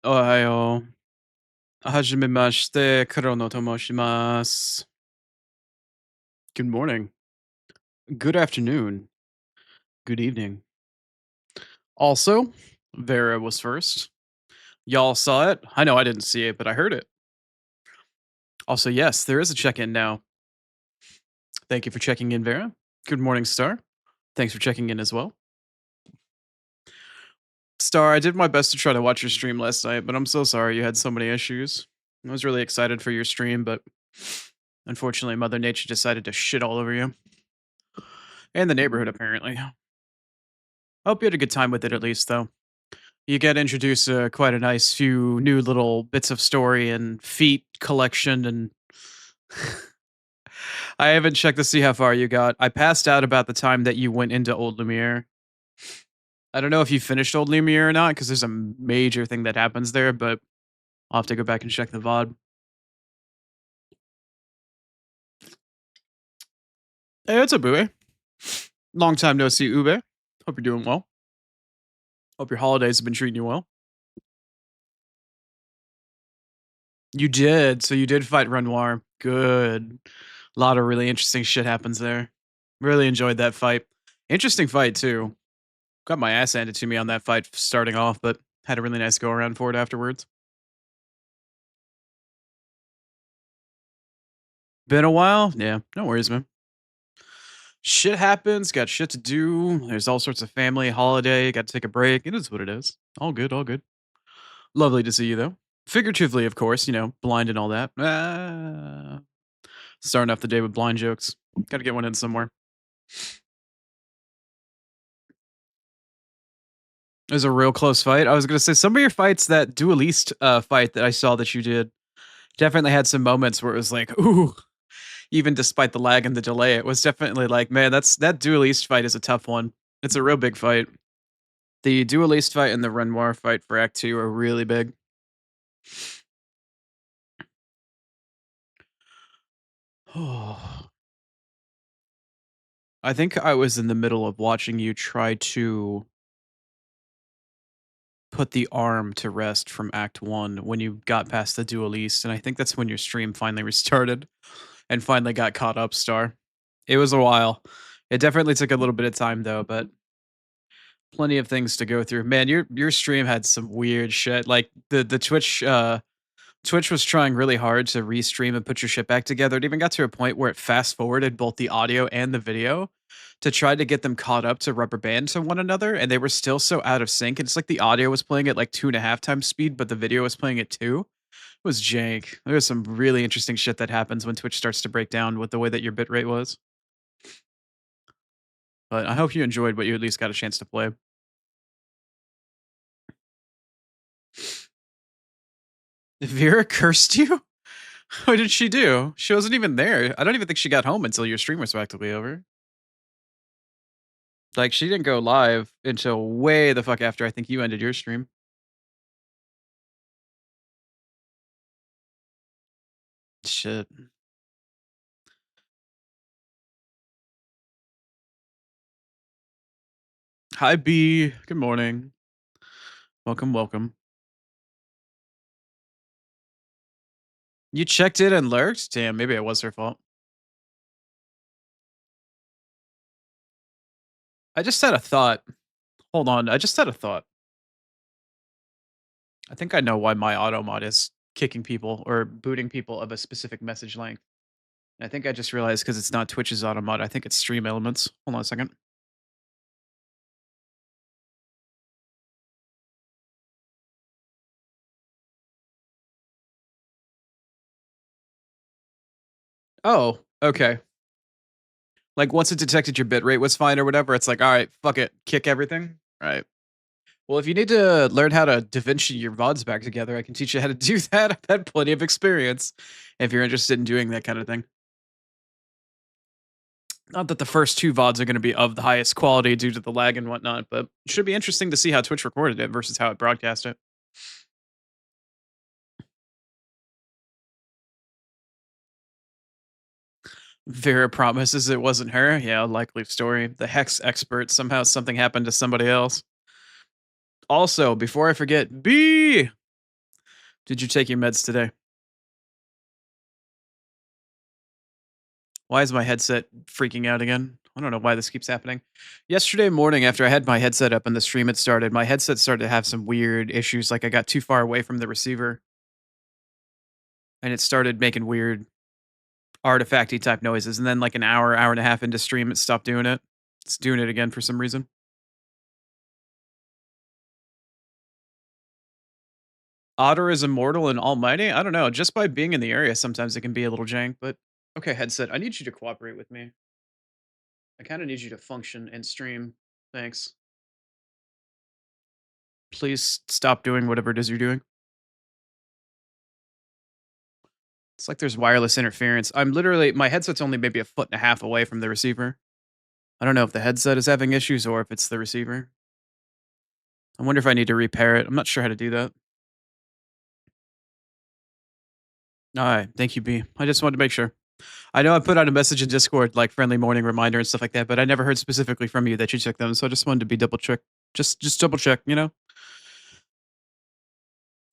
おはよう。はじめまして、黒野と申します。Good morning. Good afternoon. Good evening. Also, Vera was first. Y'all saw it. I know I didn't see it, but I heard it. Also, yes, there is a check in now. Thank you for checking in, Vera. Good morning, Star. Thanks for checking in as well. Star, I did my best to try to watch your stream last night, but I'm so sorry you had so many issues. I was really excited for your stream, but unfortunately, Mother Nature decided to shit all over you and the neighborhood, apparently. Hope you had a good time with it at least, though. You get introduced to quite a nice few new little bits of story and feat collection, and I haven't checked to see how far you got. I passed out about the time that you went into Old Lumiere. I don't know if you finished Old Lumiere or not, because there's a major thing that happens there, but I'll have to go back and check the VOD. Hey, what's up, Ube? Long time no see, Ube. Hope you're doing well. Hope your holidays have been treating you well. You did. So you did fight Renoir. Good. A lot of really interesting shit happens there. Really enjoyed that fight. Interesting fight too. Got my ass handed to me on that fight starting off, but had a really nice go around for it afterwards. Been a while? Yeah, no worries, man. Shit happens, got shit to do. There's all sorts of family, holiday, got to take a break. It is what it is. All good, all good. Lovely to see you though. Figuratively, of course, blind and all that. Starting off the day with blind jokes. Gotta get one in somewhere. It was a real close fight. I was gonna say some of your fights, that duelist fight that I saw that you did, definitely had some moments where it was like, ooh, even despite the lag and the delay, it was definitely like, man, that duelist fight is a tough one. It's a real big fight. The duelist fight and the Renoir fight for Act 2 are really big. I think I was in the middle of watching you try to put the arm to rest from Act 1 when you got past the duelist, and I think that's when your stream finally restarted and finally got caught up, Star. It was a while. It definitely took a little bit of time though, but plenty of things to go through. Man, your stream had some weird shit. Like the Twitch was trying really hard to restream and put your shit back together. It even got to a point where it fast forwarded both the audio and the video to try to get them caught up to rubber band to one another, and they were still so out of sync. It's like the audio was playing at like 2.5 times speed, but the video was playing at two. It was jank. There's some really interesting shit that happens when Twitch starts to break down with the way that your bitrate was. But I hope you enjoyed what you at least got a chance to play. Vera cursed you? What did she do? She wasn't even there. I don't even think she got home until your stream was practically over. Like, she didn't go live until way the fuck after I think you ended your stream. Shit. Hi, B. Good morning. Welcome, welcome. You checked in and lurked? Damn, maybe it was her fault. I just had a thought. Hold on, I just had a thought. I think I know why my auto mod is kicking people or booting people of a specific message length. And I think I just realized because it's not Twitch's auto mod. I think it's Stream Elements. Hold on a second. Oh, okay. Like once it detected your bitrate was fine or whatever, it's like, all right, fuck it, kick everything. Right. Well, if you need to learn how to DaVinci your VODs back together, I can teach you how to do that. I've had plenty of experience if you're interested in doing that kind of thing. Not that the first two VODs are going to be of the highest quality due to the lag and whatnot, but it should be interesting to see how Twitch recorded it versus how it broadcast it. Vera promises it wasn't her. Yeah, likely story. The hex expert, somehow something happened to somebody else. Also, before I forget, B, did you take your meds today? Why is my headset freaking out again? I don't know why this keeps happening. Yesterday morning, after I had my headset up and the stream had started, my headset started to have some weird issues. Like I got too far away from the receiver and it started making weird artifacty type noises. And then, like an hour, hour and a half into stream, it stopped doing it. It's doing it again for some reason. Otter is immortal and almighty? I don't know. Just by being in the area, sometimes it can be a little jank, but okay, headset. I need you to cooperate with me. I kind of need you to function and stream. Thanks. Please stop doing whatever it is you're doing. It's like there's wireless interference. I'm literally my headset's only maybe a foot and a half away from the receiver. I don't know if the headset is having issues or if it's the receiver. I wonder if I need to repair it. I'm not sure how to do that. All right, thank you, B. I just wanted to make sure. I know I put out a message in Discord, like friendly morning reminder and stuff like that, but I never heard specifically from you that you took them, so I just wanted to be double check. Just double check, you know?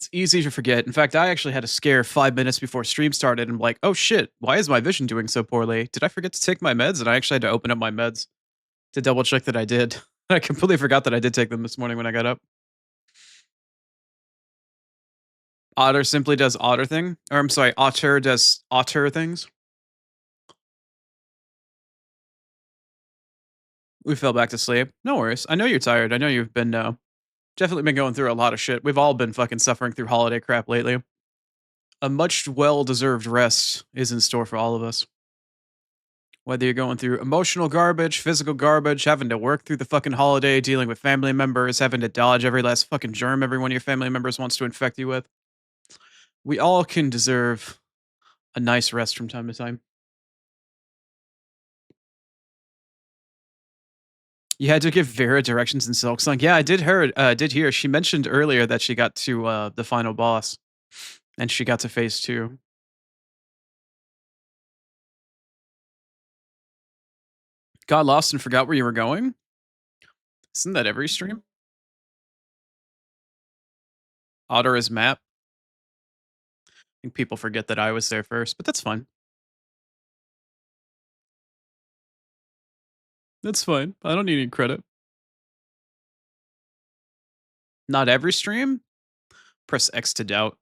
It's easy to forget. In fact, I actually had a scare 5 minutes before stream started and I'm like, oh shit, why is my vision doing so poorly? Did I forget to take my meds? And I actually had to open up my meds to double check that I did. I completely forgot that I did take them this morning when I got up. Otter simply does otter thing. Or I'm sorry, Otter does otter things. We fell back to sleep. No worries. I know you're tired. I know you've been definitely been going through a lot of shit. We've all been fucking suffering through holiday crap lately. A much well deserved rest is in store for all of us. Whether you're going through emotional garbage, physical garbage, having to work through the fucking holiday, dealing with family members, having to dodge every last fucking germ every one of your family members wants to infect you with. We all can deserve a nice rest from time to time. You had to give Vera directions in Silksong. Yeah, did hear. She mentioned earlier that she got to the final boss and she got to phase 2. Got lost and forgot where you were going? Isn't that every stream? Otter is map. I think people forget that I was there first, but that's fine. That's fine. I don't need any credit. Not every stream? Press X to doubt.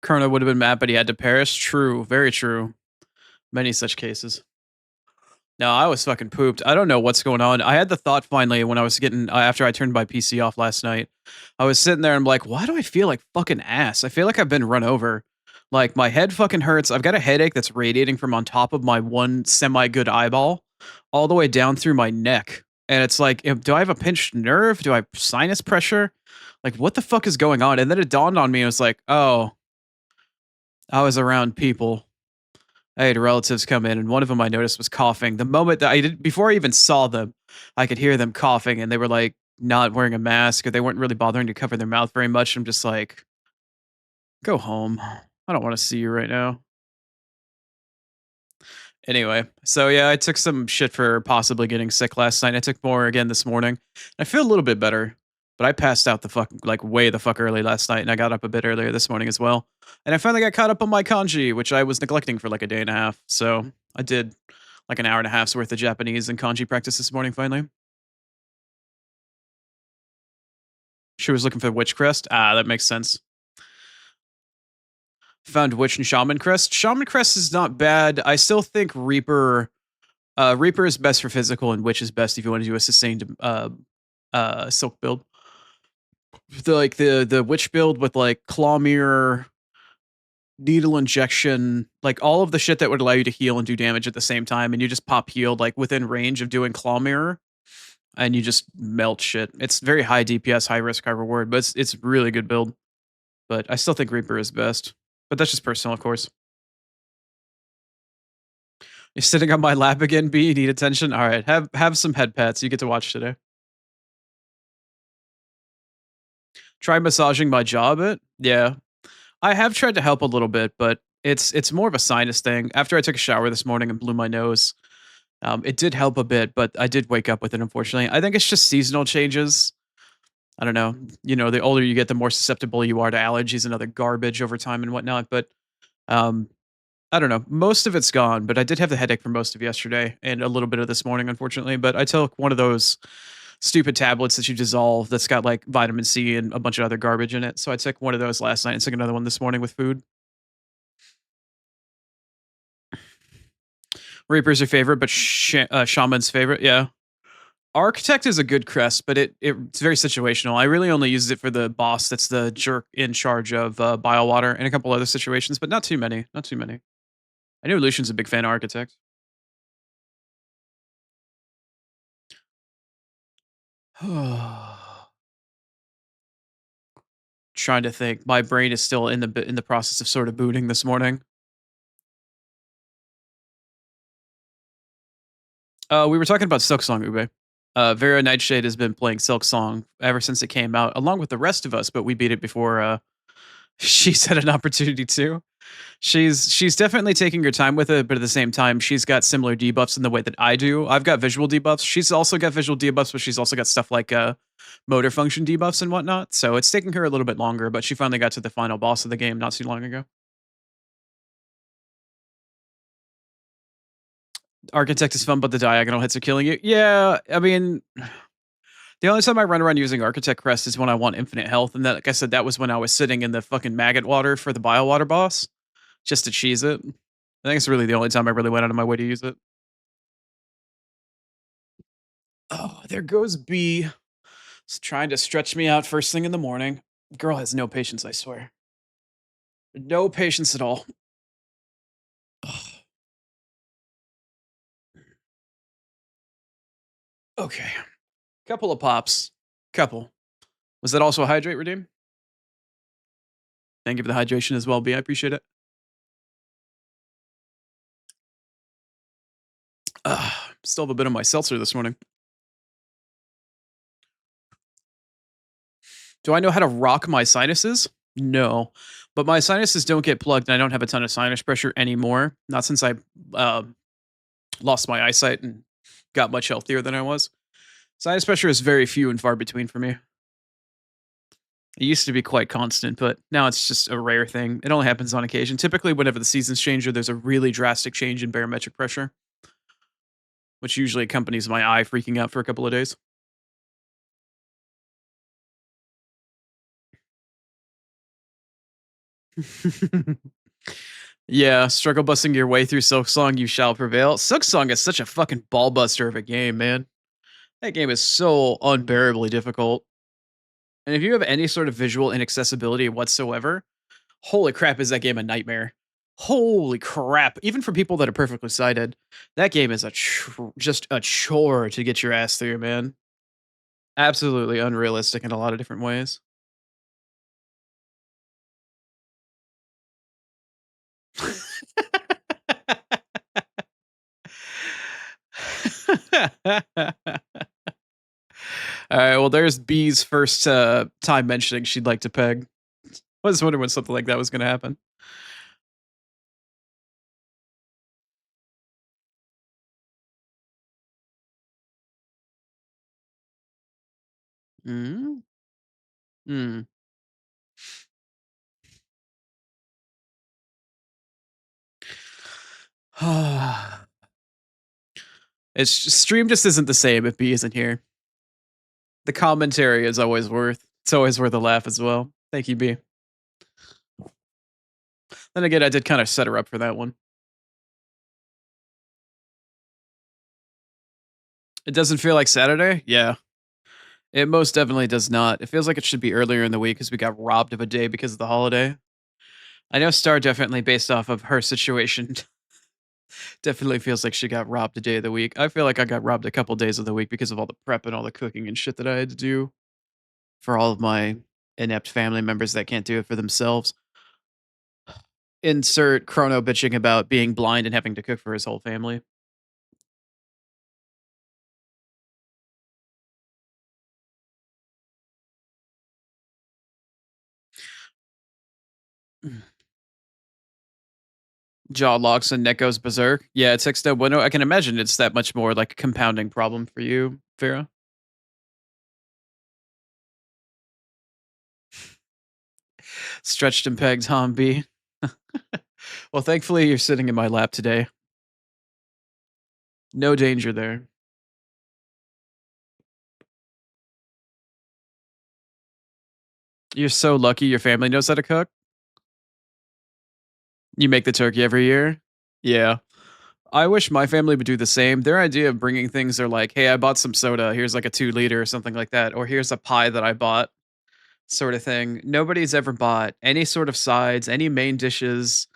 Chrono would have been mad, but he had to perish. True, very true. Many such cases. No, I was fucking pooped. I don't know what's going on. I had the thought finally when I was getting after I turned my PC off last night. I was sitting there and I'm like, why do I feel like fucking ass? I feel like I've been run over. Like my head fucking hurts. I've got a headache that's radiating from on top of my one semi good eyeball all the way down through my neck. And it's like, do I have a pinched nerve? Do I have sinus pressure? Like, what the fuck is going on? And then it dawned on me. I was like, oh, I was around people. I had relatives come in, and one of them I noticed was coughing. The moment that I did, before I even saw them, I could hear them coughing, and they were like not wearing a mask, or they weren't really bothering to cover their mouth very much. I'm just like, go home. I don't want to see you right now. Anyway, so yeah, I took some shit for possibly getting sick last night. I took more again this morning. I feel a little bit better, but I passed out the fuck like way the fuck early last night, and I got up a bit earlier this morning as well. And I finally got caught up on my kanji, which I was neglecting for like a day and a half. So I did like an hour and a half's worth of Japanese and kanji practice this morning. Finally, she was looking for Witch Crest. Ah, that makes sense. Found Witch and Shaman Crest. Shaman Crest is not bad. I still think Reaper. Reaper is best for physical, and Witch is best if you want to do a sustained silk build. The Witch build with like claw mirror, needle injection, like all of the shit that would allow you to heal and do damage at the same time, and you just pop healed like within range of doing claw mirror, and you just melt shit. It's very high DPS, high risk, high reward, but it's really good build. But I still think Reaper is best. But that's just personal, of course. You're sitting on my lap again, B. You need attention. All right, have some head pats. You get to watch today. Try massaging my jaw a bit. Yeah, I have tried to help a little bit, but It's more of a sinus thing. After I took a shower this morning and blew my nose, it did help a bit, but I did wake up with it, unfortunately. I think it's just seasonal changes. I don't know. The older you get, the more susceptible you are to allergies and other garbage over time and whatnot. But um, I don't know. Most of it's gone, but I did have the headache for most of yesterday and a little bit of this morning, unfortunately. But I took one of those stupid tablets that you dissolve that's got like vitamin C and a bunch of other garbage in it. So I took one of those last night and took another one this morning with food. Reaper's your favorite, but Shaman's favorite. Yeah. Architect is a good crest, but it's very situational. I really only use it for the boss that's the jerk in charge of Biowater and a couple other situations, but not too many. Not too many. I know Lucian's a big fan of Architect. Trying to think. My brain is still in the process of sort of booting this morning. We were talking about Silksong Ube. Vera Nightshade has been playing Silksong ever since it came out, along with the rest of us, but we beat it before she's had an opportunity to. She's definitely taking her time with it, but at the same time, she's got similar debuffs in the way that I do. I've got visual debuffs. She's also got visual debuffs, but she's also got stuff like motor function debuffs and whatnot. So it's taking her a little bit longer, but she finally got to the final boss of the game not too long ago. Architect is fun, but the diagonal hits are killing you. Yeah, I mean, the only time I run around using Architect Crest is when I want infinite health, and that, like I said, that was when I was sitting in the fucking maggot water for the Biowater boss, just to cheese it. I think it's really the only time I really went out of my way to use it. Oh, there goes B. It's trying to stretch me out first thing in the morning. Girl has no patience, I swear. No patience at all. Ugh. Okay. Couple of pops. Couple. Was that also a hydrate redeem? Thank you for the hydration as well, B. I appreciate it. Still have a bit of my seltzer this morning. Do I know how to rock my sinuses? No. But my sinuses don't get plugged, and I don't have a ton of sinus pressure anymore. Not since I uh, lost my eyesight and got much healthier than I was. Sinus pressure is very few and far between for me. It used to be quite constant, but now it's just a rare thing. It only happens on occasion. Typically, whenever the seasons change or there's a really drastic change in barometric pressure, which usually accompanies my eye freaking out for a couple of days. Yeah, struggle busting your way through Silk Song, you shall prevail. Silk Song is such a fucking ball buster of a game, man. That game is so unbearably difficult. And if you have any sort of visual inaccessibility whatsoever, holy crap, is that game a nightmare. Holy crap. Even for people that are perfectly sighted, that game is just a chore to get your ass through, man. Absolutely unrealistic in a lot of different ways. All right, well, there's B's first time mentioning she'd like to peg. I was wondering when something like that was going to happen. Mm. Mm. Stream just isn't the same if B isn't here. The commentary is always worth. It's always worth a laugh as well. Thank you, B. Then again, I did kind of set her up for that one. It doesn't feel like Saturday? Yeah. It most definitely does not. It feels like it should be earlier in the week because we got robbed of a day because of the holiday. I know Star definitely based off of her situation definitely feels like she got robbed a day of the week. I feel like I got robbed a couple days of the week because of all the prep and all the cooking and shit that I had to do for all of my inept family members that can't do it for themselves. Insert Chrono bitching about being blind and having to cook for his whole family. Jaw locks and neck goes berserk. Yeah, it's no bueno. I can imagine it's that much more like a compounding problem for you, Vera. Stretched and pegged, Tom B. Well, thankfully you're sitting in my lap today. No danger there. You're so lucky your family knows how to cook. You make the turkey every year? Yeah. I wish my family would do the same. Their idea of bringing things are like, "Hey, I bought some soda. Here's like a 2 liter or something like that," or "Here's a pie that I bought," sort of thing. Nobody's ever bought any sort of sides, any main dishes,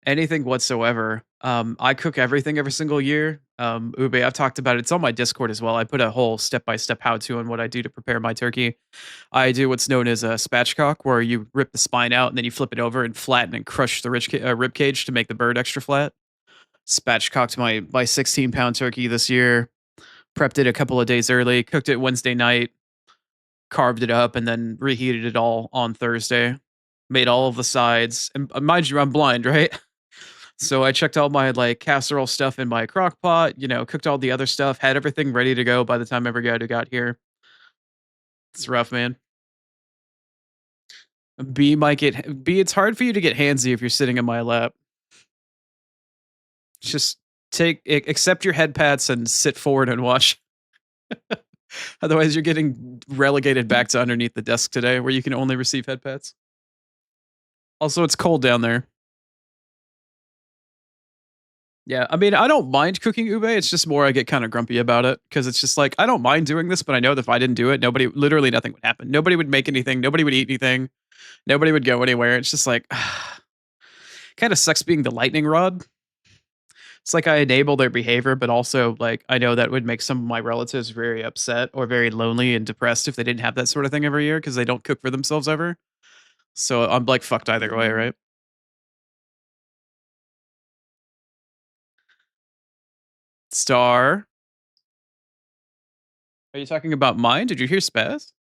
anything whatsoever. I cook everything every single year. Ube, I've talked about it. It's on my Discord as well. I put a whole step-by-step how-to on what I do to prepare my turkey. I do what's known as a spatchcock, where you rip the spine out and then you flip it over and flatten and crush the rib cage to make the bird extra flat. Spatchcocked my 16-pound turkey this year. Prepped it a couple of days early. Cooked it Wednesday night. Carved it up and then reheated it all on Thursday. Made all of the sides. And mind you, I'm blind, right? So I checked all my like casserole stuff in my crock pot. Cooked all the other stuff. Had everything ready to go by the time everybody got here. It's rough, man. B. It's hard for you to get handsy if you're sitting in my lap. Just accept your head pats and sit forward and watch. Otherwise, you're getting relegated back to underneath the desk today, where you can only receive head pats. Also, it's cold down there. Yeah, I mean, I don't mind cooking ube. It's just more I get kind of grumpy about it because it's just like I don't mind doing this, but I know that if I didn't do it, literally nothing would happen. Nobody would make anything. Nobody would eat anything. Nobody would go anywhere. It's just like kind of sucks being the lightning rod. It's like I enable their behavior, but also like I know that would make some of my relatives very upset or very lonely and depressed if they didn't have that sort of thing every year because they don't cook for themselves ever. So I'm like fucked either way, right? Star, are you talking about mine? Did you hear Spaz?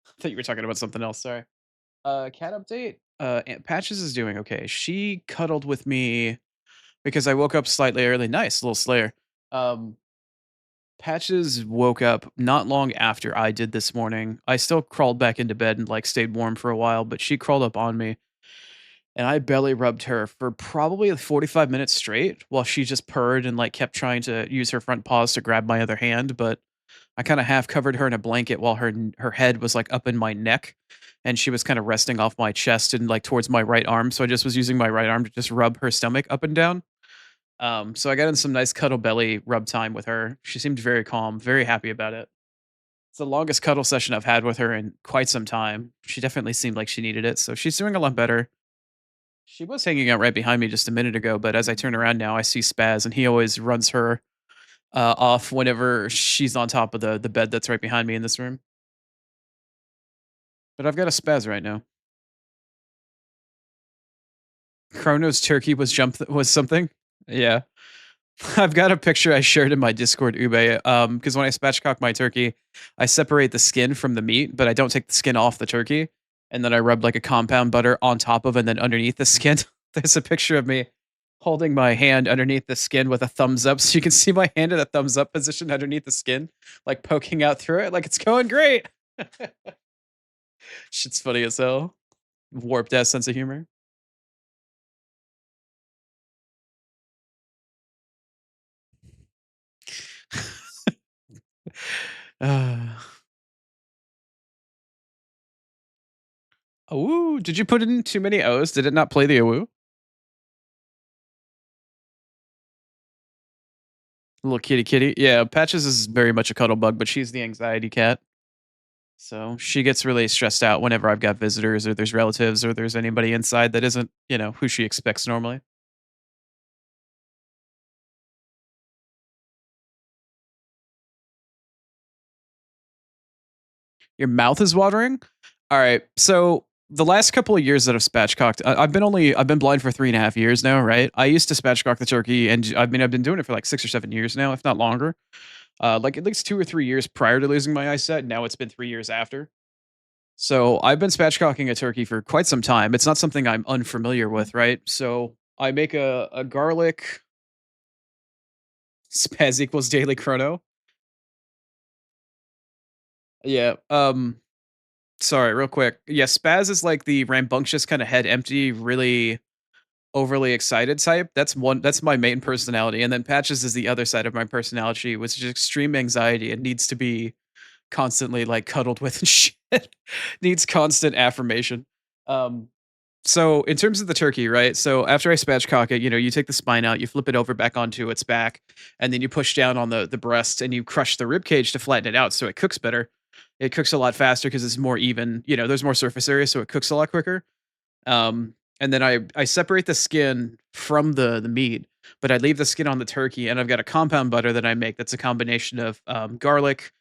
I thought you were talking about something else. Sorry. Cat update. Aunt Patches is doing okay. She cuddled with me because I woke up slightly early. Nice little Slayer. Um, Patches woke up not long after I did this morning. I still crawled back into bed and like stayed warm for a while, but she crawled up on me and I belly rubbed her for probably 45 minutes straight while she just purred and like kept trying to use her front paws to grab my other hand, but I kinda half covered her in a blanket while her head was, like, up in my neck, and she was kinda resting off my chest and, like, towards my right arm, so I just was using my right arm to just rub her stomach up and down. So I got in some nice cuddle belly rub time with her. She seemed very calm, very happy about it. It's the longest cuddle session I've had with her in quite some time. She definitely seemed like she needed it, so she's doing a lot better. She was hanging out right behind me just a minute ago, but as I turn around now, I see Spaz, and he always runs her, off whenever she's on top of the bed that's right behind me in this room. But I've got a spaz right now. Chrono's turkey was something? Yeah. I've got a picture I shared in my Discord, Ube, because when I spatchcock my turkey, I separate the skin from the meat, but I don't take the skin off the turkey, and then I rub, like, a compound butter on top of and then underneath the skin. There's a picture of me holding my hand underneath the skin with a thumbs up, so you can see my hand in a thumbs up position underneath the skin, like, poking out through it, like, it's going great. Shit's funny as hell. Warped ass sense of humor. Uh, Ooh, did you put in too many O's? Did it not play the awoo? Little kitty kitty. Yeah, Patches is very much a cuddle bug, but she's the anxiety cat. So she gets really stressed out whenever I've got visitors or there's relatives or there's anybody inside that isn't, who she expects normally. Your mouth is watering? All right. So the last couple of years that I've spatchcocked, I've been blind for 3.5 years now, right? I used to spatchcock the turkey, and I've been doing it for like 6 or 7 years now, if not longer. Like at least 2 or 3 years prior to losing my eyesight. Now it's been 3 years after. So I've been spatchcocking a turkey for quite some time. It's not something I'm unfamiliar with, right? So I make a garlic spaz equals daily chrono. Yeah, sorry, real quick. Yeah, spaz is like the rambunctious kinda head empty, really overly excited type. That's my main personality, and then patches is the other side of my personality, which is extreme anxiety and needs to be constantly, like, cuddled with and shit. Needs constant affirmation. Um So, in terms of the turkey, right? So, after I spatchcock it, you take the spine out, you flip it over back onto its back, and then you push down on the breast and you crush the rib cage to flatten it out so it cooks better. It cooks a lot faster because it's more even. There's more surface area, so it cooks a lot quicker. And then I separate the skin from the meat, but I leave the skin on the turkey, and I've got a compound butter that I make that's a combination of garlic,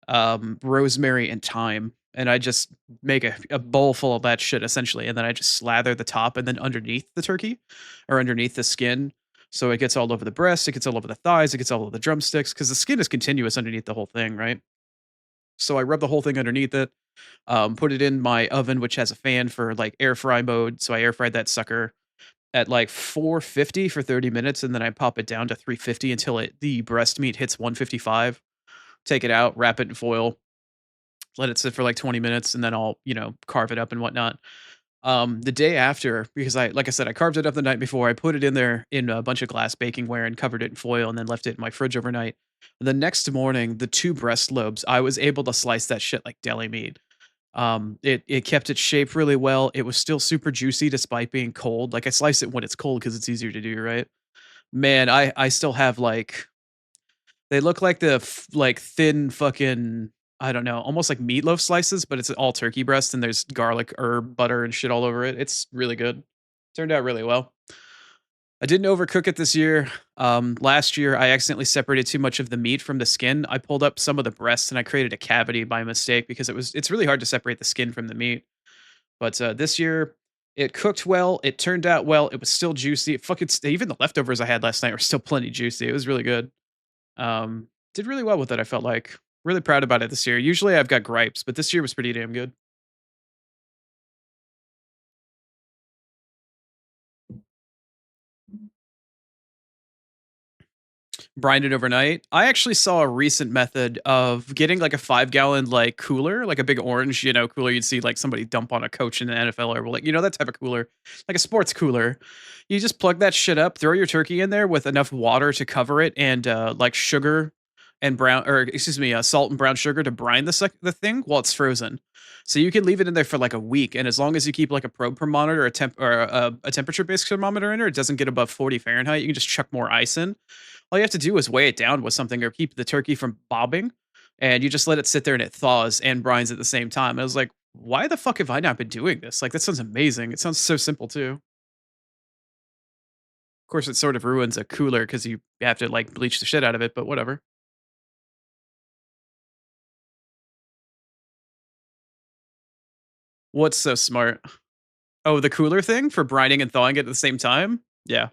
rosemary, and thyme. And I just make a bowl full of that shit essentially, and then I just slather the top and then underneath the turkey or underneath the skin. So it gets all over the breast, it gets all over the thighs, it gets all over the drumsticks because the skin is continuous underneath the whole thing, right? So I rub the whole thing underneath it, put it in my oven, which has a fan for like air fry mode. So I air fried that sucker at like 450 for 30 minutes, and then I pop it down to 350 until the breast meat hits 155. Take it out, wrap it in foil, let it sit for like 20 minutes, and then I'll, carve it up and whatnot. The day after, because like I said, I carved it up the night before, I put it in there in a bunch of glass bakingware and covered it in foil and then left it in my fridge overnight. The next morning, the two breast lobes, I was able to slice that shit like deli meat. It kept its shape really well. It was still super juicy despite being cold. Like I slice it when it's cold because it's easier to do, right? Man, I still have like they look like like thin fucking I don't know, almost like meatloaf slices, but it's all turkey breast and there's garlic, herb, butter, and shit all over it. It's really good. Turned out really well. I didn't overcook it this year. Last year I accidentally separated too much of the meat from the skin. I pulled up some of the breast and I created a cavity by mistake because it's really hard to separate the skin from the meat. But this year it cooked well. It turned out well. It was still juicy. Even the leftovers I had last night were still plenty juicy. It was really good. Did really well with it, I felt like. Really proud about it this year. Usually I've got gripes, but this year was pretty damn good. Brined it overnight. I actually saw a recent method of getting like a 5-gallon like cooler, like a big orange, cooler you'd see like somebody dump on a coach in the NFL or like, that type of cooler, like a sports cooler. You just plug that shit up, throw your turkey in there with enough water to cover it and like sugar and brown or excuse me, salt and brown sugar to brine the thing while it's frozen. So you can leave it in there for like a week, and as long as you keep like a probe thermometer or a temperature based thermometer in there, it doesn't get above 40 Fahrenheit. You can just chuck more ice in. All you have to do is weigh it down with something or keep the turkey from bobbing, and you just let it sit there and it thaws and brines at the same time. I was like, "Why the fuck have I not been doing this? Like, that sounds amazing. It sounds so simple too." Of course, it sort of ruins a cooler because you have to like bleach the shit out of it, but whatever. What's so smart? Oh, the cooler thing for brining and thawing it at the same time? Yeah,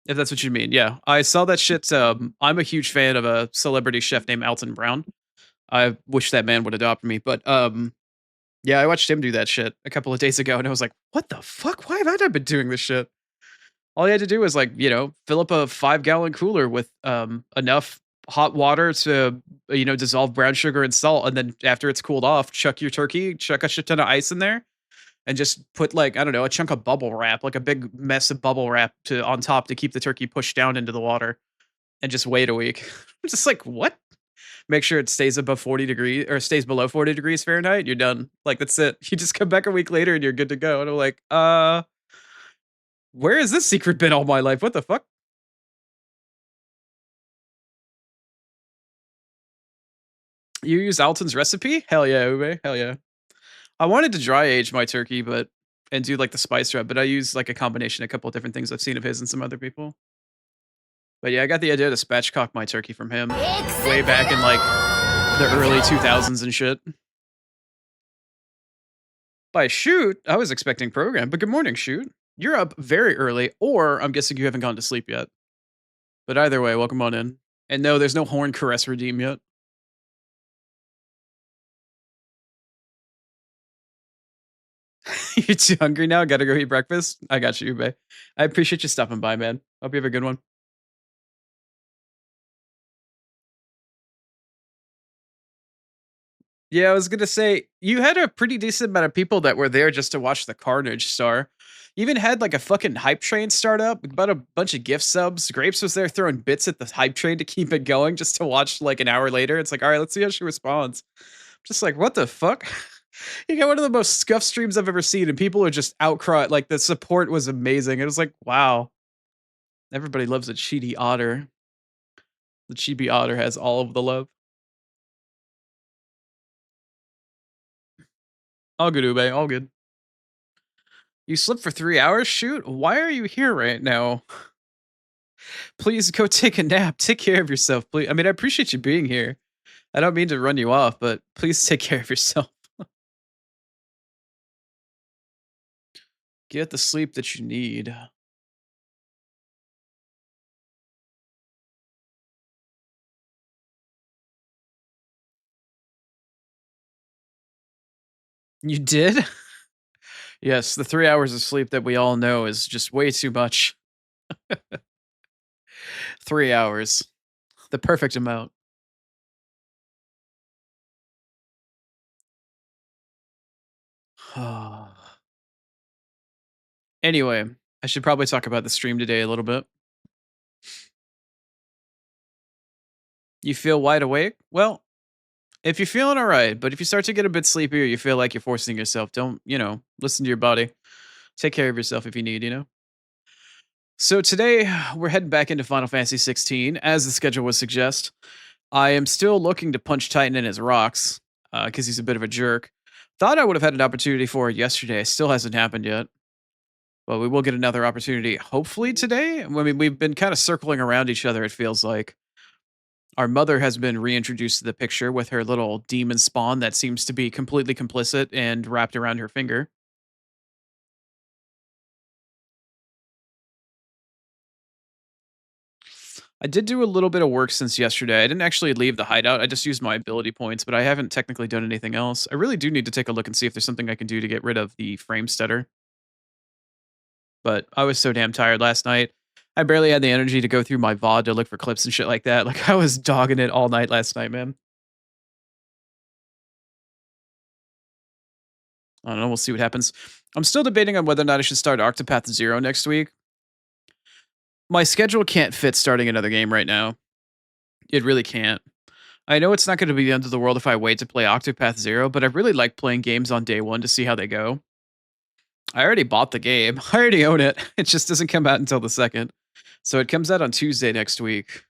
if that's what you mean. Yeah, I saw that shit. I'm a huge fan of a celebrity chef named Alton Brown. I wish that man would adopt me, but yeah, I watched him do that shit a couple of days ago, and I was like, "What the fuck? Why have I not been doing this shit?" All you had to do was like, fill up a 5-gallon cooler with enough hot water to dissolve brown sugar and salt, and then after it's cooled off, chuck your turkey, chuck a shit ton of ice in there, and just put like I don't know a chunk of bubble wrap, like a big mess of bubble wrap to on top to keep the turkey pushed down into the water, and just wait a week. I'm just like, what? Make sure it stays above 40 degrees or stays below 40 degrees Fahrenheit, you're done. Like, that's it. You just come back a week later and you're good to go. And I'm like, where has this secret been all my life? What the fuck? You use Alton's recipe? Hell yeah, Ube. Hell yeah. I wanted to dry age my turkey, and do like the spice rub, but I use like a combination, a couple of different things I've seen of his and some other people. But yeah, I got the idea to spatchcock my turkey from him way back in like the early 2000s and shit. By shoot, I was expecting program, but good morning, shoot. You're up very early, or I'm guessing you haven't gone to sleep yet. But either way, welcome on in. And no, there's no horn caress redeem yet. You're too hungry now? Gotta go eat breakfast? I got you, Ube. I appreciate you stopping by, man. Hope you have a good one. Yeah, I was gonna say, you had a pretty decent amount of people that were there just to watch the Carnage Star. You even had like a fucking hype train start up, about a bunch of gift subs. Grapes was there throwing bits at the hype train to keep it going just to watch like an hour later. It's like, all right, let's see how she responds. Just like, what the fuck? You got one of the most scuffed streams I've ever seen, and people are just outcry. Like the support was amazing. It was like, wow, everybody loves a cheaty otter. The chibi otter has all of the love. All good, Ube. All good. You slept for 3 hours? Shoot, why are you here right now? Please go take a nap. Take care of yourself, please. I mean, I appreciate you being here. I don't mean to run you off, but please take care of yourself. Get the sleep that you need. You did? Yes, the 3 hours of sleep that we all know is just way too much. 3 hours. The perfect amount. Anyway, I should probably talk about the stream today a little bit. You feel wide awake? Well, if you're feeling all right, but if you start to get a bit sleepier, you feel like you're forcing yourself, don't, listen to your body. Take care of yourself if you need. So today we're heading back into Final Fantasy 16, as the schedule would suggest. I am still looking to punch Titan in his rocks, because he's a bit of a jerk. Thought I would have had an opportunity for it yesterday. Still hasn't happened yet. But we will get another opportunity hopefully today. I mean, we've been kind of circling around each other, it feels like. Our mother has been reintroduced to the picture with her little demon spawn that seems to be completely complicit and wrapped around her finger. I did do a little bit of work since yesterday. I didn't actually leave the hideout. I just used my ability points, but I haven't technically done anything else. I really do need to take a look and see if there's something I can do to get rid of the frame stutter. But I was so damn tired last night. I barely had the energy to go through my VOD to look for clips and shit like that. Like I was dogging it all night last night, man. I don't know. We'll see what happens. I'm still debating on whether or not I should start Octopath Zero next week. My schedule can't fit starting another game right now. It really can't. I know it's not going to be the end of the world if I wait to play Octopath Zero, but I really like playing games on day one to see how they go. I already bought the game. I already own it. It just doesn't come out until the second. So it comes out on Tuesday next week.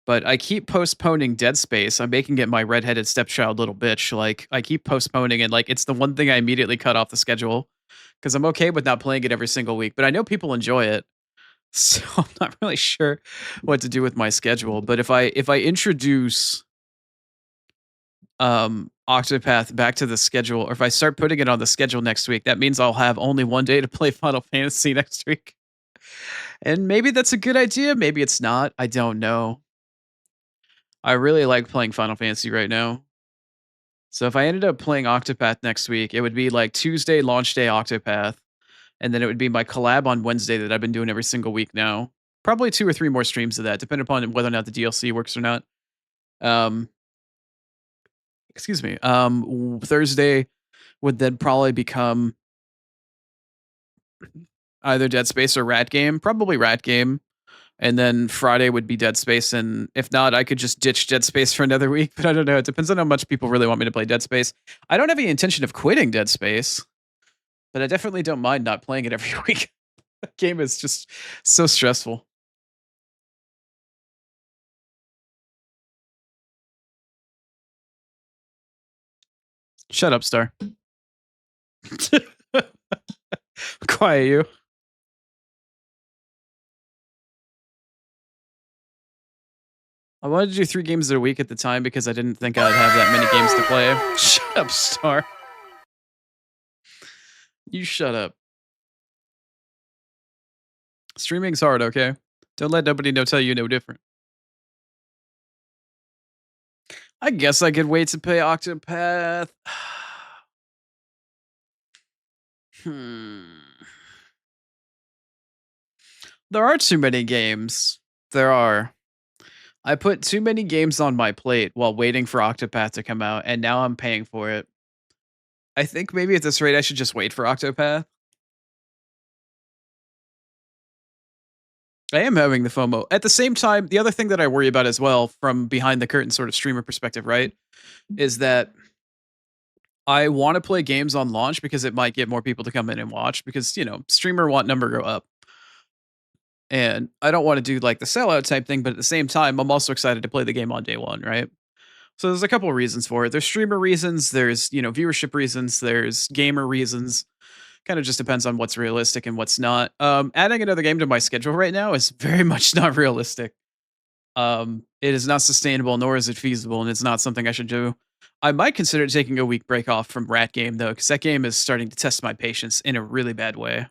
But I keep postponing Dead Space. I'm making it my redheaded stepchild little bitch. Like I keep postponing it. Like it's the one thing I immediately cut off the schedule because I'm okay with not playing it every single week. But I know people enjoy it, so I'm not really sure what to do with my schedule. But if I introduce Octopath back to the schedule, or if I start putting it on the schedule next week, that means I'll have only one day to play Final Fantasy next week. And maybe that's a good idea. Maybe it's not. I don't know. I really like playing Final Fantasy right now. So if I ended up playing Octopath next week, it would be like Tuesday launch day Octopath, and then it would be my collab on Wednesday that I've been doing every single week now. Probably 2 or 3 more streams of that, depending upon whether or not the DLC works or not. Um, excuse me. Thursday would then probably become either Dead Space or Rat Game, probably Rat Game. And then Friday would be Dead Space, and if not, I could just ditch Dead Space for another week. But I don't know. It depends on how much people really want me to play Dead Space. I don't have any intention of quitting Dead Space, but I definitely don't mind not playing it every week. The game is just so stressful. Shut up, Star. Quiet you. I wanted to do 3 games a week at the time because I didn't think I'd have that many games to play. Shut up, Star. You shut up. Streaming's hard, okay? Don't let nobody know tell you no different. I guess I could wait to play Octopath. Hmm. There are too many games. There are. I put too many games on my plate while waiting for Octopath to come out, and now I'm paying for it. I think maybe at this rate I should just wait for Octopath. I am having the FOMO. At the same time, the other thing that I worry about as well, from behind the curtain sort of streamer perspective, right, is that I want to play games on launch because it might get more people to come in and watch because, streamer want number go up. And I don't want to do like the sellout type thing, but at the same time, I'm also excited to play the game on day one, right? So there's a couple of reasons for it. There's streamer reasons, there's, viewership reasons, there's gamer reasons. Kind of just depends on what's realistic and what's not. Adding another game to my schedule right now is very much not realistic. It is not sustainable, nor is it feasible, and it's not something I should do. I might consider taking a week break off from Rat Game though, because that game is starting to test my patience in a really bad way.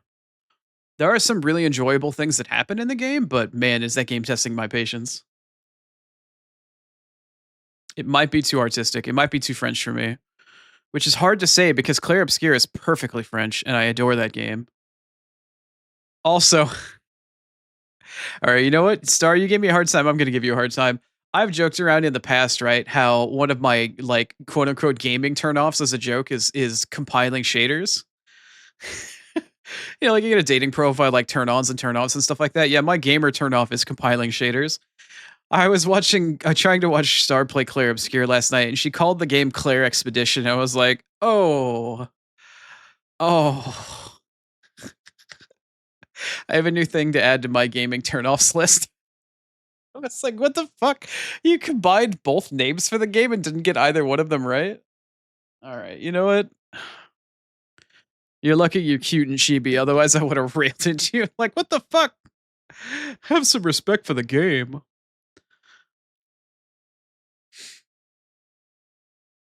There are some really enjoyable things that happen in the game, but man, is that game testing my patience. It might be too artistic. It might be too French for me, which is hard to say because Clair Obscur is perfectly French, and I adore that game. Also, all right, you know what? Star, you gave me a hard time. I'm going to give you a hard time. I've joked around in the past, right? How one of my like quote unquote gaming turnoffs as a joke is compiling shaders. Like you get a dating profile like turn ons and turn offs and stuff like that. Yeah, my gamer turn off is compiling shaders. I was trying to watch Star play Claire Obscure last night, and she called the game Claire Expedition. I was like, oh, I have a new thing to add to my gaming turnoffs list. I was like, what the fuck? You combined both names for the game and didn't get either one of them right? All right, you know what? You're lucky you're cute and chibi, otherwise I would have railed into you. Like, what the fuck? Have some respect for the game.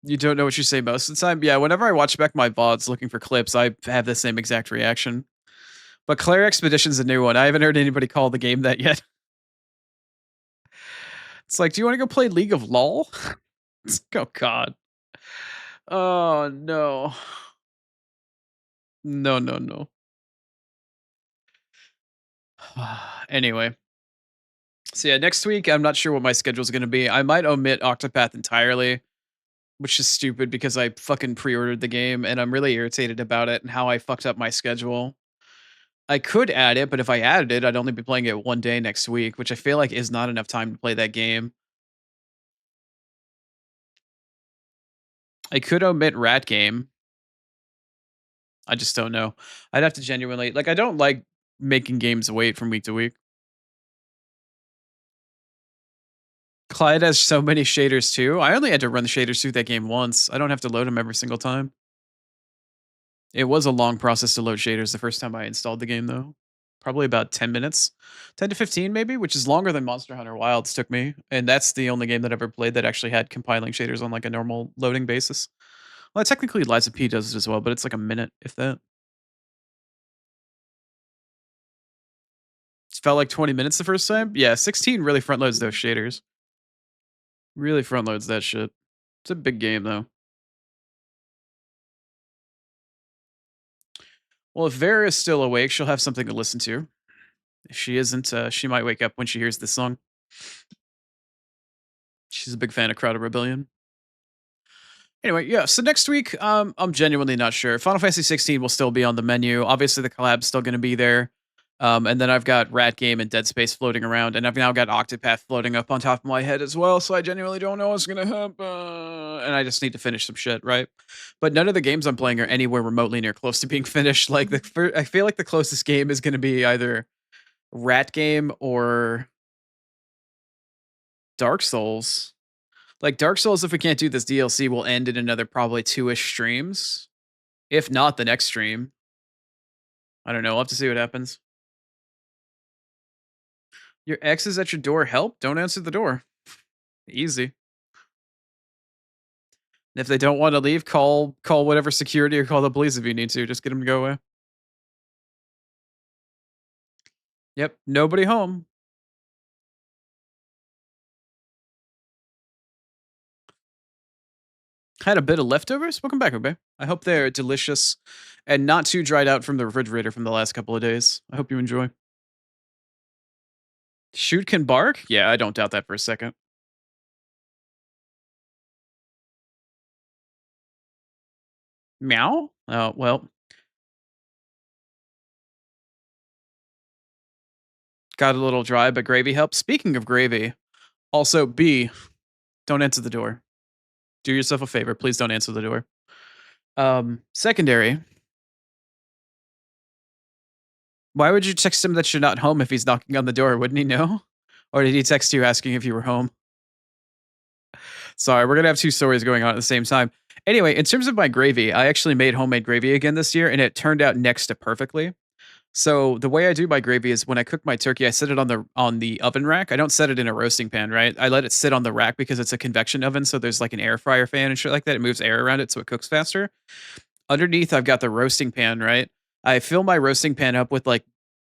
You don't know what you say most of the time? Yeah, whenever I watch back my VODs looking for clips, I have the same exact reaction. But Claire Expedition's a new one. I haven't heard anybody call the game that yet. It's like, do you want to go play League of LOL? Oh god. Oh no. No, no, no. Anyway, so yeah, next week I'm not sure what my schedule's gonna be. I might omit Octopath entirely, which is stupid because I fucking pre-ordered the game and I'm really irritated about it and how I fucked up my schedule. I could add it, but if I added it, I'd only be playing it one day next week, which I feel like is not enough time to play that game. I could omit Rat Game. I just don't know. I'd have to genuinely like. I don't like making games wait from week to week. Clyde has so many shaders too. I only had to run the shaders through that game once. I don't have to load them every single time. It was a long process to load shaders the first time I installed the game, though. Probably about 10 minutes, 10 to 15 maybe, which is longer than Monster Hunter Wilds took me. And that's the only game that I ever played that actually had compiling shaders on like a normal loading basis. Well, technically Liza P does it as well, but it's like a minute, if that. It felt like 20 minutes the first time. Yeah, 16 really front loads those shaders. Really front loads that shit. It's a big game though. Well, if Vera is still awake, she'll have something to listen to. If she isn't, she might wake up when she hears this song. She's a big fan of Crowd of Rebellion. Anyway, yeah. So next week, I'm genuinely not sure. Final Fantasy 16 will still be on the menu. Obviously, the collab's still going to be there. And then I've got Rat Game and Dead Space floating around, and I've now got Octopath floating up on top of my head as well. So I genuinely don't know what's going to happen, and I just need to finish some shit, right? But none of the games I'm playing are anywhere remotely near close to being finished. Like I feel like the closest game is going to be either Rat Game or Dark Souls. Like Dark Souls, if we can't do this DLC, will end in another probably 2-ish streams. If not the next stream. I don't know. We'll have to see what happens. Your ex is at your door. Help? Don't answer the door. Easy. And if they don't want to leave, call whatever security or call the police if you need to. Just get them to go away. Yep. Nobody home. Had a bit of leftovers? Welcome back, okay. I hope they're delicious and not too dried out from the refrigerator from the last couple of days. I hope you enjoy. Shoot can bark? Yeah, I don't doubt that for a second. Meow? Oh, well, got a little dry, but gravy helps. Speaking of gravy, also B, don't answer the door. Do yourself a favor, please don't answer the door. Secondary, why would you text him that you're not home if he's knocking on the door? Wouldn't he know? Or did he text you asking if you were home? Sorry, we're gonna have two stories going on at the same time. Anyway, in terms of my gravy, I actually made homemade gravy again this year, and it turned out next to perfectly. So the way I do my gravy is when I cook my turkey, I set it on the oven rack. I don't set it in a roasting pan, right? I let it sit on the rack because it's a convection oven, so there's like an air fryer fan and shit like that. It moves air around it so it cooks faster. Underneath, I've got the roasting pan, right? I fill my roasting pan up with like,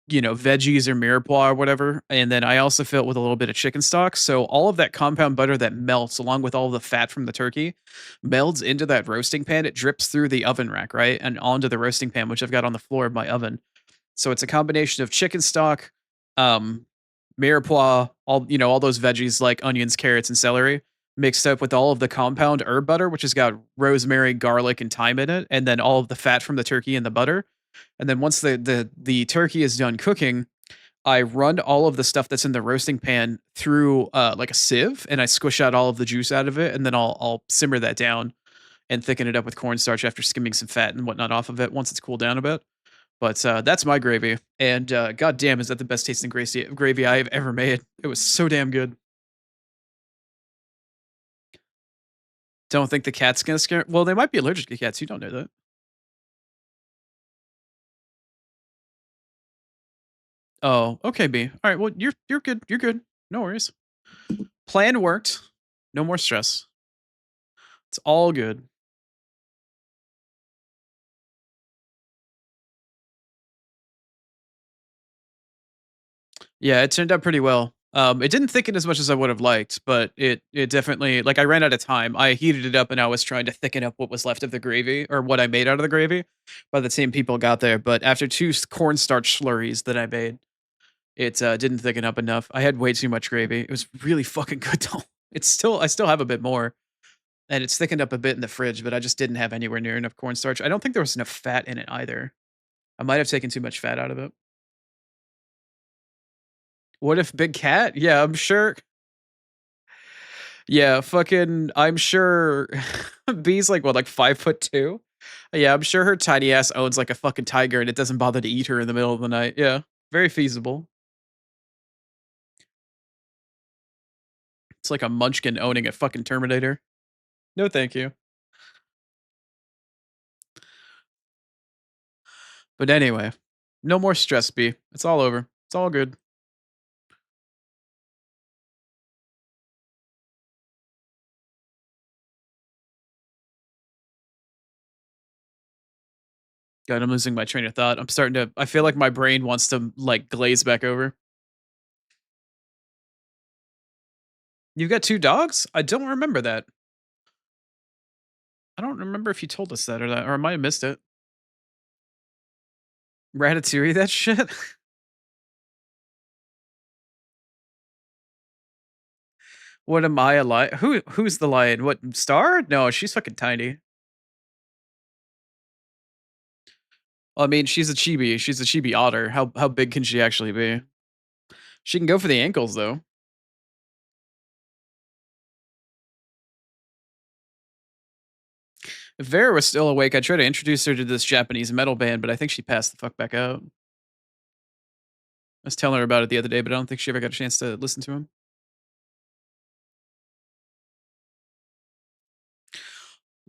veggies or mirepoix or whatever. And then I also fill it with a little bit of chicken stock. So all of that compound butter that melts along with all the fat from the turkey melds into that roasting pan. It drips through the oven rack, right? And onto the roasting pan, which I've got on the floor of my oven. So it's a combination of chicken stock, um, mirepoix, all those veggies like onions, carrots, and celery, mixed up with all of the compound herb butter, which has got rosemary, garlic, and thyme in it, and then all of the fat from the turkey and the butter. And then once the turkey is done cooking, I run all of the stuff that's in the roasting pan through like a sieve, and I squish out all of the juice out of it, and then I'll simmer that down and thicken it up with cornstarch after skimming some fat and whatnot off of it once it's cooled down a bit. But, that's my gravy, and, goddamn, is that the best tasting gravy I have ever made. It was so damn good. Don't think the cat's gonna scare well, they might be allergic to cats, you don't know that. Oh, okay, B. Alright, well, you're good, you're good. No worries. Plan worked. No more stress. It's all good. Yeah, it turned out pretty well. It didn't thicken as much as I would have liked, but it definitely like I ran out of time. I heated it up and I was trying to thicken up what was left of the gravy or what I made out of the gravy by the time people got there. But after two cornstarch slurries that I made, it didn't thicken up enough. I had way too much gravy. It was really fucking good though. I still have a bit more, and it's thickened up a bit in the fridge, but I just didn't have anywhere near enough cornstarch. I don't think there was enough fat in it either. I might have taken too much fat out of it. What if Big Cat? Yeah, I'm sure. Yeah, fucking I'm sure B's like what, like 5'2"? Yeah, I'm sure her tiny ass owns like a fucking tiger and it doesn't bother to eat her in the middle of the night. Yeah, very feasible. It's like a munchkin owning a fucking Terminator. No, thank you. But anyway, no more stress, B. It's all over. It's all good. God, I'm losing my train of thought. I'm starting to I feel like my brain wants to like glaze back over. You've got 2 dogs? I don't remember that. I don't remember if you told us that or I might have missed it. Ratatouille that shit? What am I a lion? Who's the lion? What Star? No, she's fucking tiny. Well, I mean, she's a chibi. She's a chibi otter. How big can she actually be? She can go for the ankles though. If Vera was still awake, I'd try to introduce her to this Japanese metal band, but I think she passed the fuck back out. I was telling her about it the other day, but I don't think she ever got a chance to listen to him.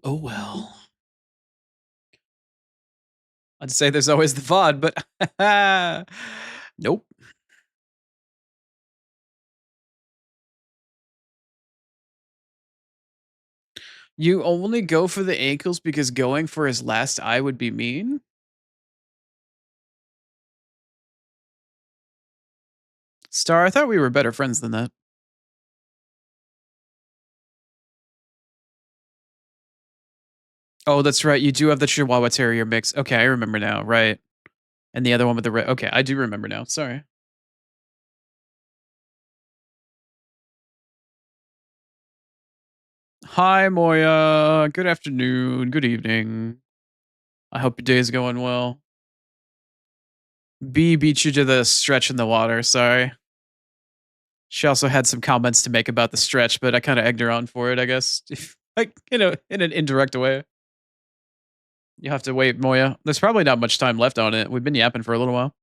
Oh well. I'd say there's always the VOD, but nope. You only go for the ankles because going for his last eye would be mean? Star, I thought we were better friends than that. Oh, that's right. You do have the Chihuahua Terrier mix. Okay, I remember now. Right. And the other one with the red. Okay, I do remember now. Sorry. Hi, Moya. Good afternoon. Good evening. I hope your day is going well. B beat you to the stretch in the water. Sorry. She also had some comments to make about the stretch, but I kind of egged her on for it, I guess. Like, in an indirect way. You have to wait, Moya. There's probably not much time left on it. We've been yapping for a little while.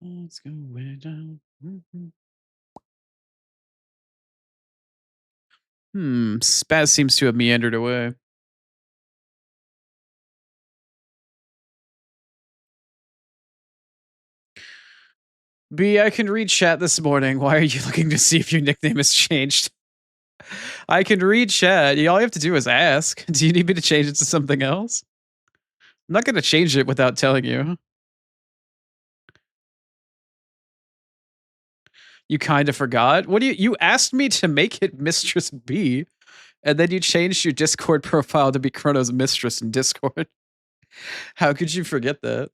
Let's go way down. Spaz seems to have meandered away. B, I can read chat this morning. Why are you looking to see if your nickname has changed? I can read chat. All you have to do is ask. Do you need me to change it to something else? I'm not going to change it without telling you. You kind of forgot. What do you asked me to make it Mistress B, and then you changed your Discord profile to be Chrono's mistress in Discord. How could you forget that?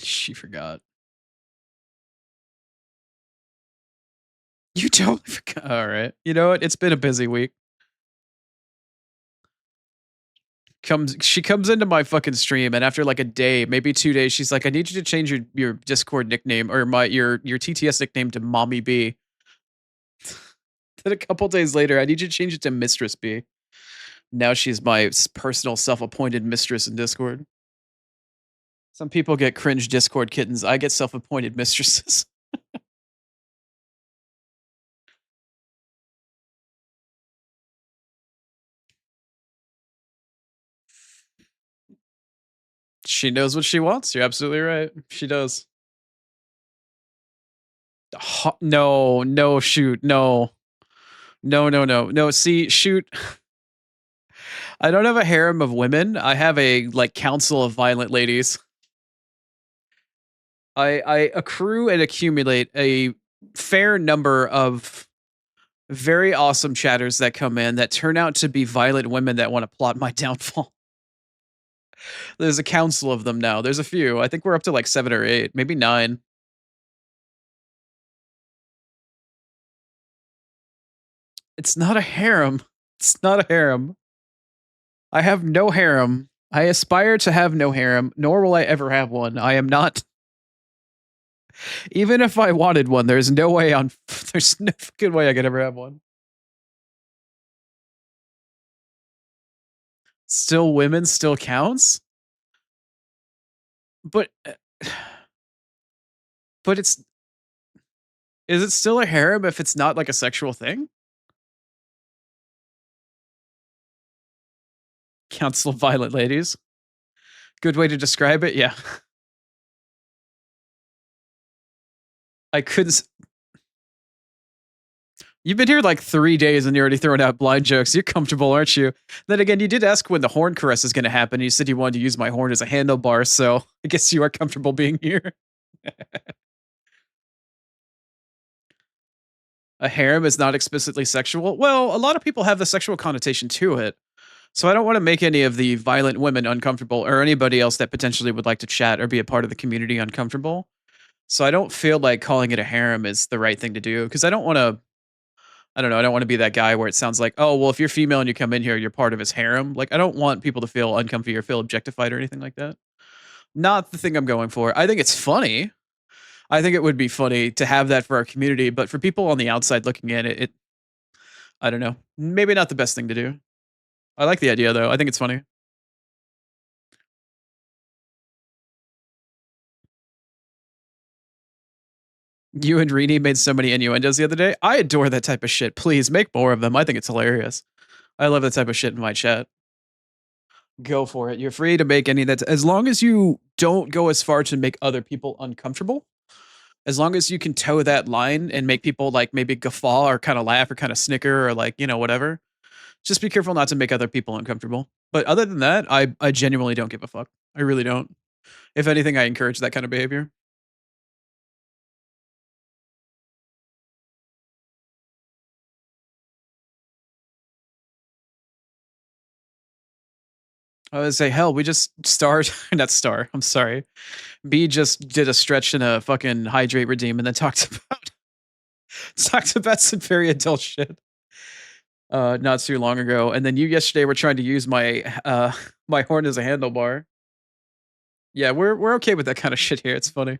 She forgot. You totally forgot. All right. You know what? It's been a busy week. She comes into my fucking stream, and after like a day, maybe 2 days, she's like, "I need you to change your Discord nickname or your TTS nickname to Mommy B." Then a couple days later, I need you to change it to Mistress B. Now she's my personal self-appointed mistress in Discord. Some people get cringe Discord kittens. I get self-appointed mistresses. She knows what she wants. You're absolutely right. She does. No, no, shoot, no, no. See, shoot. I don't have a harem of women. I have a like council of violent ladies. I accrue and accumulate a fair number of very awesome chatters that come in that turn out to be violent women that want to plot my downfall. There's a council of them now. There's a few. I think we're up to like 7 or 8, maybe 9. It's not a harem. It's not a harem. I have no harem. I aspire to have no harem, nor will I ever have one. I am not. Even if I wanted one, there's no way on. There's no fucking way I could ever have one. Still, women still counts, but but it's is it still a harem if it's not like a sexual thing? Council of violent ladies. Good way to describe it. Yeah, I couldn't. You've been here like 3 days and you're already throwing out blind jokes. You're comfortable, aren't you? Then again, you did ask when the horn caress is going to happen. You said you wanted to use my horn as a handlebar, so I guess you are comfortable being here. A harem is not explicitly sexual. Well, a lot of people have the sexual connotation to it. So I don't want to make any of the violent women uncomfortable or anybody else that potentially would like to chat or be a part of the community uncomfortable. So I don't feel like calling it a harem is the right thing to do because I don't want to. I don't know. I don't want to be that guy where it sounds like, oh, well, if you're female and you come in here, you're part of his harem. Like, I don't want people to feel uncomfy or feel objectified or anything like that. Not the thing I'm going for. I think it's funny. I think it would be funny to have that for our community, but for people on the outside looking at it, I don't know. Maybe not the best thing to do. I like the idea though. I think it's funny. You and Rini made so many innuendos the other day. I adore that type of shit. Please make more of them. I think it's hilarious. I love that type of shit in my chat. Go for it. You're free to make any of that. As long as you don't go as far to make other people uncomfortable, as long as you can toe that line and make people like maybe guffaw or kind of laugh or kind of snicker or like, whatever. Just be careful not to make other people uncomfortable. But other than that, I genuinely don't give a fuck. I really don't. If anything, I encourage that kind of behavior. I would say, hell, we just starred not star, I'm sorry. B just did a stretch and a fucking hydrate redeem and then talked about talked about some very adult shit, not too long ago. And then you yesterday were trying to use my my horn as a handlebar. Yeah, we're okay with that kind of shit here. It's funny.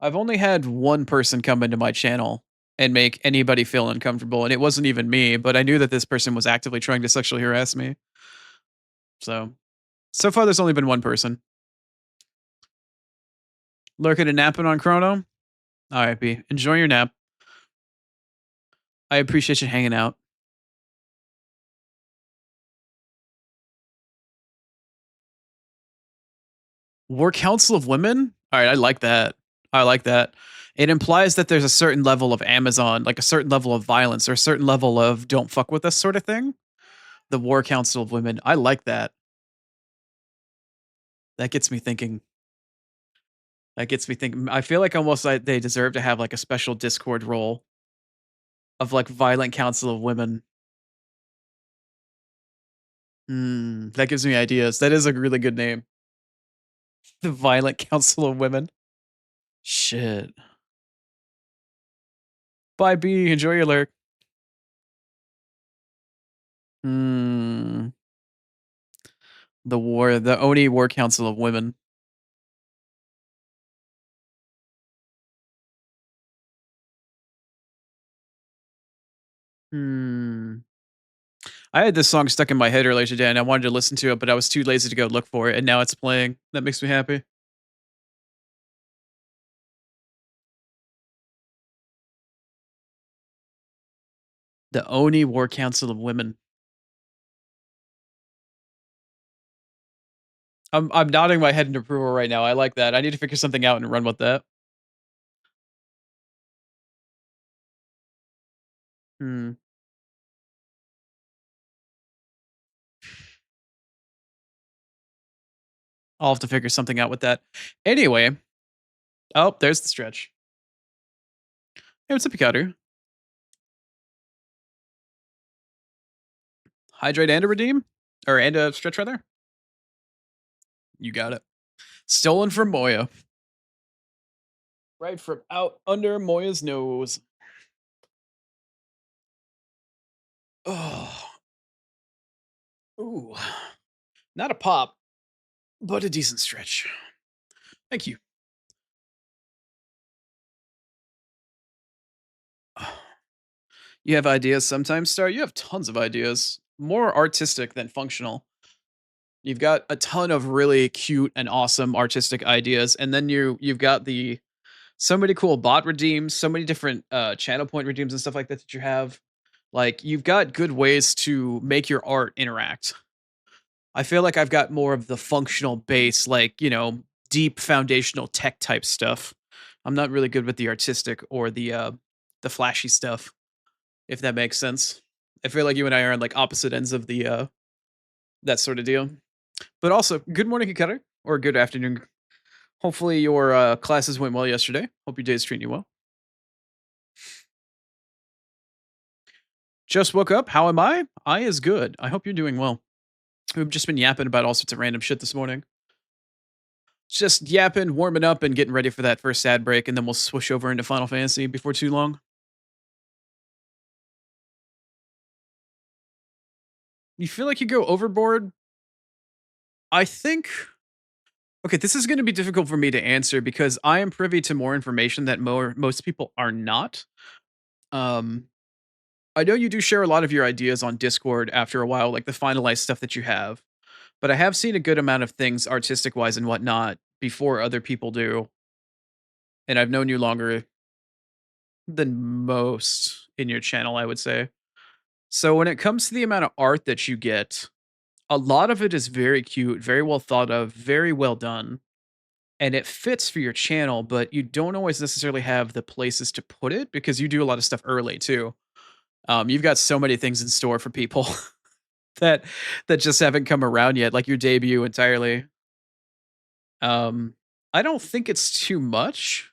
I've only had one person come into my channel and make anybody feel uncomfortable, and it wasn't even me, but I knew that this person was actively trying to sexually harass me. So, so far there's only been one person. Lurking and napping on Chrono? Alright, B. Enjoy your nap. I appreciate you hanging out. War Council of Women? Alright, I like that. I like that. It implies that there's a certain level of Amazon, like a certain level of violence or a certain level of don't fuck with us sort of thing. The War Council of Women. I like that. That gets me thinking. That gets me thinking. I feel like almost like they deserve to have like a special Discord role of like Violent Council of Women. That gives me ideas. That is a really good name. The Violent Council of Women. Shit. Bye, B. Enjoy your lurk. Hmm. The Oni War Council of Women. Hmm. I had this song stuck in my head earlier today, and I wanted to listen to it, but I was too lazy to go look for it, and now it's playing. That makes me happy. The Oni War Council of Women. I'm nodding my head in approval right now. I like that. I need to figure something out and run with that. Hmm. I'll have to figure something out with that. Anyway, oh, there's the stretch. Hey, what's up, Picard? Hydrate and a redeem? Or and a stretch rather? You got it. Stolen from Moya. Right from out under Moya's nose. Oh, ooh. Not a pop, but a decent stretch. Thank you. You have ideas sometimes, Star? You have tons of ideas. More artistic than functional. You've got a ton of really cute and awesome artistic ideas, and then you've got the so many cool bot redeems, so many different channel point redeems and stuff like that that you have. Like you've got good ways to make your art interact. I feel like I've got more of the functional base, like, deep foundational tech type stuff. I'm not really good with the artistic or the flashy stuff, if that makes sense. I feel like you and I are on like opposite ends of the that sort of deal. But also, good morning, Cutter, or good afternoon. Hopefully your classes went well yesterday. Hope your day's treating you well. Just woke up. How am I? I is good. I hope you're doing well. We've just been yapping about all sorts of random shit this morning. Just yapping, warming up, and getting ready for that first ad break, and then we'll switch over into Final Fantasy before too long. You feel like you go overboard? I think. Okay, this is going to be difficult for me to answer because I am privy to more information that most people are not. Um, I know you do share a lot of your ideas on Discord after a while, like the finalized stuff that you have. But I have seen a good amount of things artistic wise and whatnot before other people do, and I've known you longer than most in your channel, I would say. So when it comes to the amount of art that you get, a lot of it is very cute, very well thought of, very well done, and it fits for your channel, but you don't always necessarily have the places to put it because you do a lot of stuff early too. You've got so many things in store for people that just haven't come around yet, like your debut entirely. Um, I don't think it's too much,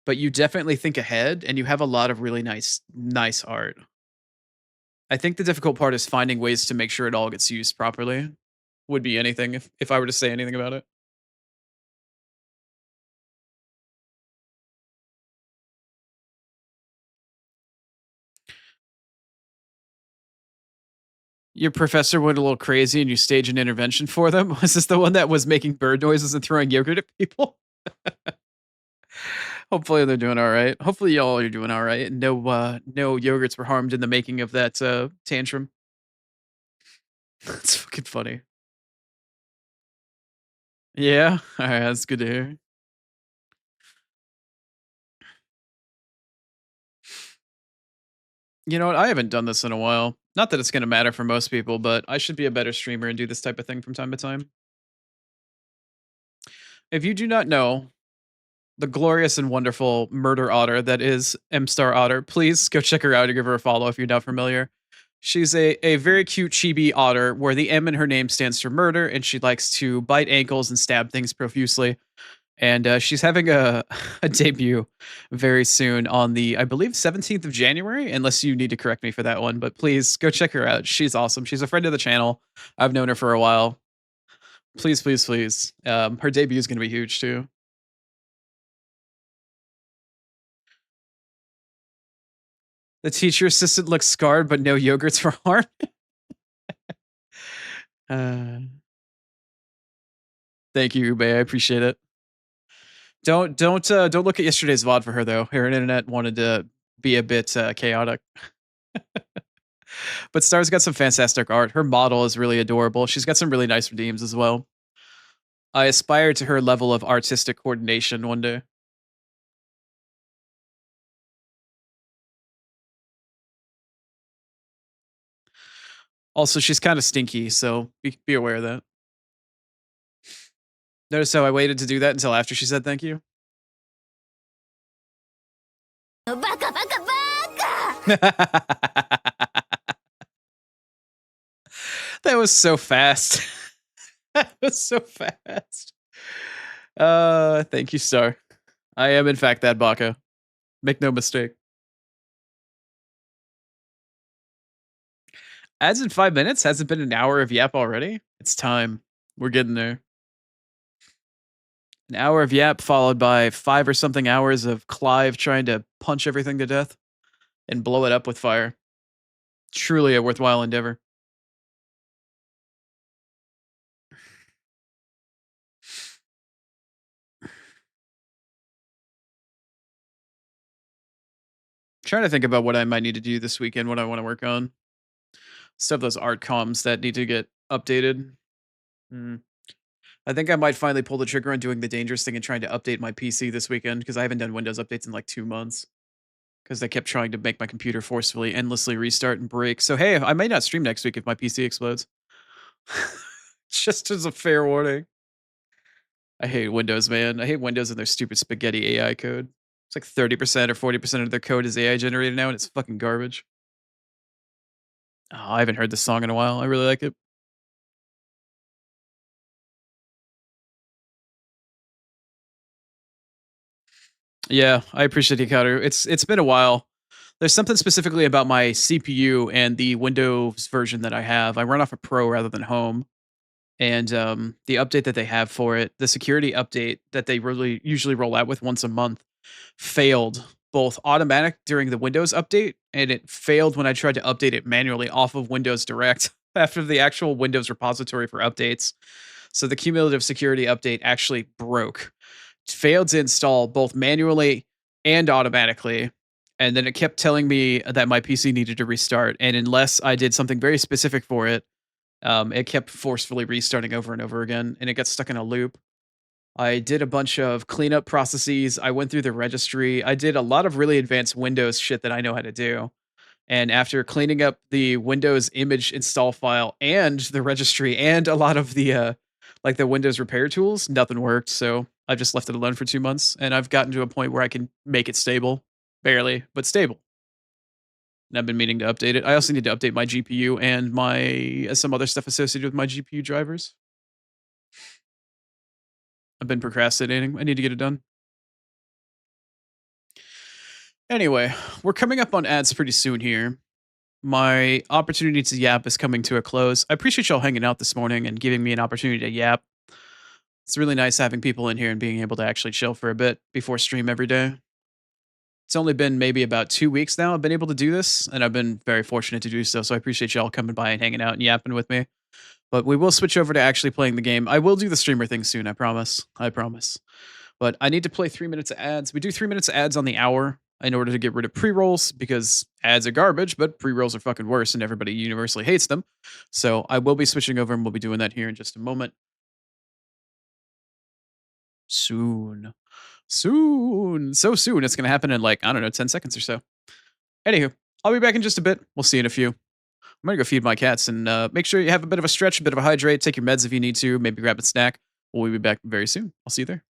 but you definitely think ahead and you have a lot of really nice art. I think the difficult part is finding ways to make sure it all gets used properly. Would be anything if I were to say anything about it. Your professor went a little crazy and you stage an intervention for them? Was this the one that was making bird noises and throwing yogurt at people? Hopefully they're doing all right. Hopefully y'all are doing all right. No yogurts were harmed in the making of that tantrum. That's fucking funny. Yeah. All right, that's good to hear. You know what? I haven't done this in a while. Not that it's going to matter for most people, but I should be a better streamer and do this type of thing from time to time. If you do not know the glorious and wonderful murder otter that is M Star Otter, please go check her out and give her a follow if you're not familiar. She's a very cute chibi otter where the M in her name stands for murder, and she likes to bite ankles and stab things profusely. And she's having a, a debut very soon on the, I believe, 17th of January, unless you need to correct me for that one. But please go check her out. She's awesome. She's a friend of the channel. I've known her for a while. Please, please, please. Her debut is going to be huge too. The teacher assistant looks scarred, but no yogurts for harm. uh, Thank you, Ube. I appreciate it. Don't look at yesterday's VOD for her though. Her internet wanted to be a bit chaotic. But Star's got some fantastic art. Her model is really adorable. She's got some really nice redeems as well. I aspire to her level of artistic coordination one day. Also, she's kind of stinky, so be aware of that. Notice how I waited to do that until after she said thank you? That was so fast. That was so fast. Thank you, Star. I am in fact that baka. Make no mistake. Ads in 5 minutes? Has it been an hour of yap already? It's time. We're getting there. An hour of yap followed by 5 or something hours of Clive trying to punch everything to death and blow it up with fire. Truly a worthwhile endeavor. Trying to think about what I might need to do this weekend, what I want to work on. Still have those art comms that need to get updated. Mm. I think I might finally pull the trigger on doing the dangerous thing and trying to update my PC this weekend because I haven't done Windows updates in like 2 months because they kept trying to make my computer forcefully endlessly restart and break. So hey, I might not stream next week if my PC explodes. Just as a fair warning. I hate Windows, man. I hate Windows and their stupid spaghetti AI code. It's like 30% or 40% of their code is AI generated now, and it's fucking garbage. Oh, I haven't heard this song in a while. I really like it. Yeah, I appreciate you, Hikaru. It's been a while. There's something specifically about my CPU and the Windows version that I have. I run off a Pro rather than Home, and the update that they have for it, the security update that they really usually roll out with once a month, failed both automatic during the Windows update, and it failed when I tried to update it manually off of Windows Direct after the actual Windows repository for updates. So the cumulative security update actually broke. Failed to install both manually and automatically. And then it kept telling me that my PC needed to restart. And unless I did something very specific for it, it kept forcefully restarting over and over again. And it got stuck in a loop. I did a bunch of cleanup processes. I went through the registry. I did a lot of really advanced Windows shit that I know how to do. And after cleaning up the Windows image install file and the registry and a lot of the like the Windows repair tools, nothing worked. So I've just left it alone for 2 months, and I've gotten to a point where I can make it stable, barely, but stable. And I've been meaning to update it. I also need to update my GPU and my some other stuff associated with my GPU drivers. I've been procrastinating. I need to get it done. Anyway, we're coming up on ads pretty soon here. My opportunity to yap is coming to a close. I appreciate y'all hanging out this morning and giving me an opportunity to yap. It's really nice having people in here and being able to actually chill for a bit before stream every day. It's only been maybe about 2 weeks now I've been able to do this, and I've been very fortunate to do so, so I appreciate y'all coming by and hanging out and yapping with me. But we will switch over to actually playing the game. I will do the streamer thing soon, I promise. I promise. But I need to play 3 minutes of ads. We do 3 minutes of ads on the hour in order to get rid of pre-rolls because ads are garbage, but pre-rolls are fucking worse and everybody universally hates them. So I will be switching over and we'll be doing that here in just a moment. Soon. Soon. So soon. It's going to happen in like, I don't know, 10 seconds or so. Anywho, I'll be back in just a bit. We'll see you in a few. I'm going to go feed my cats and make sure you have a bit of a stretch, a bit of a hydrate. Take your meds if you need to. Maybe grab a snack. We'll be back very soon. I'll see you there.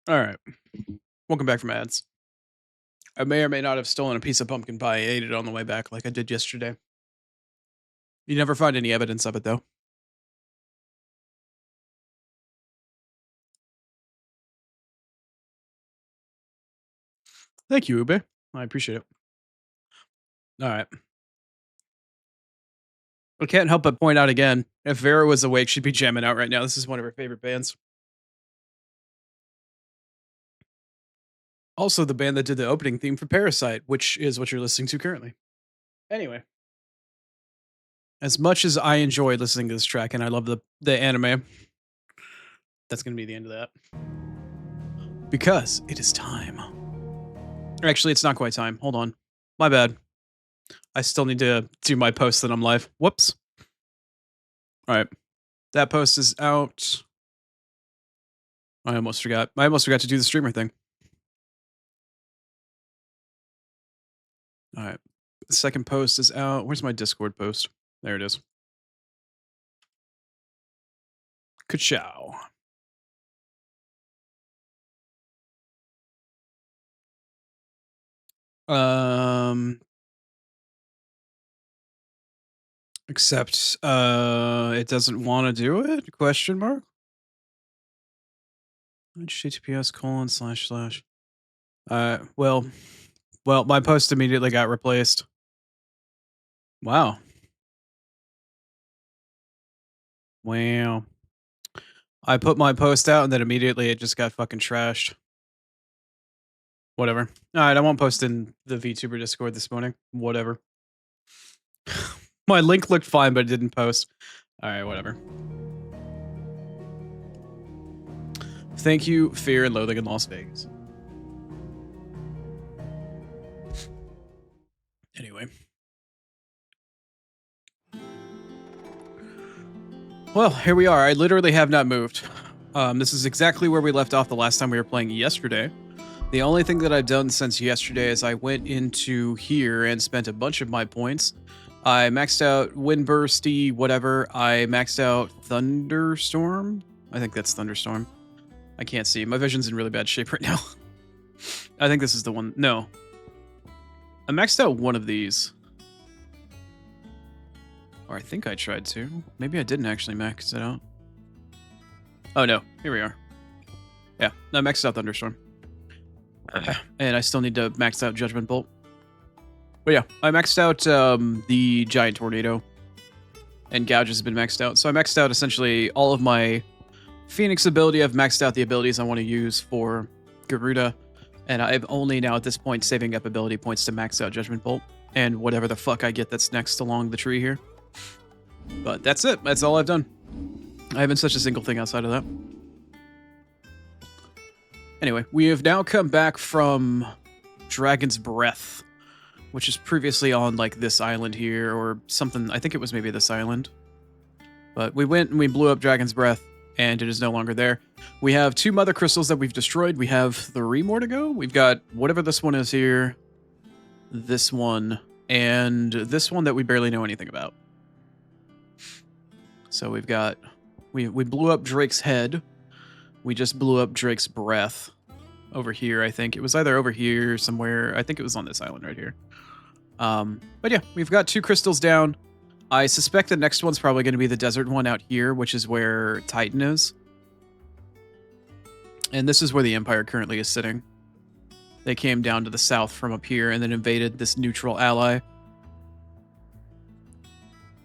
All right. Welcome back from ads. I may or may not have stolen a piece of pumpkin pie. I ate it on the way back like I did yesterday. You never find any evidence of it, though. Thank you, Ube. I appreciate it. All right. I can't help but point out again, if Vera was awake, she'd be jamming out right now. This is one of her favorite bands. Also, the band that did the opening theme for Parasite, which is what you're listening to currently. Anyway, as much as I enjoy listening to this track and I love the anime, that's going to be the end of that. Because it is time. Actually, it's not quite time. Hold on. My bad. I still need to do my post that I'm live. Whoops. All right. That post is out. I almost forgot. I almost forgot to do the streamer thing. All right. The second post is out. Where's my Discord post? There it is. Ka-chow. Except it doesn't want to do it? Question mark? https:// well, my post immediately got replaced. Wow. Wow. I put my post out and then immediately it just got fucking trashed. Whatever. Alright, I won't post in the VTuber Discord this morning. Whatever. My link looked fine, but it didn't post. Alright, whatever. Thank you, Fear and Loathing in Las Vegas. Anyway. Well, here we are. I literally have not moved. This is exactly where we left off the last time we were playing yesterday. The only thing that I've done since yesterday is I went into here and spent a bunch of my points. I maxed out Windbursty, whatever. I maxed out Thunderstorm. I think that's Thunderstorm. I can't see. My vision's in really bad shape right now. I think this is the one. No. I maxed out one of these. Or I think I tried to. Maybe I didn't actually max it out. Oh no, here we are. Yeah, I maxed out Thunderstorm. And I still need to max out Judgment Bolt. But yeah, I maxed out the Giant Tornado. And Gouge has been maxed out. So I maxed out essentially all of my Phoenix ability. I've maxed out the abilities I want to use for Garuda. And I've only now at this point saving up ability points to max out Judgment Bolt. And whatever the fuck I get that's next along the tree here. But that's it. That's all I've done. I haven't touched a single thing outside of that. Anyway, we have now come back from Dragon's Breath, which is previously on like this island here or something. I think it was maybe this island. But we went and we blew up Dragon's Breath and it is no longer there. We have 2 mother crystals that we've destroyed. We have 3 more to go. We've got whatever this one is here, this one, and this one that we barely know anything about. So we've got, we blew up Drake's head. We just blew up Drake's breath over here, I think. It was either over here somewhere. I think it was on this island right here. But yeah, we've got 2 crystals down. I suspect the next one's probably going to be the desert one out here, which is where Titan is. And this is where the Empire currently is sitting. They came down to the south from up here and then invaded this neutral ally.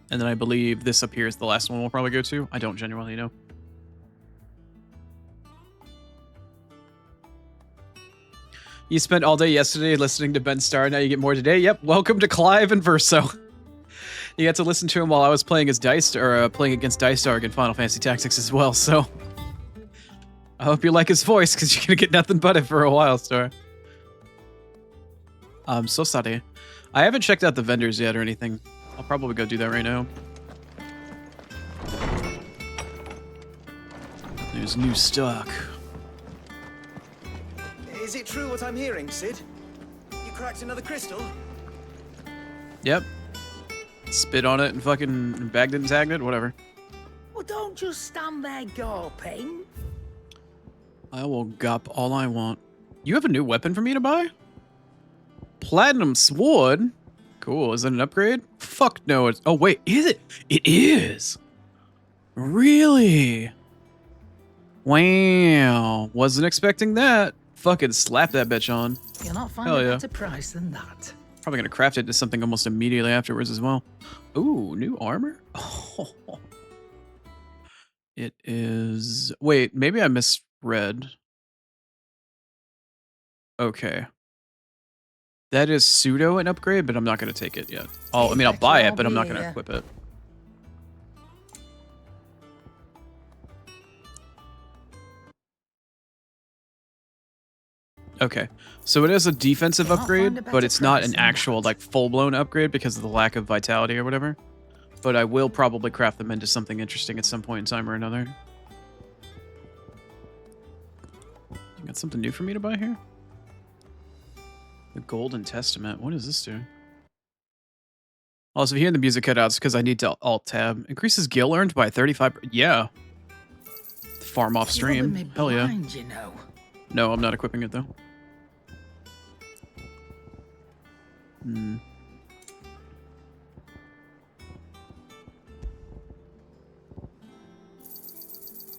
And then I believe this up here is the last one we'll probably go to. I don't genuinely know. You spent all day yesterday listening to Ben Starr, now you get more today? Yep, welcome to Clive and Verso. You got to listen to him while I was playing as playing against Dice Dark in Final Fantasy Tactics as well, so... I hope you like his voice, because you're going to get nothing but it for a while, Star. I'm so sorry. I haven't checked out the vendors yet or anything. I'll probably go do that right now. There's new stock. Is it true what I'm hearing, Sid? You cracked another crystal? Yep. Spit on it and fucking bagged it and tagged it, whatever. Well, don't just stand there gawping. I will gop all I want. You have a new weapon for me to buy? Platinum sword? Cool. Is it an upgrade? Fuck no. It's. Oh wait, is it? It is. Really? Wow. Wasn't expecting that. Fucking slap that bitch on. You'll not find Hell a yeah. better price than that. Probably gonna craft it into something almost immediately afterwards as well. Ooh, new armor? Oh. It is. Wait, maybe I misread. Okay. That is pseudo an upgrade, but I'm not gonna take it yet. I mean, I'll buy it, but I'm not gonna equip it. Okay, so it is a defensive upgrade, but it's not an actual, like, full-blown upgrade because of the lack of vitality or whatever. But I will probably craft them into something interesting at some point in time or another. You got something new for me to buy here? The Golden Testament. What does this do? Also, if you hear the music cut out, it's because I need to alt-tab. Increases gil earned by 35... Yeah. Farm off stream. Hell yeah. You know. No, I'm not equipping it, though.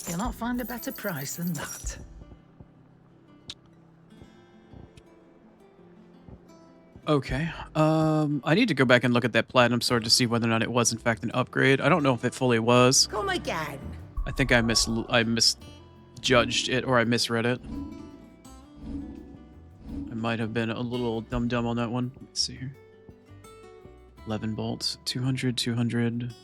You'll not find a better price than that. Okay. I need to go back and look at that platinum sword to see whether or not it was in fact an upgrade. I don't know if it fully was. Come again. I think I misjudged it, or I misread it. I might have been a little dumb on that one. Let's see here. 11 bolts, 200, 200.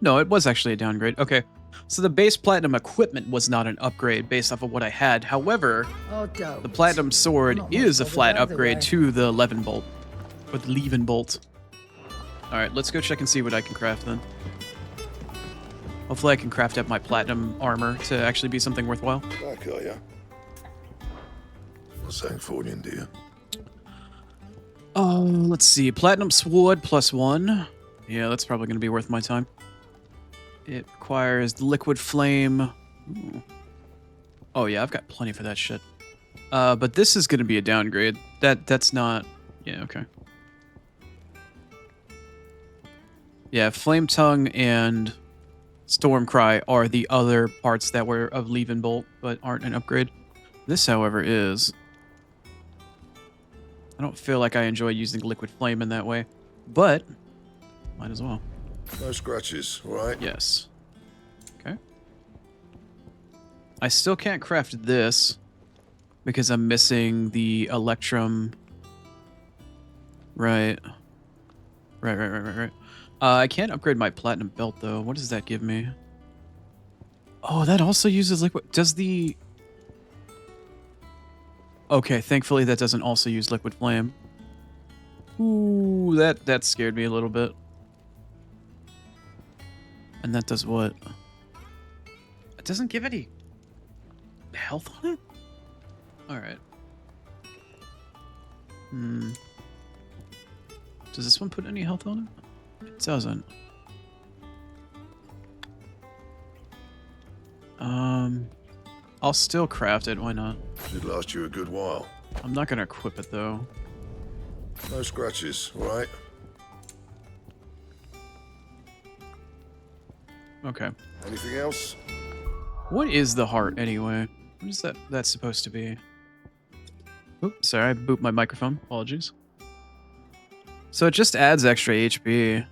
No, it was actually a downgrade. Okay. So the base platinum equipment was not an upgrade based off of what I had. However, the platinum sword is a flat upgrade to the 11 bolt. Or the Leven bolt. Alright, let's go check and see what I can craft then. Hopefully I can craft up my platinum armor to actually be something worthwhile. Back, are ya? What's that for you, dear? Oh, let's see. Platinum sword +1. Yeah, that's probably going to be worth my time. It requires liquid flame. Ooh. Oh yeah, I've got plenty for that shit. But this is going to be a downgrade. That's not... Yeah, okay. Yeah, Flame Tongue and Storm Cry are the other parts that were of Leven Bolt, but aren't an upgrade. This, however, is... I don't feel like I enjoy using liquid flame in that way, but might as well. No scratches, right? Yes. Okay. I still can't craft this because I'm missing the Electrum. Right. Right. I can't upgrade my platinum belt though. What does that give me? Oh, that also uses liquid. Does the... Okay, thankfully that doesn't also use liquid flame. Ooh, that scared me a little bit. And that does what? It doesn't give any health on it? Alright. Does this one put any health on it? It doesn't. I'll still craft it, why not? Should last you a good while. I'm not gonna equip it though. No scratches, right? Okay. Anything else? What is the heart anyway? What is that's supposed to be? Oops, sorry, I booped my microphone. Apologies. So it just adds extra HP.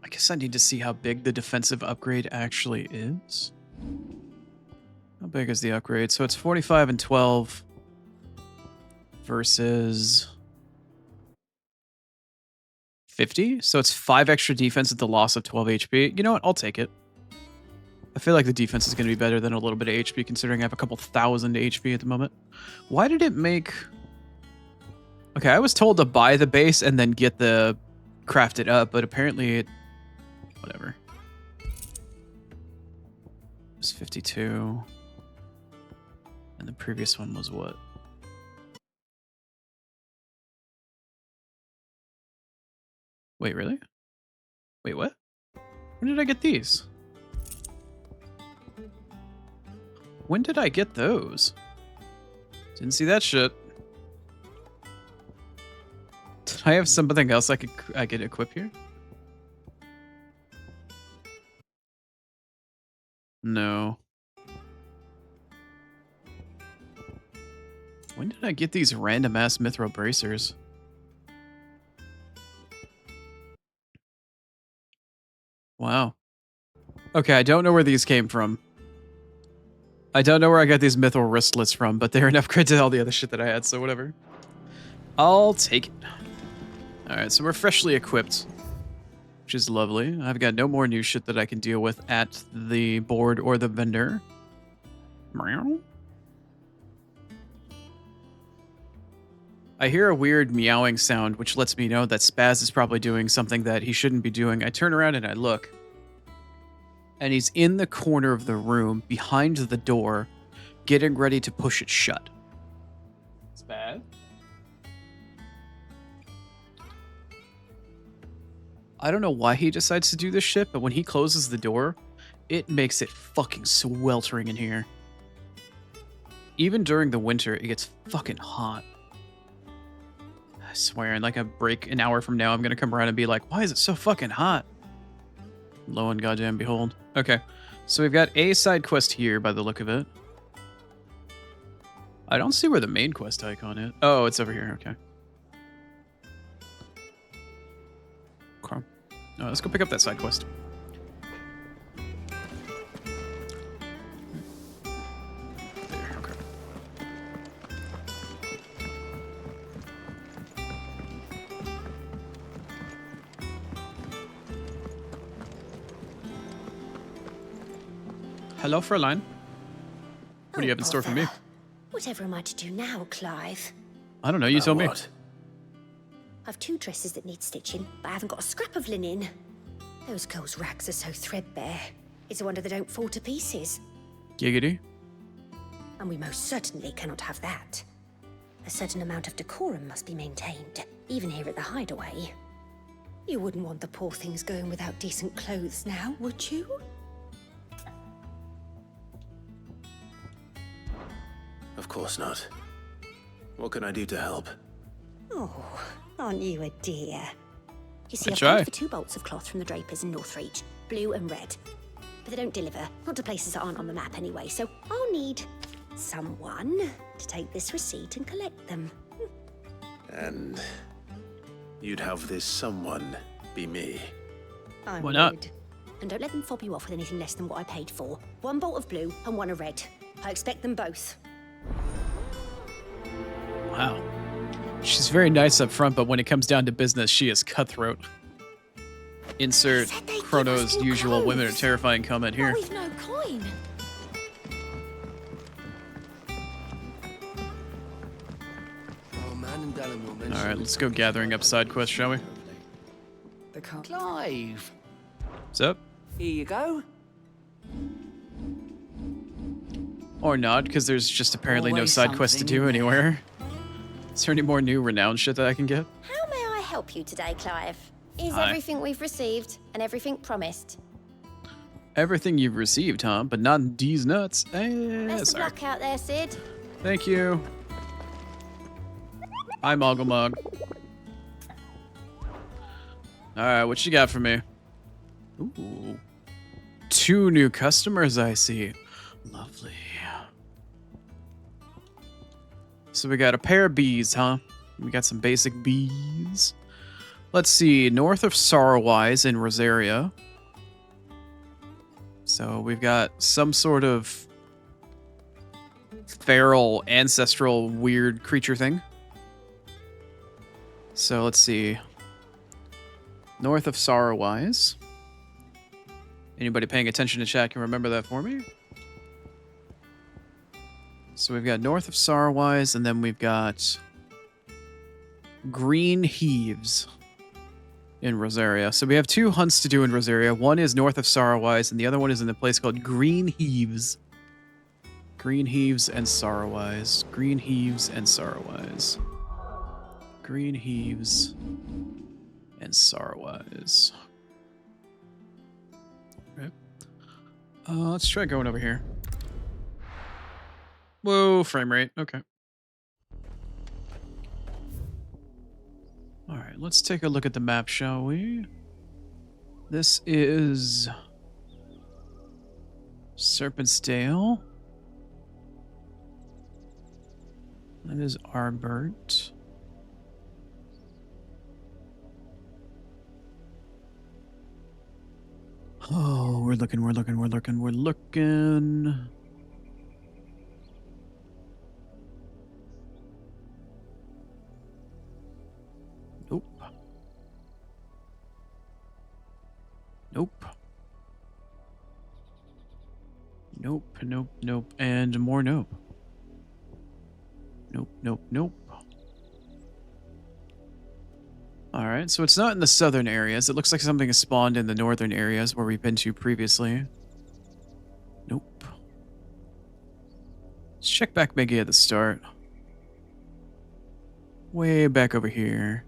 I guess I need to see how big the defensive upgrade actually is. How big is the upgrade? So it's 45 and 12 versus 50. So it's 5 extra defense at the loss of 12 HP. You know what? I'll take it. I feel like the defense is going to be better than a little bit of HP, considering I have a couple thousand HP at the moment. Why did it make... Okay, I was told to buy the base and then get the crafted up, but apparently it... Whatever. It's 52. And the previous one was what? Wait, really? Wait, what? When did I get these? When did I get those? Didn't see that shit. Did I have something else I could equip here? No. When did I get these random ass mithril bracers? Wow. Okay, I don't know where these came from. I don't know where I got these mithril wristlets from, but they're an upgrade to all the other shit that I had, so whatever. I'll take it. Alright, so we're freshly equipped, which is lovely. I've got no more new shit that I can deal with at the board or the vendor. Meow. I hear a weird meowing sound, which lets me know that Spaz is probably doing something that he shouldn't be doing. I turn around and I look. And he's in the corner of the room, behind the door, getting ready to push it shut. Spaz? I don't know why he decides to do this shit, but when he closes the door, it makes it fucking sweltering in here. Even during the winter, it gets fucking hot. I swear, in like a break an hour from now, I'm gonna come around and be like, why is it so fucking hot? Lo and goddamn behold. Okay, so we've got a side quest here by the look of it. I don't see where the main quest icon is. Oh, it's over here, okay. Okay. Oh, let's go pick up that side quest. There, okay. Hello, Fräulein. What do you have in store for me? Whatever am I to do now, Clive? I don't know, you tell me. What? I've 2 dresses that need stitching, but I haven't got a scrap of linen. Those girls' rags are so threadbare. It's a wonder they don't fall to pieces. Giggity. And we most certainly cannot have that. A certain amount of decorum must be maintained, even here at the hideaway. You wouldn't want the poor things going without decent clothes now, would you? Of course not. What can I do to help? Oh, aren't you a dear? You see, I I've try. paid for 2 bolts of cloth from the drapers in Northreach, blue and red. But they don't deliver, not to places that aren't on the map anyway, so I'll need someone to take this receipt and collect them. And you'd have this someone be me. I Why not? would. And don't let them fob you off with anything less than what I paid for. 1 bolt of blue and 1 of red. I expect them both. Wow. She's very nice up front, but when it comes down to business, she is cutthroat. Insert Said they'd give us Chrono's new usual women are clothes. terrifying comment here. But we've no coin. Alright, let's go gathering up side quests, shall we? Clive, What's up? here you go. Or not, because there's just apparently no Always side quests to something, do isn't there? anywhere. Is there any more new renowned shit that I can get? How may I help you today, Clive? Is Hi. everything we've received and everything promised? Everything you've received, huh? But not these nuts. Best of Sorry. luck out there, Sid. Thank you. Hi, Moggle. Alright, what you got for me? Ooh. 2 new customers, I see. Lovely. So we got a pair of bees, huh? We got some basic bees. Let's see, north of Sorrowwise in Rosaria. So we've got some sort of feral, ancestral, weird creature thing. So let's see. North of Sorrowwise. Anybody paying attention to chat can remember that for me? So we've got north of Sorrowwise, and then we've got Green Heaves in Rosaria. So we have 2 hunts to do in Rosaria. One is north of Sorrowwise, and the other one is in a place called Green Heaves. Green Heaves and Sorrowwise. Green Heaves and Sorrowwise. Green Heaves And Sarwise. Okay. Let's try going over here. Whoa, frame rate. Okay. All right, let's take a look at the map, shall we? This is Serpentsdale. That is Arbert. Oh, we're looking. Nope. Nope. Nope, nope, nope, and more nope. Nope, nope, nope. Alright, so it's not in the southern areas. It looks like something has spawned in the northern areas where we've been to previously. Nope. Let's check back maybe at the start. Way back over here.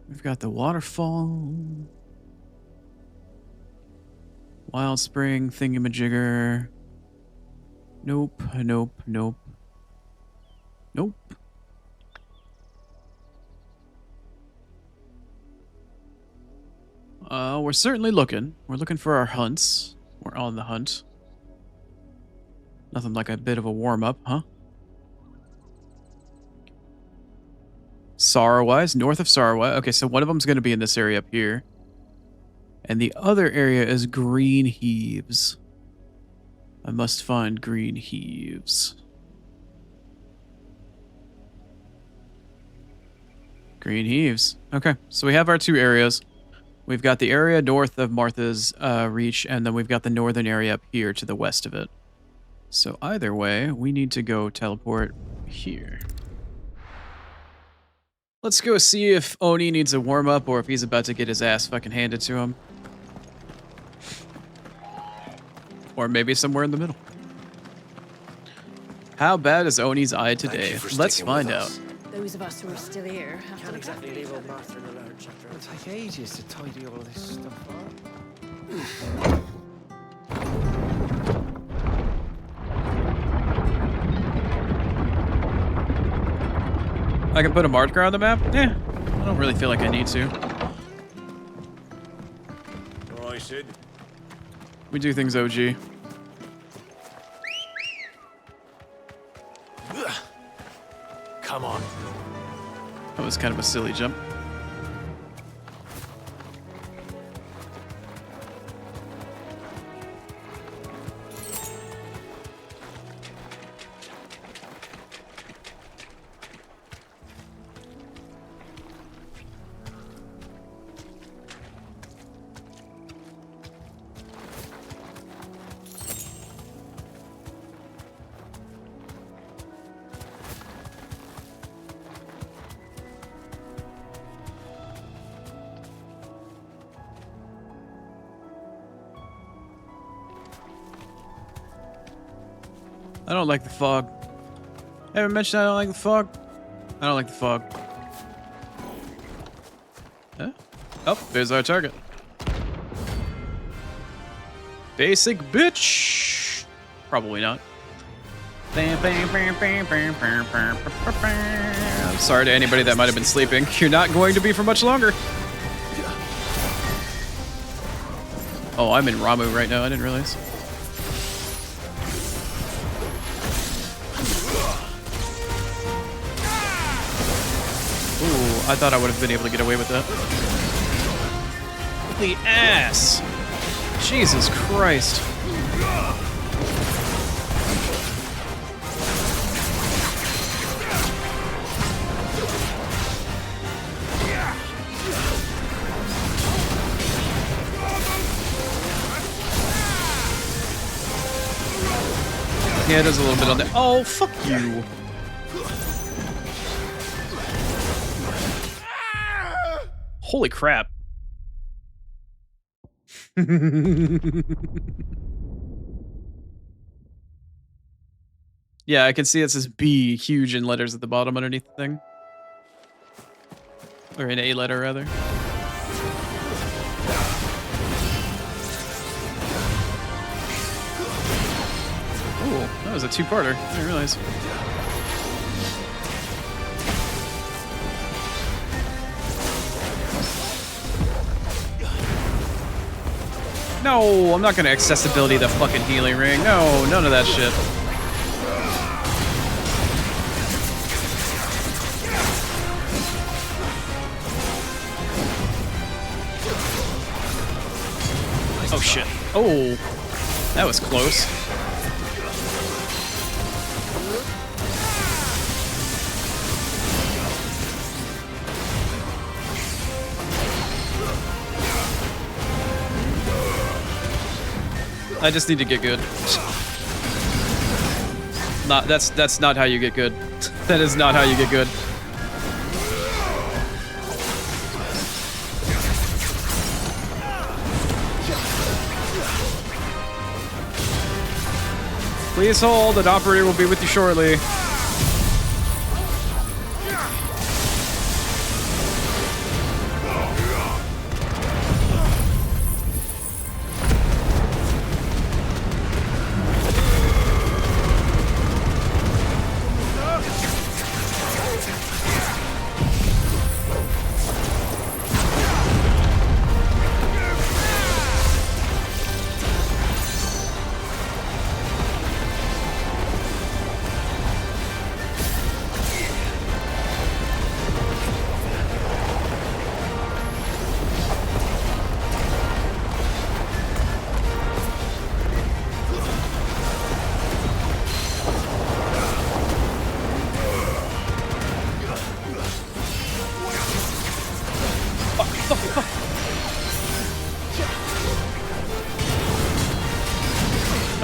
We've got the waterfall. Wild spring thingamajigger. Nope, nope, nope. Nope. We're certainly looking. We're looking for our hunts. We're on the hunt. Nothing like a bit of a warm-up, huh? Sarwise, north of Sarwise. Okay, so one of them's going to be in this area up here. And the other area is Green Heaves. I must find Green Heaves. Green Heaves. Okay, so we have our two areas. We've got the area north of Martha's Reach, and then we've got the northern area up here to the west of it. So either way, we need to go teleport here. Let's go see if Oni needs a warm-up or if he's about to get his ass fucking handed to him. Or maybe somewhere in the middle. How bad is Oni's eye today? Let's find out. Those of us who are still here have Can't to exactly leave old Martha in the lurch after It'll take ages to tidy all this stuff up. I can put a marker on the map? Yeah, I don't really feel like I need to. All right, Sid. We do things OG. Come on. That was kind of a silly jump. I don't like the fog. Ever mentioned I don't like the fog? I don't like the fog. Huh? Oh, there's our target. Basic bitch. Probably not. I'm sorry to anybody that might have been sleeping. You're not going to be for much longer. Oh, I'm in Ramu right now. I didn't realize. Ooh, I thought I would have been able to get away with that. The ass! Jesus Christ. Yeah, it is a little bit on there. Oh, fuck you. Holy crap. Yeah, I can see it says B huge in letters at the bottom underneath the thing. Or an A letter, rather. That was a two-parter. I didn't realize. No, I'm not gonna accessibility the fucking healing ring. No, none of that shit. Oh shit. Oh, that was close. I just need to get good. That's not how you get good. That is not how you get good. Please hold, an operator will be with you shortly.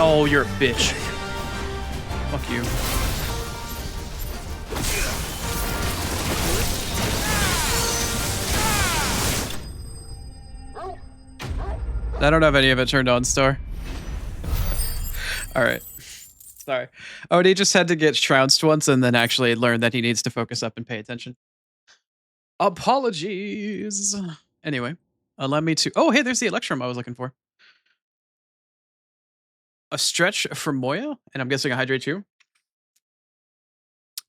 Oh, you're a bitch. Fuck you. I don't have any of it turned on, Star. Alright. Sorry. Odie just had to get trounced once and then actually learned that he needs to focus up and pay attention. Apologies. Anyway, allow me to... Oh, hey, there's the Electrum I was looking for. A stretch from Moya, and I'm guessing a hydrate too.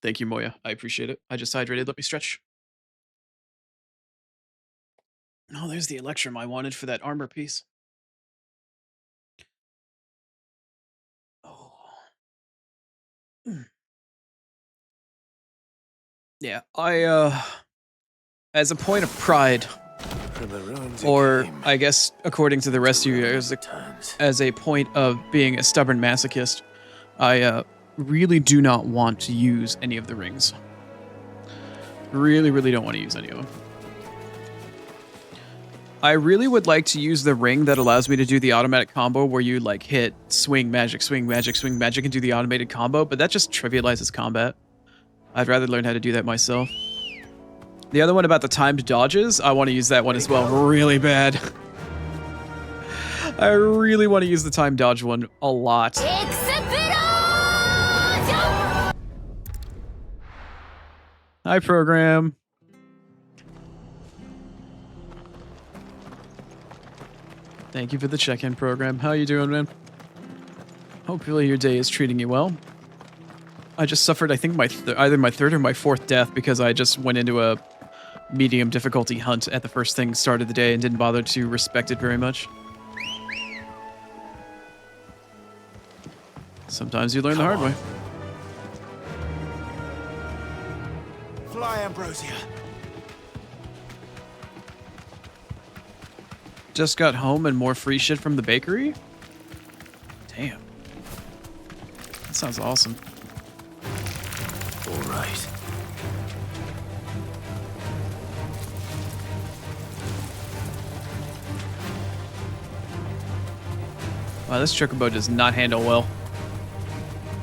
Thank you, Moya. I appreciate it. I just hydrated. Let me stretch. Oh, there's the Electrum I wanted for that armor piece. Oh. Yeah, as a point of pride, or I guess according to the rest of you, as a point of being a stubborn masochist, I really do not want to use any of the rings. Really, really don't want to use any of them. I really would like to use the ring that allows me to do the automatic combo where you like hit swing magic, swing magic, swing magic and do the automated combo, but that just trivializes combat. I'd rather learn how to do that myself. The other one about the timed dodges, I want to use that one as well really bad. I really want to use the timed dodge one a lot. Hi, program. Thank you for the check-in program. How you doing, man? Hopefully your day is treating you well. I just suffered, I think, either my third or my fourth death because I just went into a medium difficulty hunt at the first thing start of the day and didn't bother to respect it very much. Sometimes you learn the hard way. Fly, Ambrosia. Just got home and more free shit from the bakery? Damn. That sounds awesome. All right. Wow, this chocobo does not handle well.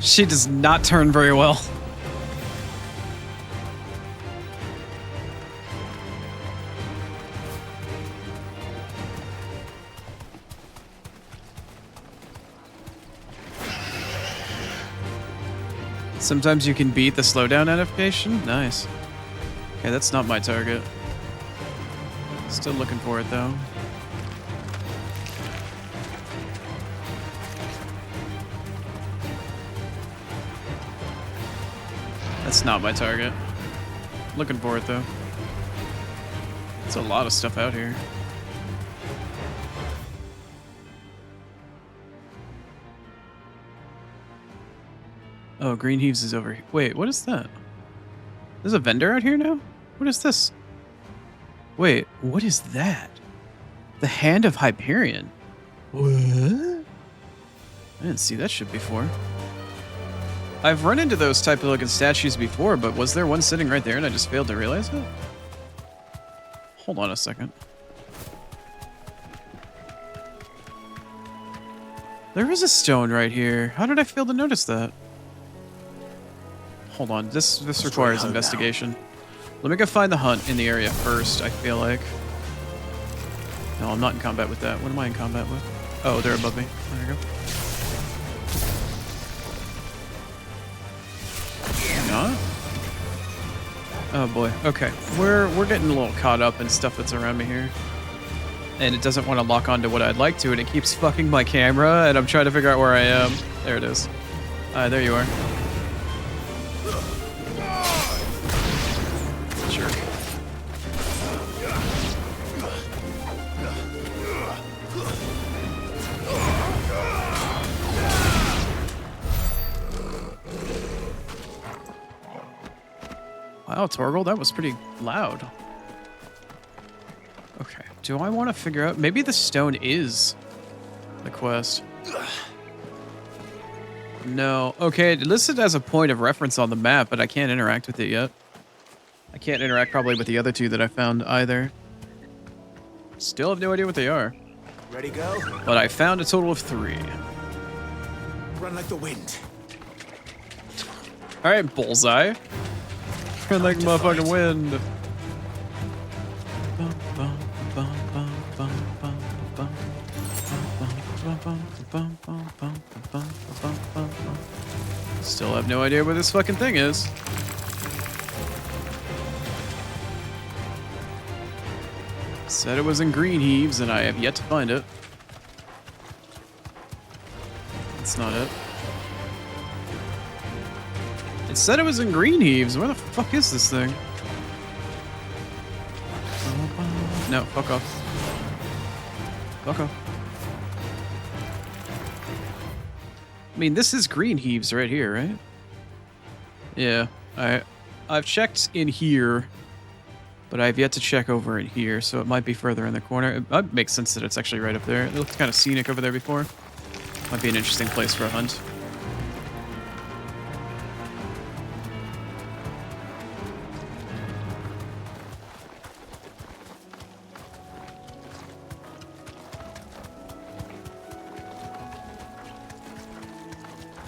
She does not turn very well. Sometimes you can beat the slowdown notification? Nice. Okay, that's not my target. Still looking for it, though. That's not my target. Looking for it though. There's a lot of stuff out here. Oh, Green Heaves is over here. Wait, what is that? There's a vendor out here now? What is this? Wait, what is that? The Hand of Hyperion. What? I didn't see that shit before. I've run into those type of looking statues before, but was there one sitting right there and I just failed to realize it? Hold on a second. There is a stone right here. How did I fail to notice that? Hold on, this requires investigation. Let me go find the hunt in the area first, I feel like. No, I'm not in combat with that. What am I in combat with? Oh, they're above me. There you go. Not? Oh boy. Okay. We're getting a little caught up in stuff that's around me here. And it doesn't want to lock onto what I'd like to, and it keeps fucking my camera, and I'm trying to figure out where I am. There it is. There you are. Jerk. Wow, Torgal, that was pretty loud. Okay, do I want to figure out... Maybe the stone is the quest. No. Okay, it listed as a point of reference on the map, but I can't interact with it yet. I can't interact probably with the other two that I found either. Still have no idea what they are. Ready, go? But I found a total of 3. Run like the wind. Alright, bullseye. Run like motherfucking wind. Still have no idea where this fucking thing is. Said it was in Green Heaves, and I have yet to find it. That's not it. It said it was in Green Heaves. Where the fuck is this thing? No, fuck off. Fuck off. I mean, this is Green Heaves right here, right? Yeah, I've checked in here, but I've yet to check over in here, so it might be further in the corner. It makes sense that it's actually right up there. It looked kind of scenic over there before. Might be an interesting place for a hunt.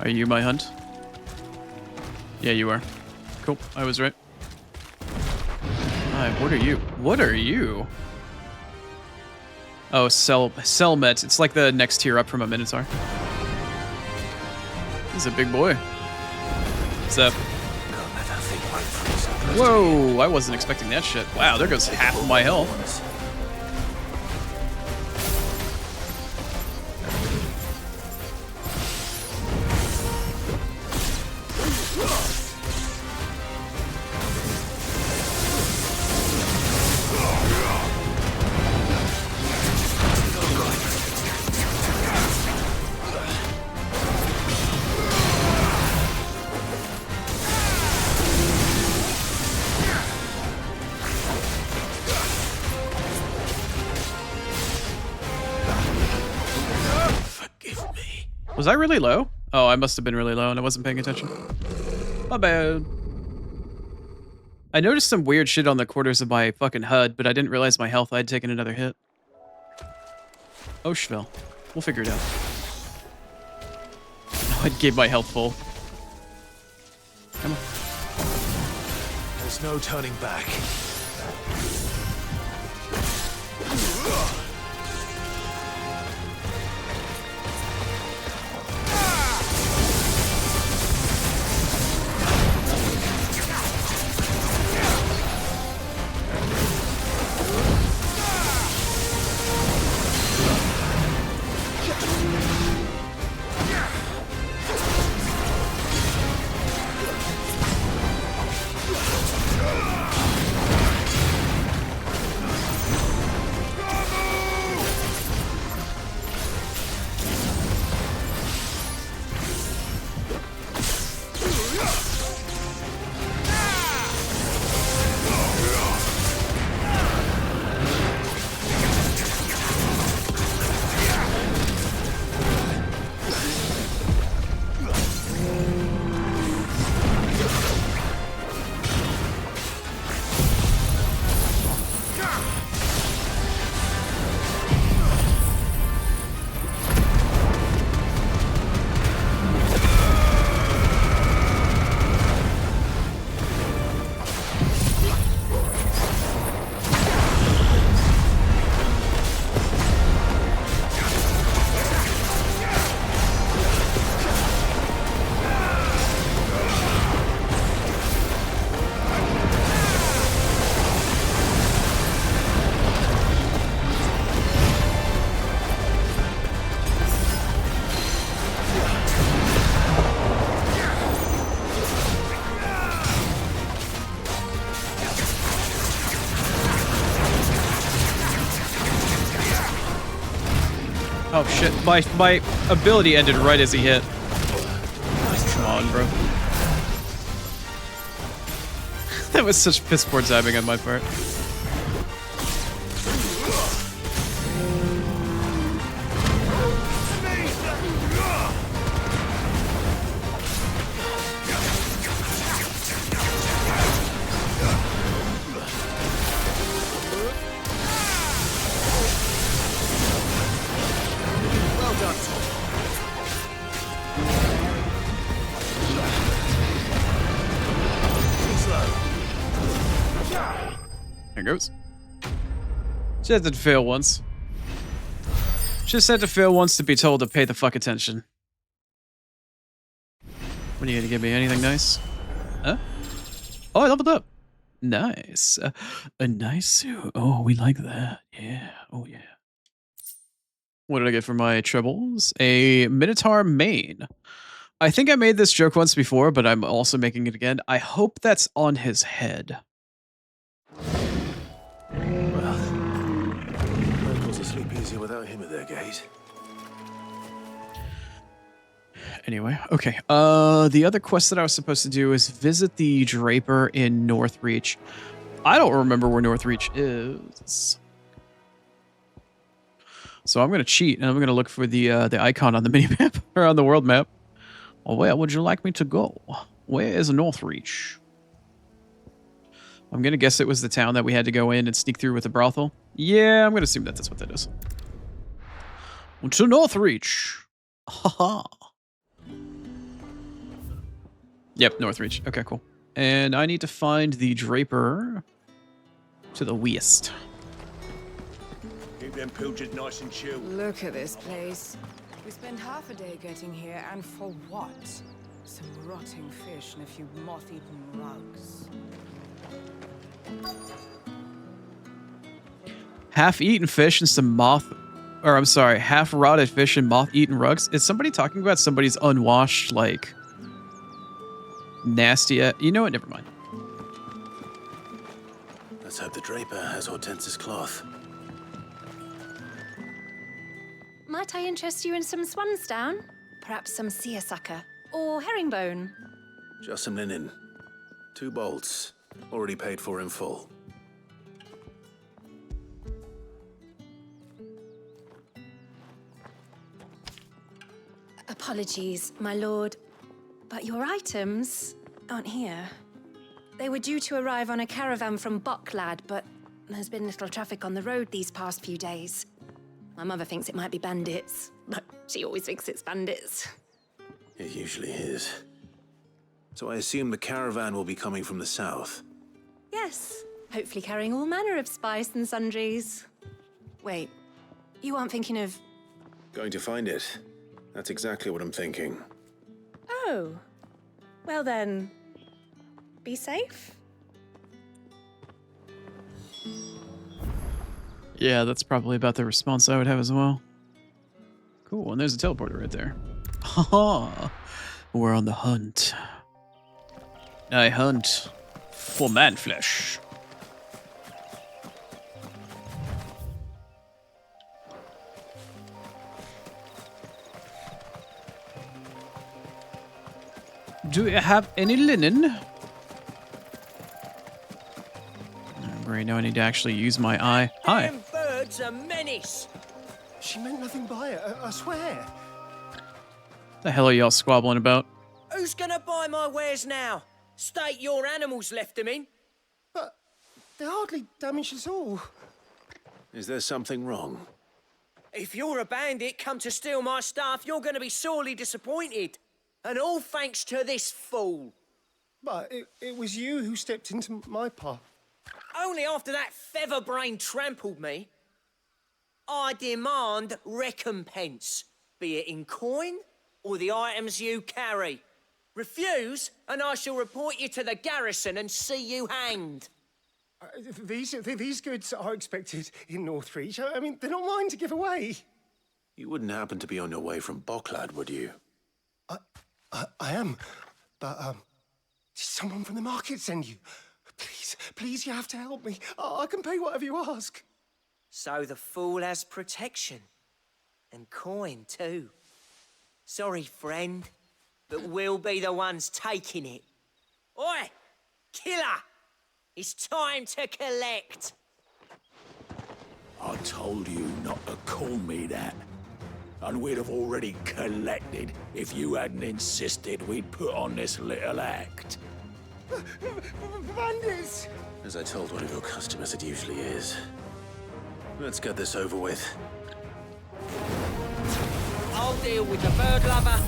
Are you my hunt? Yeah, you are. Cool, I was right. Hi, what are you? What are you? Oh, Selmet. It's like the next tier up from a Minotaur. He's a big boy. What's up? Whoa, I wasn't expecting that shit. Wow, there goes half of my health. Was I really low? Oh, I must have been really low and I wasn't paying attention. My bad. I noticed some weird shit on the quarters of my fucking HUD, but I didn't realize my health. I'd taken another hit. Oshville. We'll figure it out. Oh, I gave my health full. Come on. There's no turning back. Oh shit, my ability ended right as he hit. Come on, bro. That was such piss poor timing on my part. There goes. Just had to fail once. Just had to fail once to be told to pay the fuck attention. What are you gonna give me? Anything nice? Huh? Oh, I leveled up. Nice. A nice suit. Oh, we like that. Yeah. Oh, yeah. What did I get for my trebles? A Minotaur mane. I think I made this joke once before, but I'm also making it again. I hope that's on his head. Locals will sleep easier without him at their gate. Anyway, okay. The other quest that I was supposed to do is visit the Draper in Northreach. I don't remember where Northreach is. So I'm gonna cheat and I'm gonna look for the icon on the minimap or on the world map. Well, where would you like me to go? Where is Northreach? I'm gonna guess it was the town that we had to go in and sneak through with the brothel. Yeah, I'm gonna assume that that's what that is. To Northreach. Haha. Yep, Northreach. Okay, cool. And I need to find the Draper to the west. Keep them pilchards nice and chill. Look at this place. We spent half a day getting here, and for what? Some rotting fish and a few moth-eaten rugs. Half-eaten fish and some half-rotted fish and moth-eaten rugs. Is somebody talking about somebody's unwashed, like, nasty? You know what? Never mind. Let's hope the Draper has Hortense's cloth. Might I interest you in some swansdown? Perhaps some seersucker or herringbone? Just some linen. 2 bolts. Already paid for in full. Apologies, my lord, but your items aren't here. They were due to arrive on a caravan from Bocklad, but there's been little traffic on the road these past few days. My mother thinks it might be bandits, but she always thinks it's bandits. It usually is. So I assume the caravan will be coming from the south. Yes, hopefully carrying all manner of spice and sundries. Wait, you aren't thinking of... Going to find it. That's exactly what I'm thinking. Oh, well then, be safe. Yeah, that's probably about the response I would have as well. Cool, and there's a teleporter right there. Haha, we're on the hunt. I hunt for man flesh. Do you have any linen? Right now I need to actually use my eye. Hi. Them birds a menace. She meant nothing by it, I swear. The hell are y'all squabbling about? Who's gonna buy my wares now? State your animals left them in. But they hardly damaged us all. Is there something wrong? If you're a bandit come to steal my stuff, you're gonna be sorely disappointed. And all thanks to this fool. But it was you who stepped into my path. Only after that feather-brain trampled me. I demand recompense, be it in coin or the items you carry. Refuse, and I shall report you to the garrison and see you hanged. These goods are expected in Northreach. I mean, they're not mine to give away. You wouldn't happen to be on your way from Bocklad, would you? I am, but did someone from the market send you? Please, you have to help me. I can pay whatever you ask. So the fool has protection. And coin, too. Sorry, friend, but we'll be the ones taking it. Oi! Killer! It's time to collect! I told you not to call me that. And we'd have already collected if you hadn't insisted we'd put on this little act. Bandits! As I told one of your customers, it usually is. Let's get this over with. I'll deal with the bird lover.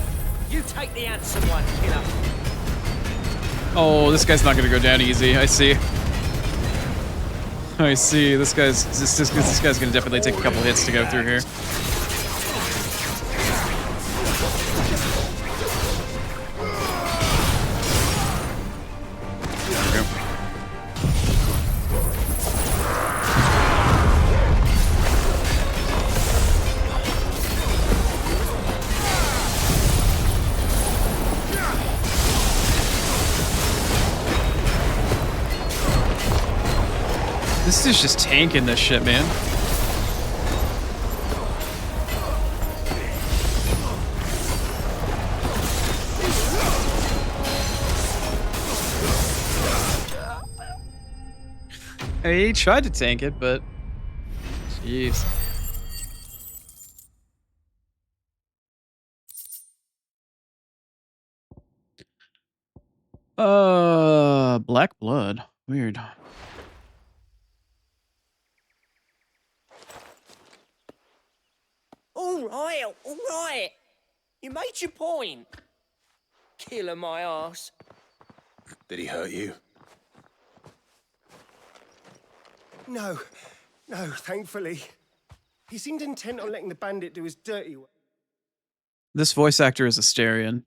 You take the handsome one, killer. Oh, this guy's not gonna go down easy. I see. I see. This guy's gonna definitely take a couple hits to go through here. This is just tanking this shit, man. I mean, he tried to tank it, but jeez. Black blood. Weird. All right. You made your point. Killer my ass. Did he hurt you? No, thankfully. He seemed intent on letting the bandit do his dirty work. This voice actor is Asterion.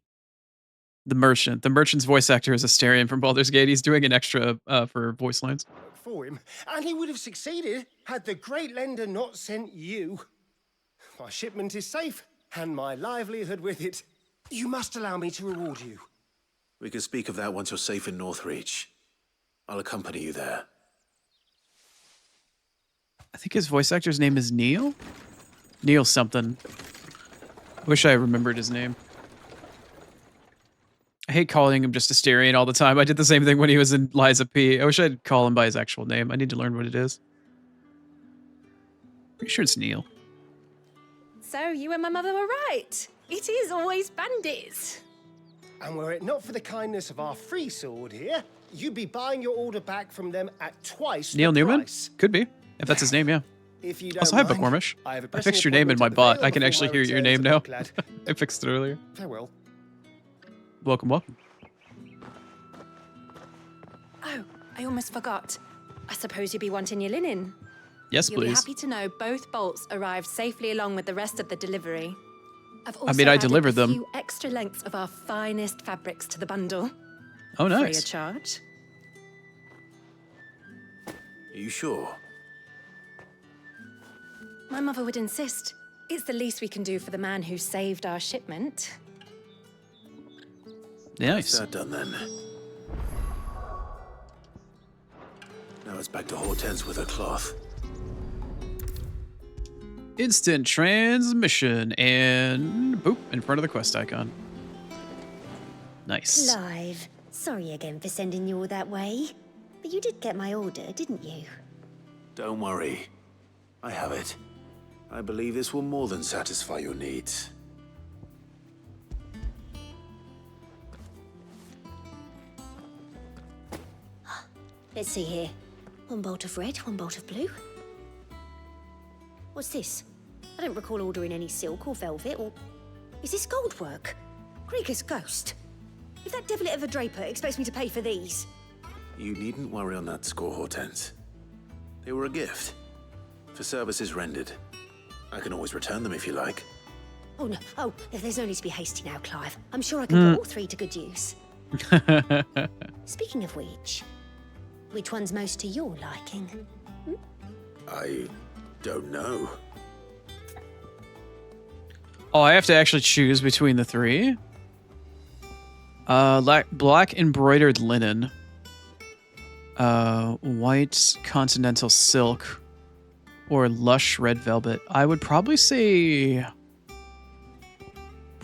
The merchant. The merchant's voice actor is Asterion from Baldur's Gate. He's doing an extra for voice lines. For him, and he would have succeeded had the great lender not sent you. My shipment is safe, and my livelihood with it. You must allow me to reward you. We can speak of that once you're safe in Northreach. I'll accompany you there. I think his voice actor's name is Neil? Neil something. Wish I remembered his name. I hate calling him just Asterion all the time. I did the same thing when he was in Liza P. I wish I'd call him by his actual name. I need to learn what it is. Pretty sure it's Neil. So you and my mother were right. It is always bandits. And were it not for the kindness of our free sword here, you'd be buying your order back from them at twice Neil the Newman? price. Could be. If that's his name, yeah. If you don't Also, hi, mind, Bookwormish. I have a I fixed your name in my bot. I can actually hear your name now. I fixed it earlier. Farewell. Welcome, welcome. Oh, I almost forgot. I suppose you'll be wanting your linen. Yes, You'll be please. happy to know both bolts arrived safely along with the rest of the delivery. I've also I added delivered a them. few extra lengths of our finest fabrics to the bundle. Oh, Free nice. of charge. Are you sure? My mother would insist. It's the least we can do for the man who saved our shipment. That's Nice. that done then. Now it's back to Hortense with her cloth. Instant transmission and boop in front of the quest icon. Nice. Clive, sorry again for sending you all that way. But you did get my order, didn't you? Don't worry. I have it. I believe this will more than satisfy your needs. Let's see here. One bolt of red, one bolt of blue. What's this? I don't recall ordering any silk or velvet or... Is this gold work? Krieger's ghost. If that devilit of a draper expects me to pay for these... You needn't worry on that score, Hortense. They were a gift. For services rendered. I can always return them if you like. Oh no, there's no need to be hasty now, Clive. I'm sure I can put all three to good use. Speaking of which one's most to your liking? I don't know. Oh, I have to actually choose between the three. Black embroidered linen. White continental silk. Or lush red velvet. I would probably say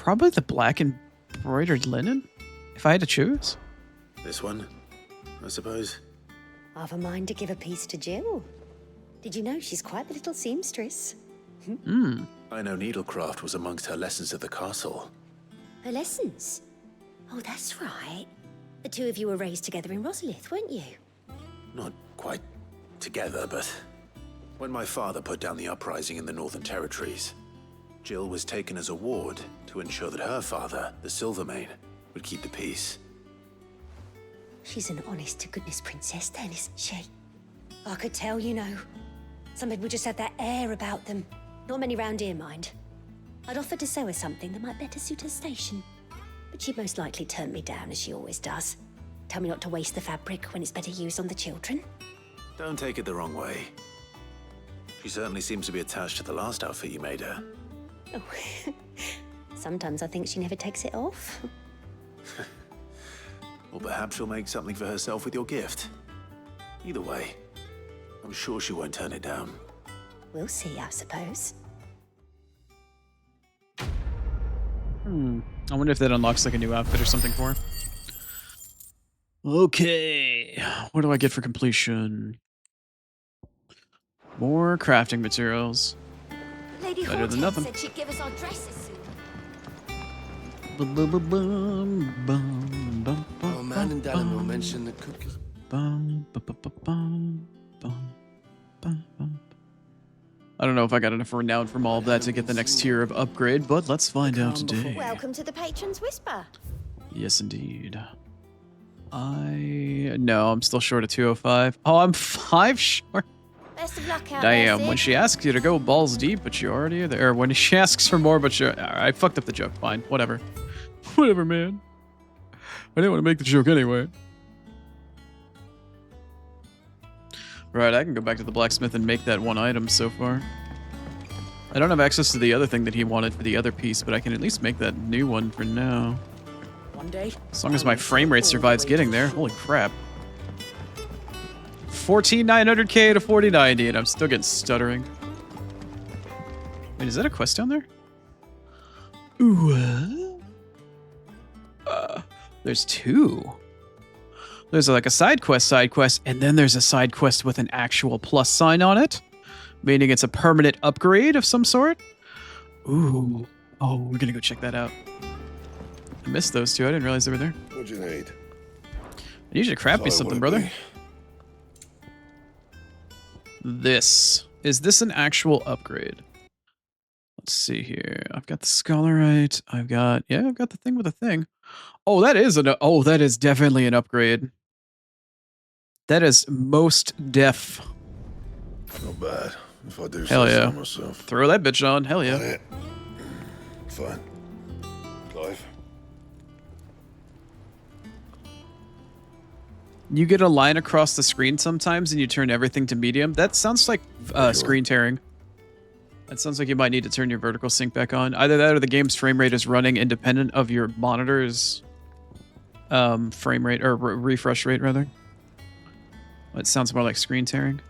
Probably the black embroidered linen, if I had to choose. This one, I suppose. I've a mind to give a piece to Jill. Did you know she's quite the little seamstress? I know needlecraft was amongst her lessons at the castle. Her lessons? Oh, that's right. The two of you were raised together in Rosalith, weren't you? Not quite together, but when my father put down the uprising in the Northern Territories, Jill was taken as a ward to ensure that her father, the Silvermane, would keep the peace. She's an honest-to-goodness princess then, isn't she? I could tell, you know. Some people just have that air about them. Not many round here, mind. I'd offered to sew her something that might better suit her station. But she'd most likely turn me down, as she always does. Tell me not to waste the fabric when it's better used on the children. Don't take it the wrong way. She certainly seems to be attached to the last outfit you made her. Oh, sometimes I think she never takes it off. Or perhaps she'll make something for herself with your gift. Either way, I'm sure she won't turn it down. We'll see, I suppose. I wonder if that unlocks like a new outfit or something for her. Okay, what do I get for completion? More crafting materials. Lady Better than nothing. said she'd give us our dresses soon. Oh, man and Dalamil mentioned the cookies. I don't know if I got enough renown from all of that to get the next tier of upgrade, but let's find out today. Welcome to the Patron's Whisper. Yes, indeed. No, I'm still short of 205. Oh, I'm 5 short. Best of luck out Damn, there, when Sid. she asks you to go balls deep, but you already are there. Or when she asks for more, but you... I fucked up the joke. Fine, whatever. Whatever, man. I didn't want to make the joke anyway. Right, I can go back to the blacksmith and make that one item so far. I don't have access to the other thing that he wanted for the other piece, but I can at least make that new one for now. One day, As long as my frame rate survives getting there. Holy crap. 14,900k to 4090, and I'm still getting stuttering. Wait, is that a quest down there? Ooh. There's two. There's like a side quest, and then there's a side quest with an actual plus sign on it, meaning it's a permanent upgrade of some sort. Ooh. Oh, we're gonna go check that out. I missed those two. I didn't realize they were there. What do you need? I need you to craft me Sorry, something, what it brother. This. Is this an actual upgrade? Let's see here. I've got the Scholarite. I've got the thing with a thing. Oh, that is definitely an upgrade. That is most def. Not bad. If I do Hell say yeah. so myself. Throw that bitch on. Hell That yeah. it. Fine. Clive. You get a line across the screen sometimes and you turn everything to medium. That sounds like screen tearing. That sounds like you might need to turn your vertical sync back on. Either that or the game's frame rate is running independent of your monitor's frame rate, or refresh rate, rather. It sounds more like screen tearing.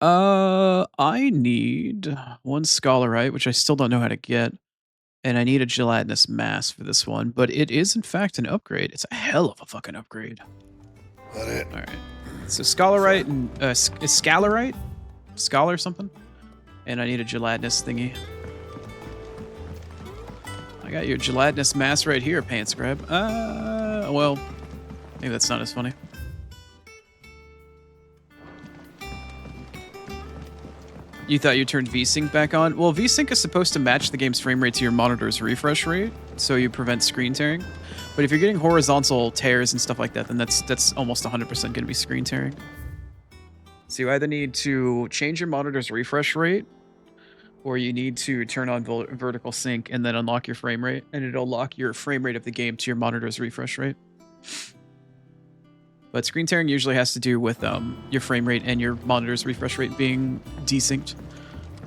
I need one Scholarite, which I still don't know how to get. And I need a gelatinous mass for this one, but it is in fact an upgrade. It's a hell of a fucking upgrade. That it. All right. So Scholarite and is Scholarite? Scholar something? And I need a gelatinous thingy. I got your gelatinous mass right here, pants grab. Well, maybe that's not as funny. You thought you turned VSync back on? Well, VSync is supposed to match the game's frame rate to your monitor's refresh rate, so you prevent screen tearing. But if you're getting horizontal tears and stuff like that, then that's almost 100% going to be screen tearing. So you either need to change your monitor's refresh rate, or you need to turn on vertical sync and then unlock your frame rate, and it'll lock your frame rate of the game to your monitor's refresh rate. But screen tearing usually has to do with your frame rate and your monitor's refresh rate being desynced,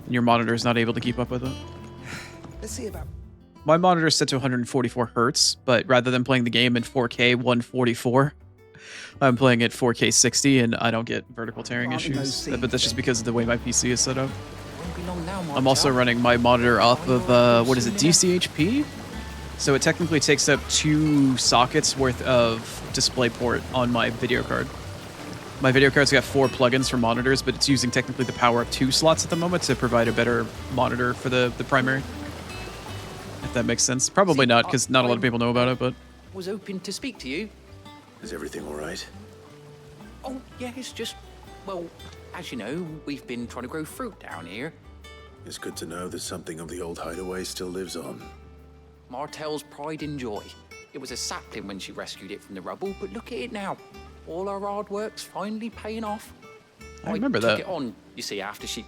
and your monitor is not able to keep up with it. Let's see about. My monitor is set to 144 hertz, but rather than playing the game in 4K 144, I'm playing at 4K 60, and I don't get vertical tearing issues. But that's just because of the way my PC is set up. won't be long now, I'm also running my monitor off of, what is it, DCHP? So it technically takes up 2 sockets worth of display port on my video card. My video card's got 4 plugins for monitors, but it's using technically the power of 2 slots at the moment to provide a better monitor for the primary. If that makes sense. Probably not, because not a lot of people know about it, but... Was hoping to speak to you. Is everything all right? Oh, yeah, it's just... Well, as you know, we've been trying to grow fruit down here. It's good to know that something of the old hideaway still lives on. Martel's pride and joy. It was a sapling when she rescued it from the rubble, but look at it now. All our hard work's finally paying off. I remember took that. it on, you see, after she...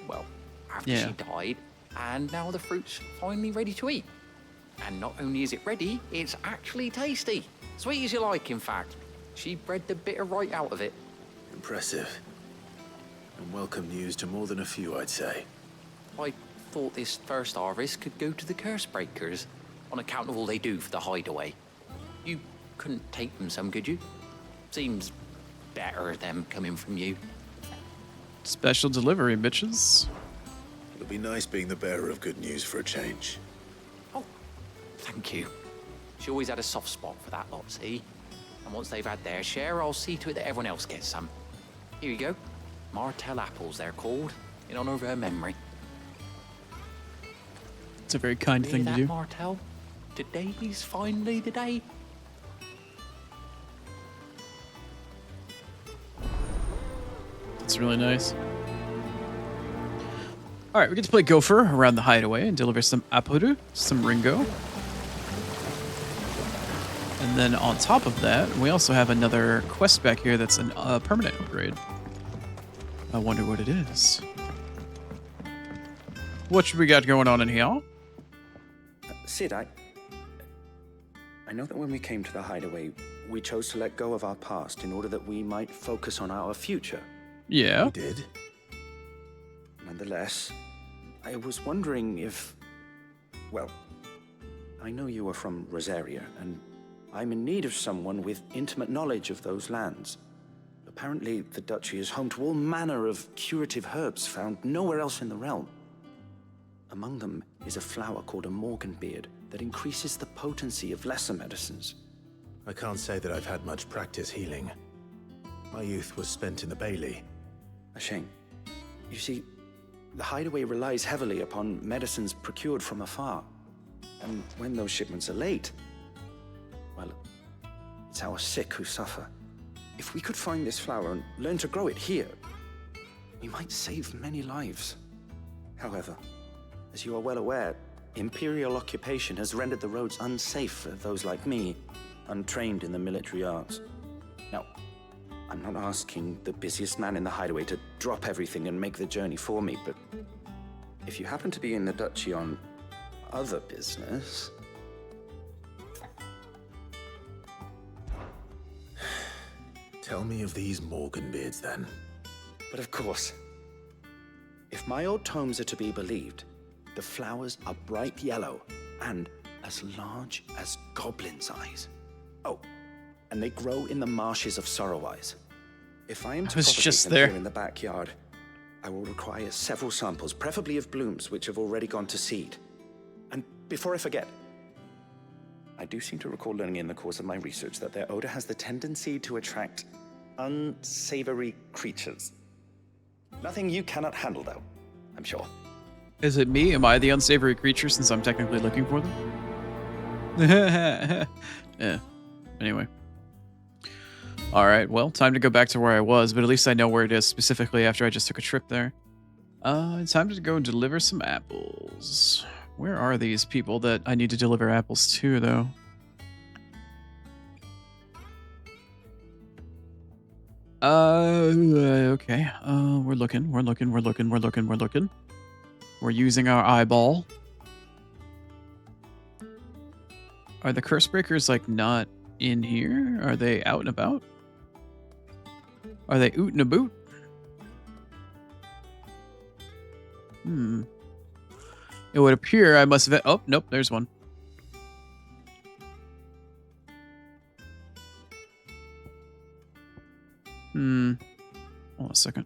Well, after she died, and now the fruit's finally ready to eat. And not only is it ready, it's actually tasty. Sweet as you like, in fact. She bred the bitter right out of it. Impressive. And welcome news to more than a few, I'd say. I thought this first harvest could go to the curse breakers, on account of all they do for the hideaway. You couldn't take them some, could you? Seems better them coming from you. Special delivery, bitches. It'll be nice being the bearer of good news for a change. Oh, thank you. She always had a soft spot for that lot, see? And once they've had their share, I'll see to it that everyone else gets some. Here you go. Martel apples, they're called, in honor of her memory. It's a very kind thing to do. Martel? Today's finally the day. It's really nice. All right, we get to play Gopher around the hideaway and deliver some Apuru, some Ringo. And then on top of that, we also have another quest back here that's a permanent upgrade. I wonder what it is. What should we got going on in here? Sid, I know that when we came to the hideaway, we chose to let go of our past in order that we might focus on our future. Yeah. We did? Nonetheless, I was wondering if... Well, I know you are from Rosaria, and I'm in need of someone with intimate knowledge of those lands. Apparently, the duchy is home to all manner of curative herbs found nowhere else in the realm. Among them is a flower called a morganbeard that increases the potency of lesser medicines. I can't say that I've had much practice healing. My youth was spent in the Bailey. A shame. You see, the hideaway relies heavily upon medicines procured from afar. And when those shipments are late, well, it's our sick who suffer. If we could find this flower and learn to grow it here, we might save many lives. However, as you are well aware, Imperial occupation has rendered the roads unsafe for those like me, untrained in the military arts. Now, I'm not asking the busiest man in the hideaway to drop everything and make the journey for me, but if you happen to be in the duchy on other business... Tell me of these Morganbeards, then. But of course, if my old tomes are to be believed, the flowers are bright yellow and as large as goblins' eyes. Oh, and they grow in the marshes of Sorrowwise. If I am to propagate them here in the backyard, I will require several samples, preferably of blooms which have already gone to seed. And before I forget, I do seem to recall learning in the course of my research that their odor has the tendency to attract unsavory creatures. Nothing you cannot handle, though, I'm sure. Is it me? Am I the unsavory creature since I'm technically looking for them? Yeah. Anyway. Alright, well, time to go back to where I was, but at least I know where it is specifically after I just took a trip there. It's time to go deliver some apples. Where are these people that I need to deliver apples to, though? Okay. We're looking. We're using our eyeball. Are the curse breakers, like, not in here? Are they out and about? Are they oot and a boot? It would appear I must have... Oh, nope, there's one. Hold on a second.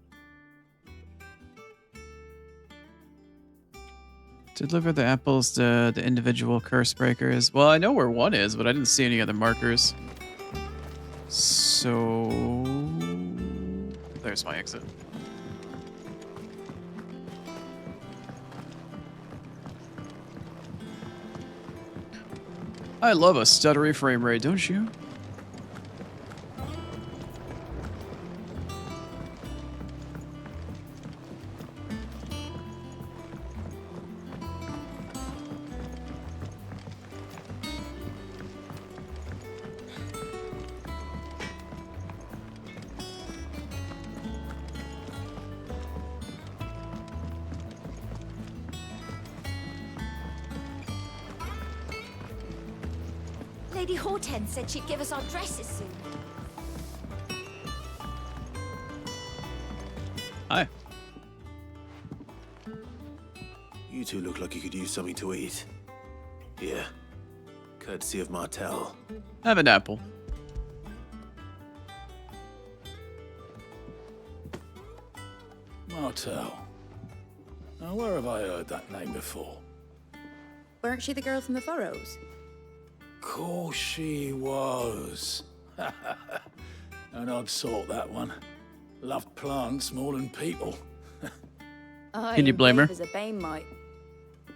Deliver the apples to the individual curse breakers. Well, I know where one is, but I didn't see any other markers. So there's my exit. I love a stuttery frame rate, don't you? Lady Hortense said she'd give us our dresses soon. Hi. You two look like you could use something to eat. Here. Courtesy of Martel. Have an apple. Martel. Now, where have I heard that name before? Weren't she the girl from the Furrows? Course she was. An odd sort, that one. Loved plants more than people. Can you blame her? As a Bane might.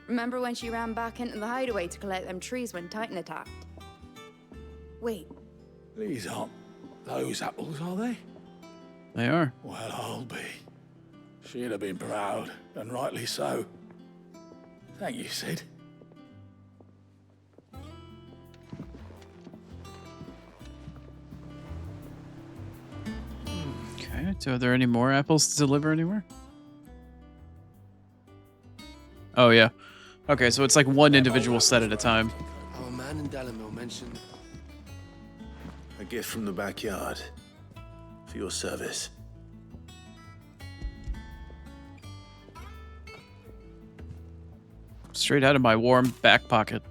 Remember when she ran back into the hideaway to collect them trees when Titan attacked? Wait, These aren't those apples, are they? They are. Well, I'll be. She'd have been proud, and rightly so. Thank you, Sid. Okay, so are there any more apples to deliver anywhere? Oh, yeah. Okay, so it's like one individual set at a time. Our man in Dalamil mentioned... A gift from the backyard. For your service. Straight out of my warm back pocket.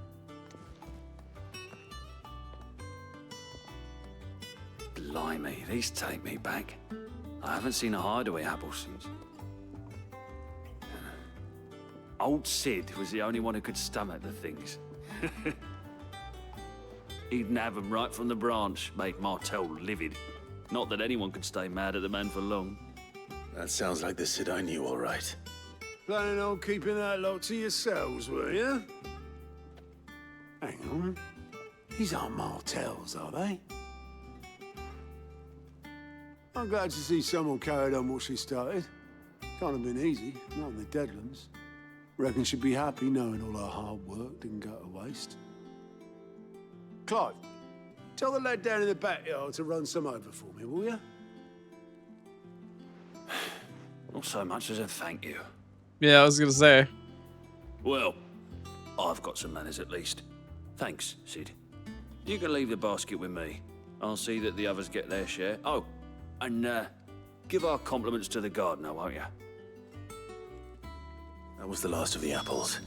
Blimey, these take me back. I haven't seen a hideaway apple since. Old Sid was the only one who could stomach the things. He'd nab 'em right from the branch, make Martel livid. Not that anyone could stay mad at the man for long. That sounds like the Sid I knew, all right. Planning on keeping that lot to yourselves, were you? Hang on. These aren't Martels, are they? I'm glad to see someone carried on what she started. Can't have been easy, not in the Deadlands. Reckon she'd be happy knowing all her hard work didn't go to waste. Clive, tell the lad down in the backyard to run some over for me, will you? Not so much as a thank you. Yeah, I was gonna say. Well, I've got some manners at least. Thanks, Sid. You can leave the basket with me. I'll see that the others get their share. Oh, and give our compliments to the gardener, won't you? That was the last of the apples.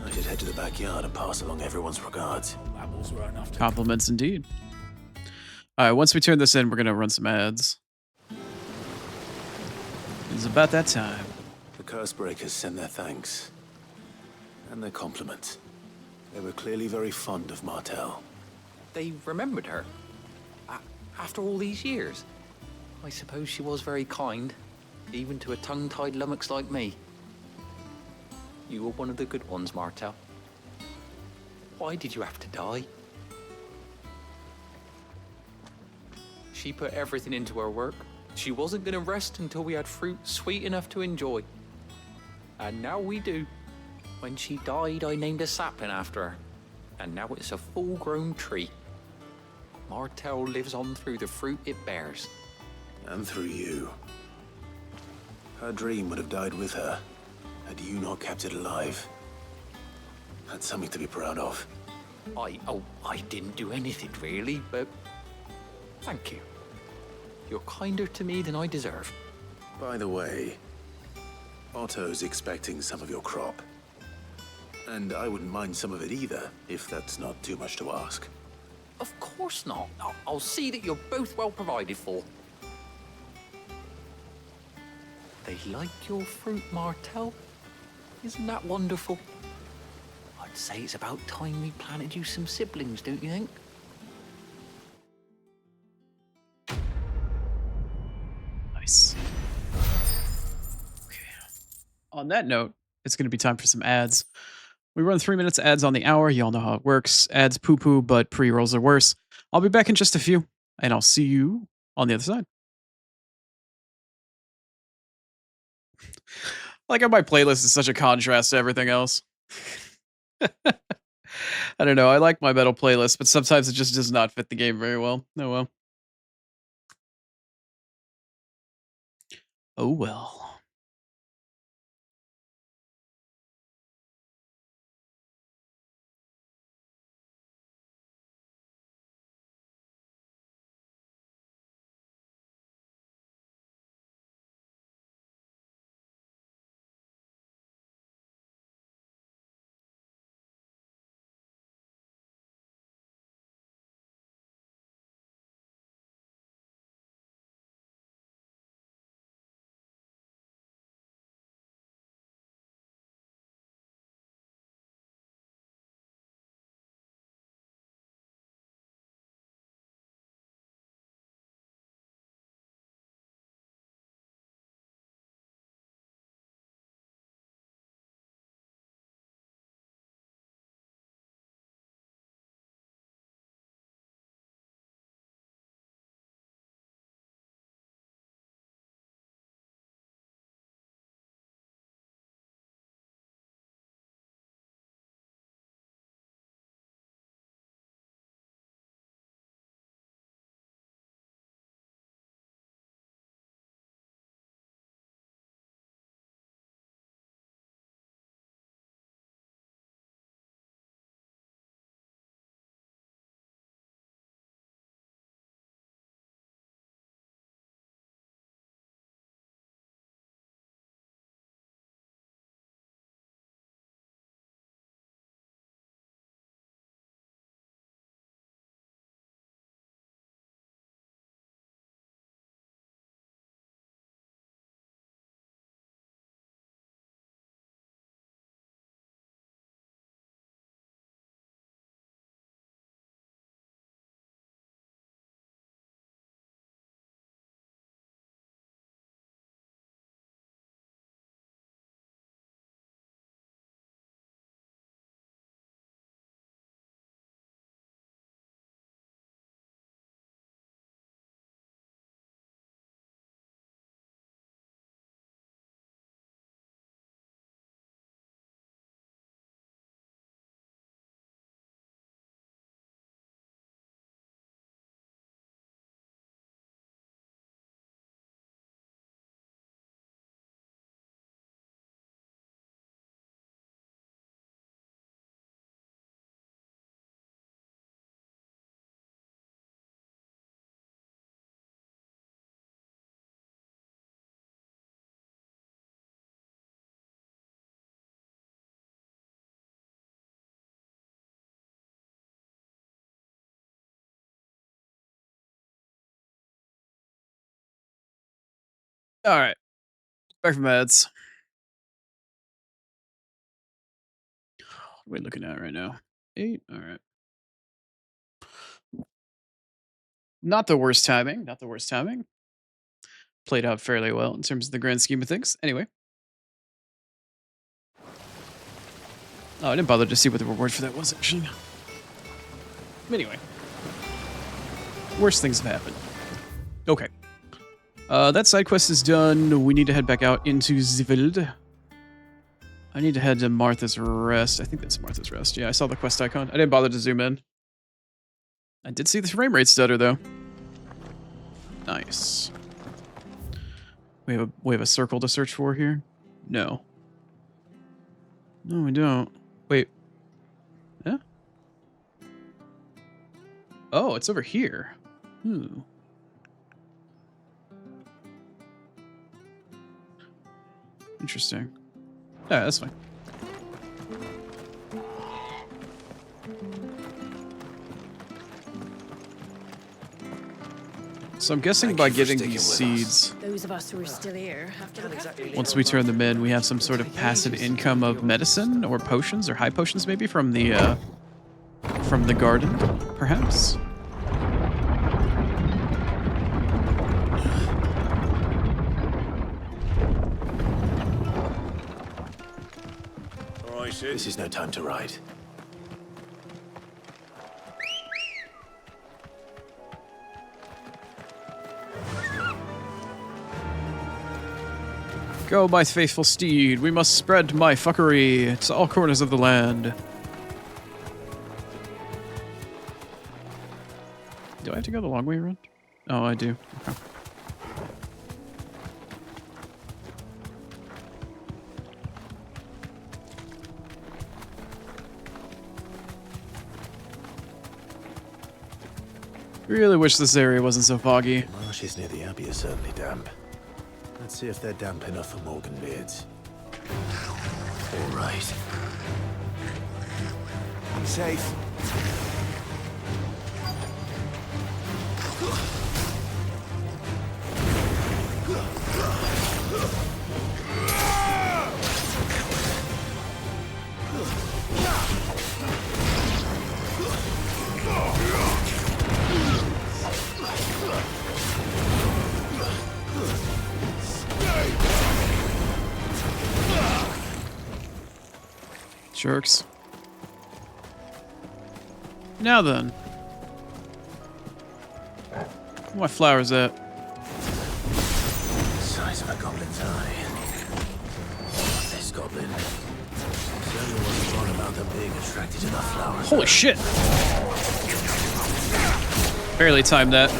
I should head to the backyard and pass along everyone's regards. Apples were enough to... Compliments indeed. Alright, once we turn this in, we're gonna run some ads. It's about that time. The curse breakers send their thanks. And their compliments. They were clearly very fond of Martel. They remembered her. After all these years. I suppose she was very kind, even to a tongue-tied lummox like me. You were one of the good ones, Martel. Why did you have to die? She put everything into her work. She wasn't going to rest until we had fruit sweet enough to enjoy. And now we do. When she died, I named a sapling after her. And now it's a full-grown tree. Martel lives on through the fruit it bears. And through you. Her dream would have died with her, had you not kept it alive. That's something to be proud of. I didn't do anything really, but thank you. You're kinder to me than I deserve. By the way, Otto's expecting some of your crop. And I wouldn't mind some of it either, if that's not too much to ask. Of course not. I'll see that you're both well provided for. They like your fruit, Martel. Isn't that wonderful? I'd say it's about time we planted you some siblings, don't you think? Nice. Okay. On that note, it's going to be time for some ads. We run 3 minutes ads on the hour. You all know how it works. Ads poo-poo, but pre-rolls are worse. I'll be back in just a few, and I'll see you on the other side. Like how my playlist is such a contrast to everything else. I don't know. I like my metal playlist, but sometimes it just does not fit the game very well. Oh well. Oh well. All right. Back from ads. What are we looking at right now? 8. All right. Not the worst timing. Not the worst timing. Played out fairly well in terms of the grand scheme of things. Anyway. Oh, I didn't bother to see what the reward for that was, actually. Anyway. Worst things have happened. Okay. That side quest is done. We need to head back out into Ziveld. I need to head to Martha's Rest. I think that's Martha's Rest. Yeah, I saw the quest icon. I didn't bother to zoom in. I did see the frame rate stutter, though. Nice. We have a circle to search for here? No. No, we don't. Wait. Yeah? Oh, it's over here. Interesting. Yeah, that's fine. So I'm guessing by getting these seeds... those of us who are still here have to look after you. Once we turn them in, we have some sort of passive income of medicine or potions or high potions maybe from the garden, perhaps. All right, Sid. This is no time to ride. Go, my faithful steed. We must spread my fuckery to all corners of the land. Do I have to go the long way around? Oh, I do. Okay. Really wish this area wasn't so foggy. The marshes near the Abbey are certainly damp. Let's see if they're damp enough for Morgan beards. All right. Safe. Jerks. Now then. Where my flowers at? Size of a goblin's eye. This goblin certainly wasn't wrong about them being attracted to the flowers. Holy shit! Barely timed that.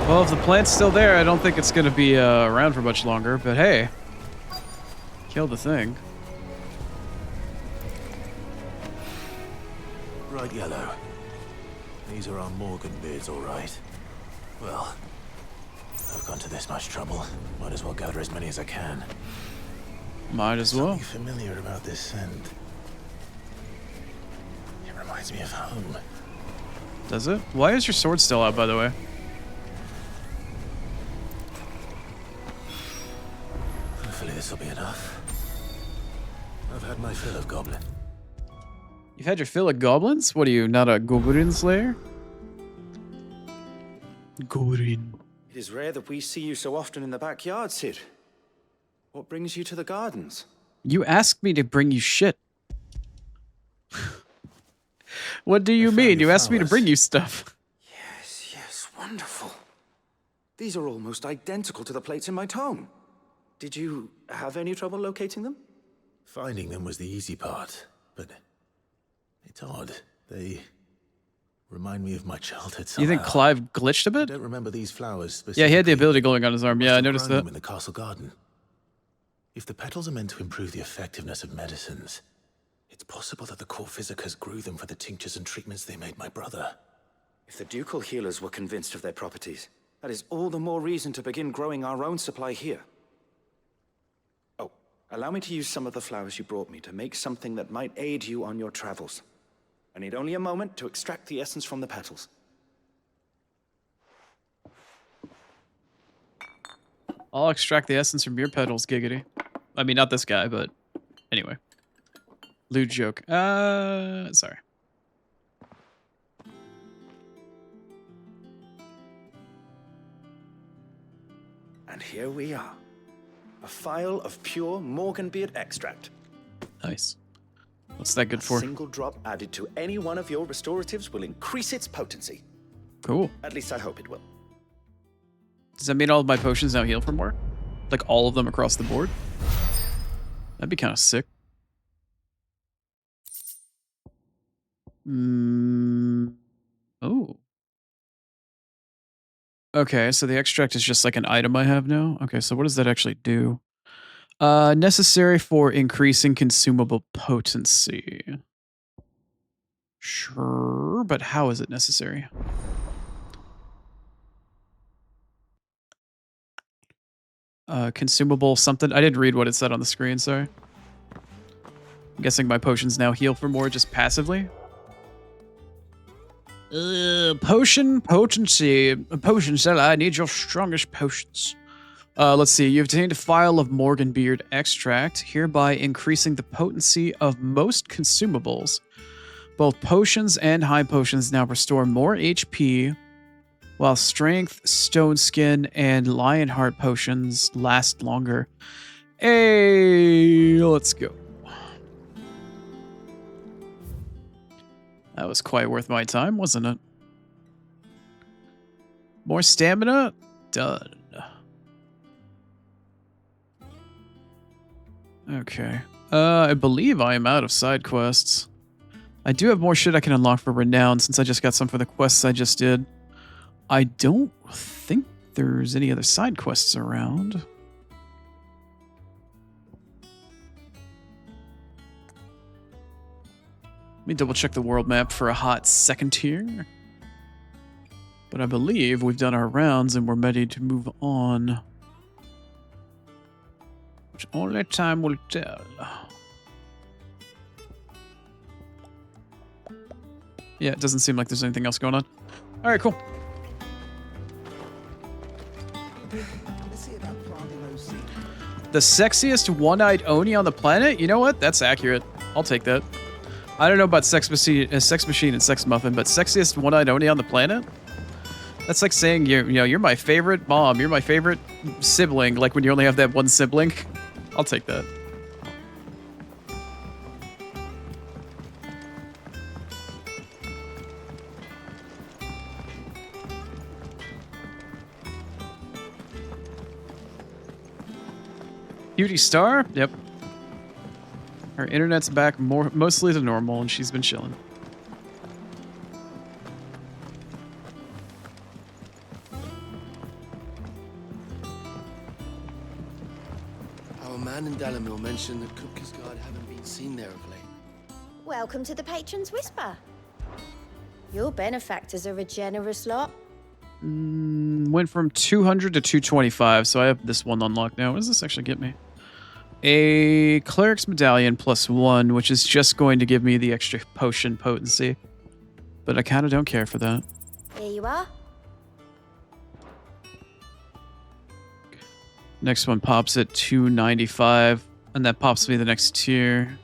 Well, if the plant's still there, I don't think it's going to be around for much longer, but hey. Kill the thing. Bright yellow. These are our Morgan beards, all right. Well, I've gone to this much trouble. Might as well gather as many as I can. Might as well. Something familiar about this scent. It reminds me of home. Does it? Why is your sword still out, by the way? Hopefully this will be enough. I've had my fill of goblin. You've had your fill of goblins? What are you, not a goblin slayer? Goblin. It is rare that we see you so often in the backyard, Sid. What brings you to the gardens? You asked me to bring you shit. What do you mean? You asked me to bring you stuff. Yes, yes, wonderful. These are almost identical to the plates in my tome. Did you have any trouble locating them? Finding them was the easy part, but it's odd. They remind me of my childhood somehow. You think Clive glitched a bit? I don't remember these flowers specifically. Yeah, he had the ability glowing on his arm. Yeah, I noticed that. Them in the castle garden. If the petals are meant to improve the effectiveness of medicines, it's possible that the core physicers grew them for the tinctures and treatments they made my brother. If the ducal healers were convinced of their properties, that is all the more reason to begin growing our own supply here. Oh, allow me to use some of the flowers you brought me to make something that might aid you on your travels. I need only a moment to extract the essence from the petals. I'll extract the essence from your petals, giggity. I mean, not this guy, but anyway. Lewd joke. Sorry. And here we are. A phial of pure Morganbeard extract. Nice. What's that good for? A single drop added to any one of your restoratives will increase its potency. Cool. At least I hope it will. Does that mean all of my potions now heal for more? Like all of them across the board? That'd be kind of sick. Oh. Okay, so the extract is just like an item I have now. Okay, so what does that actually do? Necessary for increasing consumable potency. Sure, but how is it necessary? Consumable something. I didn't read what it said on the screen, sorry. I'm guessing my potions now heal for more just passively. Potion potency. Potion seller, I need your strongest potions. Let's see. You've obtained a vial of Morganbeard extract, hereby increasing the potency of most consumables. Both potions and high potions now restore more HP, while strength, stone skin, and lionheart potions last longer. Hey, let's go. That was quite worth my time, wasn't it? More stamina? Done. Okay. I believe I am out of side quests. I do have more shit I can unlock for Renown since I just got some for the quests I just did. I don't think there's any other side quests around. Let me double check the world map for a hot second here. But I believe we've done our rounds and we're ready to move on. Which only time will tell. Yeah, it doesn't seem like there's anything else going on. Alright, cool. The sexiest one-eyed Oni on the planet? You know what? That's accurate. I'll take that. I don't know about Sex Machine and Sex Muffin, but sexiest one-eyed Oni on the planet? That's like saying you're my favorite mom, you're my favorite sibling, like when you only have that one sibling. I'll take that. Beauty Star? Yep. Her internet's back mostly to normal, and she's been chilling. Our man in Dalamil mentioned that Kupka's guard haven't been seen there of late. Welcome to the Patron's Whisper. Your benefactors are a generous lot. Went from 200 to 225, so I have this one unlocked now. What does this actually get me? A Cleric's Medallion +1, which is just going to give me the extra potion potency. But I kind of don't care for that. Here you are. Next one pops at 295, and that pops me the next tier.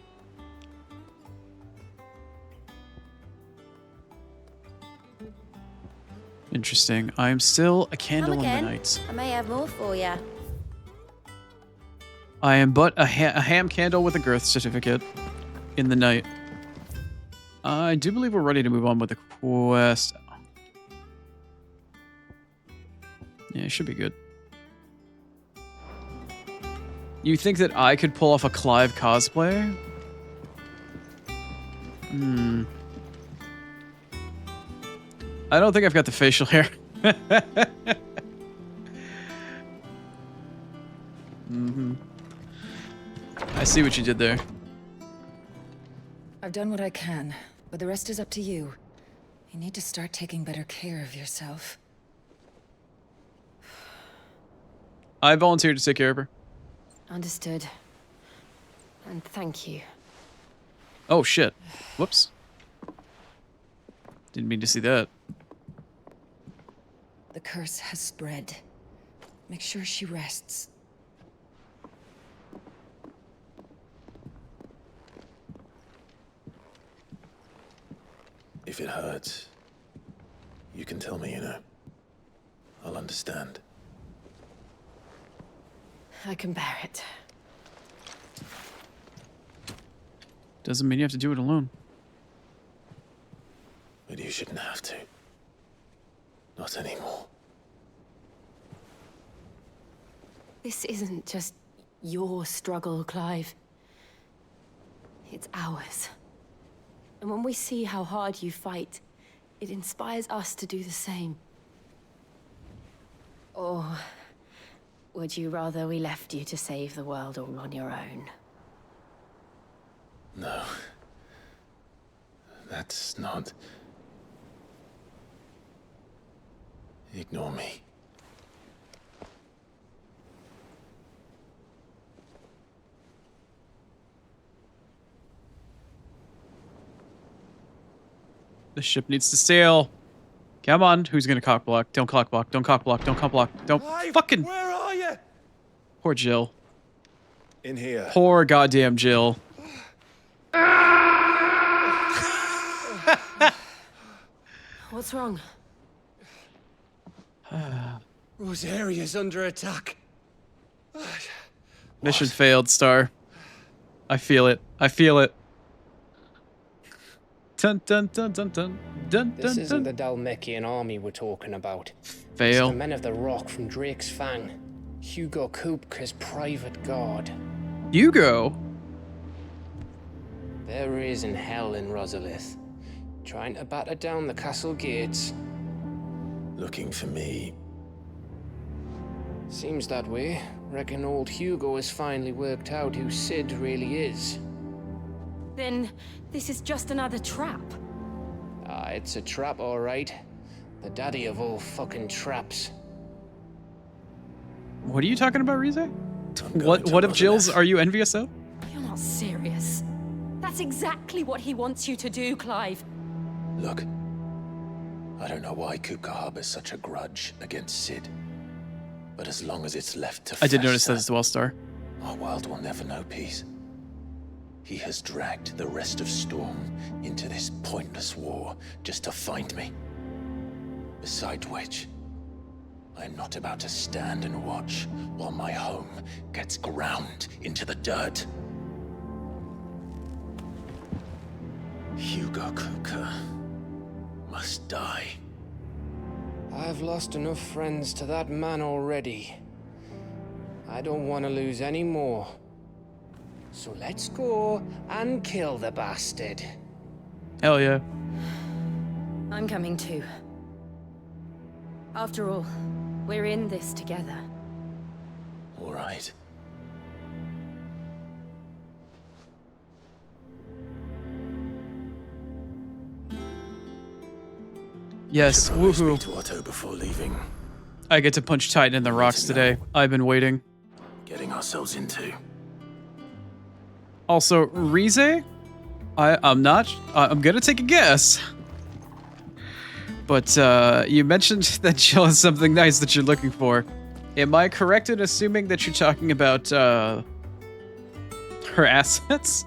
Interesting. I'm still a candle in the night. I may have more for you. I am but a ham candle with a girth certificate in the night. I do believe we're ready to move on with the quest. Yeah, it should be good. You think that I could pull off a Clive cosplay? I don't think I've got the facial hair. I see what you did there. I've done what I can, but the rest is up to you. You need to start taking better care of yourself. I volunteered to take care of her. Understood. And thank you. Oh, shit. Whoops. Didn't mean to see that. The curse has spread. Make sure she rests. If it hurts, you can tell me, I'll understand. I can bear it. Doesn't mean you have to do it alone. But you shouldn't have to. Not anymore. This isn't just your struggle, Clive. It's ours. And when we see how hard you fight, it inspires us to do the same. Or would you rather we left you to save the world all on your own? No. That's not... Ignore me. The ship needs to sail. Come on. Who's gonna cock block? Don't cock block. Don't cock block. Don't cock block. Don't fucking. Where are you? Poor Jill. In here. Poor goddamn Jill. What's wrong? Rosaria's under attack. Mission failed, Star. I feel it. I feel it. Dun dun dun dun dun dun This dun isn't dun. the Dalmekian army we're talking about. Fail. It's the men of the Rock from Drake's Fang. Hugo Kupka's private guard. Hugo? There is in hell in Rosalith, trying to batter down the castle gates. Looking for me. Seems that way. Reckon old Hugo has finally worked out who Sid really is. Then this is just another trap. Ah, it's a trap, all right. The daddy of all fucking traps. What are you talking about, Rize? going What to of Jill's Rosalith. are you envious of? You're not serious. That's exactly what he wants you to do, Clive. Look. I don't know why Kupka harbors such a grudge against Sid. But as long as it's left to I did notice that fester, as well, Star. our world will never know peace. He has dragged the rest of Storm into this pointless war just to find me. Besides which, I am not about to stand and watch while my home gets ground into the dirt. Hugo Kupka must die. I've lost enough friends to that man already. I don't want to lose any more. So let's go and kill the bastard. Hell yeah. I'm coming too. After all, we're in this together. All right. Yes, Should probably woohoo. speak to Otto before leaving. I get to punch Titan in the rocks today. I've been waiting. Getting ourselves into. Also, Rize, I'm not. I'm gonna take a guess. But you mentioned that Jill has something nice that you're looking for. Am I correct in assuming that you're talking about her assets?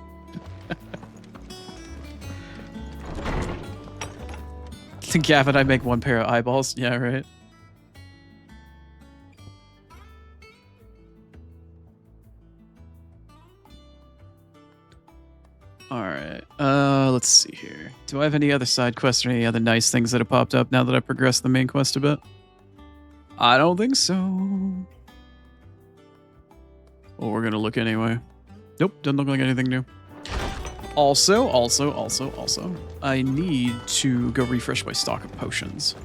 Gavin, I make one pair of eyeballs. Yeah, right. Alright, let's see here. Do I have any other side quests or any other nice things that have popped up now that I've progressed the main quest a bit? I don't think so. Well, we're gonna look anyway. Nope, doesn't look like anything new. Also, I need to go refresh my stock of potions.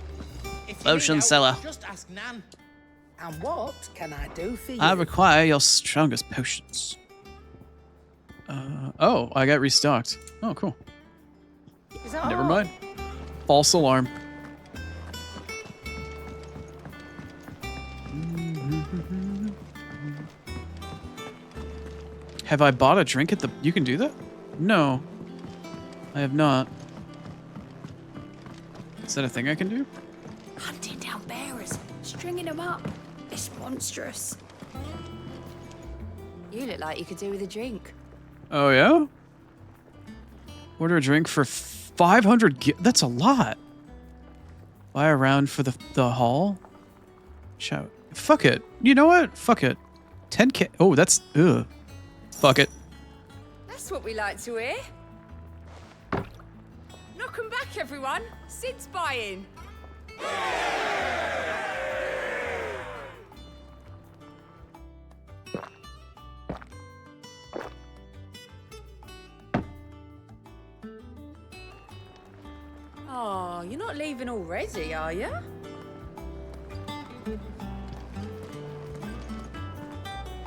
Potion seller. Just ask Nan. And what can I do for you? I require your strongest potions. Oh, I got restocked. Oh, cool. Is that Never all? mind. False alarm. Have I bought a drink at the... You can do that? No. I have not. Is that a thing I can do? Hunting down bearers, stringing them up. It's monstrous. You look like you could do with a drink. Oh, yeah? Order a drink for 500 That's a lot. Buy a round for the hall? Shout. Fuck it. You know what? Fuck it. 10k. Oh, that's... Ugh. Fuck it. That's what we like to hear. Knock 'em back, everyone! Sid's buying! Oh, you're not leaving already, are you?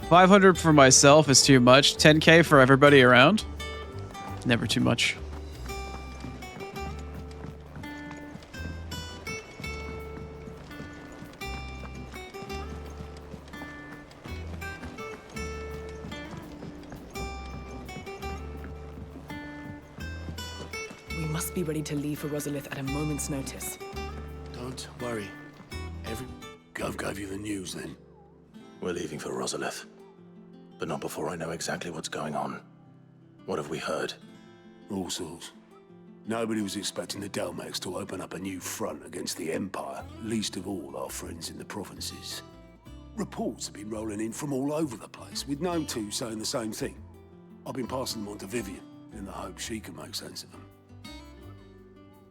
$500 for myself is too much. $10K for everybody around? Never too much. We must be ready to leave for Rosalith at a moment's notice. Don't worry. Gov gave you the news then? We're leaving for Rosalith. But not before I know exactly what's going on. What have we heard? All sorts. Nobody was expecting the Delmex to open up a new front against the Empire, least of all our friends in the provinces. Reports have been rolling in from all over the place, with no two saying the same thing. I've been passing them on to Vivian, in the hope she can make sense of them.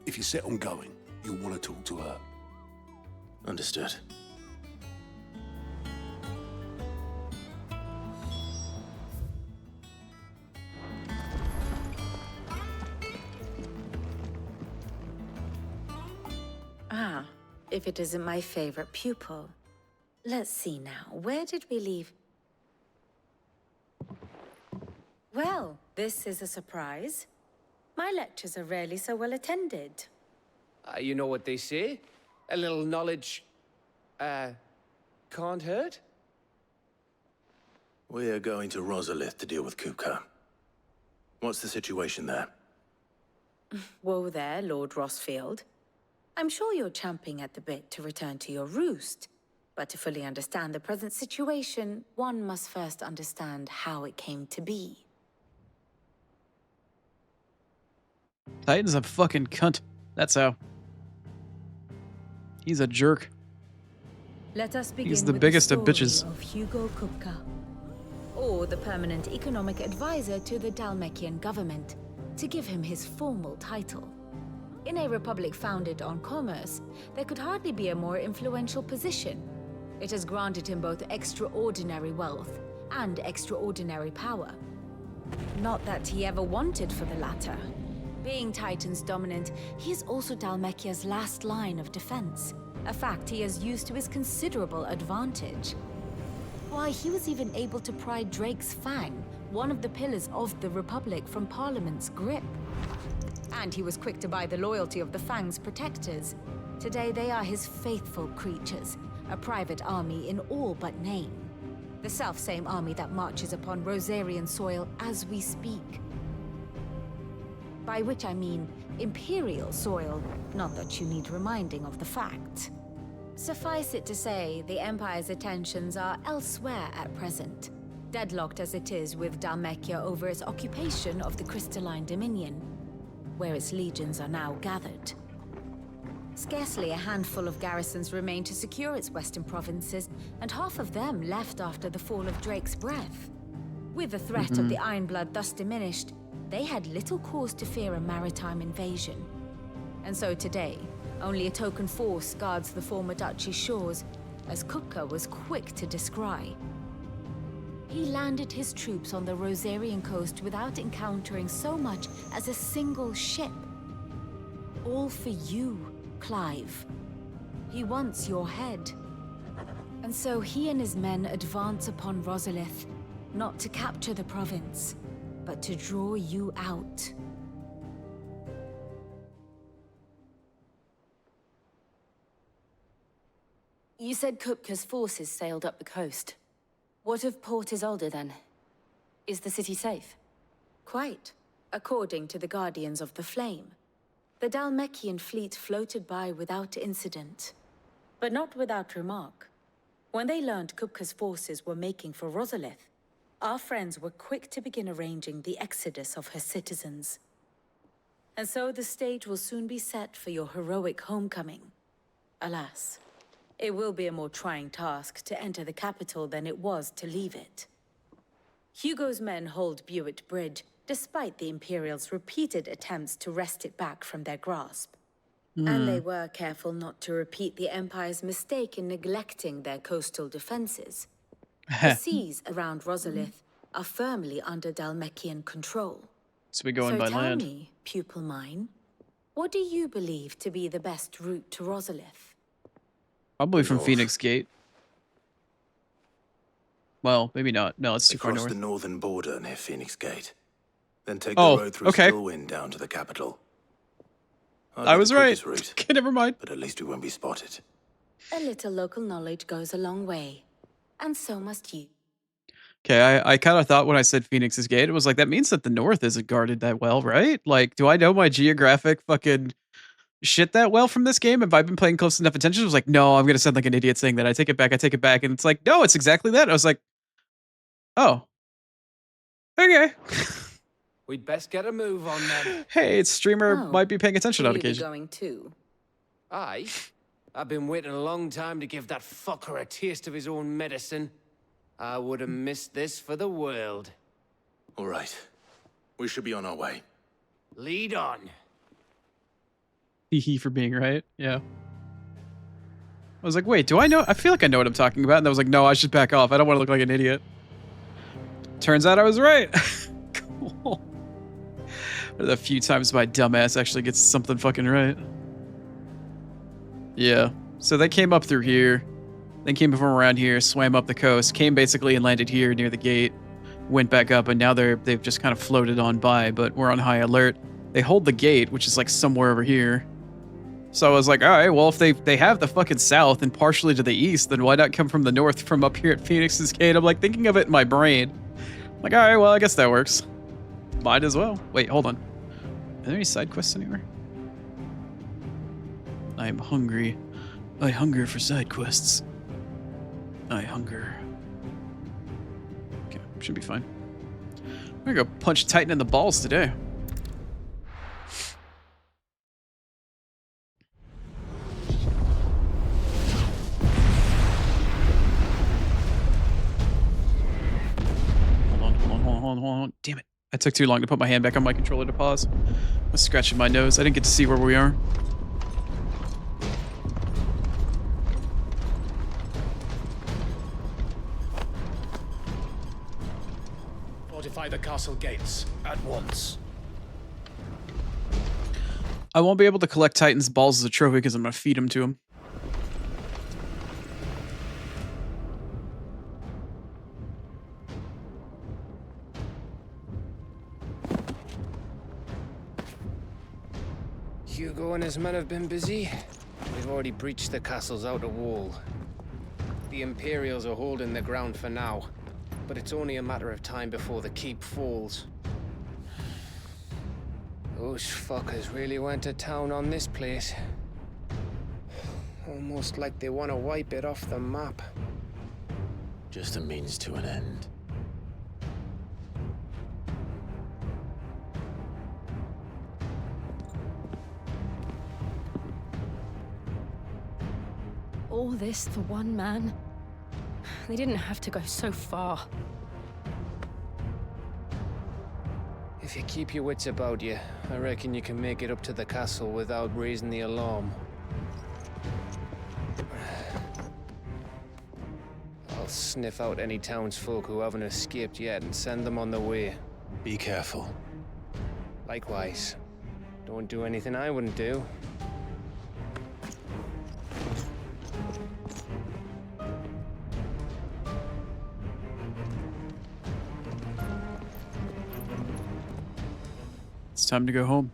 If you're set on going, you'll want to talk to her. Understood. Ah, if it isn't my favorite pupil. Let's see now, where did we leave? Well, this is a surprise. My lectures are rarely so well attended. You know what they say? A little knowledge, can't hurt? We're going to Rosalith to deal with Kupka. What's the situation there? Whoa there, Lord Rossfield. I'm sure you're champing at the bit to return to your roost. But to fully understand the present situation, one must first understand how it came to be. Titan's a fucking cunt. That's how. He's a jerk. Let us begin He's the with biggest the of story bitches. of Hugo Kupka, or the permanent economic advisor to the Dalmekian government, to give him his formal title. In a republic founded on commerce, there could hardly be a more influential position. It has granted him both extraordinary wealth and extraordinary power. Not that he ever wanted for the latter. Being Titan's dominant, he is also Dalmekia's last line of defense, a fact he has used to his considerable advantage. Why, he was even able to pry Drake's Fang, one of the pillars of the Republic, from Parliament's grip. And he was quick to buy the loyalty of the Fang's protectors. Today they are his faithful creatures, a private army in all but name. The self-same army that marches upon Rosarian soil as we speak. By which I mean Imperial soil, not that you need reminding of the fact. Suffice it to say, the Empire's attentions are elsewhere at present, deadlocked as it is with Dalmekia over its occupation of the Crystalline Dominion, where its legions are now gathered. Scarcely a handful of garrisons remain to secure its western provinces, and half of them left after the fall of Drake's Breath. With the threat of the Ironblood thus diminished, they had little cause to fear a maritime invasion. And so today, only a token force guards the former duchy's shores, as Kupka was quick to descry. He landed his troops on the Rosarian coast without encountering so much as a single ship. All for you, Clive. He wants your head. And so he and his men advance upon Rosalith, not to capture the province, but to draw you out. You said Kupka's forces sailed up the coast. What of Port Isolde, then? Is the city safe? Quite, according to the Guardians of the Flame. The Dalmekian fleet floated by without incident, but not without remark. When they learned Kupka's forces were making for Rosalith, our friends were quick to begin arranging the exodus of her citizens. And so the stage will soon be set for your heroic homecoming. Alas, it will be a more trying task to enter the capital than it was to leave it. Hugo's men hold Buett Bridge, despite the Imperials' repeated attempts to wrest it back from their grasp. Hmm. And they were careful not to repeat the Empire's mistake in neglecting their coastal defenses. The seas around Rosalith are firmly under Dalmekian control. So we go in by tell land. me, pupil mine, what do you believe to be the best route to Rosalith? Probably from North. Phoenix Gate. Well, maybe not. No, it's too far Across north. the northern border near Phoenix Gate. Then take Oh, the road through okay. Stillwind down to the capital. I was the right. quickest route, Okay, never mind. but at least we won't be spotted. A little local knowledge goes a long way, and so must you. Okay, I kind of thought when I said Phoenix's Gate, it was like, that means that the north isn't guarded that well, right? Like, do I know my geographic fucking shit that well from this game? Have I been paying close enough attention? It was like, no, I'm going to sound like an idiot saying that. I take it back. And it's like, no, it's exactly that. I was like, oh, okay. We'd best get a move on then. Hey, it's streamer Oh, might be paying attention will on you be occasion. going too? Aye. I've been waiting a long time to give that fucker a taste of his own medicine. I would have missed this for the world. All right. We should be on our way. Lead on. Hee for being right. Yeah. I was like, wait, do I know? I feel like I know what I'm talking about. And I was like, no, I should back off. I don't want to look like an idiot. Turns out I was right. Cool. One of the few times my dumbass actually gets something fucking right. Yeah. So they came up through here. Then came from around here, swam up the coast, came basically and landed here near the gate, went back up, and now they've just kind of floated on by, but we're on high alert. They hold the gate, which is like somewhere over here. So I was like, all right, well, if they have the fucking south and partially to the east, then why not come from the north from up here at Phoenix's Gate? I'm like thinking of it in my brain. I'm like, all right, well, I guess that works. Might as well. Wait, hold on. Are there any side quests anywhere? I am hungry. I hunger for side quests. I hunger. Okay, should be fine. I'm gonna go punch Titan in the balls today. Hold on. Damn it. I took too long to put my hand back on my controller to pause. I was scratching my nose. I didn't get to see where we are. Fortify the castle gates at once. I won't be able to collect Titan's balls as a trophy because I'm going to feed them to him. Hugo and his men have been busy. They've already breached the castle's outer wall. The Imperials are holding the ground for now, but it's only a matter of time before the keep falls. Those fuckers really went to town on this place. Almost like they want to wipe it off the map. Just a means to an end. All this for one man? They didn't have to go so far. If you keep your wits about you, I reckon you can make it up to the castle without raising the alarm. I'll sniff out any townsfolk who haven't escaped yet and send them on their way. Be careful. Likewise. Don't do anything I wouldn't do. It's time to go home.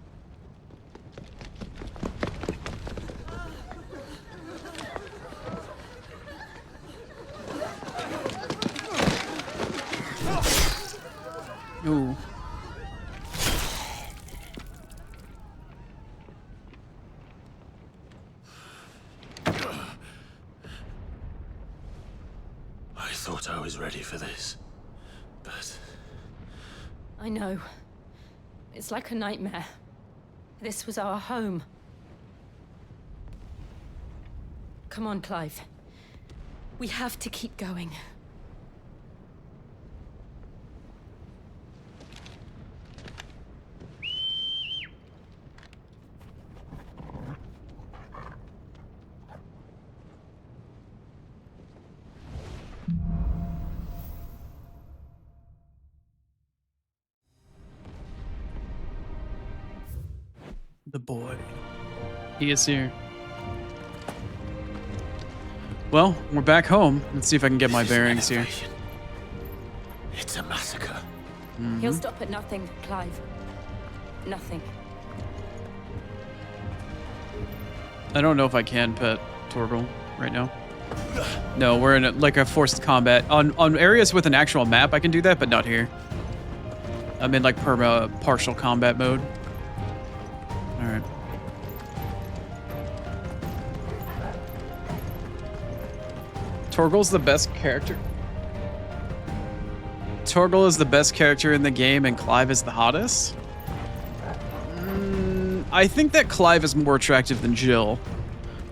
Ooh. I thought I was ready for this, but I know. It's like a nightmare. This was our home. Come on, Clive. We have to keep going. The boy. He is here. Well, we're back home. Let's see if I can get my bearings here. It's a massacre. He'll stop at nothing, Clive. Nothing. I don't know if I can pet Torgal right now. No, we're in like a forced combat. On areas with an actual map, I can do that, but not here. I'm in like partial combat mode. All right. Torgal's the best character. Torgal is the best character in the game, and Clive is the hottest. I think that Clive is more attractive than Jill.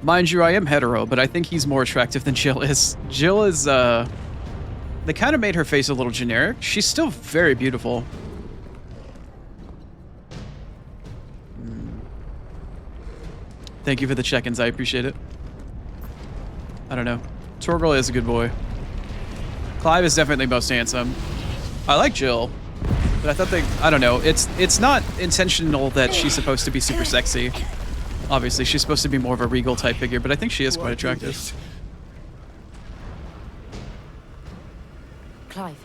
Mind you, I am hetero, but I think he's more attractive than Jill is. Jill is, they kind of made her face a little generic. She's still very beautiful. Thank you for the check-ins, I appreciate it. I don't know. Torgal is a good boy. Clive is definitely most handsome. I like Jill, but I thought I don't know. It's not intentional that she's supposed to be super sexy. Obviously, she's supposed to be more of a regal type figure, but I think she is quite attractive. Clive,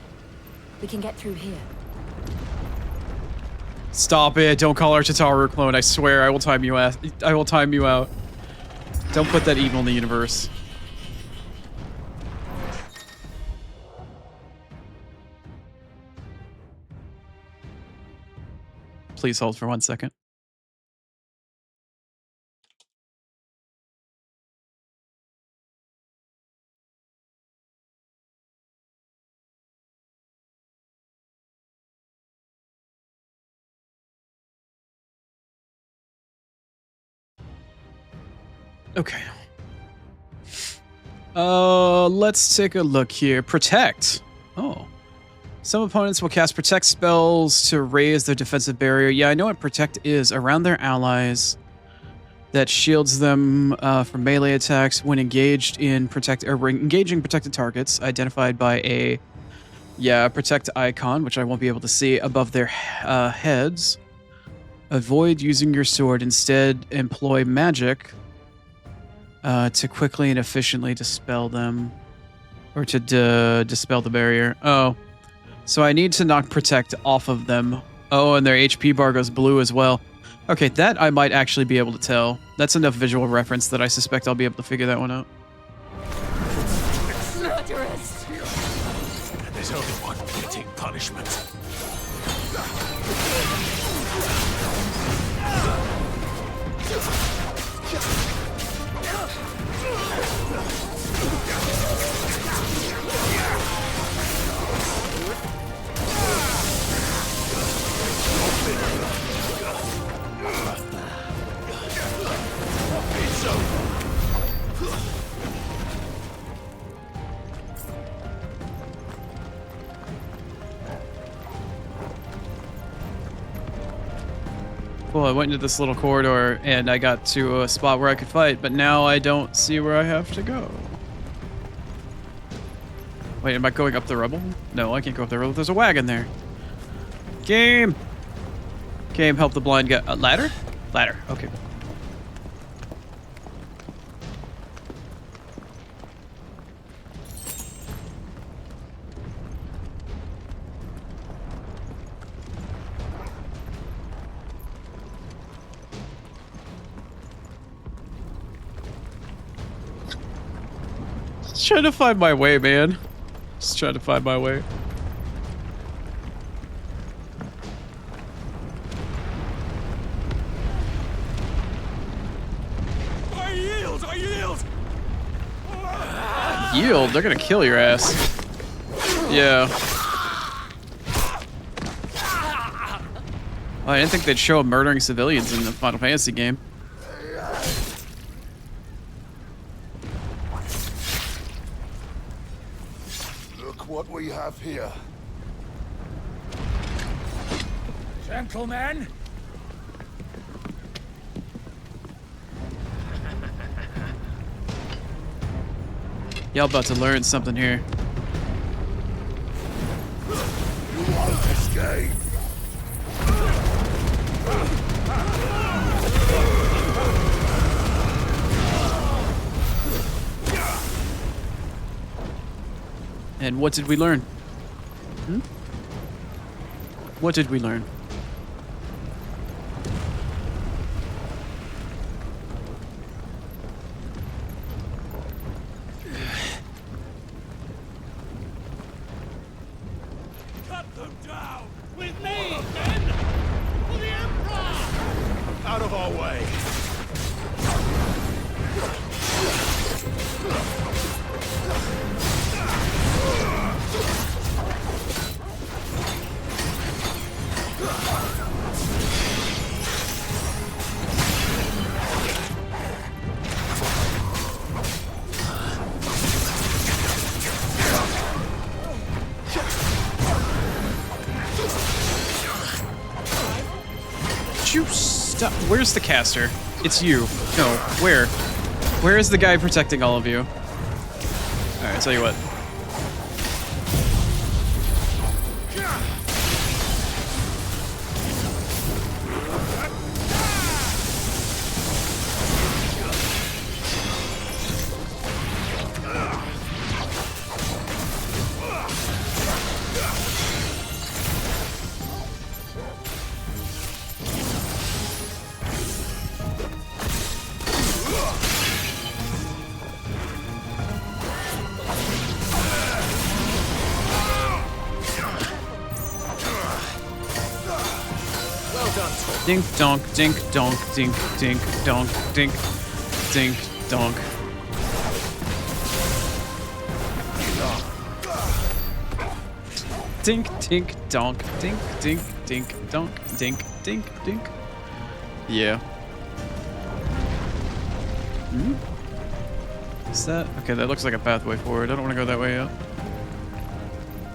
we can get through here. Stop it! Don't call her Tataru clone. I swear, I will time you out. I will time you out. Don't put that evil in the universe. Please hold for 1 second. Okay. Let's take a look here. Protect. Oh. Some opponents will cast protect spells to raise their defensive barrier. Yeah, I know what protect is. Around their allies that shields them from melee attacks when engaged in engaging protected targets identified by a protect icon, which I won't be able to see above their heads. Avoid using your sword. Instead, employ magic to quickly and efficiently dispel them, or to dispel the barrier. Oh. So I need to knock protect off of them. Oh, and their HP bar goes blue as well. Okay, that I might actually be able to tell. That's enough visual reference that I suspect I'll be able to figure that one out. Murderous! There's only one fitting punishment. Well, I went into this little corridor and I got to a spot where I could fight, but now I don't see where I have to go. Wait, am I going up the rubble? No, I can't go up the rubble. There's a wagon there. Game! Game, help the blind guy. Ladder? Ladder, okay. Just trying to find my way, man. Just trying to find my way. I yield! I yield! Yield? They're gonna kill your ass. Yeah. Oh, I didn't think they'd show murdering civilians in the Final Fantasy game. Look what we have here. Gentlemen! Y'all about to learn something here. You won't escape! And what did we learn? Hmm? What did we learn? Cut them down! With me, men! For the Emperor! Out of our way! You stop. Where's the caster? It's you. No, where? Where is the guy protecting all of you? Alright, tell you what. Dink donk, dink donk, dink dink donk, dink dink donk. Dink dink donk, dink dink dink donk, dink dink dink. Yeah. Hmm? Is that okay? That looks like a pathway forward. I don't want to go that way yet.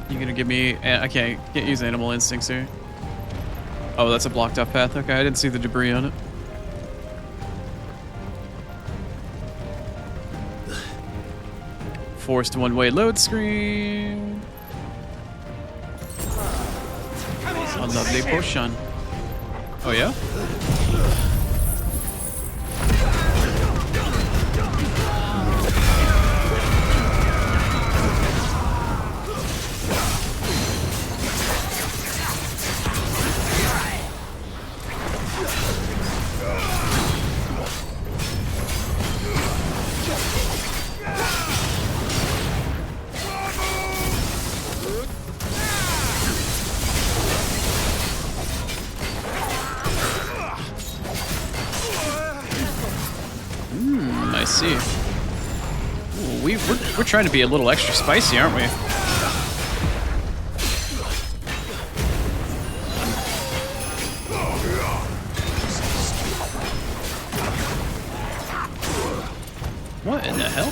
You gonna give me? I can't use animal instincts here. Oh, that's a blocked up path. Okay, I didn't see the debris on it. Forced one-way load screen. A lovely potion. Oh yeah? I see. Ooh, we're trying to be a little extra spicy, aren't we? What in the hell?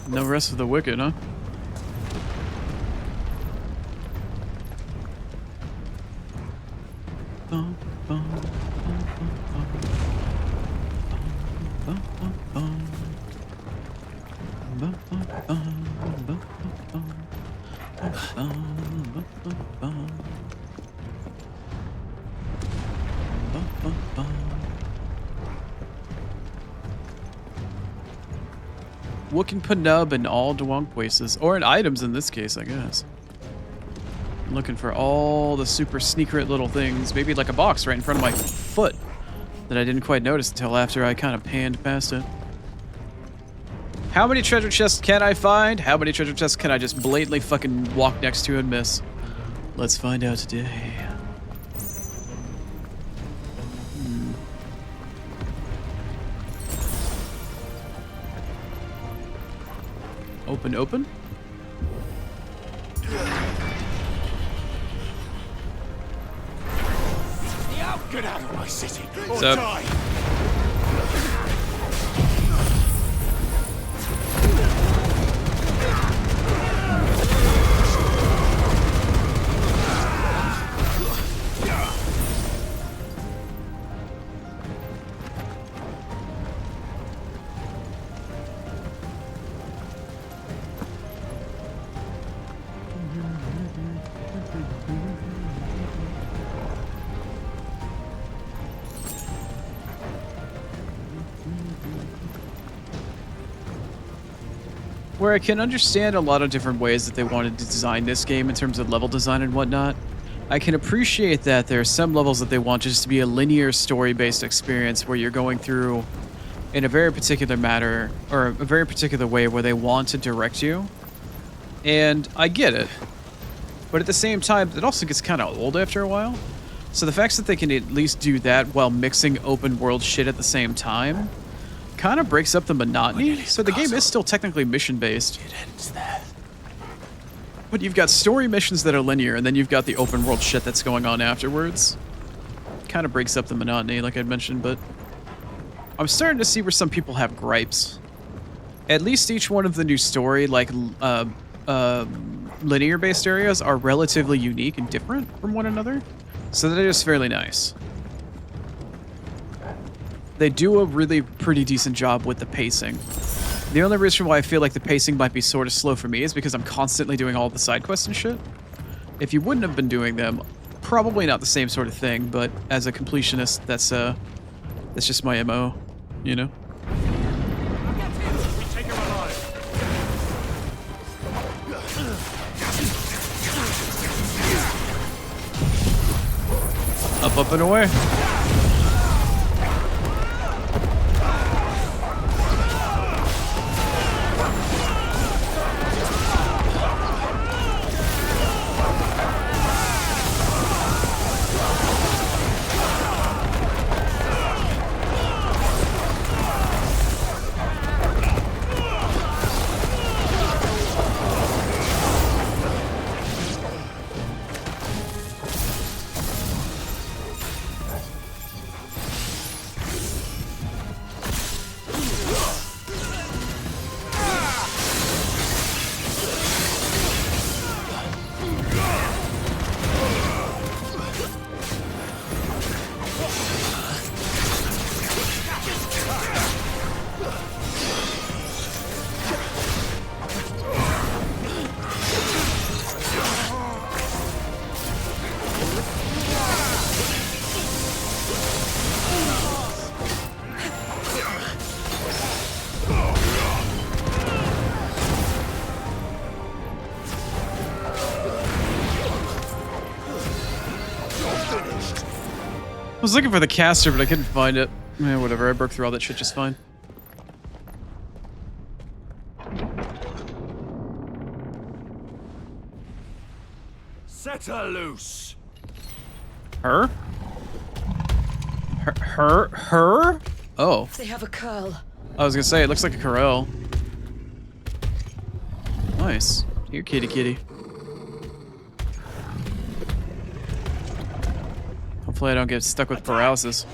No rest of the wicked, huh? Wookin' Panub in all Dwonk places. Or in items in this case, I guess. I'm looking for all the super sneakerate little things. Maybe like a box right in front of my foot that I didn't quite notice until after I kind of panned past it. How many treasure chests can I find? How many treasure chests can I just blatantly fucking walk next to and miss? Let's find out today. Open, open? Get out of my city, or What's up? die! where I can understand a lot of different ways that they wanted to design this game in terms of level design and whatnot. I can appreciate that there are some levels that they want just to be a linear story-based experience where you're going through in a very particular matter or a very particular way where they want to direct you. And I get it. But at the same time, it also gets kind of old after a while. So the fact that they can at least do that while mixing open world shit at the same time kind of breaks up the monotony. So the game is still technically mission-based. It ends there. But you've got story missions that are linear, and then you've got the open world shit that's going on afterwards. Kind of breaks up the monotony, like I mentioned, but I'm starting to see where some people have gripes. At least each one of the new story, like, linear-based areas are relatively unique and different from one another, so that is fairly nice. They do a really pretty decent job with the pacing. The only reason why I feel like the pacing might be sort of slow for me is because I'm constantly doing all the side quests and shit. If you wouldn't have been doing them, probably not the same sort of thing, but as a completionist, that's just my MO, you know? Up and away. I was looking for the caster, but I couldn't find it. Yeah, whatever, I broke through all that shit just fine. Set her loose. Her? Her? Oh. They have a curl. I was gonna say, it looks like a Corel. Nice. Here, kitty kitty. Hopefully I don't get stuck with paralysis.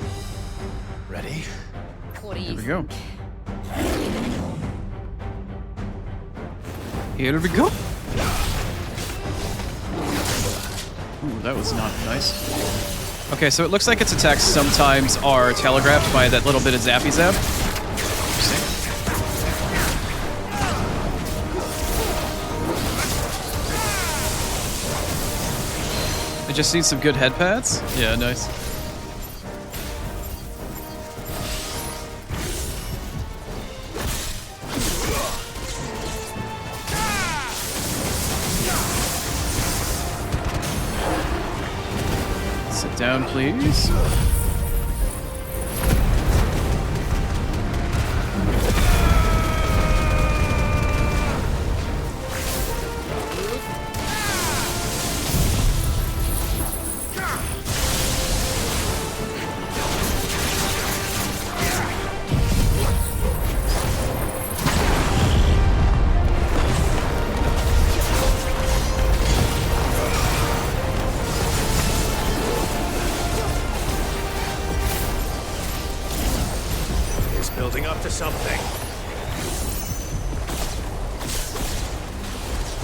Ready? Here we go. Here we go. Ooh, that was not nice. Okay, so it looks like its attacks sometimes are telegraphed by that little bit of zappy zap. I just need some good head pads. Yeah, nice. Sit down, please. Building up to something.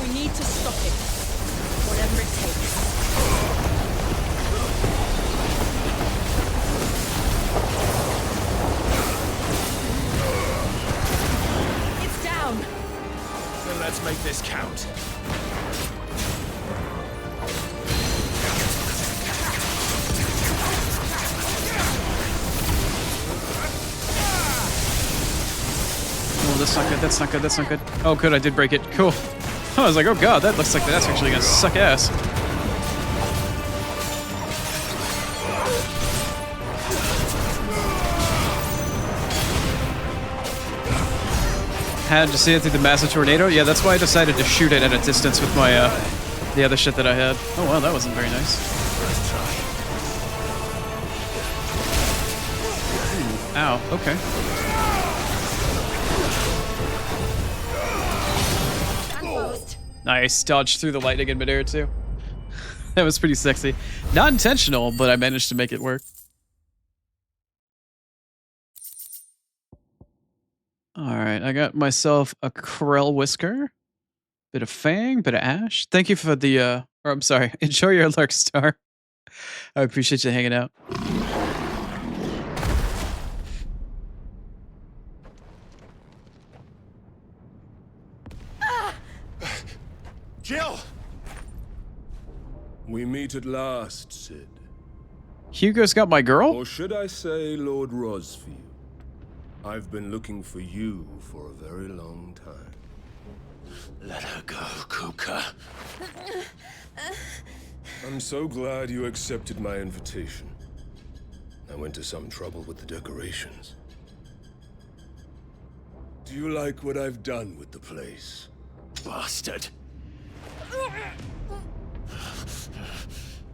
We need to stop it. Whatever it takes. It's down. Then let's make this count. This That's not good. That's not good. That's not good. Oh, good. I did break it. Cool. I was like, oh god, that looks like that's actually gonna suck ass. Had to see it through the massive tornado. Yeah, that's why I decided to shoot it at a distance with my the other shit that I had. Oh well, that wasn't very nice. Ooh, ow. Okay. Nice. Dodged through the lightning in midair too. That was pretty sexy. Not intentional, but I managed to make it work. Alright, I got myself a Krell Whisker. Bit of Fang, bit of Ash. Thank you for the, or I'm sorry, enjoy your Lurk Star. I appreciate you hanging out. Jill! We meet at last, Sid. Hugo's got my girl? Or should I say Lord Rosfield? I've been looking for you for a very long time. Let her go, Kuka. I'm so glad you accepted my invitation. I went to some trouble with the decorations. Do you like what I've done with the place? Bastard.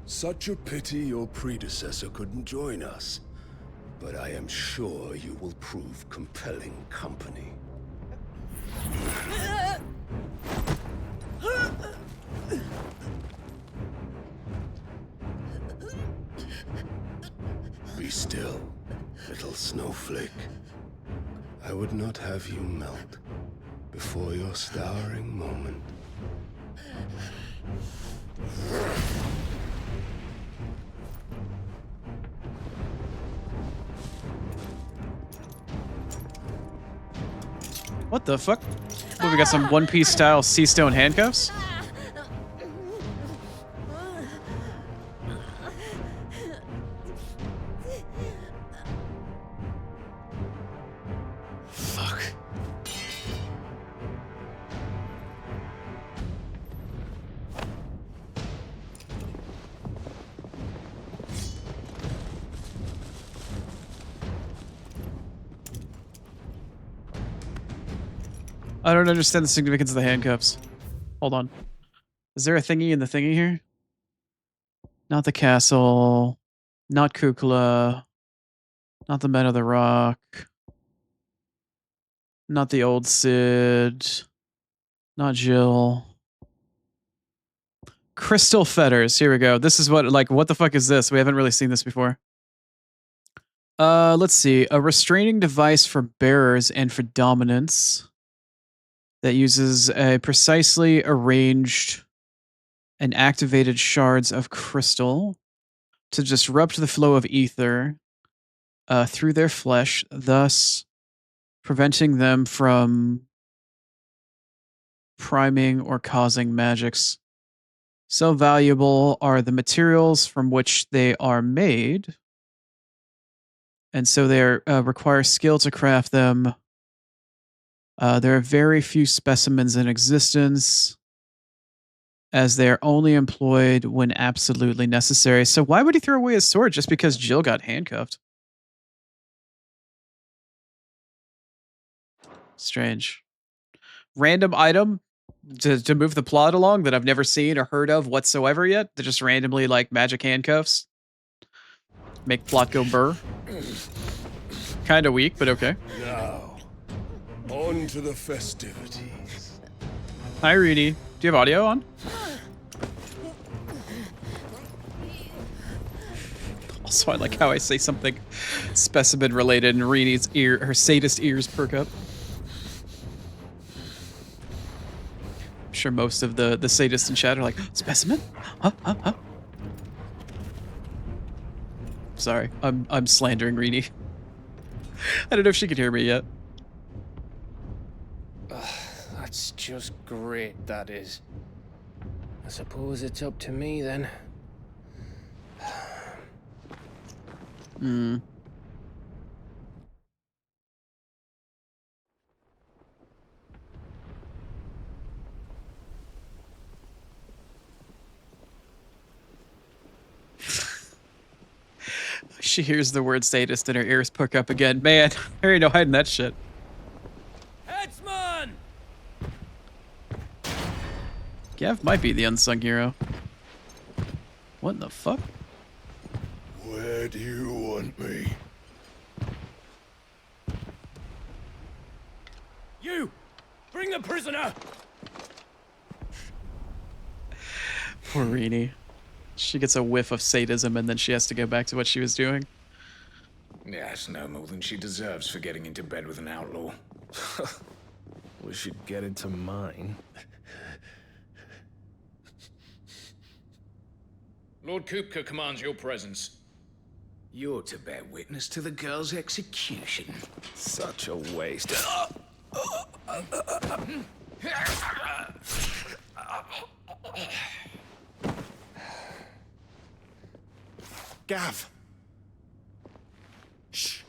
Such a pity your predecessor couldn't join us. But I am sure you will prove compelling company. Be still, little snowflake. I would not have you melt before your starring moment. What the fuck? What, we got some One Piece style sea stone handcuffs? Fuck. I don't understand the significance of the handcuffs. Hold on. Is there a thingy in the thingy here? Not the castle. Not Kukla. Not the Men of the Rock. Not the old Cid. Not Jill. Crystal fetters. Here we go. This is what, like, what the fuck is this? We haven't really seen this before. Let's see. A restraining device for bearers and for dominance that uses a precisely arranged and activated shards of crystal to disrupt the flow of ether through their flesh, thus preventing them from priming or causing magics. So valuable are the materials from which they are made, and so they require skill to craft them. There are very few specimens in existence, as they are only employed when absolutely necessary. So why would he throw away his sword just because Jill got handcuffed? Strange. Random item to move the plot along that I've never seen or heard of whatsoever yet. They're just randomly like magic handcuffs. Make plot go burr. Kind of weak, but okay. Now, on to the festivities. Hi, Reedy. Do you have audio on? Also, I like how I say something specimen related and Reedy's her sadist ears perk up. I'm sure most of the sadists in chat are like, specimen? Huh? Sorry, I'm slandering Reedy. I don't know if she can hear me yet. That's just great, that is. I suppose it's up to me then. She hears the word sadist and her ears perk up again. Man, there ain't no hiding that shit. Headsman! Gav might be the unsung hero. What in the fuck? Where do you want me? You! Bring the prisoner! Poor Rini. She gets a whiff of sadism and then she has to go back to what she was doing. Yes, no more than she deserves for getting into bed with an outlaw. We should get into mine. Lord Kupka commands your presence. You're to bear witness to the girl's execution. Such a waste. Gav! Shh.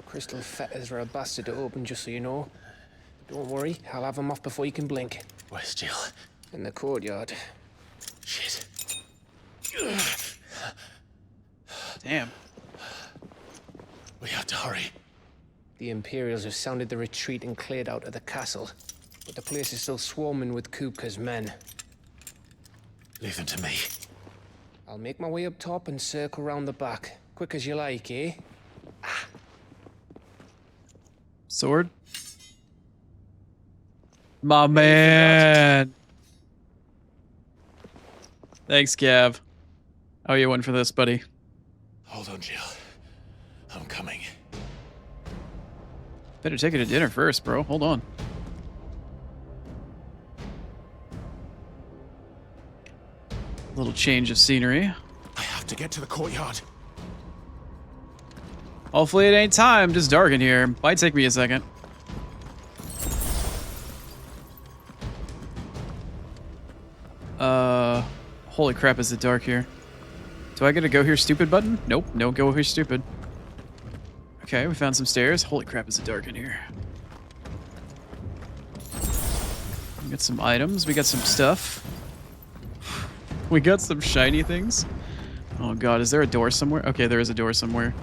Crystal fetters are a bastard to open, just so you know. Don't worry, I'll have them off before you can blink. Where's Jill? In the courtyard. Shit. Damn. We have to hurry. The Imperials have sounded the retreat and cleared out of the castle. But the place is still swarming with Kupka's men. Leave them to me. I'll make my way up top and circle round the back. Quick as you like, eh? Sword? My man! Thanks, Gav. Oh, you went for this, buddy. Hold on, Jill. I'm coming. Better take her to dinner first, bro. Hold on. Little change of scenery. I have to get to the courtyard. Hopefully it ain't time. Just dark in here. Might take me a second. Holy crap, is it dark here? Do I get a go here stupid button? Nope, no go here stupid. Okay, we found some stairs. Holy crap, is it dark in here? We got some items. We got some stuff. We got some shiny things. Oh god, is there a door somewhere? Okay, there is a door somewhere.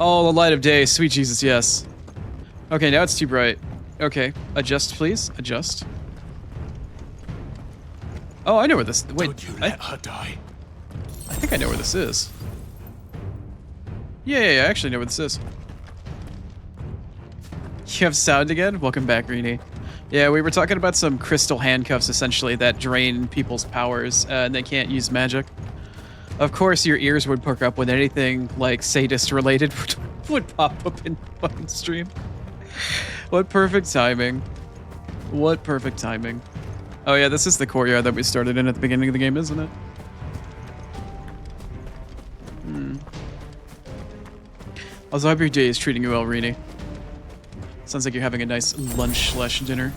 Oh, the light of day. Sweet Jesus, yes. Okay, now it's too bright. Okay, adjust, please. Adjust. Oh, I know where this... Wait, Don't you let her die. I think I know where this is. Yeah, I actually know where this is. You have sound again? Welcome back, Rini. Yeah, we were talking about some crystal handcuffs, essentially, that drain people's powers, and they can't use magic. Of course, your ears would perk up when anything, like, sadist-related would pop up in fucking stream. What perfect timing. What perfect timing. Oh yeah, this is the courtyard that we started in at the beginning of the game, isn't it? Also, I hope your day is treating you well, Rini. Sounds like you're having a nice lunch/dinner.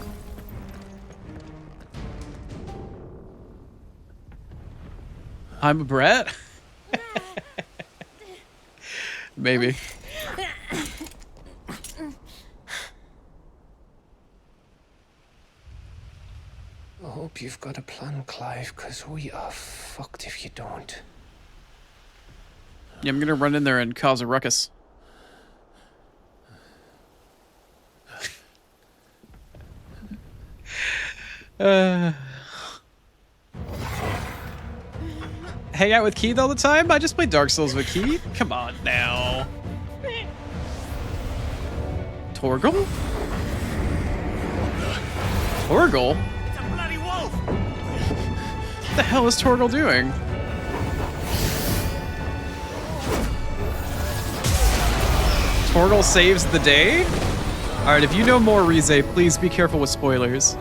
I'm a brat? Maybe. I hope you've got a plan, Clive, because we are fucked if you don't. Yeah, I'm gonna run in there and cause a ruckus. Hang out with Keith all the time? I just play Dark Souls with Keith. Come on now. Torgal? Torgal? It's a bloody wolf! What the hell is Torgal doing? Torgal saves the day? Alright, if you know more, Rize, please be careful with spoilers.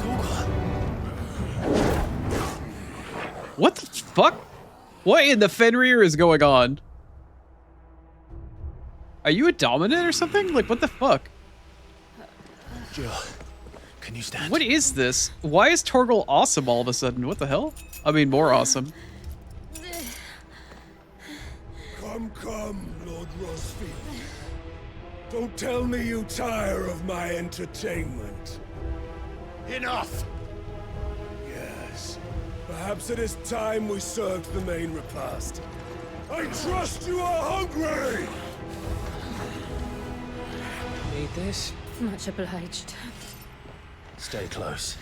What the fuck? What in the Fenrir is going on? Are you a dominant or something? Like, what the fuck? Jill, can you stand? What is this? Why is Torgal awesome all of a sudden? What the hell? I mean, more awesome. Come, Lord Rosfield. Don't tell me you tire of my entertainment. Enough! Perhaps it is time we served the main repast. I trust you are hungry! Need this? Much obliged. Stay close.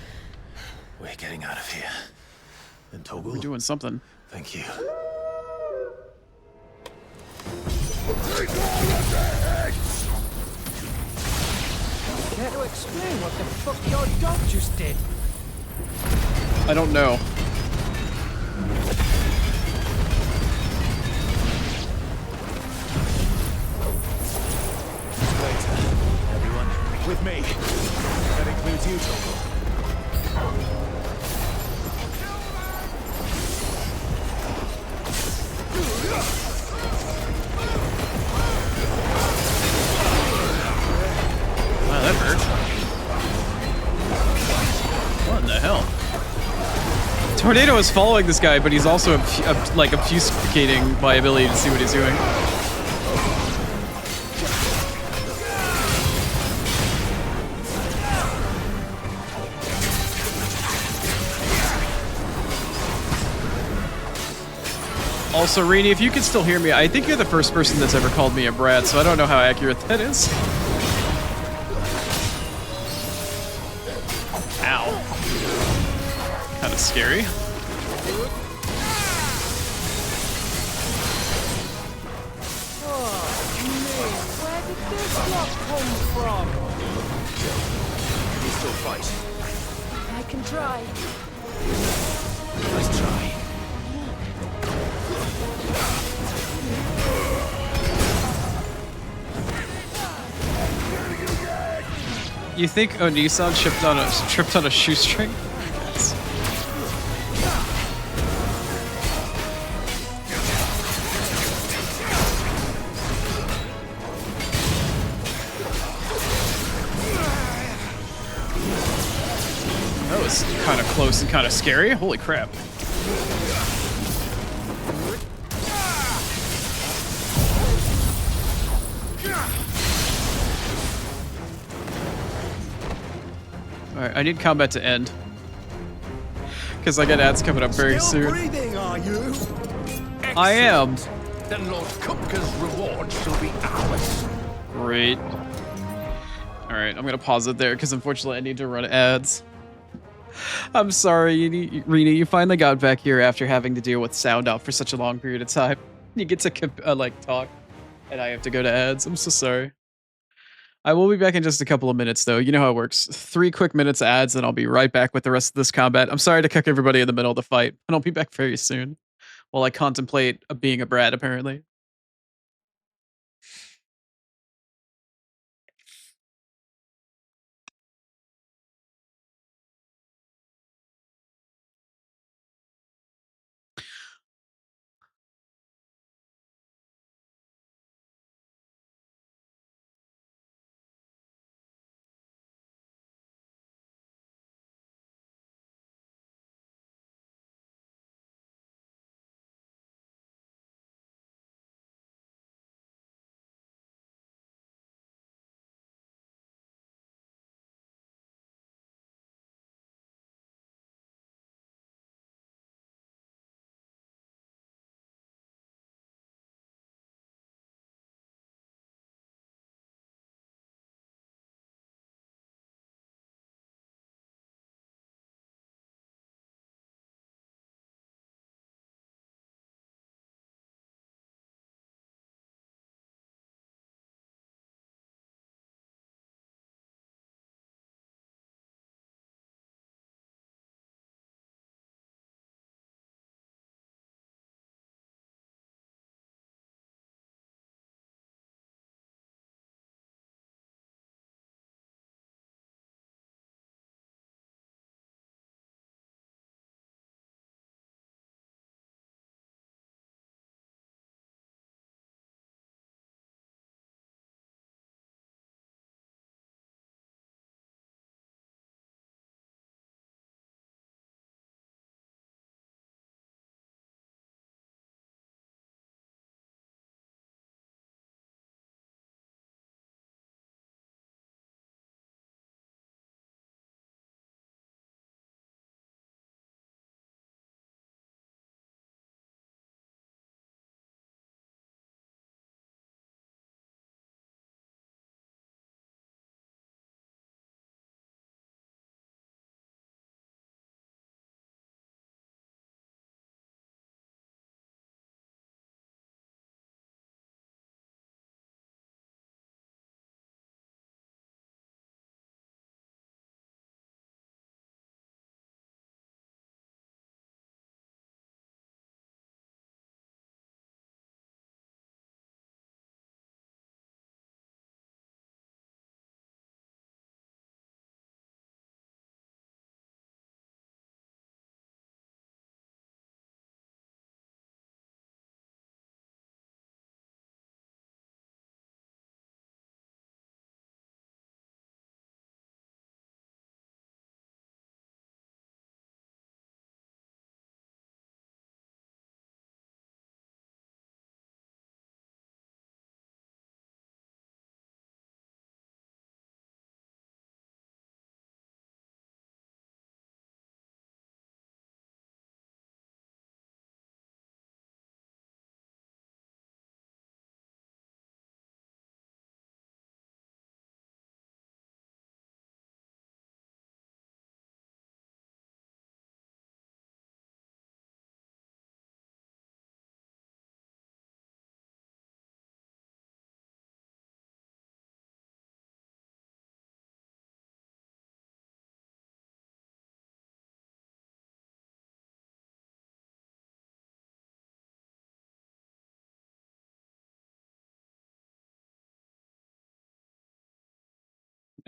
We're getting out of here. And Toggle? We're doing something. Thank you. Take all of their heads! Care to explain what the fuck your dog just did? I don't know. Later, everyone. With me. That includes you, Toggle. Wow, that hurt. What in the hell? Tornado is following this guy, but he's also like obfuscating my ability to see what he's doing. Also, Rini, if you can still hear me, I think you're the first person that's ever called me a brat, so I don't know how accurate that is. Ow. Kind of scary. Oh, man, where did this lot come from? Can you still fight? I can try. Let's try. You think Onisan tripped on a shoestring? Yes. That was kind of close and kind of scary. Holy crap. Alright, I need combat to end. Because I got ads coming up very soon. Breathing, are you? I am. Then Lord Kupka's reward shall be ours. Great. Alright, I'm gonna pause it there because unfortunately I need to run ads. I'm sorry, Rena, you finally got back here after having to deal with sound out for such a long period of time. You get to like talk, and I have to go to ads. I'm so sorry. I will be back in just a couple of minutes, though. You know how it works. 3 quick minutes ads, and I'll be right back with the rest of this combat. I'm sorry to cook everybody in the middle of the fight, but I'll be back very soon while I contemplate being a brat, apparently.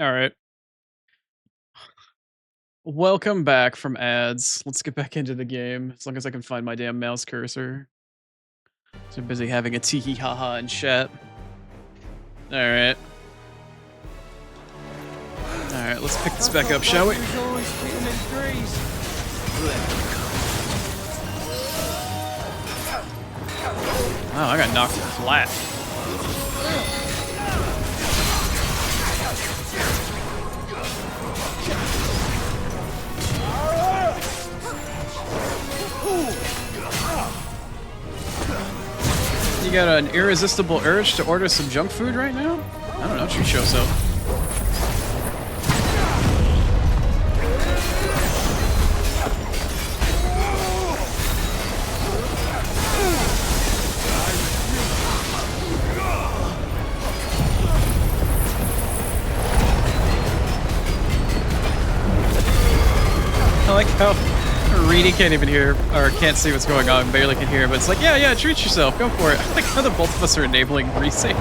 All right. Welcome back from ads. Let's get back into the game. As long as I can find my damn mouse cursor. So busy having a tee hee ha ha in chat. All right. All right, let's pick this back up, shall we? Oh, I got knocked flat. You got an irresistible urge to order some junk food right now? I don't know, treat yourself. I like how Reedy can't even hear, or can't see what's going on, barely can hear, but it's like, yeah, treat yourself, go for it. I like how the both of us are enabling resync.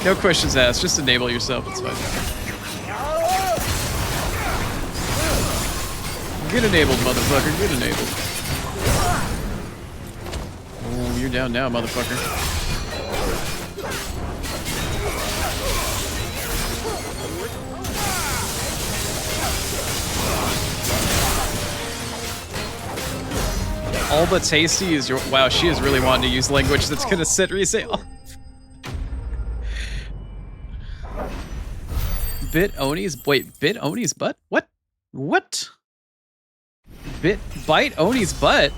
No questions asked, just enable yourself, it's fine. Get enabled, motherfucker, get enabled. Oh, you're down now, motherfucker. All but tasty is your— wow, she is really wanting to use language that's gonna set resale. Bit Oni's butt? What? What? Bite Oni's butt?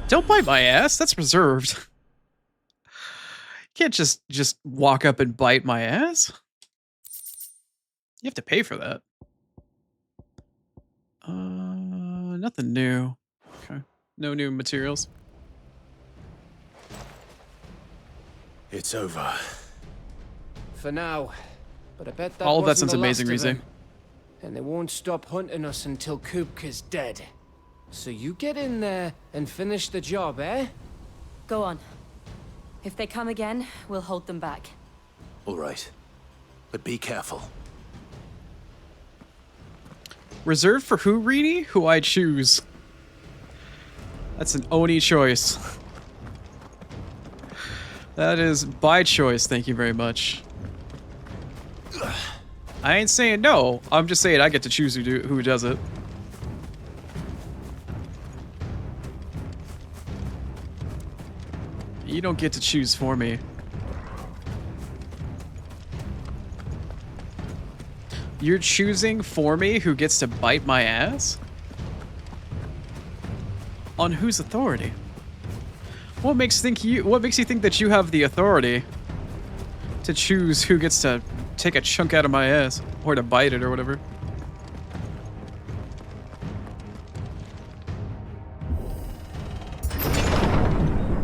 Don't bite my ass, that's reserved. You can't just walk up and bite my ass. You have to pay for that. Nothing new. Okay. No new materials. It's over. For now. But I bet that all of that wasn't sounds the last amazing, of Rize. them. And they won't stop hunting us until Kupka's dead. So you get in there and finish the job, eh? Go on. If they come again, we'll hold them back. All right. But be careful. Reserved for who, Reedy? Who I choose. That's an Oni choice. That is by choice, thank you very much. I ain't saying no, I'm just saying I get to choose who does it. You don't get to choose for me. You're choosing for me who gets to bite my ass? On whose authority? What makes you think that you have the authority to choose who gets to take a chunk out of my ass or to bite it or whatever?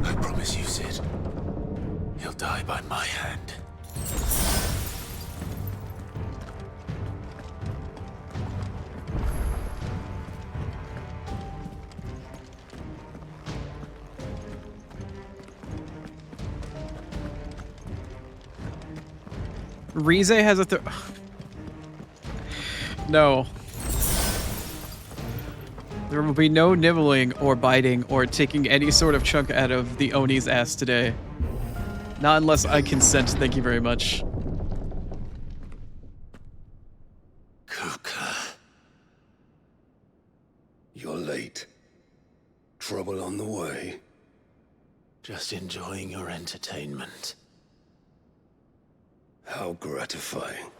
I promise you, Sid. He'll die by my hand. Rize has a no. There will be no nibbling or biting or taking any sort of chunk out of the Oni's ass today. Not unless I consent, thank you very much. Kupka. You're late. Trouble on the way? Just enjoying your entertainment. How gratifying.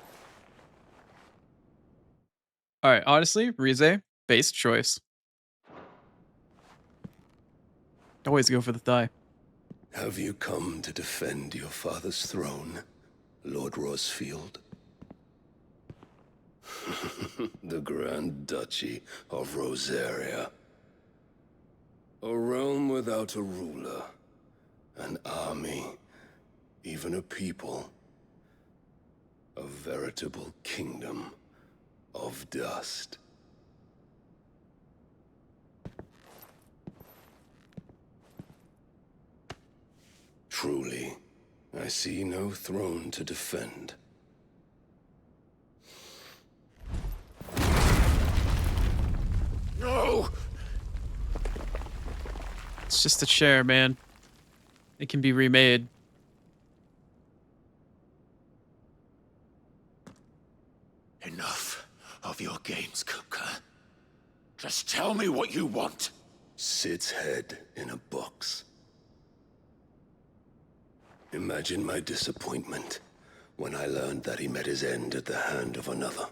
Alright, honestly, Rize, base choice. Always go for the thigh. Have you come to defend your father's throne, Lord Rosfield? The Grand Duchy of Rosaria. A realm without a ruler, an army, even a people. A veritable kingdom of dust. Truly, I see no throne to defend. It's just a chair, man. It can be remade. Enough of your games, Kupka. Just tell me what you want. Sid's head in a box. Imagine my disappointment when I learned that he met his end at the hand of another.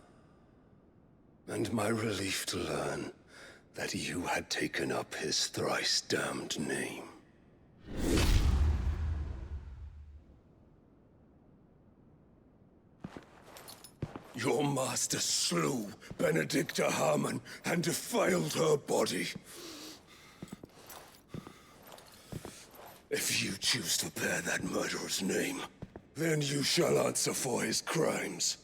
And my relief to learn that you had taken up his thrice-damned name. Your master slew Benedicta Harmon and defiled her body. If you choose to bear that murderer's name, then you shall answer for his crimes.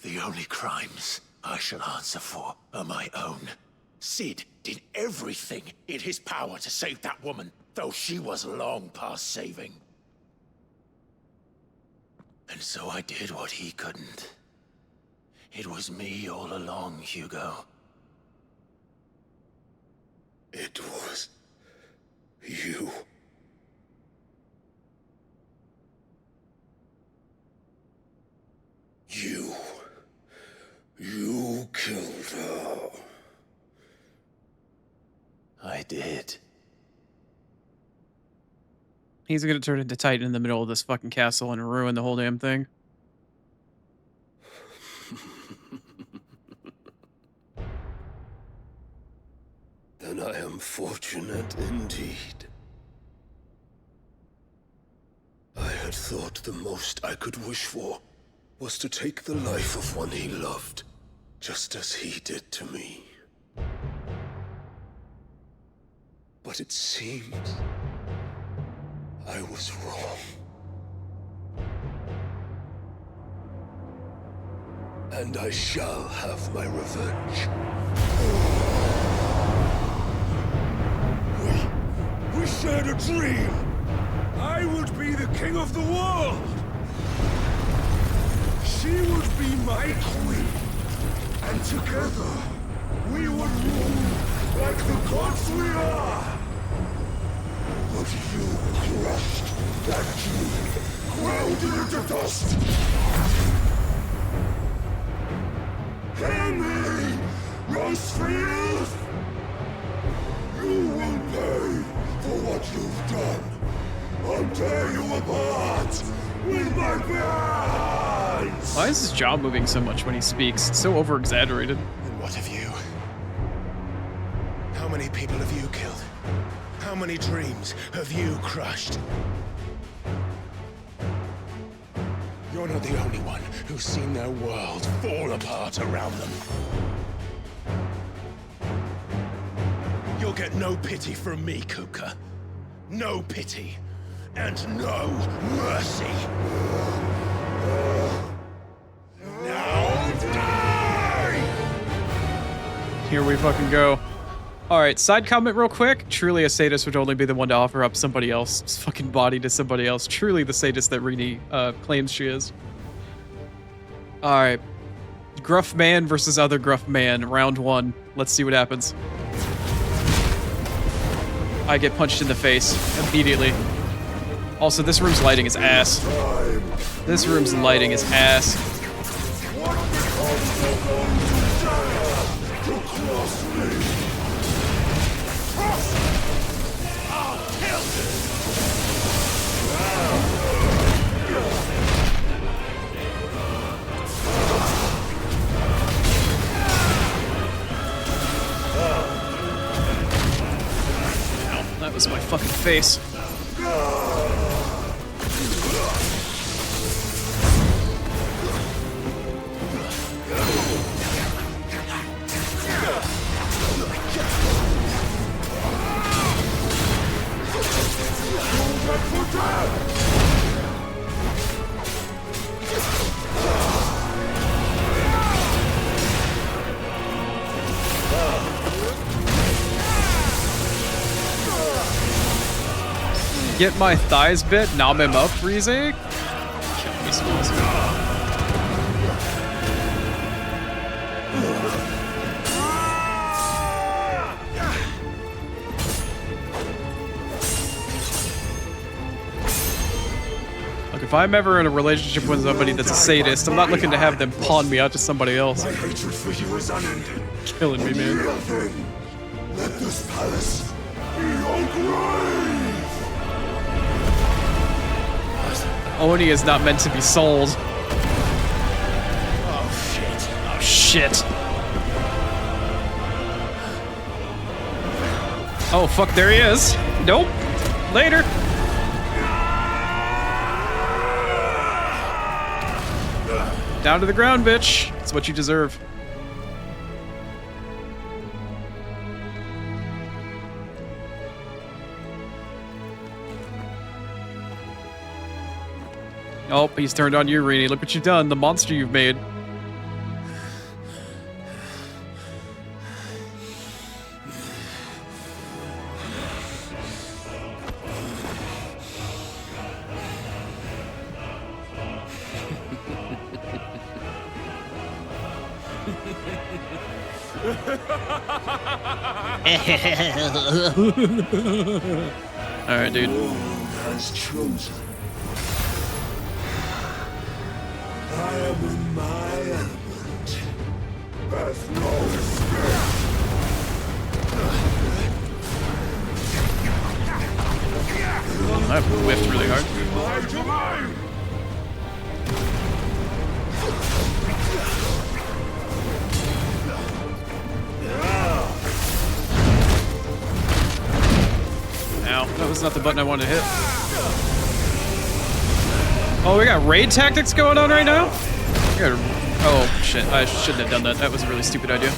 The only crimes I shall answer for are my own. Sid did everything in his power to save that woman, though she was long past saving. And so I did what he couldn't. It was me all along, Hugo. It was you. You killed her. I did. He's gonna turn into Titan in the middle of this fucking castle and ruin the whole damn thing. Then I am fortunate indeed. I had thought the most I could wish for was to take the life of one he loved, just as he did to me. But it seems I was wrong. And I shall have my revenge. We shared a dream. I would be the king of the world. She would be my queen. And together, we would rule like the gods we are. But you crushed that dream, ground it into dust. Hear me, Rosefield! You will pay for what you've done. I'll tear you apart with my hands! Why is his jaw moving so much when he speaks? It's so over-exaggerated. And what of you? How many people have you killed? How many dreams have you crushed? You're not the only one who's seen their world fall apart around them. You'll get no pity from me, Kupka. No pity. And no mercy. Now die! Here we fucking go. Alright, side comment real quick. Truly a sadist would only be the one to offer up somebody else's fucking body to somebody else. Truly the sadist that Rini claims she is. Alright. Gruff man versus other gruff man. Round one. Let's see what happens. I get punched in the face immediately. Also, this room's lighting is ass. This room's lighting is ass. That was my fucking face. Get my thighs bit, nom him up, Rize? Kill me, Smalls. If I'm ever in a relationship with somebody that's a sadist, I'm not looking to have them pawn me out to somebody else. My hatred for you is unending. Killing me, man. Kneel then. Let this palace be your grave. Oni is not meant to be sold. Oh, shit. Oh, shit. Oh, fuck, there he is. Nope. Later. Down to the ground, bitch. That's what you deserve. Oh, he's turned on you, Rini. Look what you've done. The monster you've made. All right, dude. Has chosen. I am in my element. There's no escape. That whiffed really hard. My domain. Ow, that was not the button I wanted to hit. Oh, we got raid tactics going on right now? Oh, shit. I shouldn't have done that. That was a really stupid idea.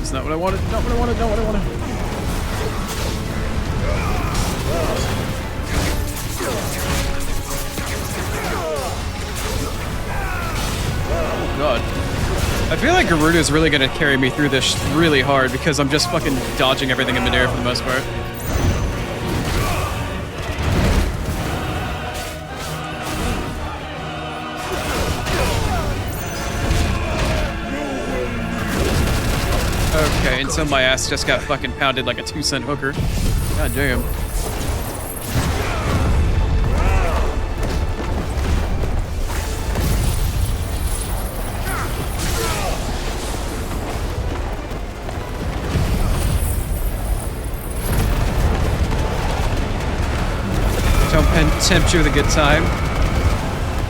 It's not what I wanted. Not what I wanted. Not what I wanted. Oh god. I feel like Garuda is really gonna carry me through this really hard because I'm just fucking dodging everything in midair for the most part. Okay, until my ass just got fucking pounded like a 2-cent hooker. God damn. Don't tempt you with a good time.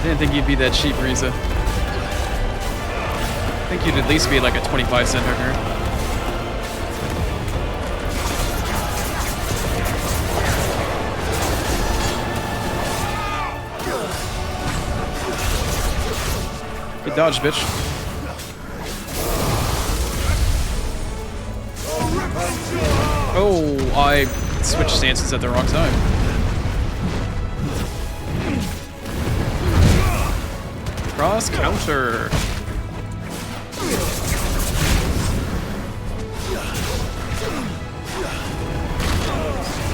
Didn't think you'd be that cheap, Riza. I think you'd at least be like a 25-cent hooker. Good dodge, bitch. Oh, I switched stances at the wrong time. Cross counter.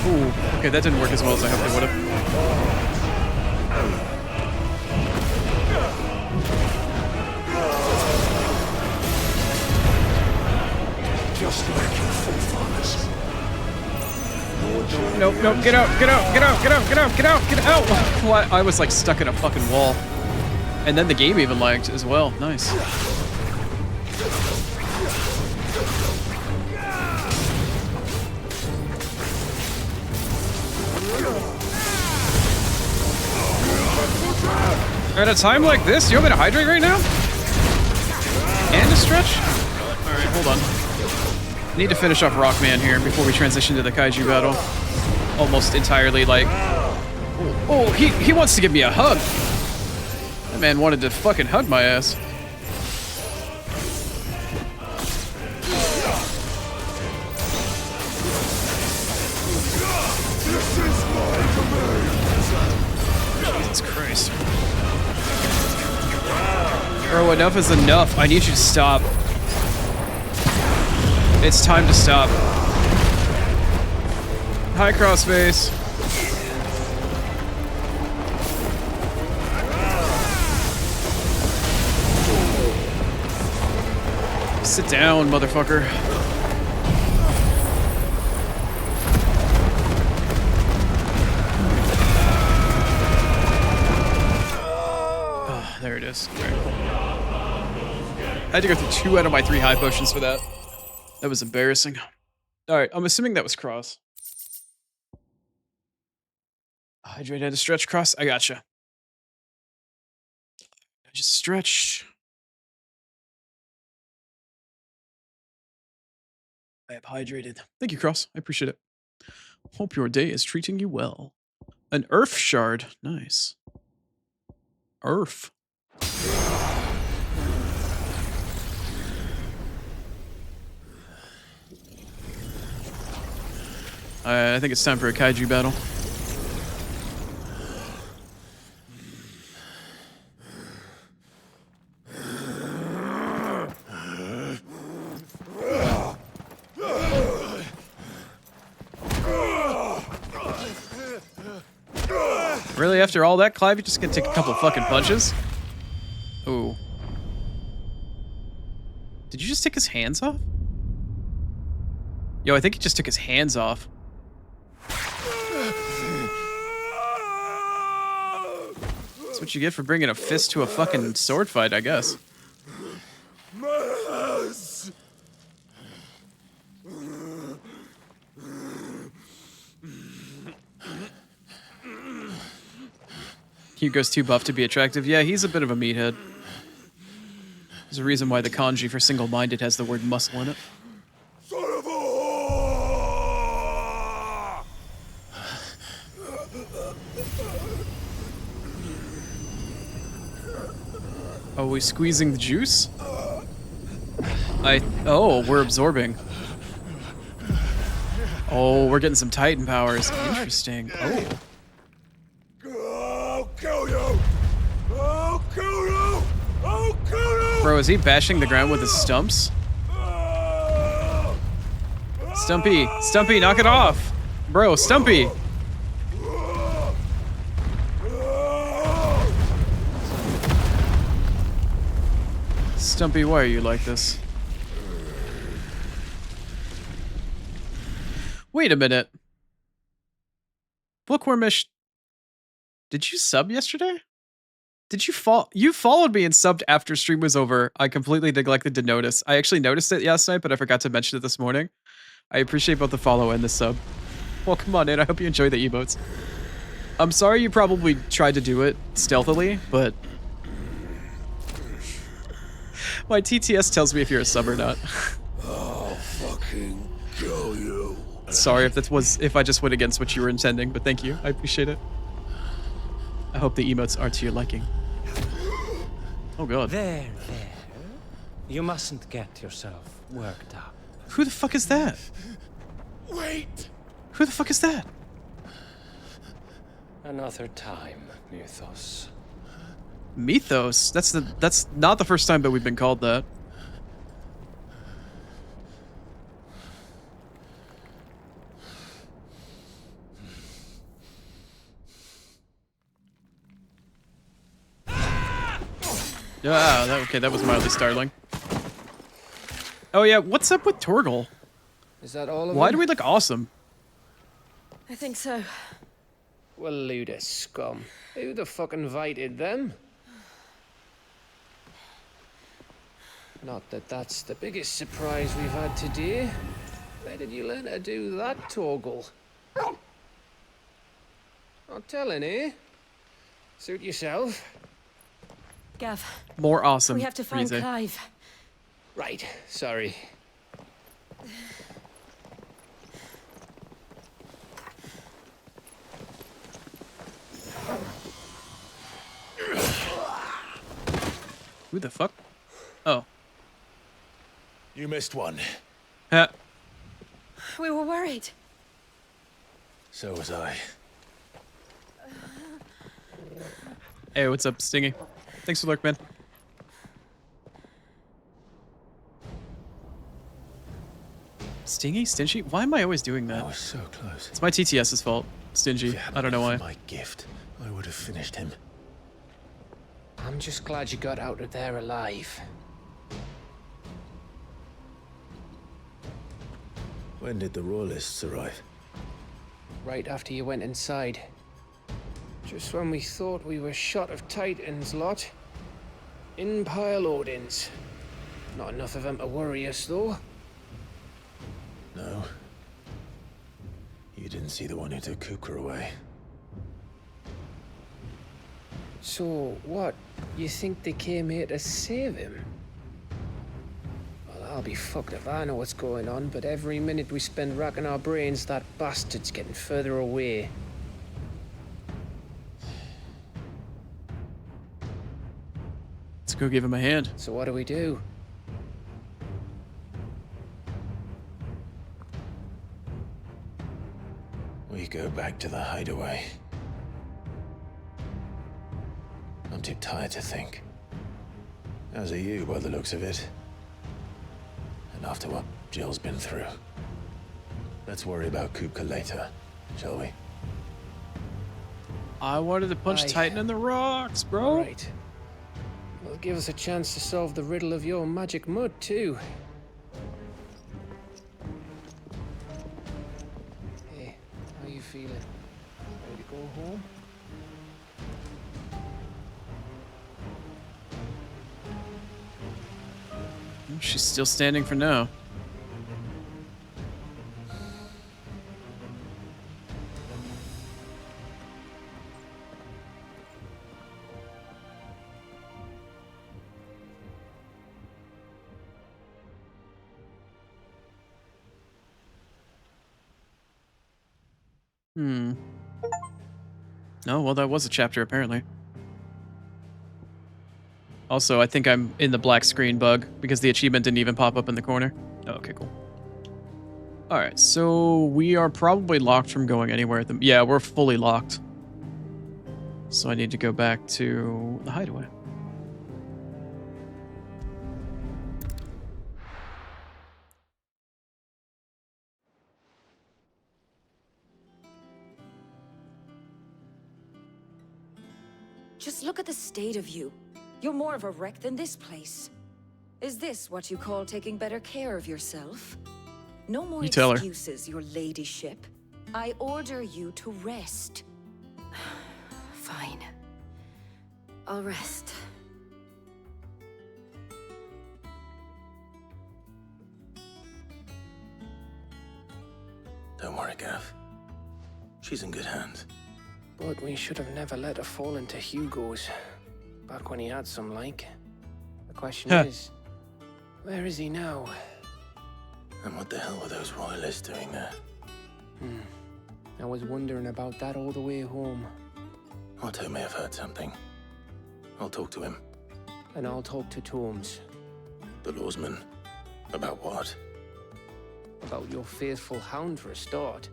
Ooh, okay, that didn't work as well as I hoped it would have. Just like your forefathers. Nope, nope, get out, get out, get out, get out, get out, get out, get out! What? I was like stuck in a fucking wall. And then the game even lagged as well. Nice. At a time like this, you want me to hydrate right now? And a stretch? Alright, hold on. Need to finish off Rockman here before we transition to the Kaiju battle. Almost entirely like... Oh, he wants to give me a hug! That man wanted to fucking hug my ass. Jesus Christ. Bro, enough is enough. I need you to stop. It's time to stop. Hi, Crossface. Sit down, motherfucker. Oh, there it is. Right. I had to go through 2 out of my 3 high potions for that. That was embarrassing. Alright, I'm assuming that was Cross. Hydrate and a stretch, Cross. I gotcha. I just stretched. I am hydrated. Thank you, Cross. I appreciate it. Hope your day is treating you well. An Earth shard. Nice. Earth. I think it's time for a kaiju battle. Really, after all that, Clive, you're just gonna take a couple fucking punches? Ooh. Did you just take his hands off? Yo, I think he just took his hands off. That's what you get for bringing a fist to a fucking sword fight, I guess. Hugo's too buff to be attractive. Yeah, he's a bit of a meathead. There's a reason why the kanji for single-minded has the word muscle in it. Are we squeezing the juice? Oh, we're absorbing. Oh, we're getting some Titan powers. Interesting. Oh. I'll kill you! I'll kill you! I'll kill you! Bro, is he bashing the ground with his stumps? Stumpy! Stumpy, knock it off! Bro, Stumpy! Stumpy, why are you like this? Wait a minute. Bookwormish, did you sub yesterday? Did you You followed me and subbed after stream was over. I completely neglected to notice. I actually noticed it last night, but I forgot to mention it this morning. I appreciate both the follow and the sub. Welcome on in. I hope you enjoy the emotes. I'm sorry you probably tried to do it stealthily, but my TTS tells me if you're a sub or not. I'll fucking kill you. Sorry if I just went against what you were intending, but thank you. I appreciate it. I hope the emotes are to your liking. Oh god. There. You mustn't get yourself worked up. Who the fuck is that? Wait! Who the fuck is that? Another time, Mythos. Mythos? That's not the first time that we've been called that. Okay, that was mildly startling. Oh yeah, what's up with Torgal? Is that all of Why them? do we look awesome? I think so. Well, load of scum. Who the fuck invited them? Not that that's the biggest surprise we've had today. Where did you learn to do that, Torgal? Not telling, eh? Suit yourself. Gav. More awesome. We have to find Rize. Clive. Right, sorry. Who the fuck? Oh. You missed one. Ha. We were worried. So was I. Hey, what's up, Stingy? Thanks for the lurk, man. Stingy? Stingy? Why am I always doing that? I was so close. It's my TTS's fault. Stingy. I don't know why. My gift, I would have finished him. I'm just glad you got out of there alive. When did the Royalists arrive? Right after you went inside. Just when we thought we were shot of Titans, lot. In pile Odins. Not enough of them to worry us, though. No. You didn't see the one who took Kupka away. So, what? You think they came here to save him? Well, I'll be fucked if I know what's going on, but every minute we spend racking our brains, that bastard's getting further away. Let's go give him a hand. So what do we do? We go back to the hideaway. I'm too tired to think. As are you, by the looks of it. And after what Jill's been through. Let's worry about Kupka later, shall we? I wanted to punch Titan in the rocks, bro. Right. Well, give us a chance to solve the riddle of your magic mud, too. Hey, how you feeling? Ready to go home? She's still standing for now. Oh, well, that was a chapter, apparently. Also, I think I'm in the black screen bug because the achievement didn't even pop up in the corner. Oh, okay, cool. Alright, so we are probably locked from going anywhere. Yeah, we're fully locked. So I need to go back to the hideaway. Just look at the state of you. You're more of a wreck than this place. Is this what you call taking better care of yourself? No more excuses, your ladyship. I order you to rest. Fine. I'll rest. Don't worry, Gav. She's in good hands. But we should have never let her fall into Hugo's. Back when he had some like. The question is, where is he now? And what the hell were those royalists doing there? I was wondering about that all the way home. Otto may have heard something. I'll talk to him. And I'll talk to Tomes. The lawsman. About what? About your faithful hound for a start.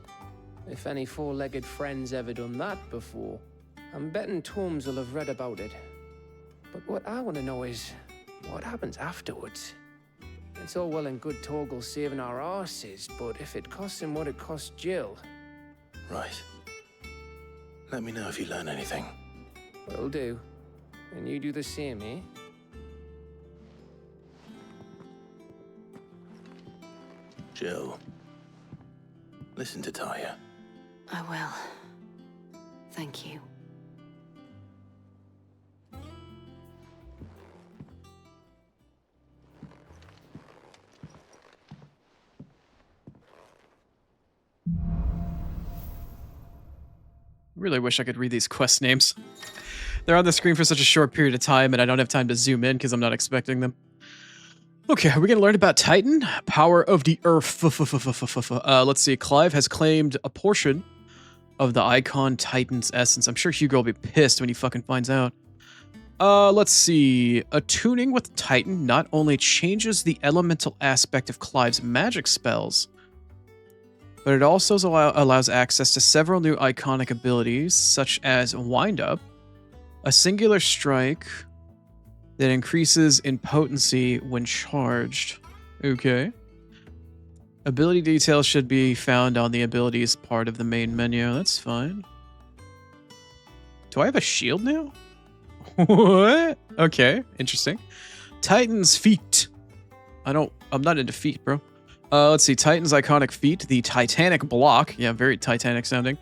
If any four-legged friend's ever done that before, I'm betting Tomes will have read about it. But what I want to know is, what happens afterwards? It's all well and good Torgal saving our arses, but if it costs him what it cost Jill... Right. Let me know if you learn anything. Will do. And you do the same, eh? Jill. Listen to Taya. I will. Thank you. Really wish I could read these quest names. They're on the screen for such a short period of time, and I don't have time to zoom in because I'm not expecting them. Okay, are we going to learn about Titan? Power of the Earth. Let's see. Clive has claimed a portion of the Icon Titan's essence. I'm sure Hugo will be pissed when he fucking finds out. Let's see. Attuning with Titan not only changes the elemental aspect of Clive's magic spells, but it also allows access to several new iconic abilities, such as Wind Up, a singular strike that increases in potency when charged. Okay. Ability details should be found on the abilities part of the main menu. That's fine. Do I have a shield now? What? Okay, interesting. Titan's feet. I'm not into feet, bro. Let's see. Titan's iconic feat, the Titanic block. Yeah, very Titanic sounding.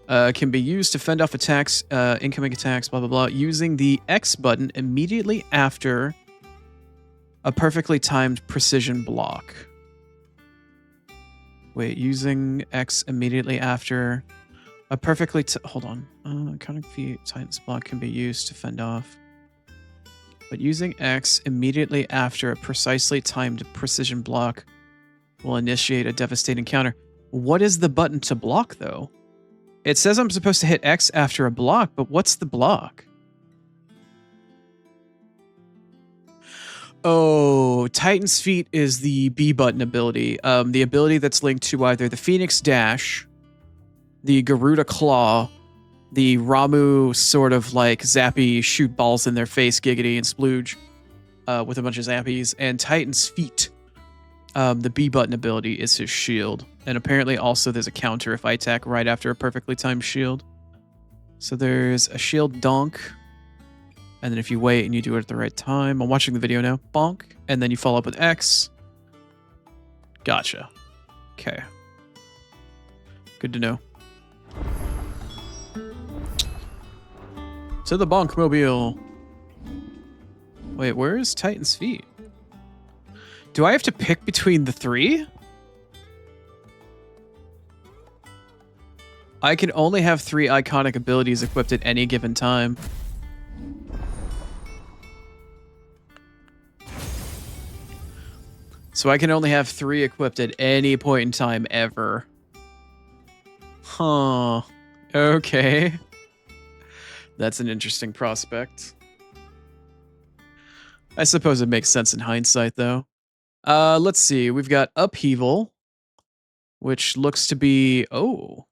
Can be used to fend off attacks, incoming attacks, blah, blah, blah, using the X button immediately after a perfectly timed precision block. Wait, using X immediately after a perfectly... hold on. Iconic feat, Titan's block can be used to fend off. But using X immediately after a precisely timed precision block will initiate a devastating counter. What is the button to block, though? It says I'm supposed to hit X after a block, but what's the block? Oh, Titan's Feet is the B button ability. The ability that's linked to either the Phoenix Dash, the Garuda Claw, the Ramu sort of like zappy shoot balls in their face, giggity and splooge, with a bunch of zappies, and Titan's Feet. The B button ability is his shield. And apparently also there's a counter if I attack right after a perfectly timed shield. So there's a shield donk. And then if you wait and you do it at the right time, I'm watching the video now, bonk. And then you follow up with X. Gotcha. Okay. Good to know. To the bonkmobile. Wait, where is Titan's Feet? Do I have to pick between the three? I can only have 3 iconic abilities equipped at any given time. So I can only have 3 equipped at any point in time ever. Huh. Okay. That's an interesting prospect. I suppose it makes sense in hindsight, though. Let's see. We've got Upheaval, which looks to be... Oh.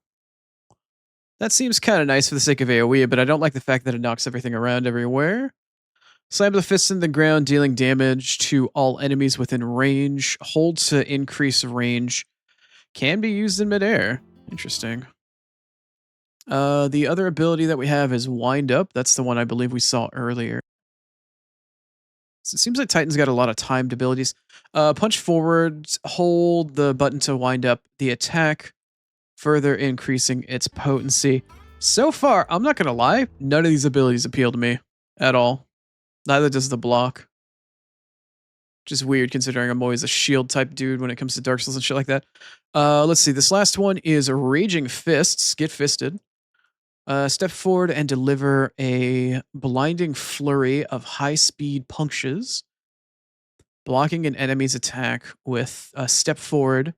That seems kind of nice for the sake of AoE, but I don't like the fact that it knocks everything around everywhere. Slam the fist in the ground, dealing damage to all enemies within range. Hold to increase range. Can be used in midair. Interesting. The other ability that we have is Wind Up. That's the one I believe we saw earlier. So it seems like Titan's got a lot of timed abilities. Punch forward, hold the button to wind up the attack, further increasing its potency. So far, I'm not going to lie, none of these abilities appeal to me at all. Neither does the block. Which is weird considering I'm always a shield type dude when it comes to Dark Souls and shit like that. Let's see, this last one is Raging Fists. Get fisted. Step forward and deliver a blinding flurry of high-speed punches. Blocking an enemy's attack with a step forward.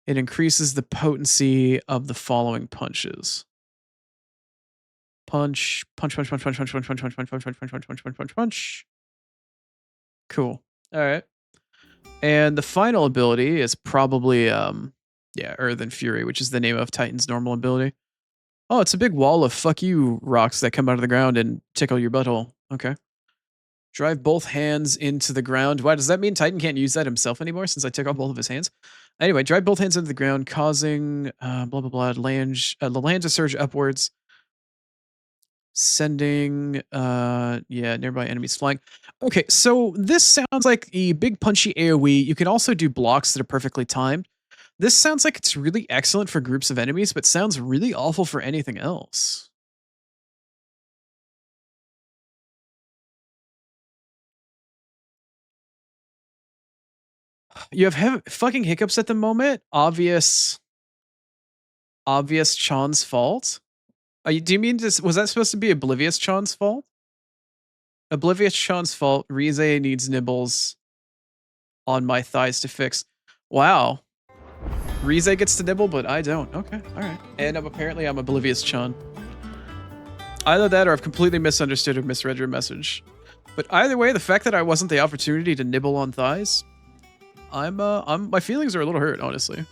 It increases the potency of the following punches. Punch, punch, punch, punch, punch, punch, punch, punch, punch, punch, punch, punch, punch, punch, punch, punch, punch, punch. Cool. All right. And the final ability is probably, yeah, Earth and Fury, which is the name of Titan's normal ability. Oh, it's a big wall of fuck you rocks that come out of the ground and tickle your butthole. Okay. Drive both hands into the ground. Why, does that mean Titan can't use that himself anymore since I took off both of his hands? Anyway, drive both hands into the ground, causing blah, blah, blah, the land to surge upwards. Sending, yeah, nearby enemies flying. Okay, so this sounds like a big punchy AoE. You can also do blocks that are perfectly timed. This sounds like it's really excellent for groups of enemies, but sounds really awful for anything else. You have fucking hiccups at the moment? Obvious Chan's fault? Do you mean this? Was that supposed to be Oblivious Chan's fault? Oblivious Chan's fault. Rize needs nibbles on my thighs to fix. Wow. Rize gets to nibble, but I don't. Okay, alright. And apparently I'm Oblivious Chan. Either that or I've completely misunderstood or misread your message. But either way, the fact that I wasn't the opportunity to nibble on thighs, my feelings are a little hurt, honestly.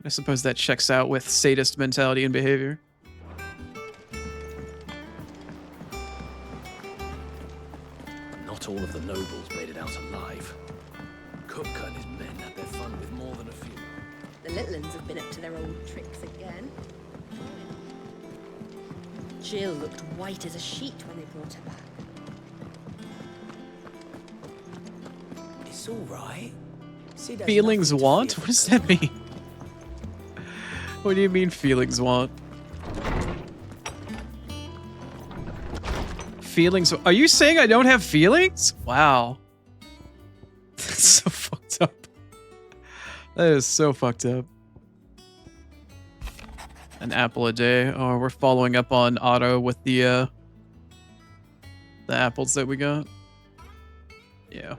I suppose that checks out with sadist mentality and behavior. Not all of the nobles made it out alive. Kupka and his men had their fun little uns have been up to their old tricks again. Jill looked white as a sheet when they brought her back. It's all right. Sid has Feelings nothing to want? fear What does that mean? What do you mean feelings want? Feelings? Are you saying I don't have feelings? Wow. That's so fucked up. That is so fucked up. An apple a day. Oh, we're following up on Otto with the apples that we got. Yeah.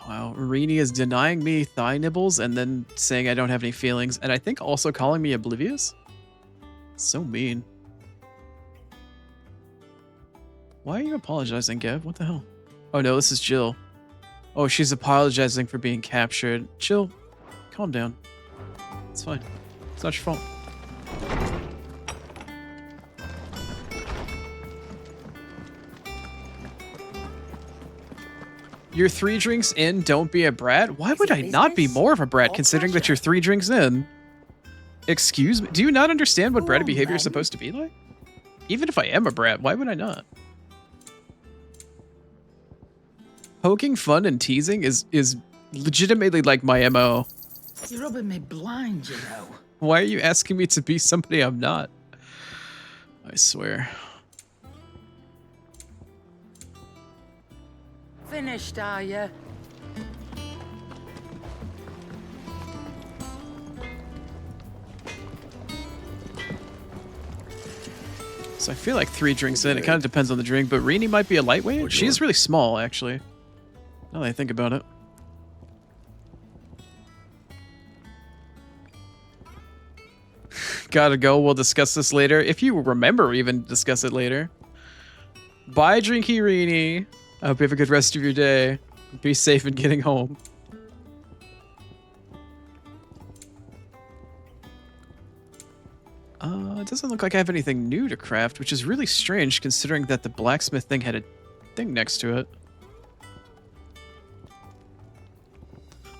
Wow, Rini is denying me thigh nibbles and then saying I don't have any feelings, and I think also calling me oblivious. So mean. Why are you apologizing, Gav? What the hell? Oh no, this is Jill. Oh, she's apologizing for being captured. Jill, calm down. It's fine. It's not your fault. You're 3 drinks in, don't be a brat? Why would I not be more of a brat considering that you're 3 drinks in? Excuse me? Do you not understand what brat behavior is supposed to be like? Even if I am a brat, why would I not? Poking fun and teasing is legitimately like my MO. You're rubbing me blind, you know. Why are you asking me to be somebody I'm not? I swear. Finished, are you? So I feel like 3 drinks in. It kind of depends on the drink, but Rini might be a lightweight. She is really small, actually. Now that I think about it. Gotta go. We'll discuss this later. If you remember, even discuss it later. Bye, Drinky Rini. I hope you have a good rest of your day. Be safe in getting home. It doesn't look like I have anything new to craft, which is really strange considering that the blacksmith thing had a thing next to it.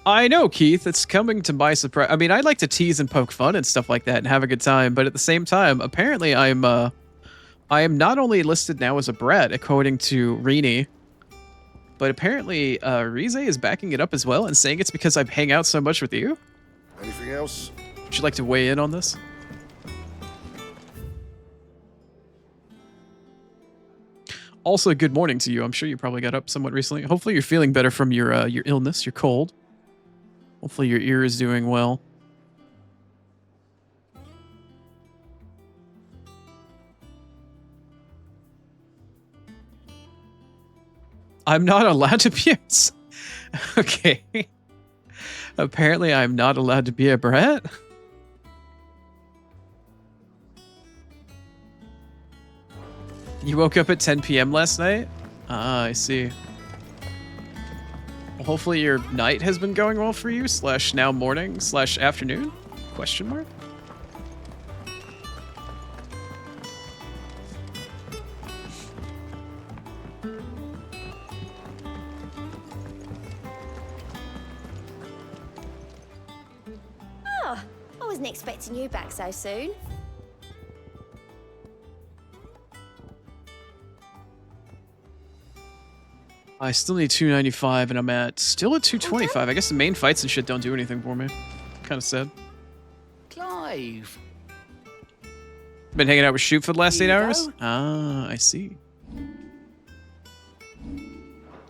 I know, Keith. It's coming to my surprise. I mean, I like to tease and poke fun and stuff like that and have a good time, but at the same time, apparently I am not only listed now as a brat, according to Rini, but apparently Rize is backing it up as well and saying it's because I hang out so much with you. Anything else? Would you like to weigh in on this? Also, good morning to you. I'm sure you probably got up somewhat recently. Hopefully you're feeling better from your illness, your cold. Hopefully your ear is doing well. I'm not allowed to be okay. Apparently I'm not allowed to be a brat. You woke up at 10 p.m. last night? Ah, I see. Well, hopefully your night has been going well for you, / now morning / afternoon? Question mark? Oh, I wasn't expecting you back so soon. I still need 295 and I'm still at 225. I guess the main fights and shit don't do anything for me. Kind of sad. Clive. Been hanging out with Shoot for the last 8 Here you hours? go. Ah, I see.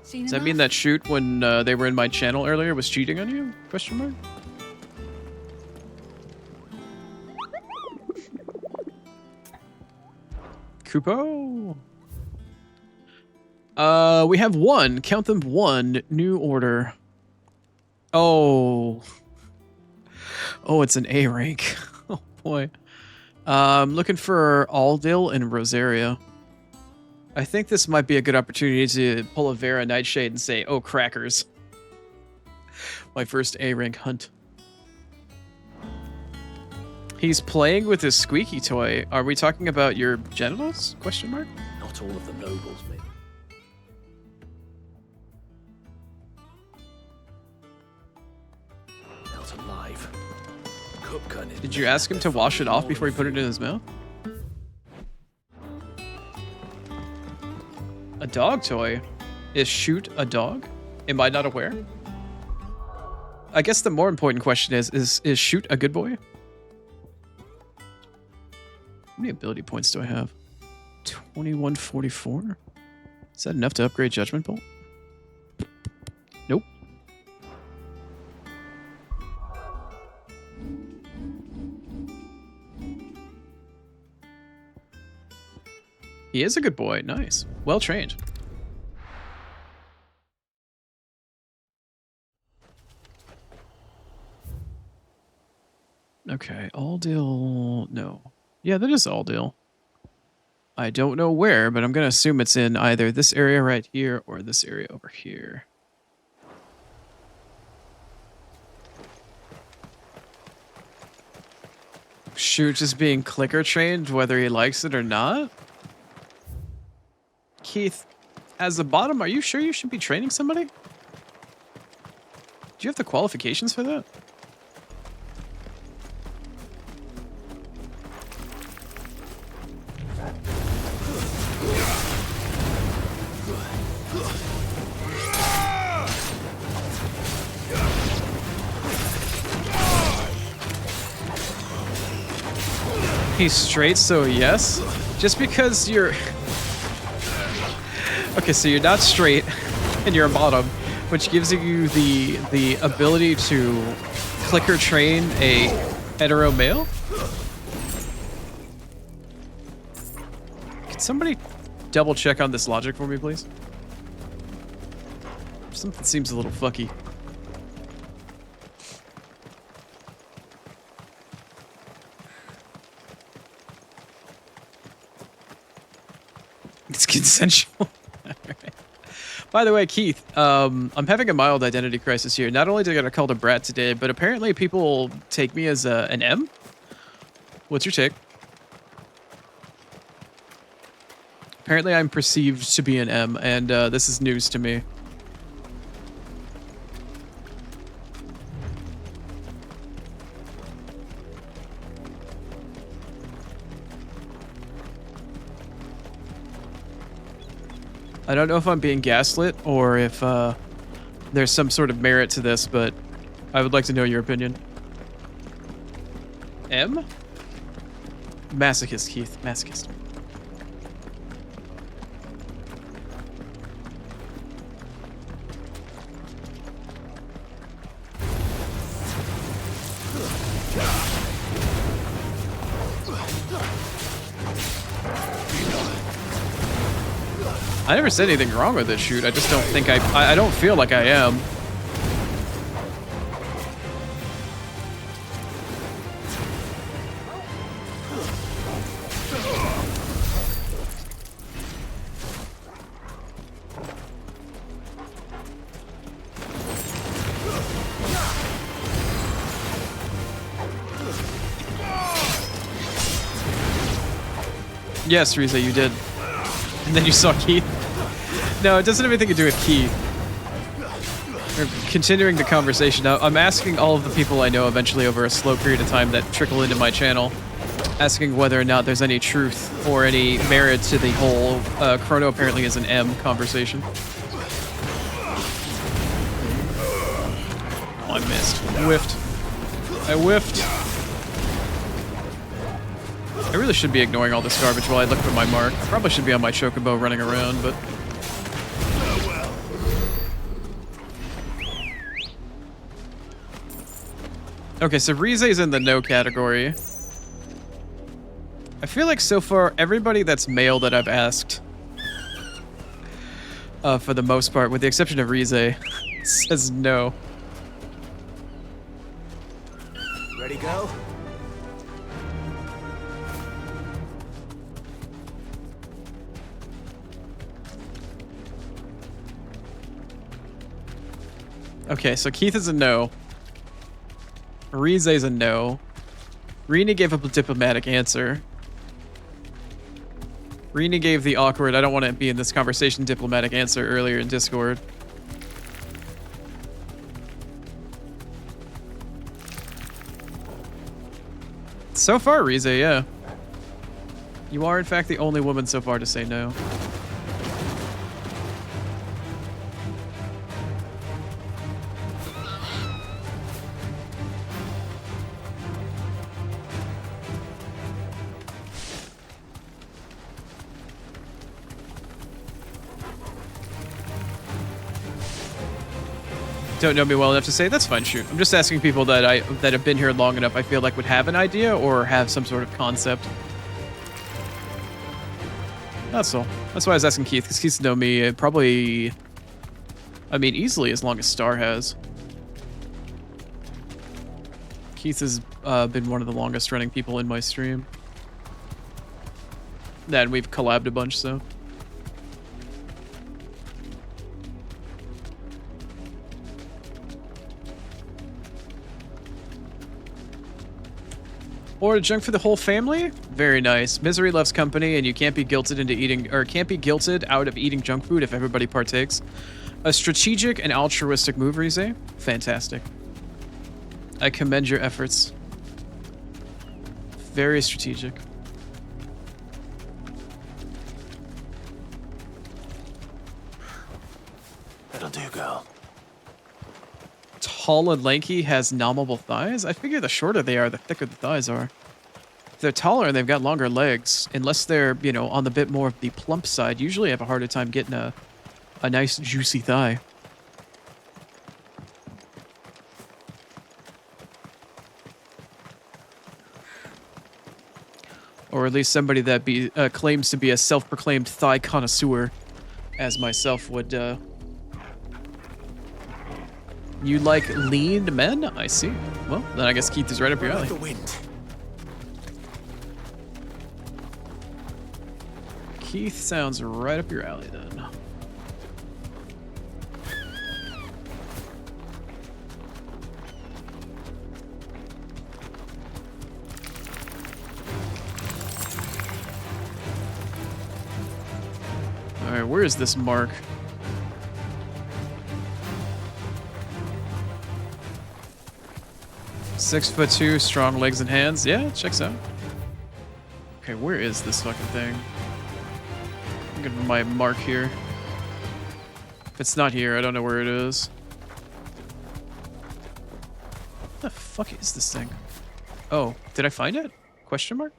Seen Does that mean that Shoot, when they were in my channel earlier, was cheating on you? Question mark? Kupo. We have 1. Count them 1. New order. Oh. Oh, it's an A rank. Oh boy. Looking for Aldil and Rosaria. I think this might be a good opportunity to pull a Vera Nightshade and say, oh, crackers. My first A rank hunt. He's playing with his squeaky toy. Are we talking about your genitals? Question mark? Not all of the nobles, mate. not alive. Cook gun is Did you ask him to wash it off before he put it in his mouth? A dog toy? Is shoot a dog? Am I not aware? I guess the more important question is shoot a good boy? How many ability points do I have? 2144? Is that enough to upgrade Judgment Bolt? Nope. He is a good boy. Nice. Well trained. Okay, Aldale... No. Yeah, that is Aldale. I don't know where, but I'm going to assume it's in either this area right here or this area over here. Shoot, just being clicker trained, whether he likes it or not? Keith, as the bottom, are you sure you should be training somebody? Do you have the qualifications for that? He's straight, so yes. Just because you're... Okay, so you're not straight, and you're a bottom, which gives you the ability to clicker train a hetero male? Can somebody double check on this logic for me, please? Something seems a little fucky. It's consensual. By the way, Keith, I'm having a mild identity crisis here. Not only did I get called a brat today, but apparently people take me as an M. What's your take? Apparently I'm perceived to be an M, and this is news to me. I don't know if I'm being gaslit or if there's some sort of merit to this, but I would like to know your opinion. M? Masochist, Keith. Masochist. I never said anything wrong with this shoot. I just don't think I don't feel like I am. Yes, Riza, you did. And then you saw Keith. No, it doesn't have anything to do with Keith. We're continuing the conversation. Now, I'm asking all of the people I know eventually over a slow period of time that trickle into my channel, asking whether or not there's any truth or any merit to the whole Chrono apparently is an M conversation. Oh, I missed. Whiffed. I whiffed. I really should be ignoring all this garbage while I look for my mark. I probably should be on my chocobo running around, but... Okay, so Rize is in the no category. I feel like so far, everybody that's male that I've asked, for the most part, with the exception of Rize, says no. Ready, go? Okay, so Keith is a no. Rize is a no. Rini gave up a diplomatic answer. Rini gave the awkward, I don't want to be in this conversation diplomatic answer earlier in Discord. So far, Rize, yeah. You are, in fact, the only woman so far to say no. Don't know me well enough to say that's fine. Shoot, I'm just asking people that have been here long enough. I feel like would have an idea or have some sort of concept. That's all. That's why I was asking Keith, because Keith's known me probably, I mean, easily as long as Star has. Keith has been one of the longest running people in my stream. And we've collabed a bunch, so. Order junk for the whole family? Very nice. Misery loves company, and you can't be guilted into eating, or can't be guilted out of eating junk food if everybody partakes. A strategic and altruistic move, Rize. Fantastic. I commend your efforts. Very strategic. That'll do, girl. Tall and lanky has nominal thighs? I figure the shorter they are, the thicker the thighs are. If they're taller and they've got longer legs, unless they're, you know, on the bit more of the plump side, usually have a harder time getting a nice juicy thigh. Or at least somebody that claims to be a self-proclaimed thigh connoisseur, as myself would. You like lean men? I see. Well, then I guess Keith is right up your alley. The wind. Keith sounds right up your alley then. Alright, where is this mark? "6'2", strong legs and hands. Yeah, checks out. Okay, where is this fucking thing? I'm gonna my mark here. If it's not here, I don't know where it is. What the fuck is this thing? Oh, did I find it? Question mark?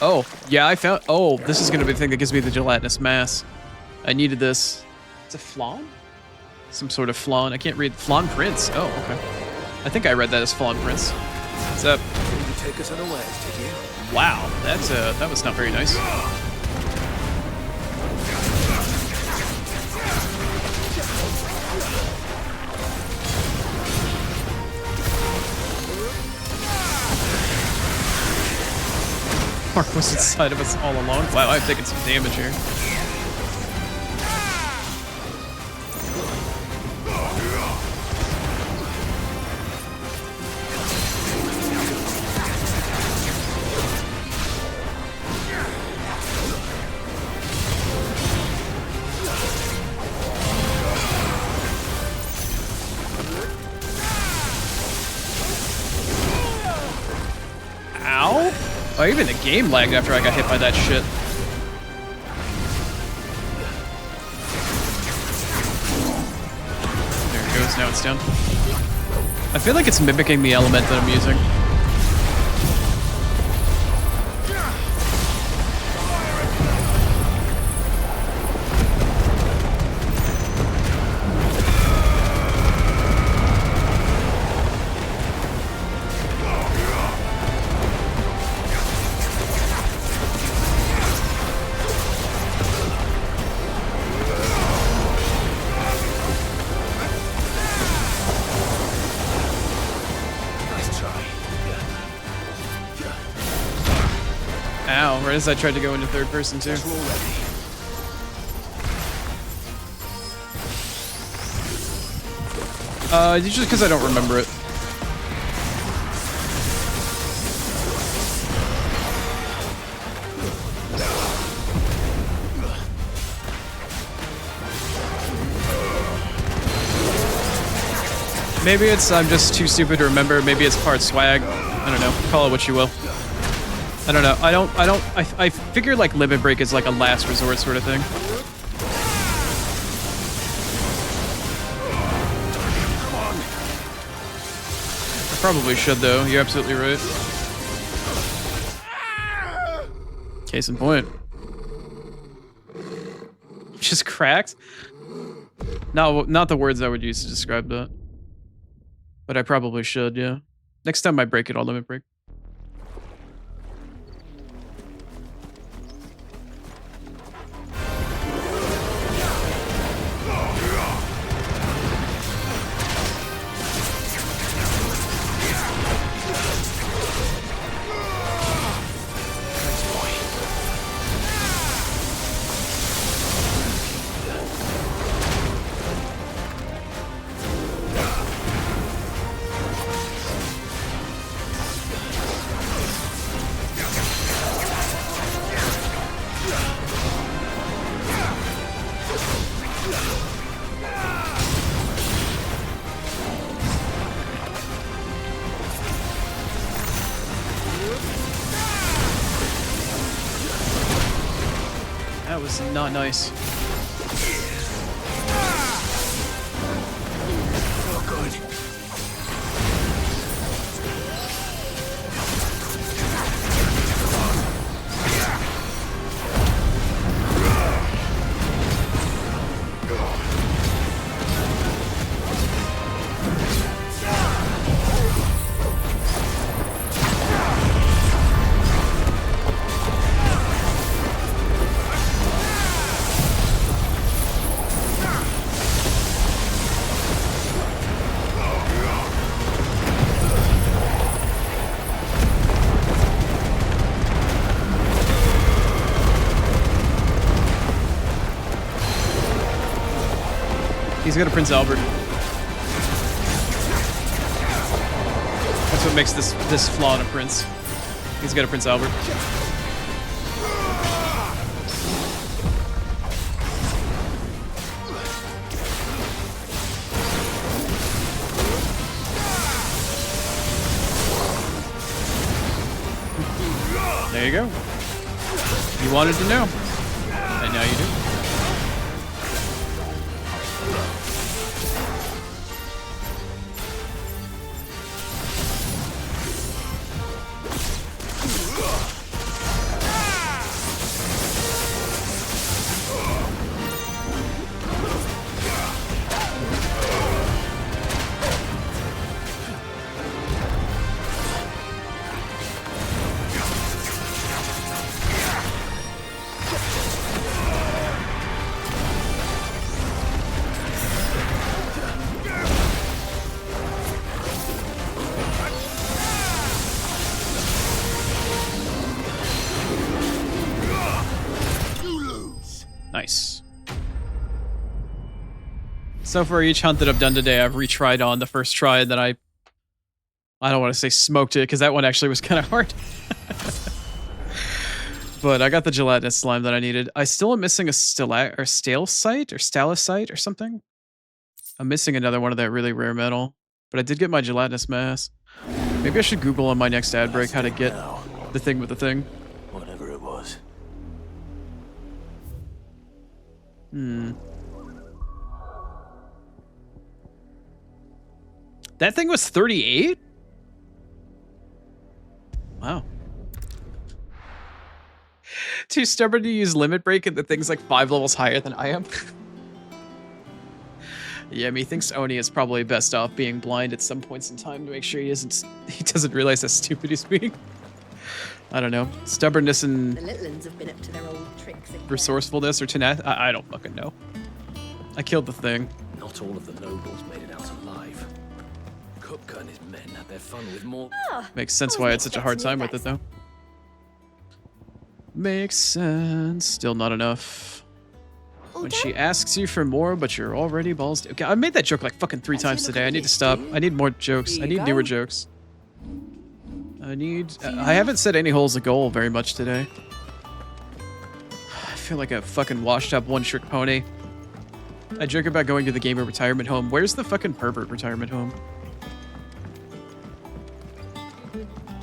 Oh, yeah, I found. Oh, this is gonna be the thing that gives me the gelatinous mass. I needed this. It's a flan? Some sort of flan. I can't read. Flan Prince. Oh, okay. I think I read that as Flan Prince. What's up? You take us unawares, did you? Wow, that's that was not very nice. Mark was inside of us all along. Wow, I've taken some damage here. Ow? Oh, even the game lagged after I got hit by that shit. There it goes, now it's down. I feel like it's mimicking the element that I'm using. Ow, right as I tried to go into third person too. Just because I don't remember it. Maybe it's I'm just too stupid to remember. Maybe it's part swag. I don't know. Call it what you will. I don't know. I figure like limit break is like a last resort sort of thing. I probably should though. You're absolutely right. Case in point. Just cracked? No, not the words I would use to describe that. But I probably should, yeah. Next time I break it, I'll limit break. That was not nice. Oh, good. He's got a Prince Albert. That's what makes this flaw in a prince. He's got a Prince Albert. There you go. You wanted to know, and now you do. Nice. So for each hunt that I've done today, I've retried on the first try, and then I don't want to say smoked it, because that one actually was kind of hard. But I got the gelatinous slime that I needed. I still am missing a stalactite or stalactite or something. I'm missing another one of that really rare metal, but I did get my gelatinous mass. Maybe I should Google on my next ad break how to get the thing with the thing. Whatever it was. That thing was 38? Wow. Too stubborn to use limit break and the thing's like 5 levels higher than I am. Yeah, methinks Oni is probably best off being blind at some points in time to make sure he doesn't realize how stupid he's being. I don't know. Stubbornness and The little ones have been up to their old tricks again. resourcefulness or tenacity. I don't fucking know. I killed the thing. Not all of the nobles made it out alive. Kupka and his men had their fun with more. Makes sense why I had such a hard time with it, though. Makes sense. Still not enough. When she asks you for more, but you're already balls deep. Okay, I made that joke like fucking 3 times today. I need to stop. I need more jokes. I need newer jokes. I haven't said any holes of gold very much today. I feel like a fucking washed up one-trick pony. I joke about going to the gamer retirement home. Where's the fucking pervert retirement home?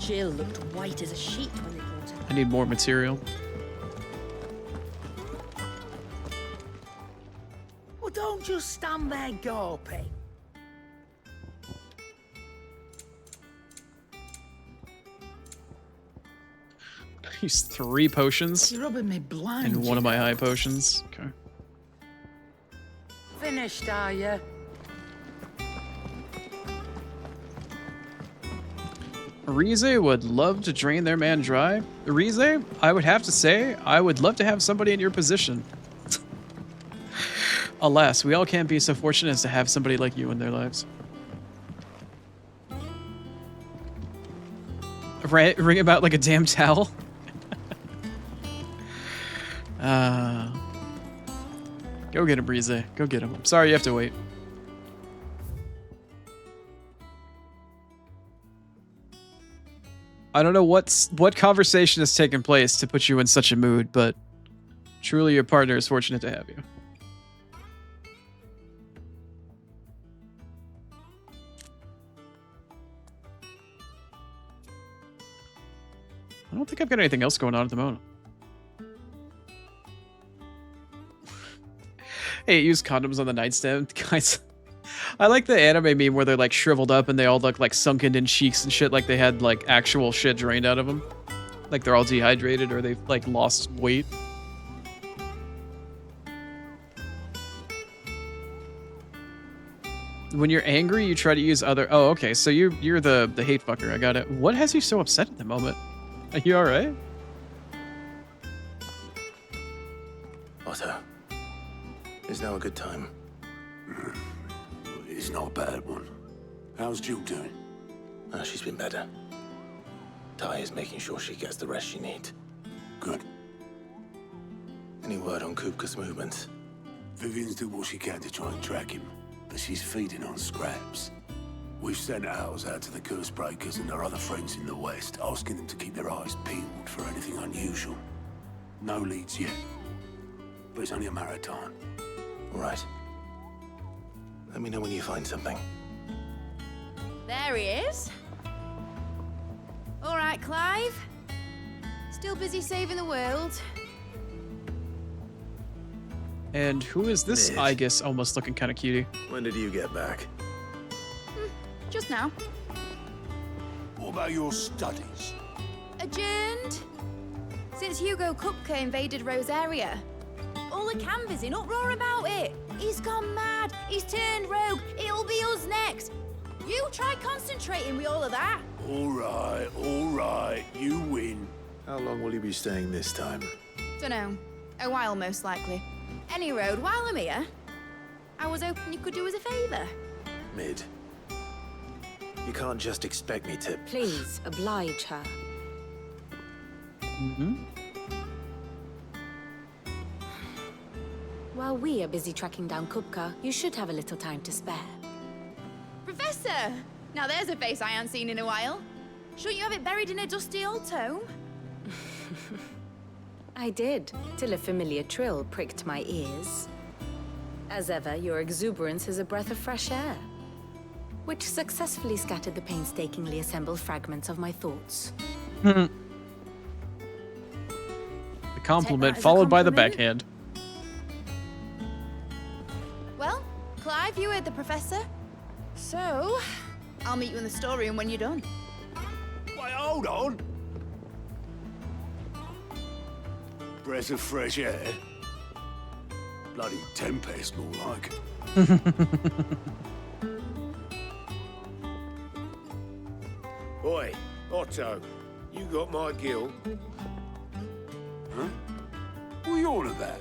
Jill looked white as a sheet when they brought her. I need more material. Well, don't just stand there gawping. Use 3 potions You're rubbing me blind. and one of my high potions. Okay. Finished, are you? Rize would love to drain their man dry. Rize, I would have to say, I would love to have somebody in your position. Alas, we all can't be so fortunate as to have somebody like you in their lives. Ring about like a damn towel. Go get him, Rize. Go get him. I'm sorry you have to wait. I don't know what conversation has taken place to put you in such a mood, but truly your partner is fortunate to have you. I don't think I've got anything else going on at the moment. Hey, use condoms on the nightstand, guys. I like the anime meme where they're like shriveled up and they all look like sunken in cheeks and shit, like they had like actual shit drained out of them. Like they're all dehydrated or they've like lost weight. When you're angry, you try to use other... Oh, okay, so you're the hate fucker, I got it. What has you so upset at the moment? Are you alright? Otto, is now a good time? It's not a bad one. How's Jill doing? She's been better. Ty is making sure she gets the rest she needs. Good. Any word on Kupka's movements? Vivian's doing what she can to try and track him, but she's feeding on scraps. We've sent ours out to the curse breakers and their other friends in the west, asking them to keep their eyes peeled for anything unusual. No leads yet, but it's only a matter of time. All right. Let me know when you find something. There he is. All right, Clive. Still busy saving the world. And who is this Mitch. Aegis almost looking kind of cutie? When did you get back? Just now. What about your studies? Adjourned. Since Hugo Kupka invaded Rosaria. All the camp is in uproar about it. He's gone mad. He's turned rogue. It'll be us next. You try concentrating with all of that. All right, you win. How long will you be staying this time? Dunno. A while, most likely. Any road, while I'm here, I was hoping you could do us a favor. Mid. You can't just expect me to... Please, oblige her. Mm-hmm. While we are busy tracking down Kupka, you should have a little time to spare. Professor! Now there's a face I haven't seen in a while. Shouldn't you have it buried in a dusty old tome? I did, till a familiar trill pricked my ears. As ever, your exuberance is a breath of fresh air, which successfully scattered the painstakingly assembled fragments of my thoughts. The compliment followed by the backhand. Well, Clive, you heard the professor. So, I'll meet you in the storeroom when you're done. Wait, hold on. Breath of fresh air. Bloody tempest, more like. Oi, Otto, you got my gill? Huh? What are you on about?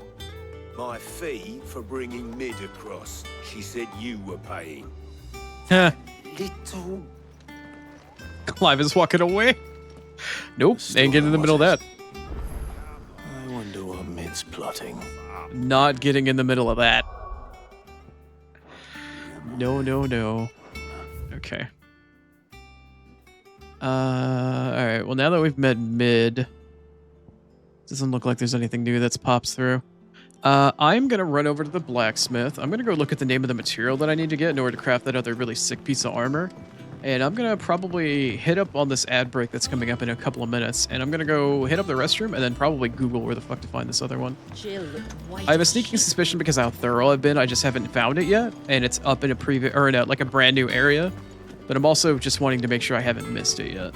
My fee for bringing Mid across. She said you were paying. Little... Clive is walking away. Nope, ain't getting in the middle of that. I wonder what Mid's plotting. Not getting in the middle of that. No, no, no. Okay. Alright, well now that we've met Mid, doesn't look like there's anything new that's pops through. I'm gonna run over to the blacksmith. I'm gonna go look at the name of the material that I need to get in order to craft that other really sick piece of armor. And I'm gonna probably hit up on this ad break that's coming up in a couple of minutes, and I'm gonna go hit up the restroom and then probably Google where the fuck to find this other one. Jill looked white I have a as sneaking sheet. suspicion because of how thorough I've been. I just haven't found it yet, and it's up in a previous or in a, like a brand new area. But I'm also just wanting to make sure I haven't missed it yet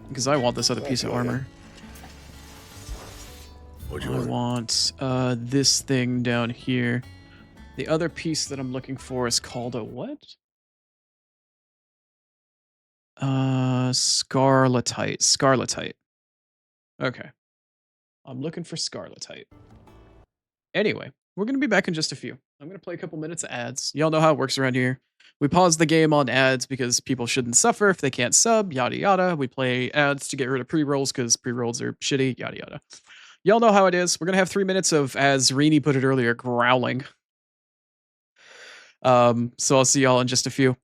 because I want this other piece of armor. I want this thing down here. The other piece that I'm looking for is called a what? Scarletite. Scarletite. Okay. I'm looking for Scarletite. Anyway, we're going to be back in just a few. I'm going to play a couple minutes of ads. Y'all know how it works around here. We pause the game on ads because people shouldn't suffer if they can't sub, yada yada. We play ads to get rid of pre-rolls because pre-rolls are shitty, yada yada. Y'all know how it is. We're going to have 3 minutes of, as Rini put it earlier, growling. So I'll see y'all in just a few.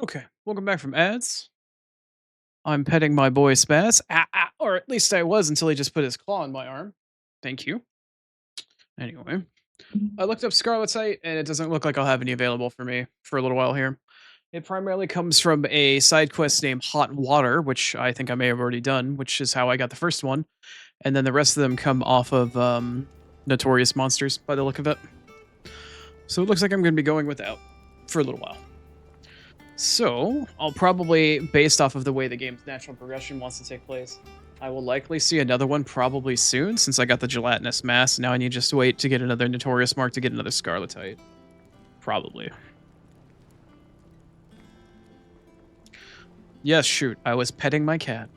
Okay, welcome back from ads. I'm petting my boy Spaz. Or at least I was until he just put his claw on my arm. Thank you. Anyway, I looked up Scarlet's Height, and it doesn't look like I'll have any available for me for a little while here. It primarily comes from a side quest named Hot Water, which I think I may have already done, which is how I got the first one. And then the rest of them come off of Notorious Monsters, by the look of it. So it looks like I'm going to be going without for a little while. So, I'll probably, based off of the way the game's natural progression wants to take place, I will likely see another one probably soon, since I got the gelatinous mass. Now I need just to wait to get another Notorious Mark to get another Scarletite. Probably. Yes, shoot. I was petting my cat.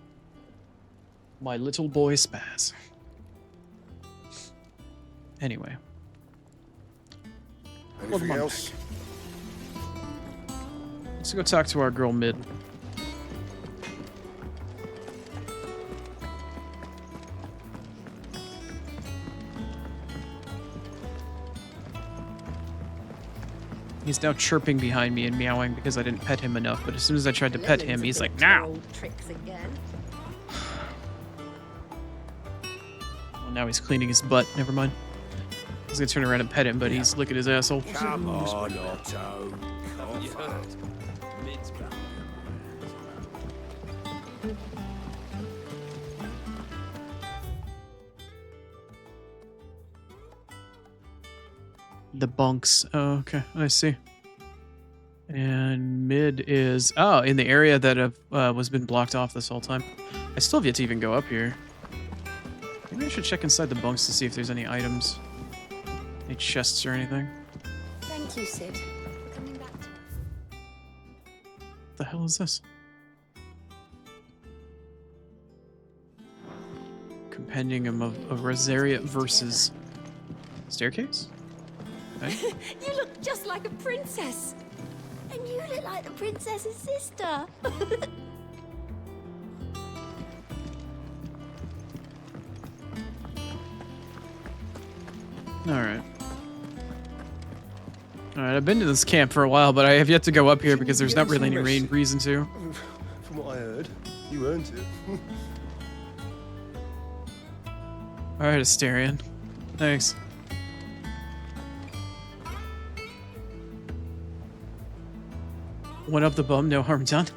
My little boy Spaz. Anyway. Anything else? Let's go talk to our girl Mid. He's now chirping behind me and meowing because I didn't pet him enough, but as soon as I tried to pet him, he's like, "Now!" Tricks again. Well, now he's cleaning his butt. Never mind. I was gonna turn around and pet him, but he's licking his asshole. Come on, Otto. The bunks. Oh, okay. I see. And Mid is in the area that was been blocked off this whole time. I still have yet to even go up here. Maybe I should check inside the bunks to see if there's any items, any chests or anything. Thank you, Sid, for coming back to us. What the hell is this? Compendium of Rosaria versus staircase. Okay. You look just like a princess. And you look like the princess's sister. Alright. Alright, I've been to this camp for a while, but I have yet to go up here because there's not really any reason to. From what I heard, you earned it. Alright, Asterion. Thanks. Went up the bum, no harm done.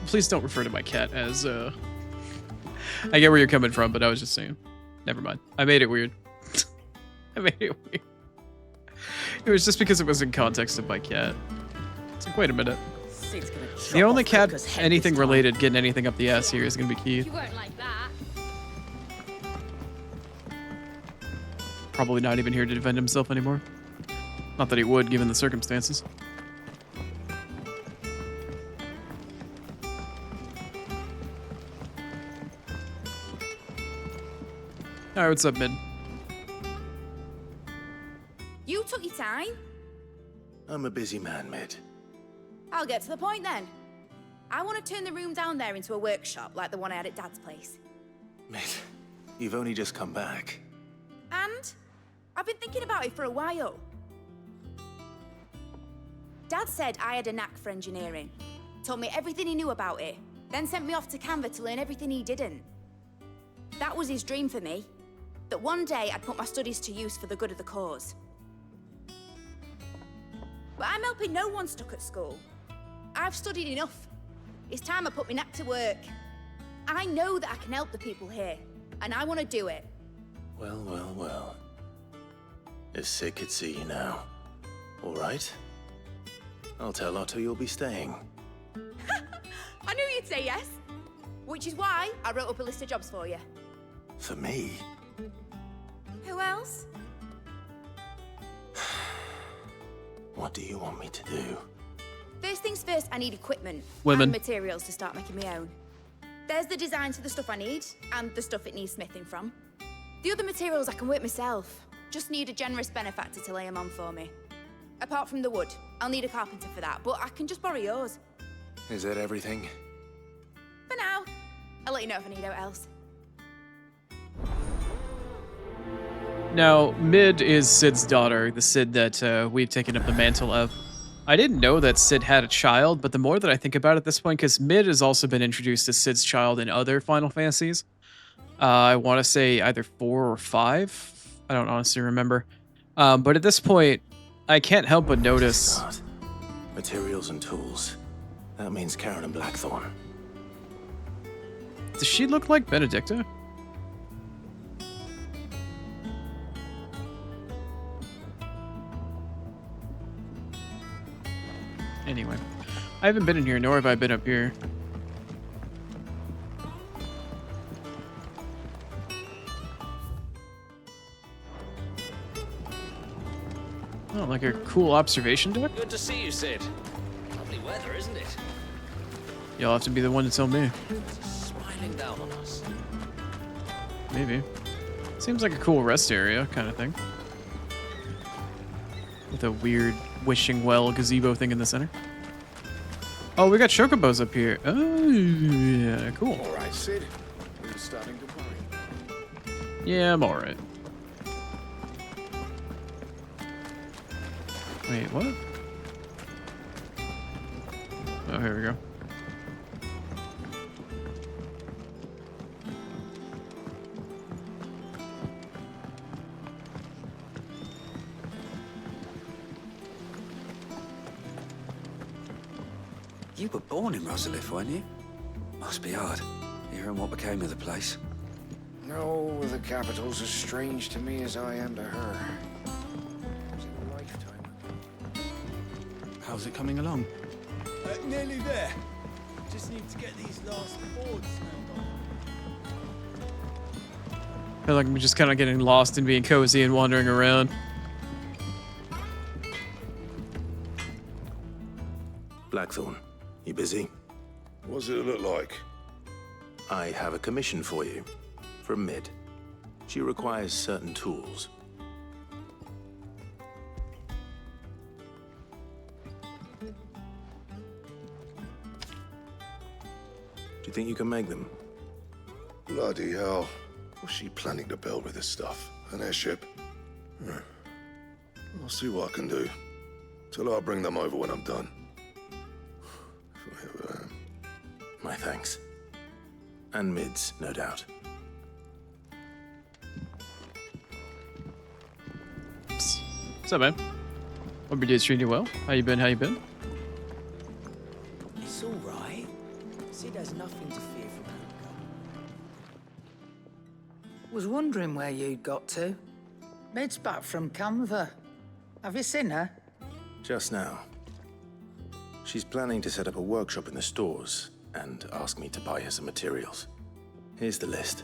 Please don't refer to my cat as, I get where you're coming from, but I was just saying. Never mind. I made it weird. I made it weird. It was just because it was in context of my cat. It's like, wait a minute. The only cat, anything related, getting anything up the ass here is gonna be Keith. You weren't like that. Probably not even here to defend himself anymore. Not that he would, given the circumstances. Alright, what's up, Mid? You took your time. I'm a busy man, Mid. I'll get to the point then. I want to turn the room down there into a workshop like the one I had at Dad's place. Mid, you've only just come back. And I've been thinking about it for a while. Dad said I had a knack for engineering. Told me everything he knew about it, then sent me off to Canva to learn everything he didn't. That was his dream for me. That one day I'd put my studies to use for the good of the cause. But I'm helping no one stuck at school. I've studied enough. It's time I put my knack to work. I know that I can help the people here, and I want to do it. Well, well, well. If Sid could see you now. All right? I'll tell Otto you'll be staying. I knew you'd say yes. Which is why I wrote up a list of jobs for you. For me? Who else? What do you want me to do? First things first, I need equipment Women. and materials to start making my own. There's the designs for the stuff I need, and the stuff it needs smithing from. The other materials I can work myself. Just need a generous benefactor to lay them on for me. Apart from the wood, I'll need a carpenter for that, but I can just borrow yours. Is that everything? For now. I'll let you know if I need out else. Now, Mid is Sid's daughter, the Sid that we've taken up the mantle of. I didn't know that Sid had a child, but the more that I think about it at this point, because Mid has also been introduced as Sid's child in other Final Fantasies. I want to say either 4 or 5. I don't honestly remember. But at this point, I can't help but notice. Start. Materials and tools. That means Karen and Blackthorn. Does she look like Benedicta? Anyway, I haven't been in here, nor have I been up here. Oh, like a cool observation deck? Good to see you, Sid. Lovely weather, isn't it? You'll have to be the one to tell me. Smiling down on us. Maybe. Seems like a cool rest area kind of thing. With a weird wishing well gazebo thing in the center. Oh, we got chocobos up here. Oh, yeah, cool. All right, Sid. We're starting to worry. Yeah, I'm all right. Wait, what? Oh, here we go. You were born in Rosalith, weren't you? Must be hard, hearing what became of the place. No, the capital's as strange to me as I am to her. It was a lifetime ago. How's it coming along? Nearly there. Just need to get these last boards nailed on. I feel like I'm just kind of getting lost and being cozy and wandering around. Blackthorn, you busy? What's it look like? I have a commission for you. From Mid. She requires certain tools. Do you think you can make them? Bloody hell. What's she planning to build with this stuff? An airship? I'll see what I can do. Tell her I'll bring them over when I'm done. My thanks. And Mid's, no doubt. What's up, man? Hope your day's treating you well. How you been? How you been? It's all right. Sid has nothing to fear from Hooker. Was wondering where you'd got to. Mid's back from Canva. Have you seen her? Just now. She's planning to set up a workshop in the stores and ask me to buy her some materials. Here's the list.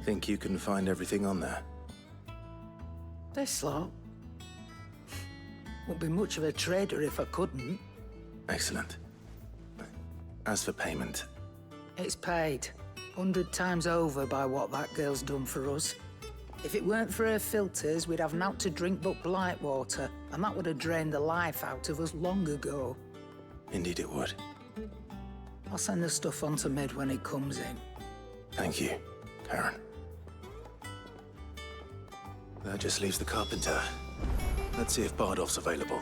Think you can find everything on there? This lot. Wouldn't be much of a trader if I couldn't. Excellent. As for payment, It's paid. 100 times over by what that girl's done for us. If it weren't for her filters, we'd have naught to drink but blight water, and that would have drained the life out of us long ago. indeed it would. I'll send the stuff on to Mid when he comes in. Thank you, Karen. That just leaves the carpenter. Let's see if Bardolph's available.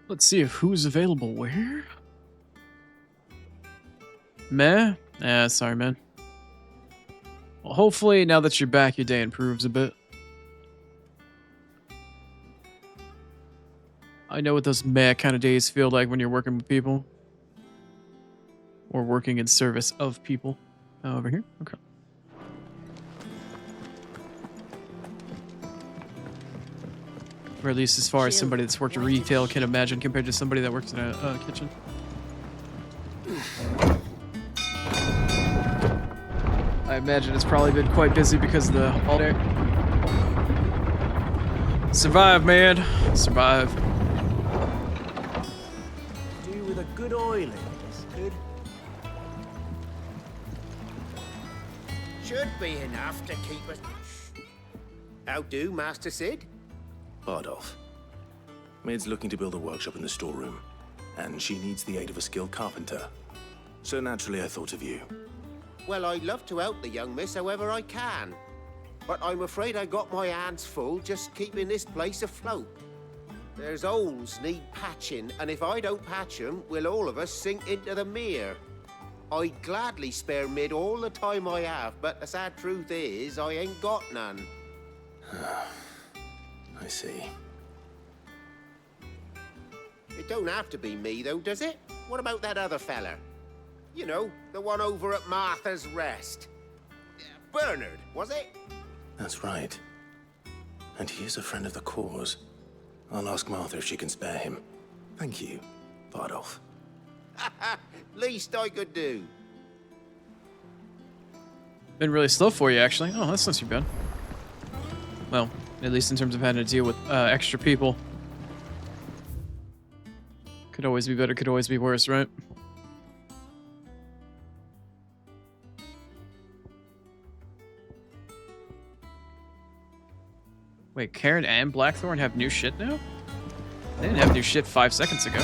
Let's see if who's available where. Meh? Sorry, man. Well, hopefully, now that you're back, your day improves a bit. I know what those meh kind of days feel like when you're working with people. Or working in service of people. Over here? Okay. Or at least as far as somebody that's worked in retail can imagine compared to somebody that works in a kitchen. I imagine it's probably been quite busy because of the holiday. Survive, man. Survive. Do with a good oiling, that's good. Should be enough to keep us... How do, Master Sid? Bardolph. Mid's looking to build a workshop in the storeroom, and she needs the aid of a skilled carpenter. So naturally I thought of you. Well, I'd love to help the young miss however I can. But I'm afraid I got my hands full just keeping this place afloat. There's holes need patching, and if I don't patch them, will all of us sink into the mere. I'd gladly spare Mid all the time I have, but the sad truth is, I ain't got none. I see. It don't have to be me, though, does it? What about that other fella? You know, the one over at Martha's Rest. Bernard, was it? That's right. And he is a friend of the cause. I'll ask Martha if she can spare him. Thank you, Bardolph. Least I could do. Been really slow for you, actually. Oh, that's not too bad. Well, at least in terms of having to deal with extra people. Could always be better, could always be worse, right? Wait, Karen and Blackthorn have new shit now? They didn't have new shit 5 seconds ago.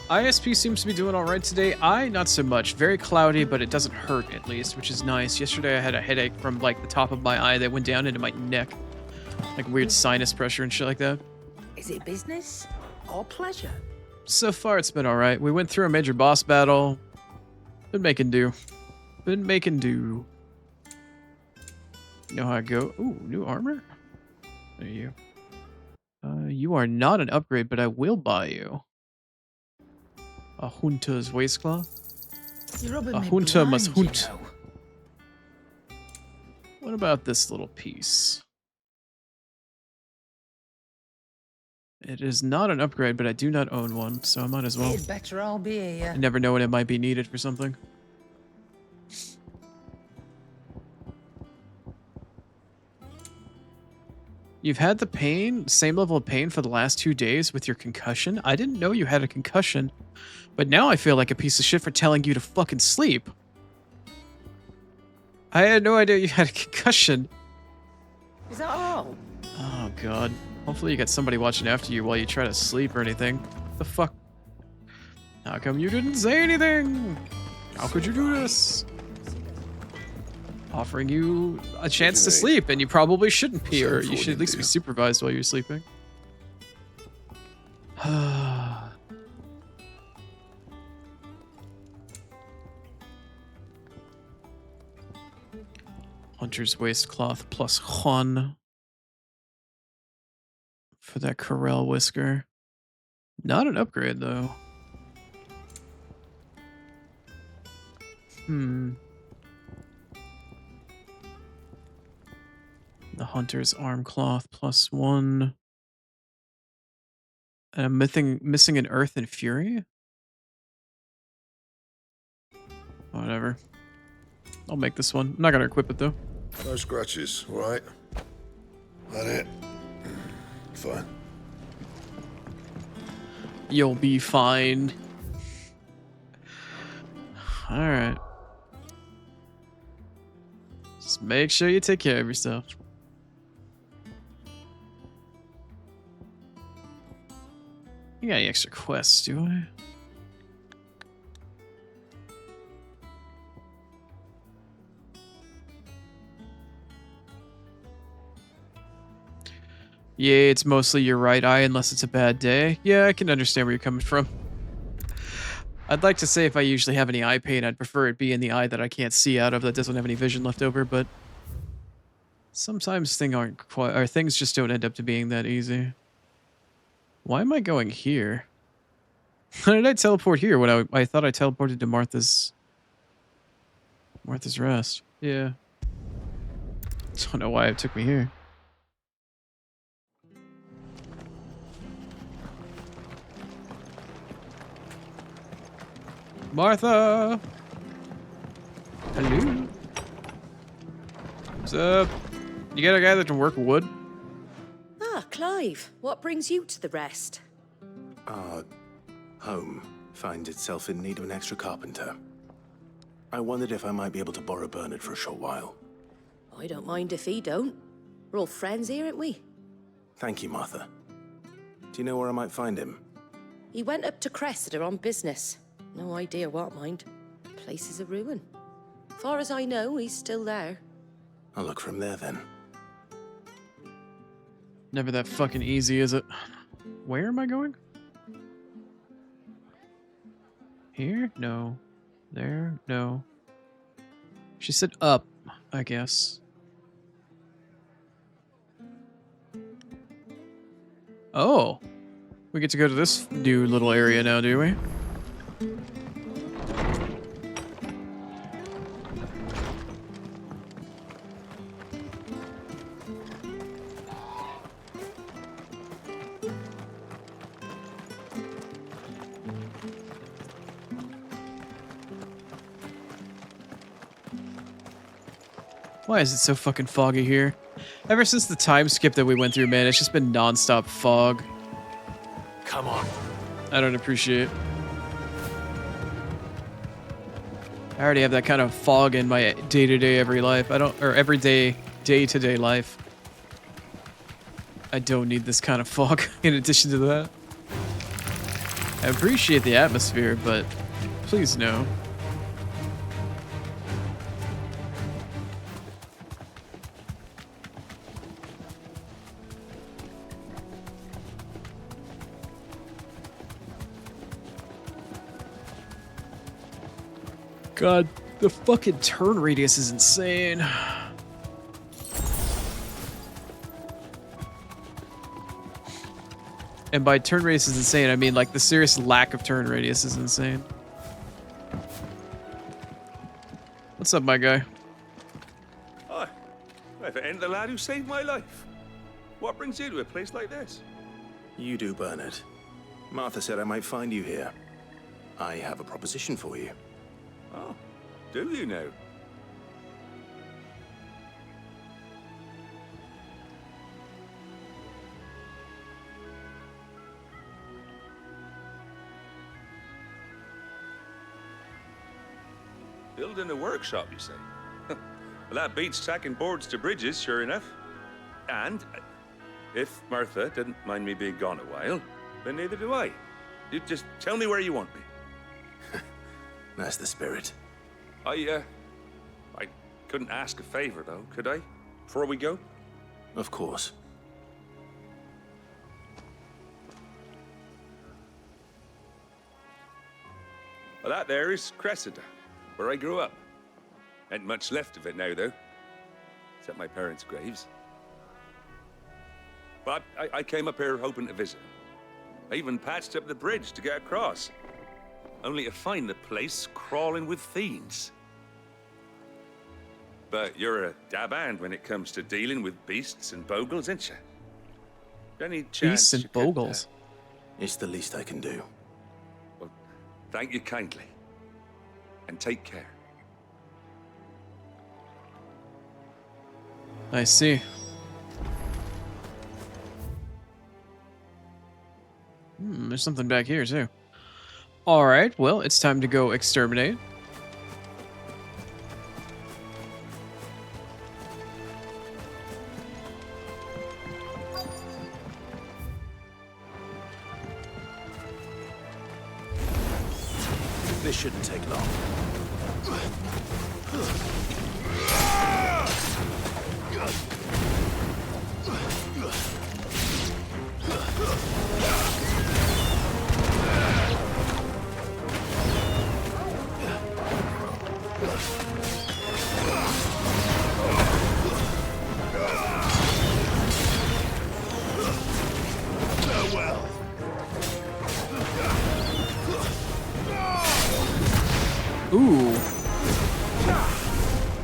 ISP seems to be doing alright today. I, not so much. Very cloudy, but it doesn't hurt at least, which is nice. Yesterday I had a headache from like the top of my eye that went down into my neck. Like weird sinus pressure and shit like that. Is it business or pleasure? So far it's been alright. We went through a major boss battle. Been making do. Been making do. You know how I go. Ooh, new armor? There you. You are not an upgrade, but I will buy you. A Junta's waistcloth? A Junta must hunt. What about this little piece? It is not an upgrade, but I do not own one, so I might as well. It's better I'll be here. I never know when it might be needed for something. You've had the pain, same level of pain for the last 2 days with your concussion? I didn't know you had a concussion, but now I feel like a piece of shit for telling you to fucking sleep. I had no idea you had a concussion. Is that all? Oh god. Hopefully you got somebody watching after you while you try to sleep or anything. What the fuck? How come you didn't say anything? How could you do this? Offering you a chance to sleep, and you probably shouldn't be, or you should at least be supervised while you're sleeping. Hunter's waistcloth plus Juan for that Corel whisker. Not an upgrade though. The Hunter's arm cloth plus 1. And I'm missing an Earth and Fury? Whatever. I'll make this one. I'm not gonna equip it though. No scratches, all right? That it? Fine. You'll be fine. Alright. Just make sure you take care of yourself. You got any extra quests, do I? Yeah, it's mostly your right eye unless it's a bad day. Yeah, I can understand where you're coming from. I'd like to say if I usually have any eye pain, I'd prefer it be in the eye that I can't see out of that doesn't have any vision left over, but sometimes things just don't end up to being that easy. Why am I going here? How did I teleport here when I thought I teleported to Martha's Rest? Yeah. Don't know why it took me here. Martha! Hello? What's up? You got a guy that can work wood? Ah, Clive. What brings you to the Rest? Our home finds itself in need of an extra carpenter. I wondered if I might be able to borrow Bernard for a short while. I don't mind if he don't. We're all friends here, aren't we? Thank you, Martha. Do you know where I might find him? He went up to Cressida on business. No idea what, mind. Place is a ruin. Far as I know, he's still there. I'll look for him there then. Never that fucking easy, is it? Where am I going? Here? No. There? No. She said up, I guess. Oh. We get to go to this new little area now, do we? Why is it so fucking foggy here? Ever since the time skip that we went through, man, it's just been non-stop fog. Come on. I don't appreciate it. I already have that kind of fog in my day-to-day every life. Everyday, day-to-day life. I don't need this kind of fog in addition to that. I appreciate the atmosphere, but please no. God, the fucking turn radius is insane. And by turn radius is insane, I mean like the serious lack of turn radius is insane. What's up, my guy? Hi. If it ain't the lad who saved my life. What brings you to a place like this? You do, Bernard. Martha said I might find you here. I have a proposition for you. Oh, do you now? Building a workshop, you say? Well, that beats tacking boards to bridges, sure enough. And if Martha didn't mind me being gone a while, then neither do I. You just tell me where you want me. That's the spirit. I couldn't ask a favor, though, could I? Before we go? Of course. Well, that there is Cressida, where I grew up. Ain't much left of it now, though. Except my parents' graves. But I came up here hoping to visit. I even patched up the bridge to get across. Only to find the place crawling with fiends. But you're a dab hand when it comes to dealing with beasts and bogles, ain't you? Any chance Beasts and bogles? It's the least I can do. Well, thank you kindly. And take care. I see. There's something back here, too. Alright, well, it's time to go exterminate. This shouldn't take long. Ooh.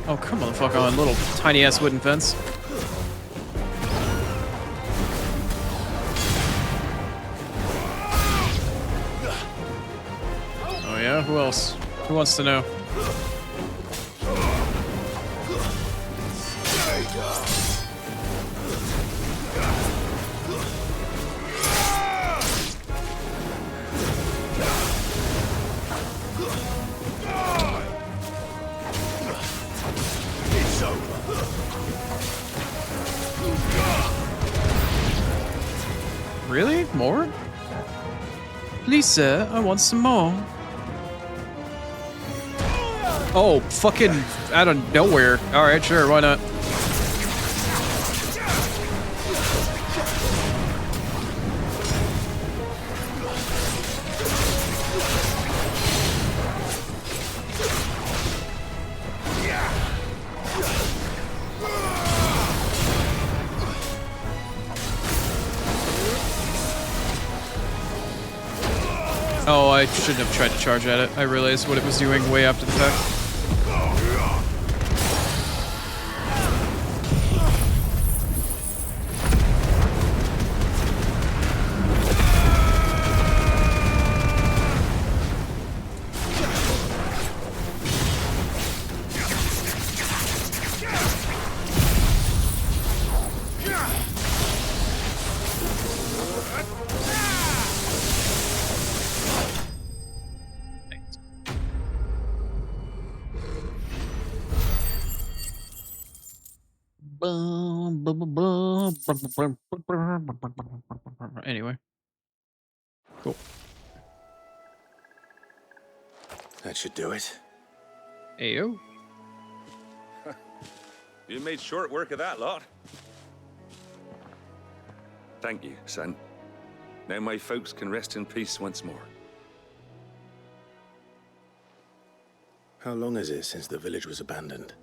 Oh, come on the fuck on, little tiny ass wooden fence. Oh yeah, who else? Who wants to know? It's over. Really? More? Please, sir, I want some more. Oh, fucking out of nowhere. Alright, sure, why not? Oh, I shouldn't have tried to charge at it. I realized what it was doing way after the fact. Anyway. Cool. That should do it. Ayo. You made short work of that lot. Thank you, son. Now my folks can rest in peace once more. How long is it since the village was abandoned?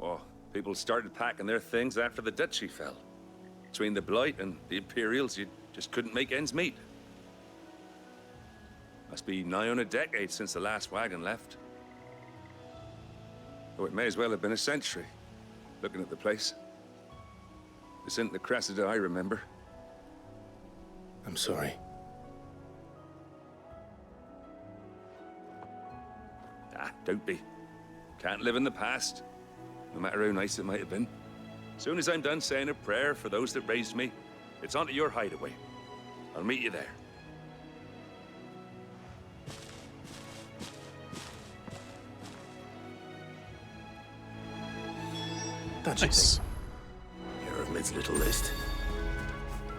Oh, people started packing their things after the duchy fell. Between the Blight and the Imperials, you just couldn't make ends meet. Must be nigh on a decade since the last wagon left. Oh, it may as well have been a century, looking at the place. This isn't the Cressida I remember. I'm sorry. Ah, don't be. Can't live in the past, no matter how nice it might have been. Soon as I'm done saying a prayer for those that raised me, it's onto your hideaway. I'll meet you there. That's nice. Here of Mid's little list.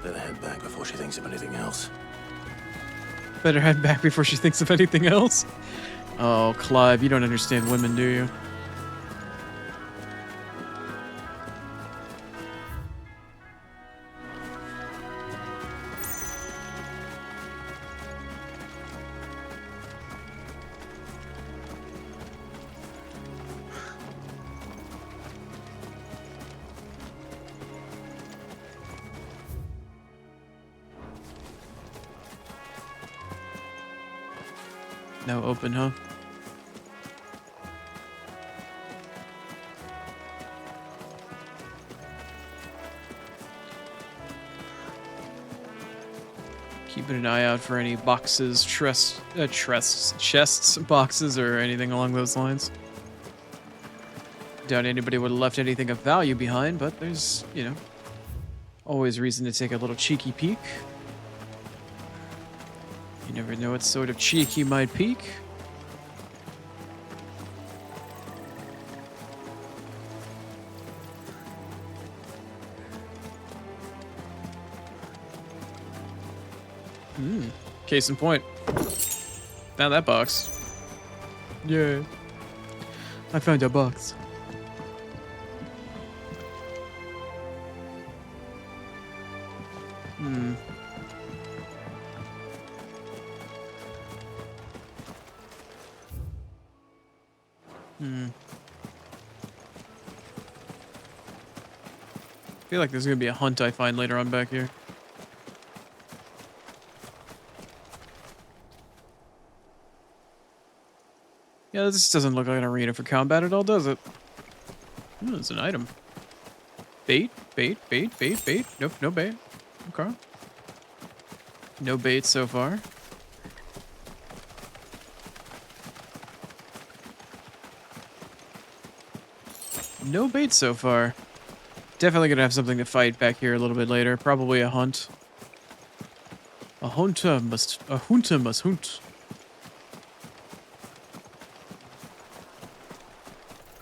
Better head back before she thinks of anything else. Better head back before she thinks of anything else. Oh, Clive, you don't understand women, do you? No open, huh? Keeping an eye out for any boxes, chests, boxes, or anything along those lines. Doubt anybody would have left anything of value behind, but there's, you know, always reason to take a little cheeky peek. You never know what sort of cheek you might peek. Case in point. Now that box. Yeah. I found a box. I feel like there's gonna be a hunt I find later on back here. Yeah, this doesn't look like an arena for combat at all, does it? Oh, it's an item. Bait, bait, bait, bait, bait. Nope, no bait. Okay. No bait so far. No bait so far. Definitely gonna have something to fight back here a little bit later. Probably a hunt. A hunter must hunt.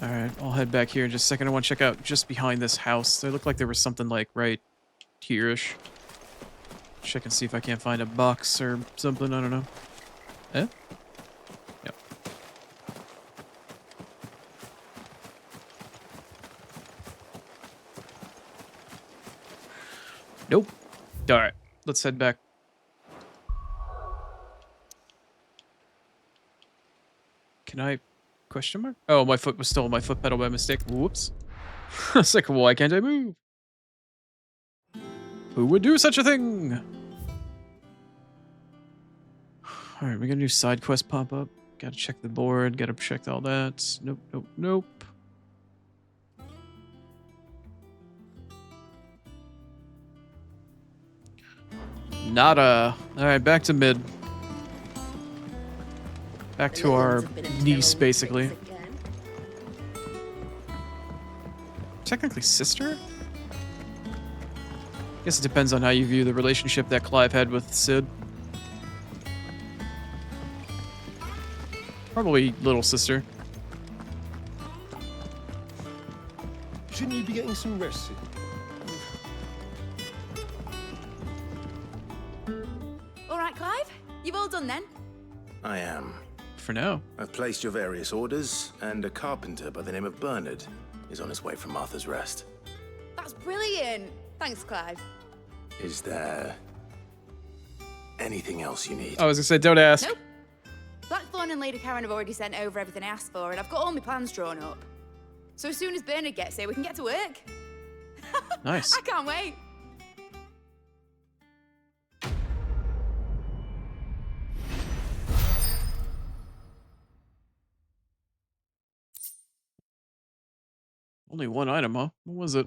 Alright. Alright, I'll head back here in just a second. I want to check out just behind this house. There looked like there was something like right here-ish. Check and see if I can't find a box or something, I don't know. Eh? Yep. Nope. Alright, let's head back. Can I... Question mark? Oh, my foot was still on my foot pedal by mistake. Whoops. It's like, why can't I move? Who would do such a thing? Alright, we got a new side quest pop up. Gotta check the board, gotta check all that. Nope, nope, nope. Nada. Alright, back to mid. Back to our niece, basically. Technically sister? Guess it depends on how you view the relationship that Clive had with Sid. Probably little sister. Shouldn't you be getting some rest, Sid? All right, Clive? You've all done then? I am. For now. I've placed your various orders, and a carpenter by the name of Bernard is on his way from Martha's Rest. That's brilliant. Thanks, Clive. Is there anything else you need? I was gonna say, don't ask. Nope. Blackthorn and Lady Karen have already sent over everything I asked for, and I've got all my plans drawn up. So as soon as Bernard gets here, we can get to work. Nice. I can't wait. Only one item, huh? What was it?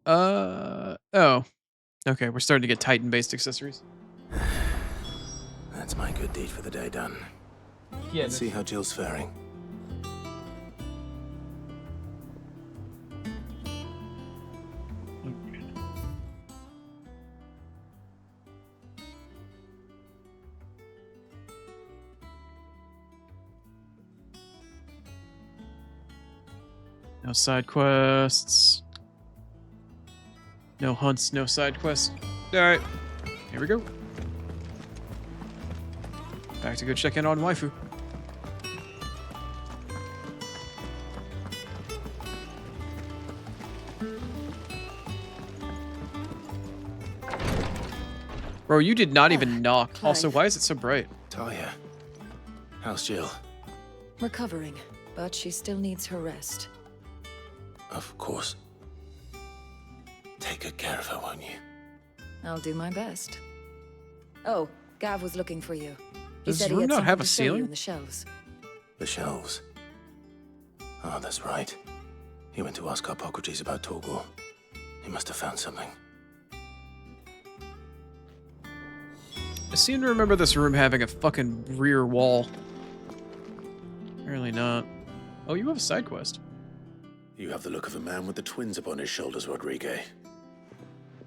Oh. Okay, we're starting to get Titan-based accessories. That's my good deed for the day done. Yeah. Let's see how Jill's faring. No side quests. No hunts, no side quests. Alright, here we go. Back to go check in on waifu. Bro, you did not even knock. Clive. Also, why is it so bright? Talia, how's Jill? Recovering, but she still needs her rest. Of course. Take good care of her, won't you? I'll do my best. Oh, Gav was looking for you. He Does said this he room had not something have a to show you ceiling? in the shelves. The shelves. Oh, that's right. He went to ask Harpocrates about Torgor. He must have found something. I seem to remember this room having a fucking rear wall. Apparently not. Oh, you have a side quest. You have the look of a man with the twins upon his shoulders, Rodrigue.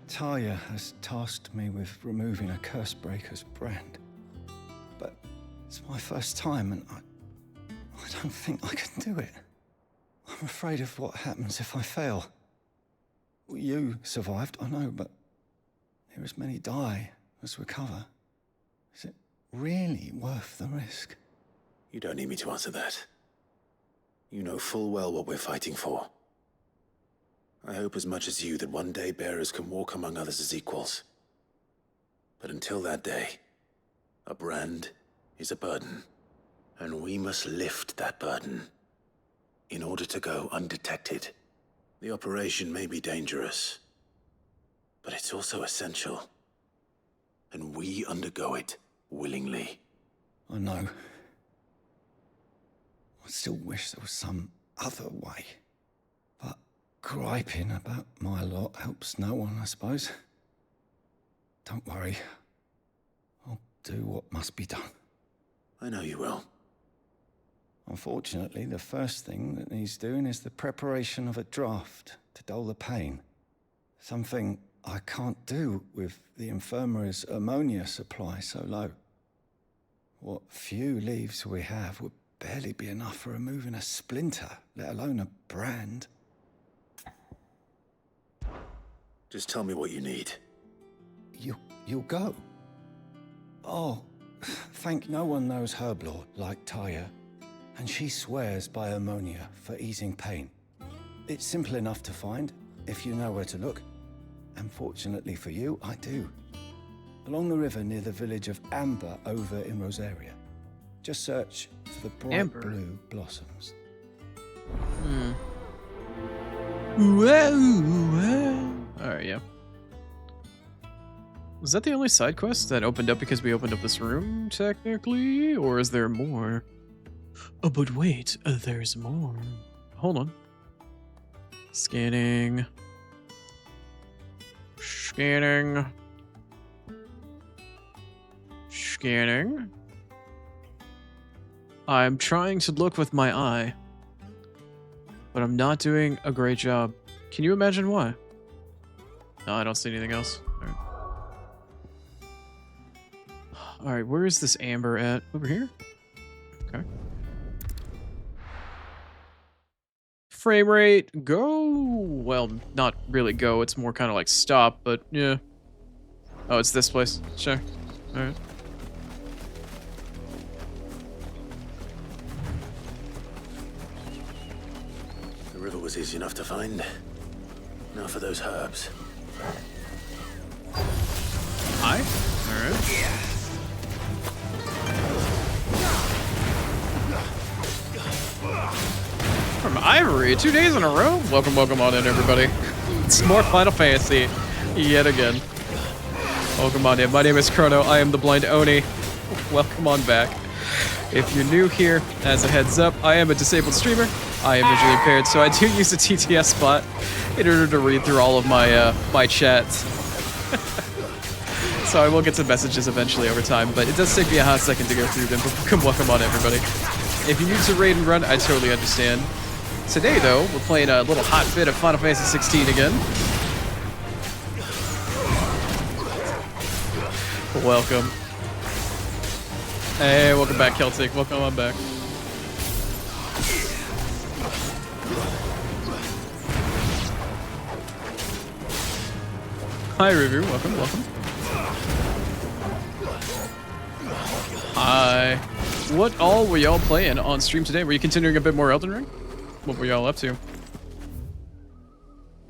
Talia has tasked me with removing a Cursebreaker's brand. But it's my first time, and I don't think I can do it. I'm afraid of what happens if I fail. You survived, I know, but here as many die as recover. Is it really worth the risk? You don't need me to answer that. You know full well what we're fighting for. I hope as much as you that one day bearers can walk among others as equals. But until that day, a brand is a burden, and we must lift that burden in order to go undetected. The operation may be dangerous, but it's also essential, and we undergo it willingly. I know. I still wish there was some other way. But griping about my lot helps no one, I suppose. Don't worry. I'll do what must be done. I know you will. Unfortunately, the first thing that needs doing is the preparation of a draft to dull the pain. Something I can't do with the infirmary's ammonia supply so low. What few leaves we have would barely be enough for removing a splinter, let alone a brand. Just tell me what you need. You'll go? Oh, thank no one knows Herblore like Taya, and she swears by ammonia for easing pain. It's simple enough to find, if you know where to look. And fortunately for you, I do. Along the river near the village of Amber over in Rosaria. Just search for the bright blue blossoms. Alright, yeah. Was that the only side quest that opened up because we opened up this room, technically? Or is there more? Oh, but wait, there's more. Hold on. Scanning. Scanning. Scanning. I'm trying to look with my eye, but I'm not doing a great job. Can you imagine why? No, I don't see anything else. Alright, where is this amber at? Over here? Okay. Frame rate, go! Well, not really go, it's more kind of like stop, but yeah. Oh, it's this place. Sure. Alright. The river was easy enough to find. Now for those herbs. Hi? Alright. Yeah. From Ivory, 2 days in a row? Welcome on in, everybody. It's more Final Fantasy yet again. Welcome on in. My name is Chrono. I am the blind Oni. Welcome on back. If you're new here, as a heads up, I am a disabled streamer. I am visually impaired, so I do use the TTS spot in order to read through all of my my chats. So I will get some messages eventually over time, but it does take me a hot second to go through them. Welcome on, everybody. If you need to raid and run, I totally understand. Today, though, we're playing a little hot bit of Final Fantasy XVI again. Welcome. Hey, welcome back, Celtic. Welcome on back. Hi, Review. Welcome, welcome. Hi. What all were y'all playing on stream today? Were you continuing a bit more Elden Ring? What were y'all up to?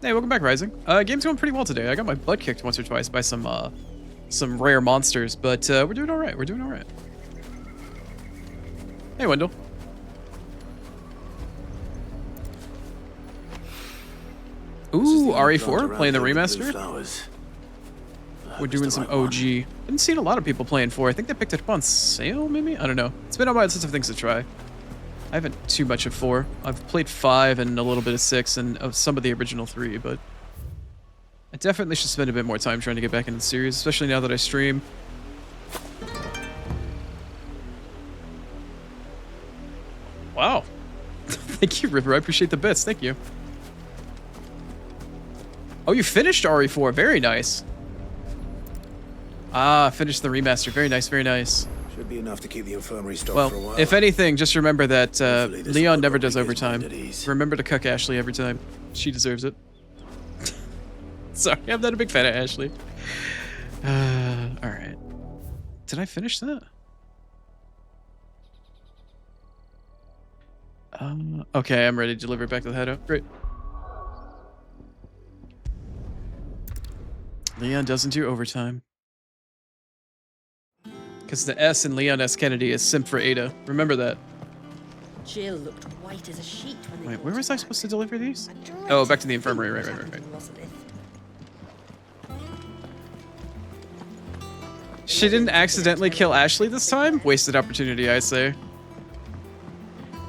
Hey, welcome back, Rising. Game's going pretty well today. I got my butt kicked once or twice by some rare monsters, but we're doing all right. We're doing all right. Hey, Wendell. Ooh, RE4 playing the remaster. We're doing some OG. I haven't seen a lot of people playing 4. I think they picked it up on sale, maybe? I don't know. It's been on my list of things to try. I haven't too much of 4. I've played 5 and a little bit of 6 and of some of the original 3, but I definitely should spend a bit more time trying to get back into the series, especially now that I stream. Wow. Thank you, River. I appreciate the bits. Thank you. Oh, you finished RE4. Very nice. Ah, finished the remaster. Very nice, very nice. Should be enough to keep the infirmary stocked well, for a while. If anything, just remember that Leon never does overtime. Remember to cuck Ashley every time. She deserves it. Sorry, I'm not a big fan of Ashley. Alright. Did I finish that? Okay, I'm ready to deliver it back to the hideout. Great. Leon doesn't do overtime. Because the S in Leon S. Kennedy is simp for Ada. Remember that. Jill looked white as a sheet when they Wait, where was I supposed to deliver these? Oh, back to the infirmary. Right. She didn't accidentally kill Ashley this time? Wasted opportunity, I say.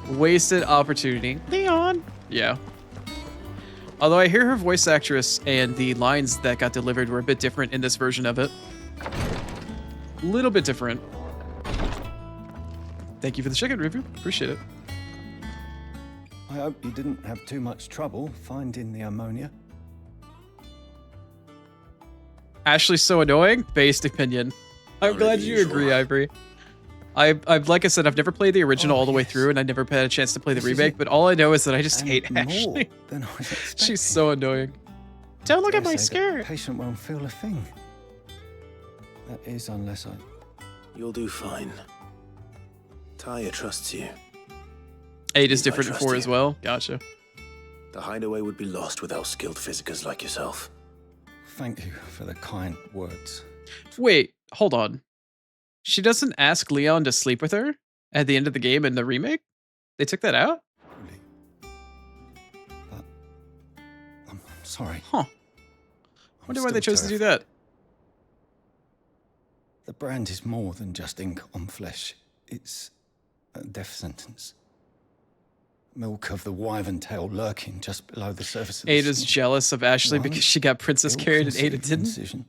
Wasted opportunity. Leon! Yeah. Although I hear her voice actress and the lines that got delivered were a bit different in this version of it. Little bit different. Thank you for the chicken review. Appreciate it. I hope you didn't have too much trouble finding the ammonia. Ashley's so annoying? Based opinion. I'm glad you agree, Ivory. I've like I said, I've never played the original all the way through, and I never had a chance to play the remake. But all I know is that I just hate Ashley. Than I was expecting. She's so annoying. Don't look at my Dare say that skirt. the patient won't feel a thing. That is, unless I. You'll do fine. Taya trusts you. 8 is different trust than 4 you. as well. Gotcha. The hideaway would be lost without skilled physicers like yourself. Thank you for the kind words. Wait, hold on. She doesn't ask Leon to sleep with her at the end of the game in the remake? They took that out? I'm sorry. Huh. Wonder why they chose to do that. The brand is more than just ink on flesh. It's a death sentence. Milk of the wyvern tail lurking just below the surface of the Ada's skin. jealous of Ashley One because she got princess carried and Ada ill-conceived didn't. incision,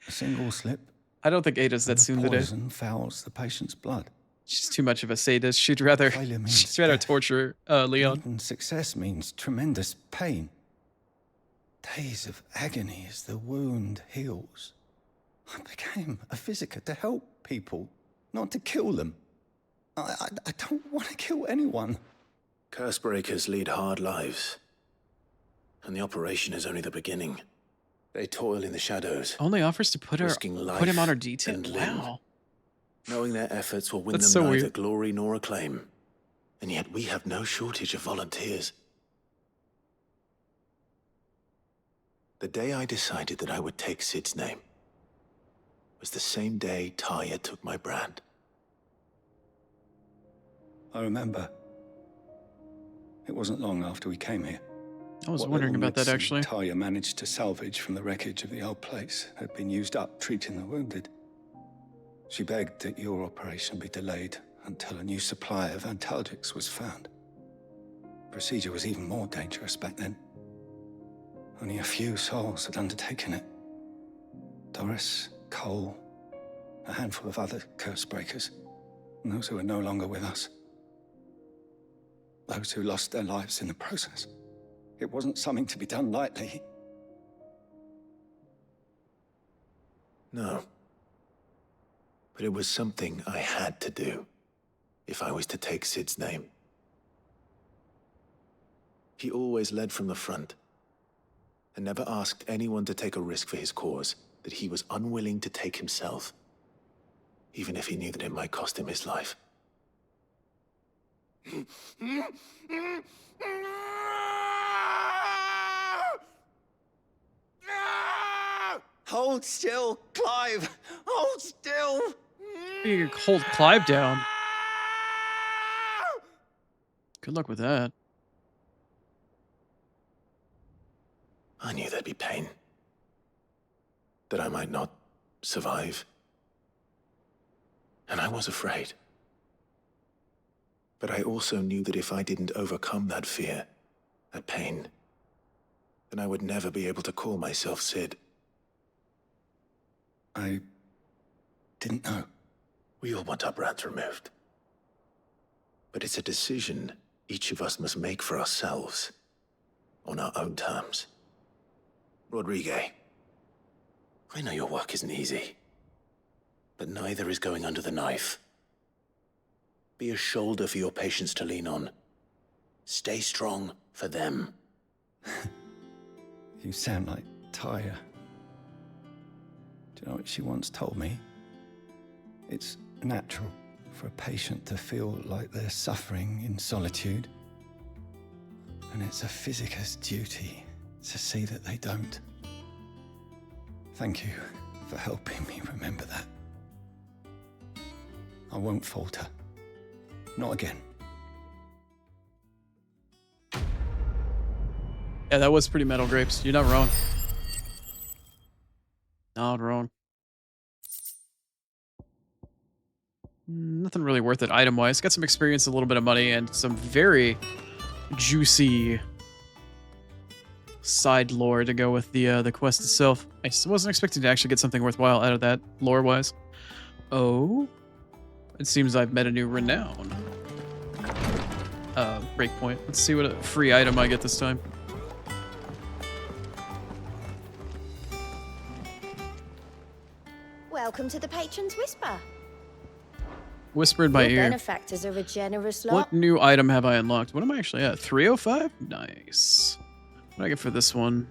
a single slip. I don't think Ada's that soon today. Poison fouls the patient's blood. She's too much of a sadist. She'd rather torture Leon. Even success means tremendous pain. Days of agony as the wound heals. I became a physiker to help people, not to kill them. I don't want to kill anyone. Cursebreakers lead hard lives. And the operation is only the beginning. They toil in the shadows. Only offers to put risking him life on her D10. and limb, Wow. knowing their efforts will win That's them so neither weird. glory nor acclaim. And yet we have no shortage of volunteers. The day I decided that I would take Sid's name was the same day Taya took my brand. I remember. It wasn't long after we came here. I was What wondering little about that, medicine actually. Taya managed to salvage from the wreckage of the old place had been used up treating the wounded. She begged that your operation be delayed until a new supply of antalgics was found. Procedure was even more dangerous back then. Only a few souls had undertaken it. Doris, Cole, a handful of other curse breakers, and those who are no longer with us. Those who lost their lives in the process. It wasn't something to be done lightly. No. But it was something I had to do if I was to take Sid's name. He always led from the front and never asked anyone to take a risk for his cause that he was unwilling to take himself, even if he knew that it might cost him his life. Hold still, Clive! Hold still! You can hold Clive down. Good luck with that. I knew there'd be pain. That I might not survive. And I was afraid. But I also knew that if I didn't overcome that fear, that pain, then I would never be able to call myself Sid. I didn't know. We all want our brands removed. But it's a decision each of us must make for ourselves, on our own terms. Rodrigue, I know your work isn't easy, but neither is going under the knife. Be a shoulder for your patients to lean on. Stay strong for them. You sound like Taya. Do you know what she once told me? It's natural for a patient to feel like they're suffering in solitude. And it's a physiker's duty to see that they don't. Thank you for helping me remember that. I won't falter. Not again. Yeah, that was pretty metal, Grapes. You're not wrong. Not wrong. Nothing really worth it item-wise. Got some experience, a little bit of money, and some very juicy side lore to go with the quest itself. I wasn't expecting to actually get something worthwhile out of that, lore-wise. Oh? It seems I've met a new renown. Breakpoint. Let's see what a free item I get this time. Welcome to the Patron's Whisper. Whisper in my Your ear. benefactors are a generous lot. What new item have I unlocked? What am I actually at? 305? Nice. What do I get for this one?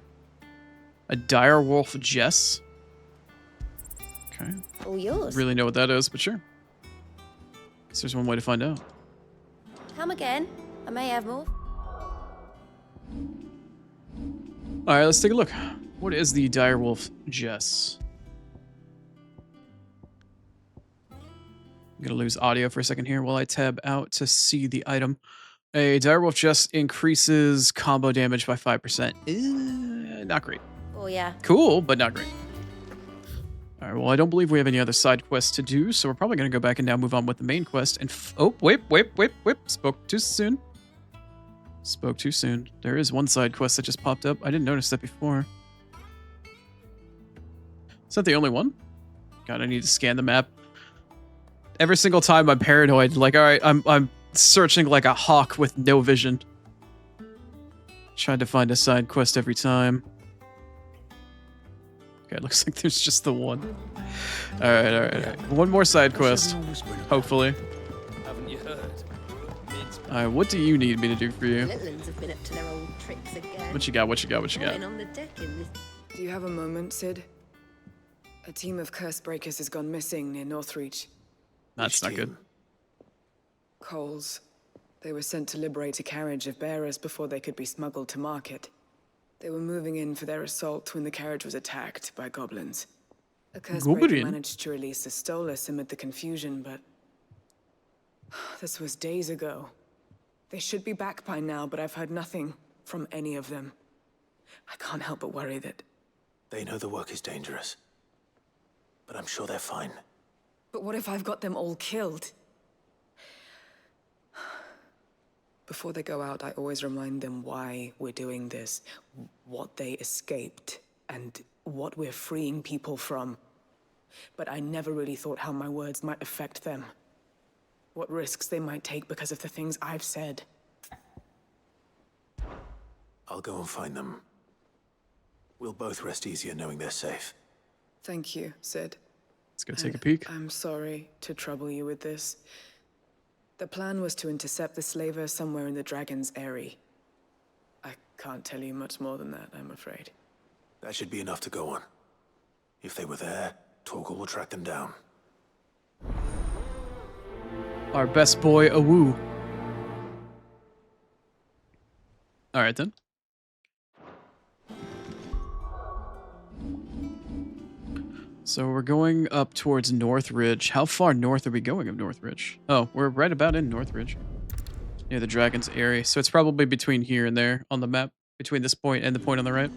A direwolf Jess. Okay. All yours. Really know what that is, but sure. Guess there's one way to find out. Come again. I may have more. All right, let's take a look. What is the direwolf Jess? I'm gonna lose audio for a second here while I tab out to see the item. A direwolf Jess increases combo damage by 5%. Not great. Oh yeah. Cool, but not great. All right, well, I don't believe we have any other side quests to do, so we're probably going to go back and now move on with the main quest. And oh, wait. Spoke too soon. Spoke too soon. There is one side quest that just popped up. I didn't notice that before. Is that the only one? God, I need to scan the map. Every single time I'm paranoid. Like, all right, I'm searching like a hawk with no vision. Trying to find a side quest every time. Okay, it looks like there's just the one. All right. One more side quest, hopefully. Haven't you heard? All right, what do you need me to do for you? Litlins have been up to their old tricks again. What you got? Lying on the deck in this. Do you have a moment, Sid? A team of curse breakers has gone missing near Northreach. That's not good. Coles. They were sent to liberate a carriage of bearers before they could be smuggled to market. They were moving in for their assault when the carriage was attacked by goblins. A curse breaker managed to release a Stolas amid the confusion, but this was days ago. They should be back by now, but I've heard nothing from any of them. I can't help but worry that... They know the work is dangerous, but I'm sure they're fine. But what if I've got them all killed? Before they go out, I always remind them why we're doing this, what they escaped, and what we're freeing people from. But I never really thought how my words might affect them. What risks they might take because of the things I've said. I'll go and find them. We'll both rest easier knowing they're safe. Thank you, Sid. Let's go take a peek. I'm sorry to trouble you with this. The plan was to intercept the slaver somewhere in the Dragon's Eyrie. I can't tell you much more than that, I'm afraid. That should be enough to go on. If they were there, Torgal will track them down. Our best boy, Awu. All right, then. So we're going up towards Northridge. How far north are we going of Northridge? Oh, we're right about in Northridge. Near the Dragon's Eyrie. So it's probably between here and there on the map. Between this point and the point on the right.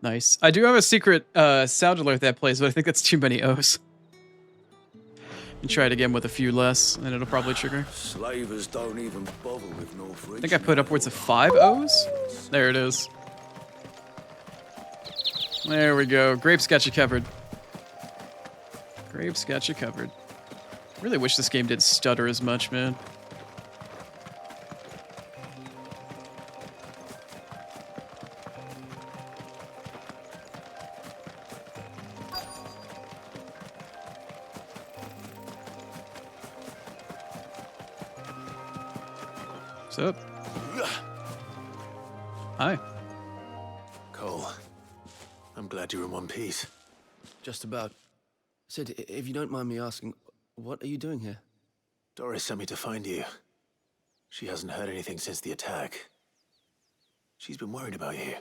Nice. I do have a secret sound alert that plays, but I think that's too many O's. And try it again with a few less, and it'll probably trigger. Slavers don't even bother with Northridge. I think I put upwards of 5 O's. There it is. There we go. Grapes got you covered. Grapes got you covered. Really wish this game didn't stutter as much, man. What's up? Hi. Cole, I'm glad you're in one piece. Just about. Sid, if you don't mind me asking, what are you doing here? Doris sent me to find you. She hasn't heard anything since the attack. She's been worried about you.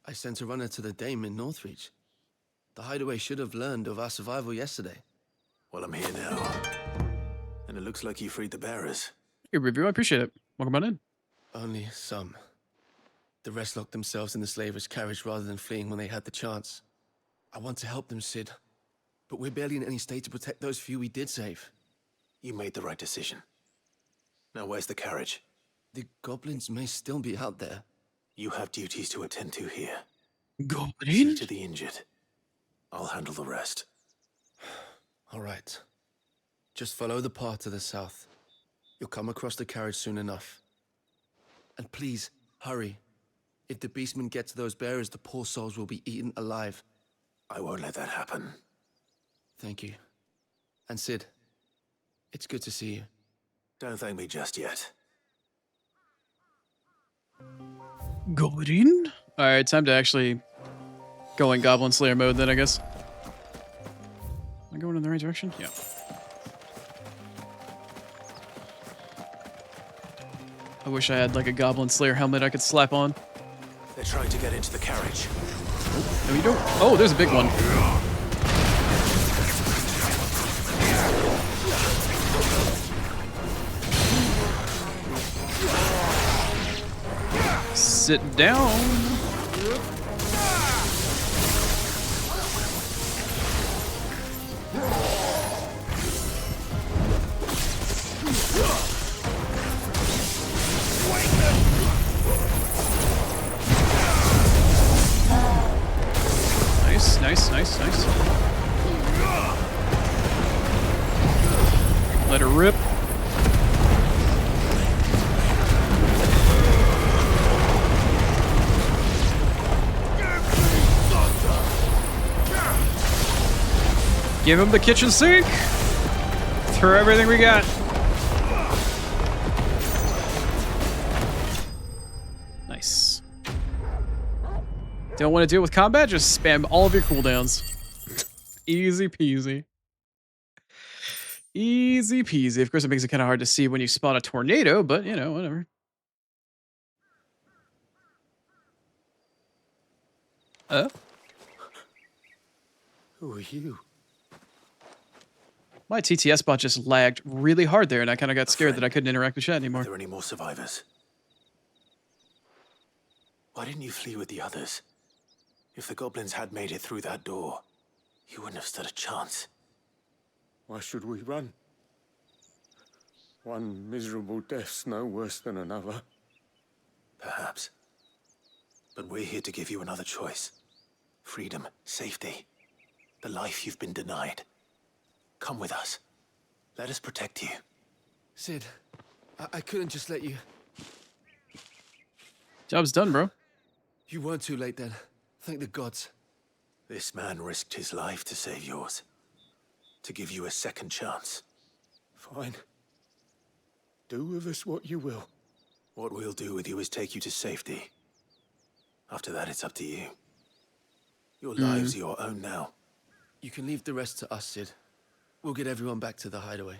I sent a runner to the Dame in Northreach. The hideaway should have learned of our survival yesterday. Well, I'm here now. And it looks like you freed the bearers. Your review, I appreciate it. Welcome on in. Only some. The rest locked themselves in the slaver's carriage rather than fleeing when they had the chance. I want to help them, Sid. But we're barely in any state to protect those few we did save. You made the right decision. Now where's the carriage? The goblins may still be out there. You have duties to attend to here. Goblins? See to the injured. I'll handle the rest. All right. Just follow the path to the south. You'll come across the carriage soon enough. And please, hurry. If the beastmen get to those bearers, the poor souls will be eaten alive. I won't let that happen. Thank you. And Sid, it's good to see you. Don't thank me just yet. Goblin? Alright, time to actually go in Goblin Slayer mode then, I guess. Am I going in the right direction? Yeah. I wish I had like a Goblin Slayer helmet I could slap on. They're trying to get into the carriage. No, you don't. Oh, there's a big one. Sit down. Nice. Let her rip. Give him the kitchen sink. Throw everything we got. Nice. Don't want to deal with combat? Just spam all of your cooldowns. Easy peasy. Easy peasy. Of course, it makes it kind of hard to see when you spawn a tornado, but you know, whatever. Who are you? My TTS bot just lagged really hard there, and I kind of got scared that I couldn't interact with chat anymore. Are there any more survivors? Why didn't you flee with the others? If the goblins had made it through that door, you wouldn't have stood a chance. Why should we run? One miserable death's no worse than another. Perhaps. But we're here to give you another choice. Freedom, safety, the life you've been denied. Come with us. Let us protect you. Sid, I couldn't just let you... Job's done, bro. You weren't too late then. Thank the gods. This man risked his life to save yours. To give you a second chance. Fine. Do with us what you will. What we'll do with you is take you to safety. After that, it's up to you. Your lives are your own now. You can leave the rest to us, Sid. We'll get everyone back to the hideaway.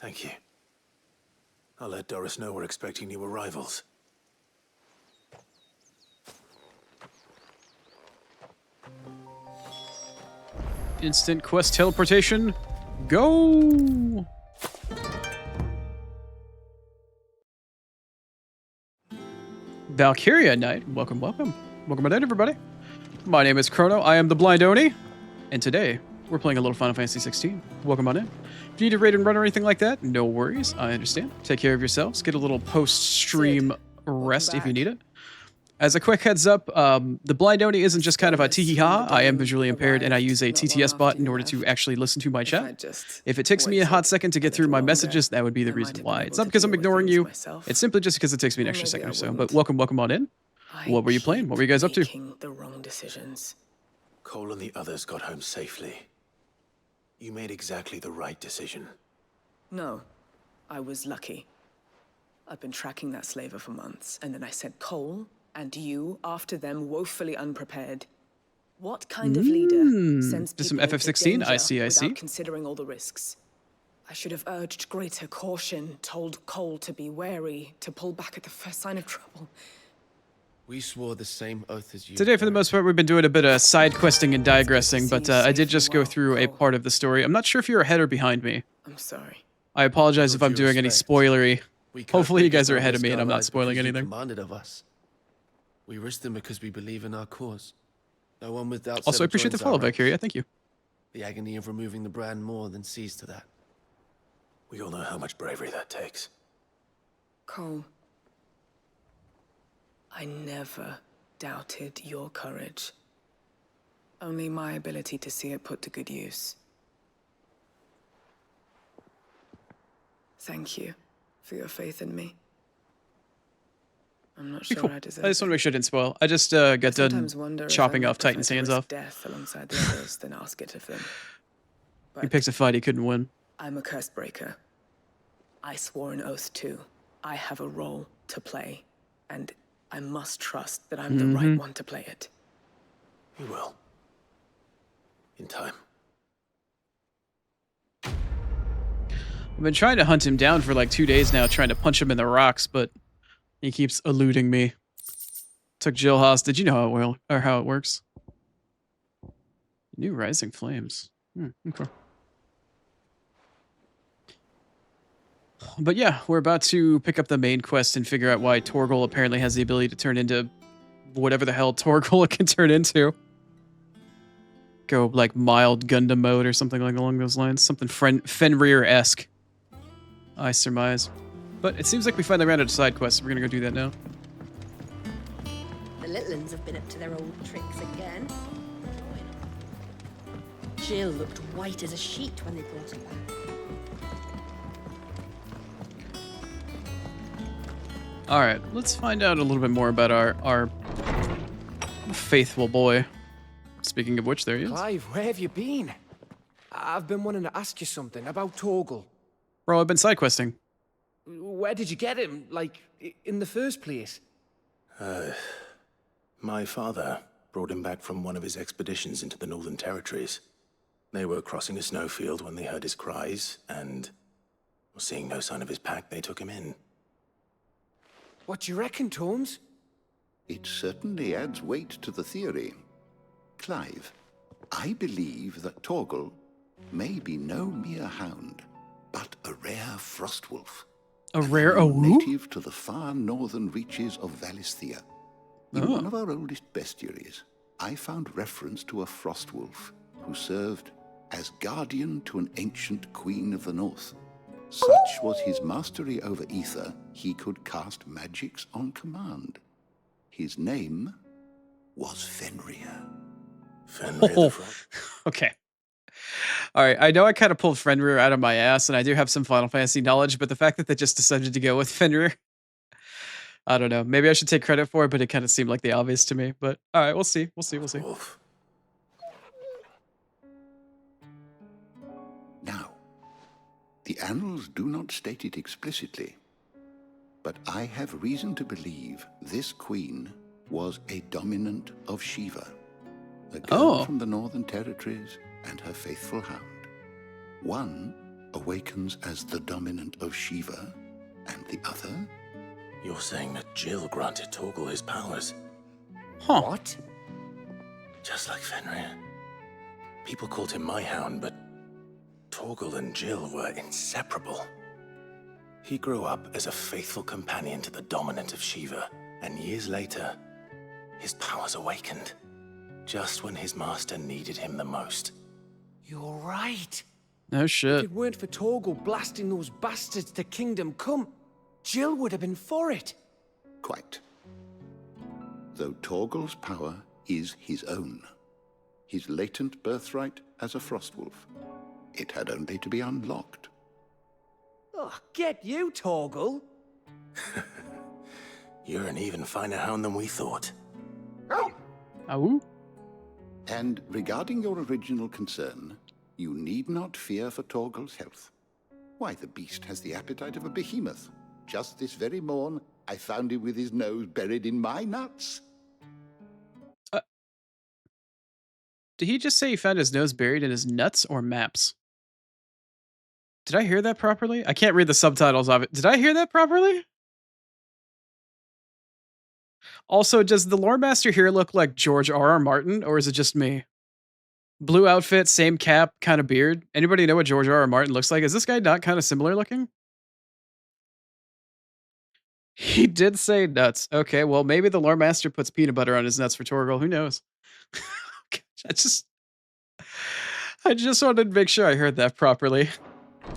Thank you. I'll let Doris know we're expecting new arrivals. Instant quest teleportation. Go! Valkyria Knight. Welcome. Welcome on in, everybody. My name is Chrono. I am the Blind Oni. And today, we're playing a little Final Fantasy XVI. Welcome on in. If you need to raid and run or anything like that, no worries. I understand. Take care of yourselves. Get a little post-stream rest if you need it. As a quick heads up, the Blind Oni isn't just kind of a tee-hee-ha. I am visually impaired, and I use a TTS bot in order to actually listen to my chat. If it takes me a hot second to get through my messages, that would be the reason why. It's not because I'm ignoring you. It's simply just because it takes me an extra second or so. But welcome on in. What were you playing? What were you guys up to? The wrong decisions. Cole and the others got home safely. You made exactly the right decision. No, I was lucky. I've been tracking that slaver for months, and then I sent Cole and you after them, woefully unprepared. What kind of leader sends Just people some into FF16? danger I see. without considering all the risks? I should have urged greater caution, told Cole to be wary, to pull back at the first sign of trouble. We swore the same oath as you. Today, for the most part, we've been doing a bit of side questing and digressing, but I did just go through a part of the story. I'm not sure if you're ahead or behind me. I'm sorry. I apologize if I'm doing any spoilery. Hopefully you guys are ahead of me and I'm not spoiling anything. Commanded of us. We risked them because we believe in our cause. No one without. Also, I appreciate the follow, Valkyria. Thank you. The agony of removing the brand more than sees to that. We all know how much bravery that takes. Cole, I never doubted your courage. Only my ability to see it put to good use. Thank you for your faith in me. I'm not sure Cool. I deserve I just want to make sure I didn't spoil. I just got done sometimes wonder if I chopping would off Titan's prefer to hands risk off. death alongside the others than ask it of them. He picks a fight he couldn't win. I'm a curse breaker. I swore an oath too. I have a role to play, and I must trust that I'm the right one to play it. You will. In time. I've been trying to hunt him down for like 2 days now, trying to punch him in the rocks, but he keeps eluding me. Took Jill hostage. You know how it will, or how it works. New rising flames. Okay. But yeah, we're about to pick up the main quest and figure out why Torgal apparently has the ability to turn into whatever the hell Torgal can turn into. Go like mild Gundam mode or something like along those lines. Something Fenrir-esque, I surmise. But it seems like we finally ran out of side quests. So we're gonna go do that now. The little uns have been up to their old tricks again. Jill looked white as a sheet when they brought her back. All right, let's find out a little bit more about our faithful boy. Speaking of which, there he is. Clive, where have you been? I've been wanting to ask you something about Torgal. Bro, I've been side questing. Where did you get him, like, in the first place? My father brought him back from one of his expeditions into the Northern Territories. They were crossing a snowfield when they heard his cries, and seeing no sign of his pack, they took him in. What do you reckon, Tomes? It certainly adds weight to the theory. Clive, I believe that Torgal may be no mere hound, but a rare frostwolf. A rare native to the far northern reaches of Valisthea. In one of our oldest bestiaries, I found reference to a frostwolf who served as guardian to an ancient queen of the north. Such was his mastery over ether, he could cast magics on command. His name was Fenrir. Okay. All right, I know I kind of pulled Fenrir out of my ass, and I do have some Final Fantasy knowledge, but the fact that they just decided to go with Fenrir, I don't know. Maybe I should take credit for it, but it kind of seemed like the obvious to me. But all right, we'll see. We'll see. Now, the annals do not state it explicitly, but I have reason to believe this queen was a dominant of Shiva, a girl from the Northern Territories and her faithful hound. One awakens as the dominant of Shiva, and the other... You're saying that Jill granted Torgal his powers? Huh. What? Just like Fenrir. People called him my hound, but Torgal and Jill were inseparable. He grew up as a faithful companion to the dominant of Shiva, and years later, his powers awakened, just when his master needed him the most. You're right. No shit. If it weren't for Torgal blasting those bastards to Kingdom Come, Jill would have been for it. Quite. Though Torgal's power is his own, his latent birthright as a frostwolf. It had only to be unlocked. Oh, get you, Torgal. You're an even finer hound than we thought. Ow. And regarding your original concern, you need not fear for Torgal's health. Why, the beast has the appetite of a behemoth. Just this very morn, I found him with his nose buried in my nuts. Did he just say he found his nose buried in his nuts or maps? Did I hear that properly? I can't read the subtitles of it. Did I hear that properly? Also, does the lore master here look like George R.R. Martin, or is it just me? Blue outfit, same cap, kind of beard. Anybody know what George R.R. Martin looks like? Is this guy not kind of similar looking? He did say nuts. Okay, well, maybe the lore master puts peanut butter on his nuts for Torgal. Who knows? I just wanted to make sure I heard that properly. There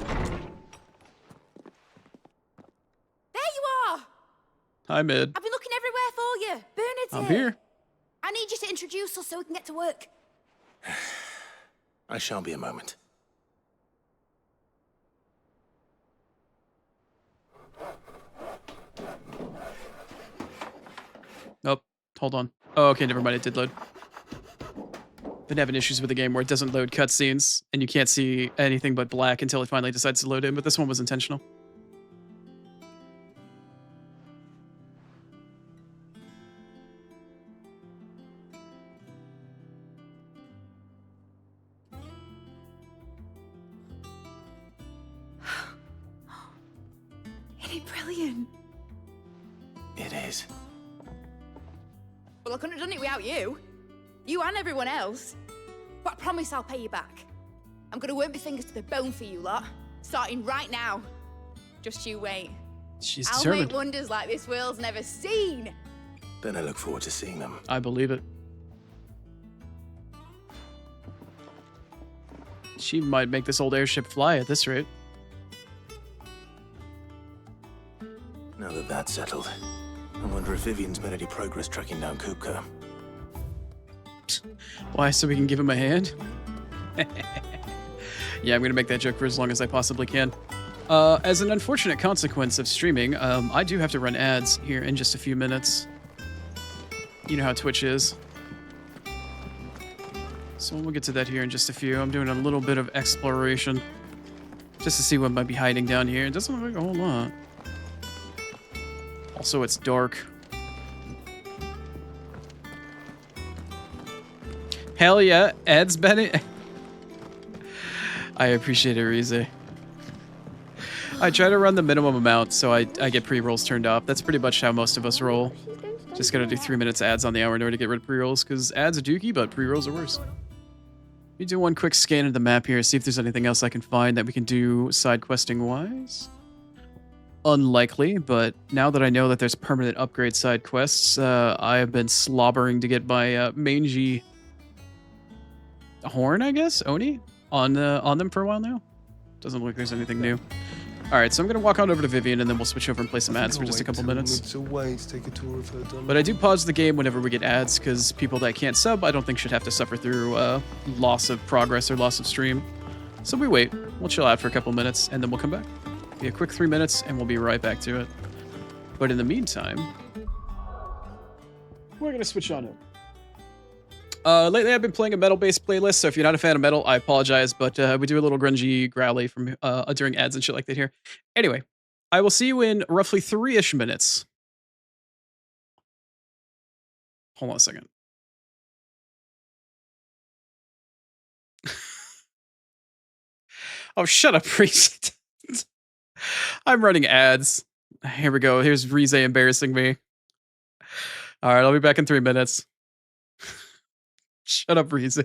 you are! Hi, Mid. I've been looking everywhere for you. Bernard's I'm here. I need you to introduce us so we can get to work. I shall be a moment. Nope. Hold on. Oh, okay, never mind. It did load. been having issues with the game where it doesn't load cutscenes and you can't see anything but black until it finally decides to load in, but this one was intentional. Isn't it brilliant? It is. Well, I couldn't have done it without you. You and everyone else. But I promise I'll pay you back. I'm gonna work my fingers to the bone for you lot. Starting right now. Just you wait. She's I'll determined. make wonders like this world's never seen. Then I look forward to seeing them. I believe it. She might make this old airship fly at this rate. Now that that's settled, I wonder if Vivian's made any progress tracking down Kupka. Why? So we can give him a hand? Yeah, I'm gonna make that joke for as long as I possibly can. As an unfortunate consequence of streaming, I do have to run ads here in just a few minutes. You know how Twitch is. So we'll get to that here in just a few. I'm doing a little bit of exploration just to see what might be hiding down here. It doesn't look like a whole lot. Also, it's dark. Hell yeah, ads, Bennett. I appreciate it, Rize. I try to run the minimum amount so I get pre-rolls turned off. That's pretty much how most of us roll. Just gotta do 3 minutes ads on the hour in order to get rid of pre-rolls, because ads are dookie, but pre-rolls are worse. Let me do one quick scan of the map here, see if there's anything else I can find that we can do side questing wise. Unlikely, but now that I know that there's permanent upgrade side quests, I have been slobbering to get my mangy horn, I guess, Oni, on them for a while now. Doesn't look like there's anything new. All right, so I'm gonna walk on over to Vivian and then we'll switch over and play some ads for just a couple minutes. But I do pause the game whenever we get ads because people that can't sub, I don't think should have to suffer through loss of progress or loss of stream. So we wait. We'll chill out for a couple minutes and then we'll come back. Be a quick 3 minutes and we'll be right back to it. But in the meantime, we're gonna switch on it. Lately I've been playing a metal-based playlist, so if you're not a fan of metal, I apologize, but we do a little grungy growly from during ads and shit like that here. Anyway, I will see you in roughly 3-ish minutes. Hold on a second. Oh, shut up, Priest. I'm running ads. Here we go. Here's Rize embarrassing me. All right, I'll be back in 3 minutes. Shut up, Rize.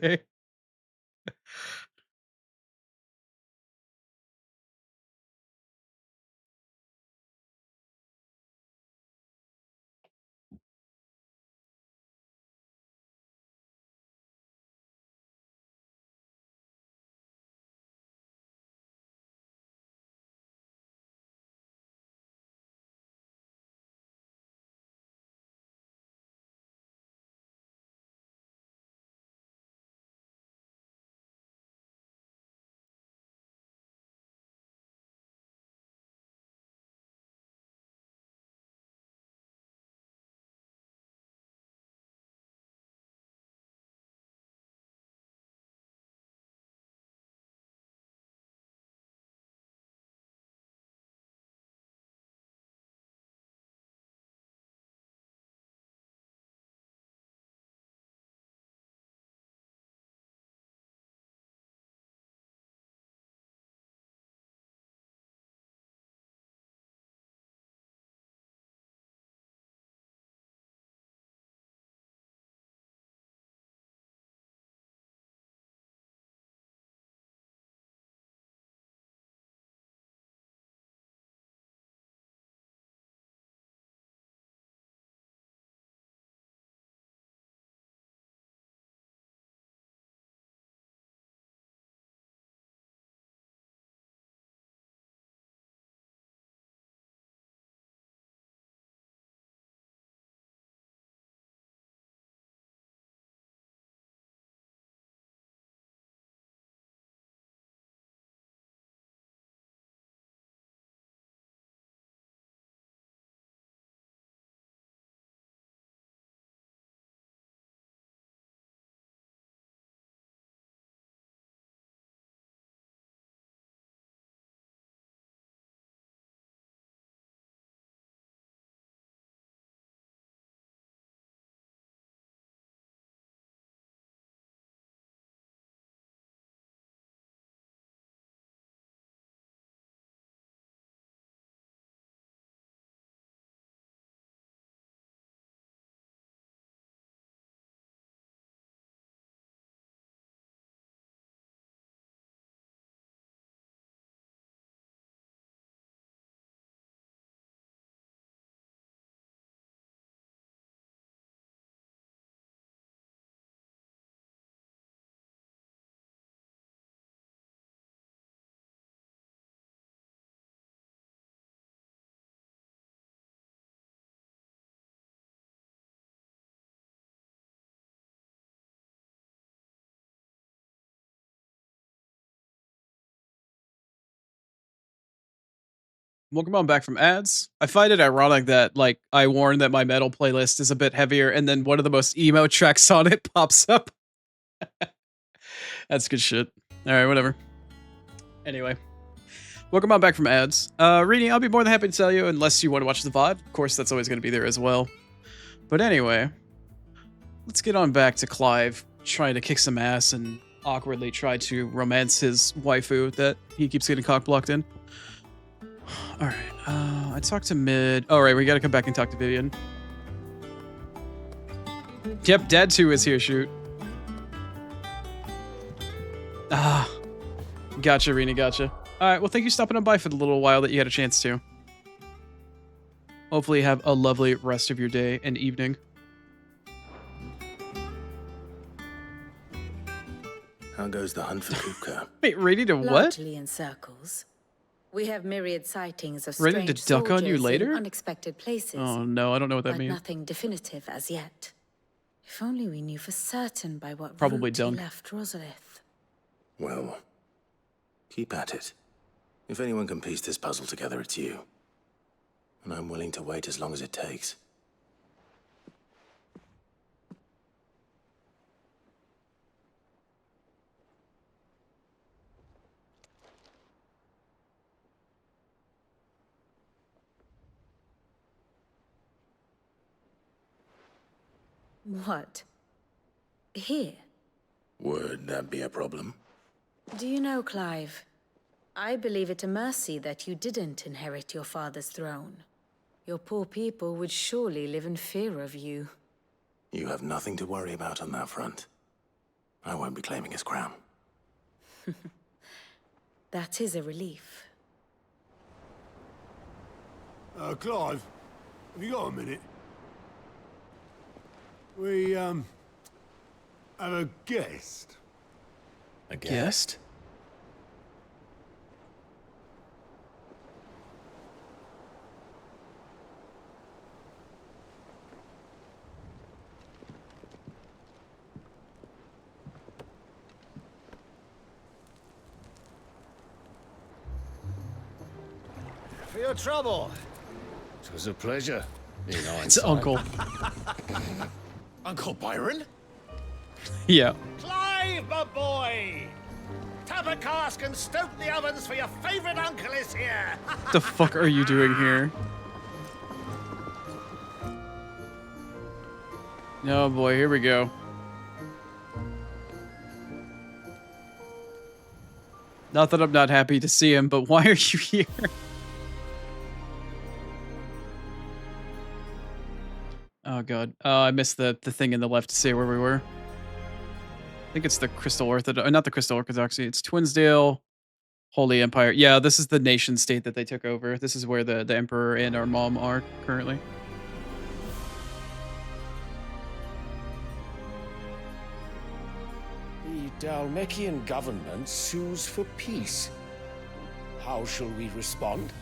Welcome on back from ads. I find it ironic that, like, I warned that my metal playlist is a bit heavier, and then one of the most emo tracks on it pops up. That's good shit. All right, whatever. Anyway, welcome on back from ads. Rini, I'll be more than happy to tell you, unless you want to watch the VOD. Of course, that's always going to be there as well. But anyway, let's get on back to Clive trying to kick some ass and awkwardly try to romance his waifu that he keeps getting cock-blocked in. Alright, I talked to Mid. Alright, we gotta come back and talk to Vivian. Yep, Dad 2 is here, shoot. Ah. Gotcha, Rena, gotcha. Alright, well, thank you for stopping on by for the little while that you had a chance to. Hopefully you have a lovely rest of your day and evening. How goes the hunt for Kupka? Wait, ready to what? Largely in circles. We have myriad sightings of Ready to strange duck on you soldiers later? in unexpected places. Oh no, I don't know what that but means. Nothing definitive as yet. If only we knew for certain by what Probably route he dunk. left Rosalith. Well, keep at it. If anyone can piece this puzzle together, it's you. And I'm willing to wait as long as it takes. What? Here? Would that be a problem? Do you know, Clive? I believe it a mercy that you didn't inherit your father's throne. Your poor people would surely live in fear of you. You have nothing to worry about on that front. I won't be claiming his crown. That is a relief. Clive, have you got a minute? We, have a guest. A guest? For your trouble. It was a pleasure. It's Uncle. Uncle Byron? Yeah. Clive, my boy! Tap a cask and stoke the ovens for your favorite uncle is here! What the fuck are you doing here? Oh boy, here we go. Not that I'm not happy to see him, but why are you here? Oh god. I missed the thing in the left to say where we were. I think it's the Crystal Orthodox, not the Crystal Orthodoxy. It's Twinsdale, Holy Empire. Yeah, this is the nation state that they took over. This is where the Emperor and our mom are currently. The Dalmekian government sues for peace. How shall we respond?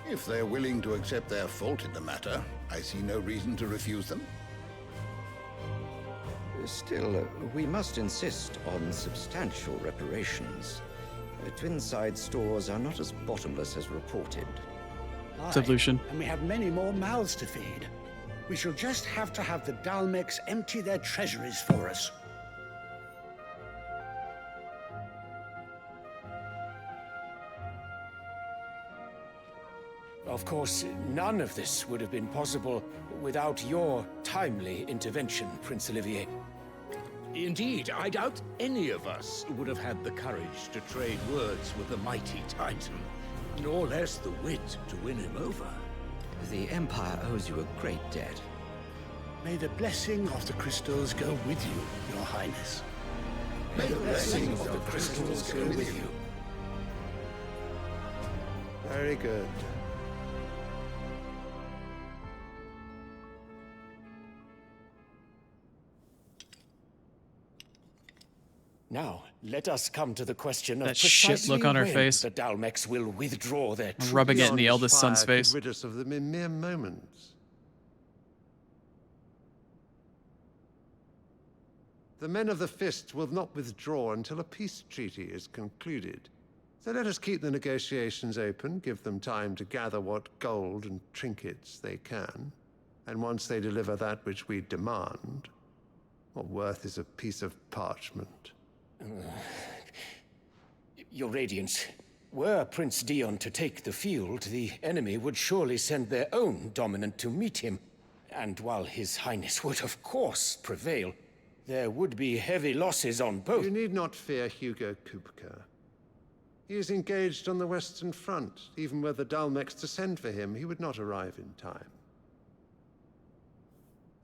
If they're willing to accept their fault in the matter, I see no reason to refuse them. Still, we must insist on substantial reparations. Twinside stores are not as bottomless as reported. Devolution. And we have many more mouths to feed. We shall just have to have the Dalmecs empty their treasuries for us. Of course, none of this would have been possible without your timely intervention, Prince Olivier. Indeed, I doubt any of us would have had the courage to trade words with the mighty Titan, nor less the wit to win him over. The Empire owes you a great debt. May the blessing of the crystals go with you, Your Highness. May the blessing of the crystals go with you. Very good. Now, let us come to the question of That shit look on her when face. the Dalmecs will withdraw their troops. Rubbing it in the eldest son's Fire face. could rid us of them in mere moments. The men of the Fist will not withdraw until a peace treaty is concluded. So let us keep the negotiations open, give them time to gather what gold and trinkets they can, and once they deliver that which we demand, what worth is a piece of parchment? Your Radiance, were Prince Dion to take the field, the enemy would surely send their own dominant to meet him. And while His Highness would of course prevail, there would be heavy losses on both. You need not fear Hugo Kupka. He is engaged on the Western Front. Even were the Dalmex to send for him, he would not arrive in time.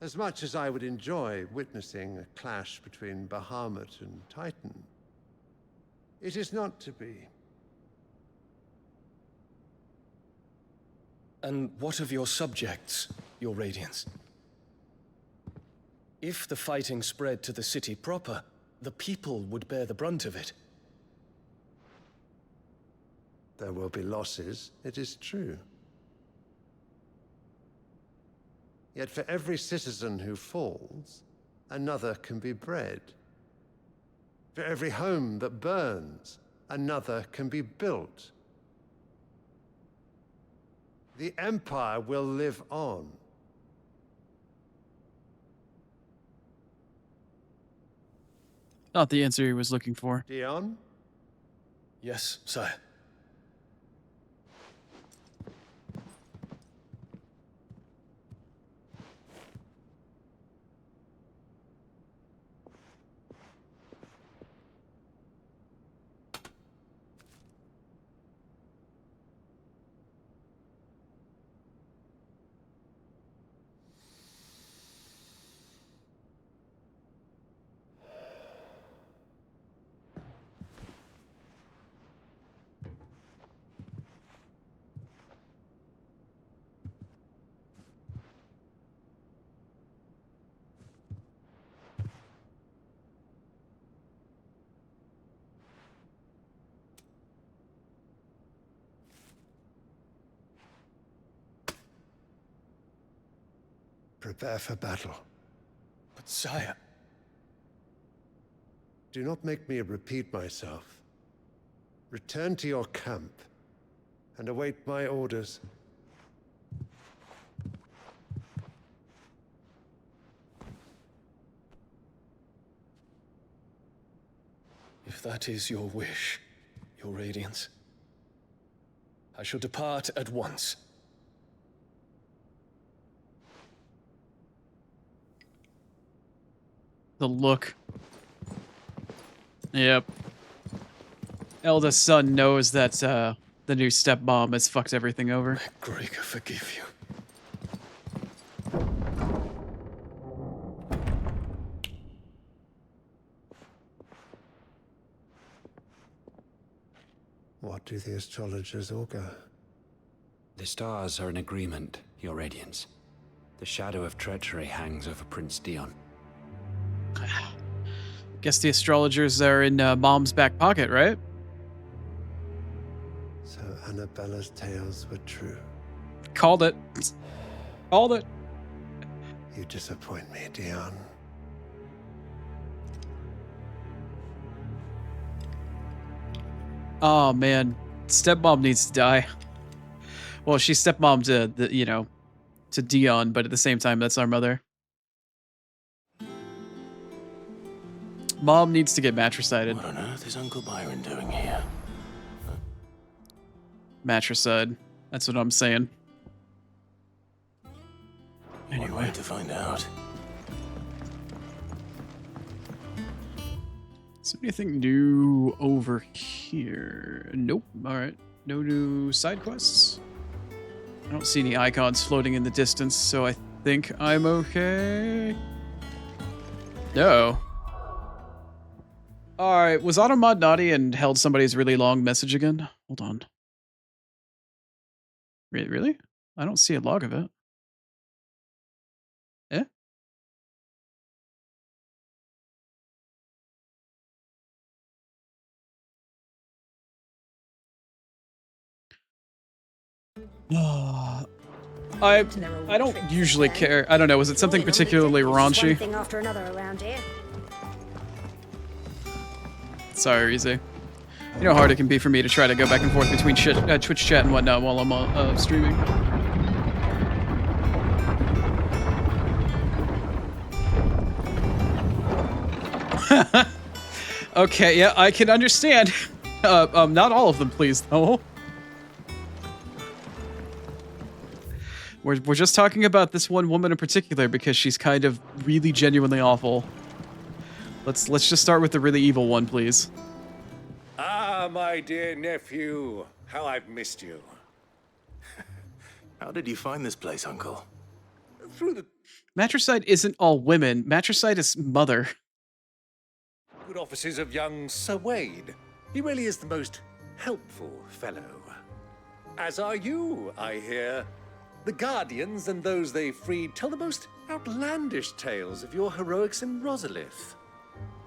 As much as I would enjoy witnessing a clash between Bahamut and Titan, it is not to be. And what of your subjects, Your Radiance? If the fighting spread to the city proper, the people would bear the brunt of it. There will be losses, it is true. Yet for every citizen who falls, another can be bred. For every home that burns, another can be built. The Empire will live on. Not the answer he was looking for. Dion? Yes, sire. Prepare for battle. But sire... Do not make me repeat myself. Return to your camp and await my orders. If that is your wish, Your Radiance, I shall depart at once. The look. Yep. Eldest son knows that the new stepmom has fucked everything over. May Gregor forgive you. What do the astrologers augur? The stars are in agreement, Your Radiance. The shadow of treachery hangs over Prince Dion. Guess the astrologers are in Mom's back pocket, right? So Annabella's tales were true. Called it. Called it. You disappoint me, Dion. Oh man, stepmom needs to die. Well, she's stepmom to to Dion, but at the same time, that's our mother. Mom needs to get matricided. What on earth is Uncle Byron doing here? Matricide. That's what I'm saying. Anyway, to find out. Is there anything new over here? Nope. All right. No new side quests. I don't see any icons floating in the distance, so I think I'm okay. No. All right. Was Automod naughty and held somebody's really long message again? Hold on. Really? I don't see a log of it. Eh? I don't usually care. I don't know. Was it something particularly raunchy? One thing after another around here. Sorry, Rize. You know how hard it can be for me to try to go back and forth between Twitch chat and whatnot while I'm streaming. Okay, yeah, I can understand. Not all of them, please, though. We're just talking about this one woman in particular because she's kind of really genuinely awful. Let's just start with the really evil one, please. Ah, my dear nephew, how I've missed you. How did you find this place, Uncle? Through the Matricide isn't all women. Matricide is mother. good offices of young Sir Wade. He really is the most helpful fellow. As are you, I hear. The Guardians and those they freed tell the most outlandish tales of your heroics in Rosalith.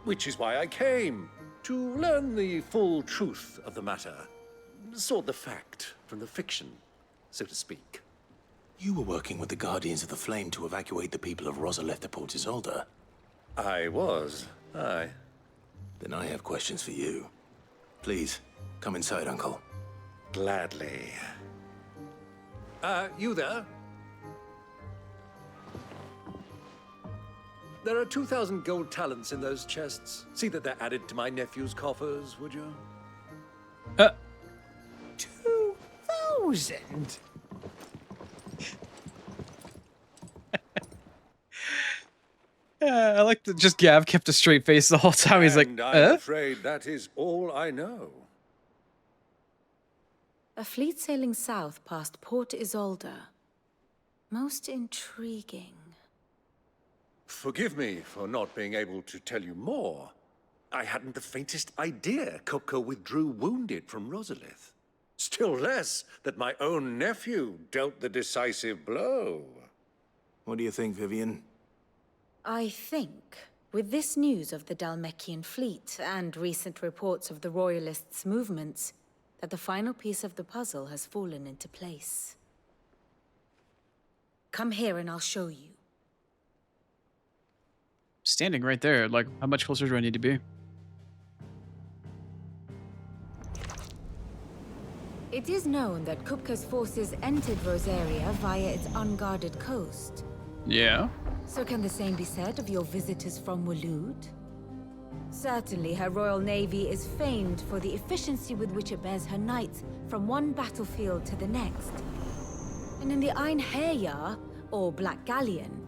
Which is why I came, to learn the full truth of the matter. Sort the fact from the fiction, so to speak. You were working with the Guardians of the Flame to evacuate the people of Rosalith to Port Isolde. I was, aye. Then I have questions for you. Please, come inside, Uncle. Gladly. You there? There are 2,000 gold talents in those chests. See that they're added to my nephew's coffers, would you? 2,000? I like that just Gav kept a straight face the whole time. He's like, And I'm afraid that is all I know. A fleet sailing south past Port Isolde. Most intriguing. Forgive me for not being able to tell you more. I hadn't the faintest idea Kupka withdrew wounded from Rosalith. Still less that my own nephew dealt the decisive blow. What do you think, Vivian? I think, with this news of the Dhalmekian fleet and recent reports of the Royalists' movements, that the final piece of the puzzle has fallen into place. Come here and I'll show you. standing right there. Like, how much closer do I need to be? It is known that Kupka's forces entered Rosaria via its unguarded coast. Yeah. So can the same be said of your visitors from Waloed? Certainly, her royal navy is famed for the efficiency with which it bears her knights from one battlefield to the next. And in the Einherjar, or Black Galleon,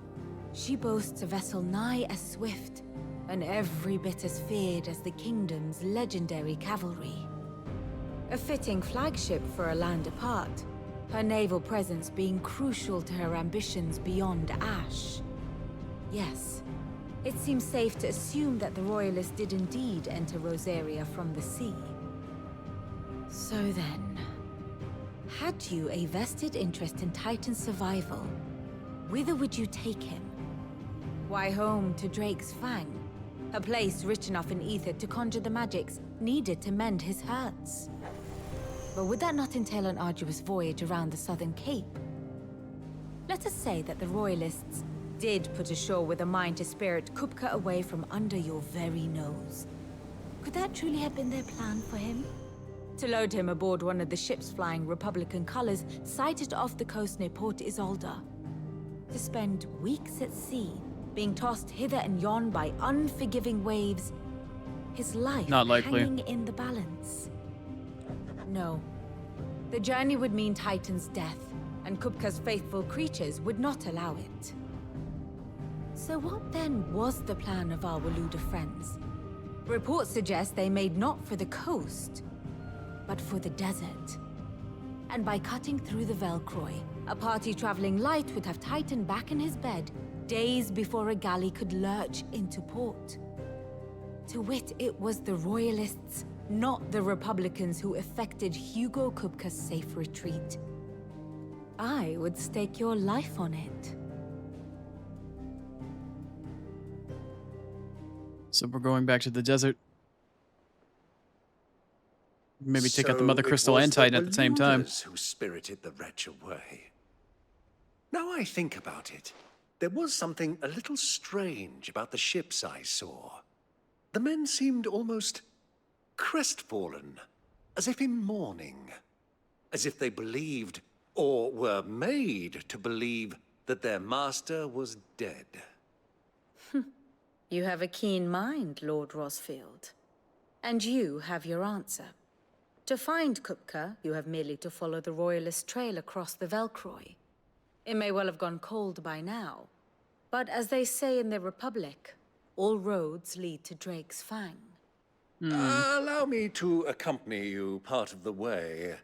she boasts a vessel nigh as swift and every bit as feared as the kingdom's legendary cavalry. A fitting flagship for a land apart, her naval presence being crucial to her ambitions beyond Ash. Yes, it seems safe to assume that the Royalists did indeed enter Rosaria from the sea. So then, had you a vested interest in Titan's survival, whither would you take him? Why home to Drake's Fang, a place rich enough in ether to conjure the magics needed to mend his hurts. But would that not entail an arduous voyage around the southern cape? Let us say that the Royalists did put ashore with a mind to spirit Kupka away from under your very nose. Could that truly have been their plan for him? To load him aboard one of the ships flying Republican colors sighted off the coast near Port Isolde. To spend weeks at sea, being tossed hither and yon by unforgiving waves, his life Not likely. hanging in the balance. No. The journey would mean Titan's death, and Kupka's faithful creatures would not allow it. So what then was the plan of our Waloed friends? Reports suggest they made not for the coast, but for the desert. And by cutting through the Velcroy, a party traveling light would have Titan back in his bed days before a galley could lurch into port. To wit, it was the Royalists, not the Republicans, who effected Hugo Kupka's safe retreat. I would stake your life on it. So we're going back to the desert. Maybe take out the Mother Crystal and Titan at the same time. Who spirited the wretch away. Now I think about it, there was something a little strange about the ships I saw. The men seemed almost crestfallen, as if in mourning, as if they believed, or were made to believe, that their master was dead. You have a keen mind, Lord Rosfield. And you have your answer. To find Kupka, you have merely to follow the Royalist trail across the Velcroy. It may well have gone cold by now, but as they say in the Republic, all roads lead to Drake's Fang. Allow me to accompany you part of the way.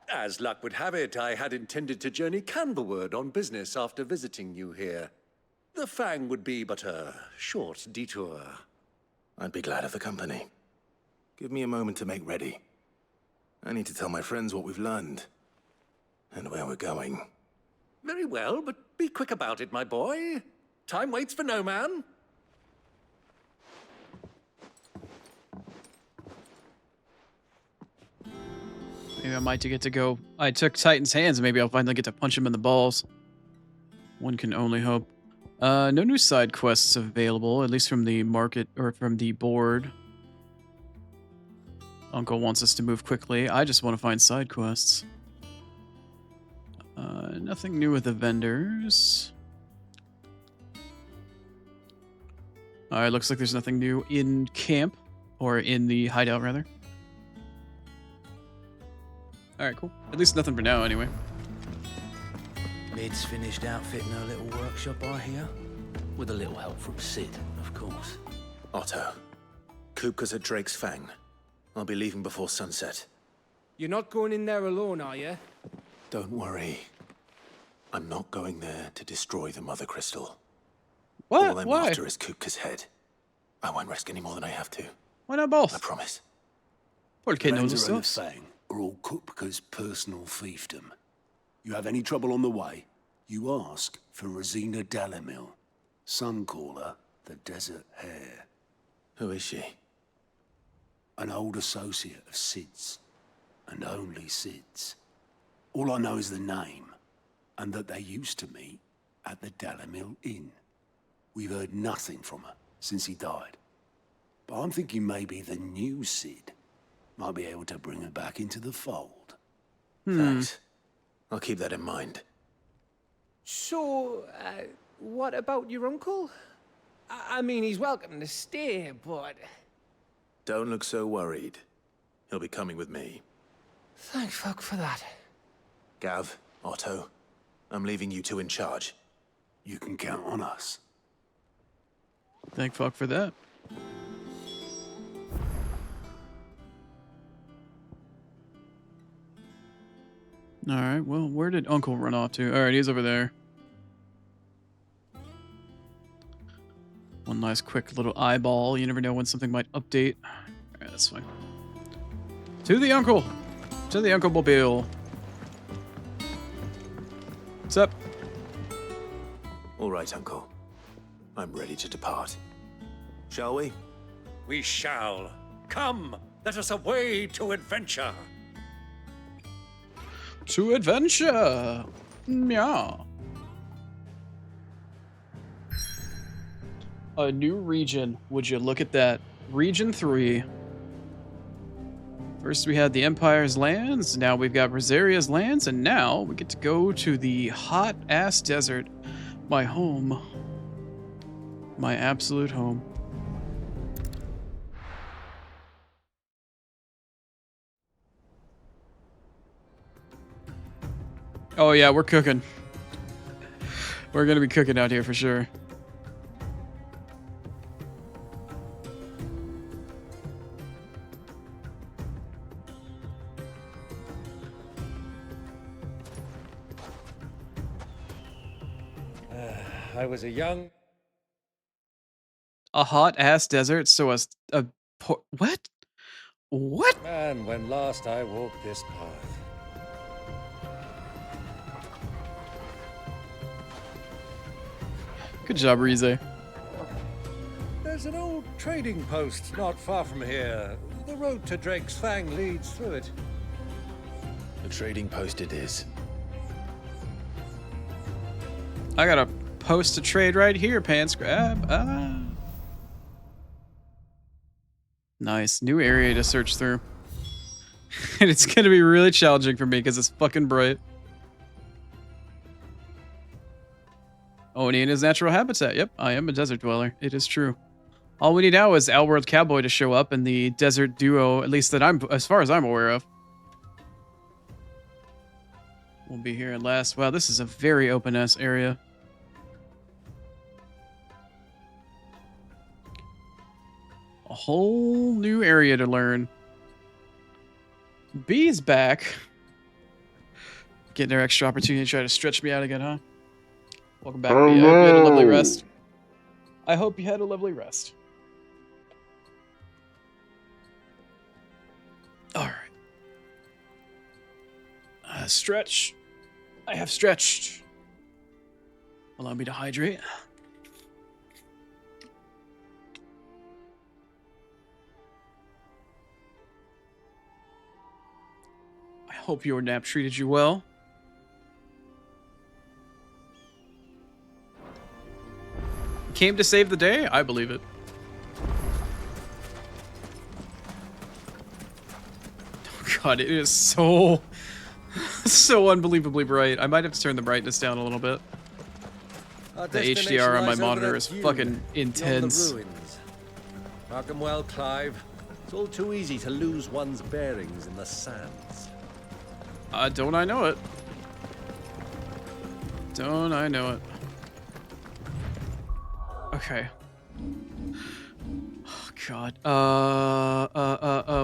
As luck would have it, I had intended to journey Canberward on business after visiting you here. The Fang would be but a short detour. I'd be glad of the company. Give me a moment to make ready. I need to tell my friends what we've learned, and where we're going. Very well, but be quick about it, my boy. Time waits for no man. Maybe I might get to go. I took Titan's hands. Maybe I'll finally get to punch him in the balls. One can only hope. No new side quests available, at least from the market or from the board. Uncle wants us to move quickly. I just want to find side quests. Nothing new with the vendors. Alright, looks like there's nothing new in camp. Or in the hideout, rather. Alright, cool. At least nothing for now, anyway. Mid's finished outfitting her little workshop, I hear. With a little help from Sid, of course. Otto, Kupka's at Drake's Fang. I'll be leaving before sunset. You're not going in there alone, are you? Don't worry. I'm not going there to destroy the Mother Crystal. What? All I'm Why? after is Kupka's head. I won't risk any more than I have to. Why not both? I promise. Poor kid knows The his Raider and stuff. the Fang are all Kupka's personal fiefdom. You have any trouble on the way, you ask for Rosina Dalamil, Suncaller, the Desert Hare. Who is she? An old associate of Sid's, and only Sid's. All I know is the name, and that they used to meet at the Dalamil Inn. We've heard nothing from her since he died. But I'm thinking maybe the new Sid might be able to bring her back into the fold. Thanks. I'll keep that in mind. So, what about your uncle? I mean, he's welcome to stay, but... Don't look so worried. He'll be coming with me. Thank fuck for that. Gav, Otto, I'm leaving you two in charge. You can count on us. Thank fuck for that. Alright, well, where did Uncle run off to? Alright, he's over there. One nice quick little eyeball. You never know when something might update. Alright, that's fine. To the Uncle! To the Uncle Mobile. What's up? All right, Uncle. I'm ready to depart. Shall we? We shall. Come, let us away to adventure. To adventure! Yeah. A new region. Would you look at that? Region 3. First we had the Empire's lands, now we've got Rosaria's lands, and now we get to go to the hot-ass desert. My home. My absolute home. Oh yeah, we're cooking. We're gonna be cooking out here for sure. I was a young... A hot-ass desert, so what? What? man when last I walked this path. Good job, Rize. There's an old trading post not far from here. The road to Drake's Fang leads through it. The trading post it is. I got a post to trade right here, Pants Grab. Nice. New area to search through. And it's going to be really challenging for me because it's fucking bright. Oni in his natural habitat. Yep, I am a desert dweller. It is true. All we need now is Outworld Cowboy to show up and the desert duo, at least that as far as I'm aware of. We'll be here at last. Wow, this is a very open-ass area. A whole new area to learn. Bee's back. Getting their extra opportunity to try to stretch me out again, huh? Welcome back, Bee. I hope you had a lovely rest. I hope you had a lovely rest. Alright. Stretch. I have stretched. Allow me to hydrate. I hope your nap treated you well. Came to save the day? I believe it. Oh god, it is so unbelievably bright. I might have to turn the brightness down a little bit. The HDR on my monitor is fucking intense. Mark 'em well, Clive. It's all too easy to lose one's bearings in the sands. Don't I know it? Don't I know it? Okay. Oh god.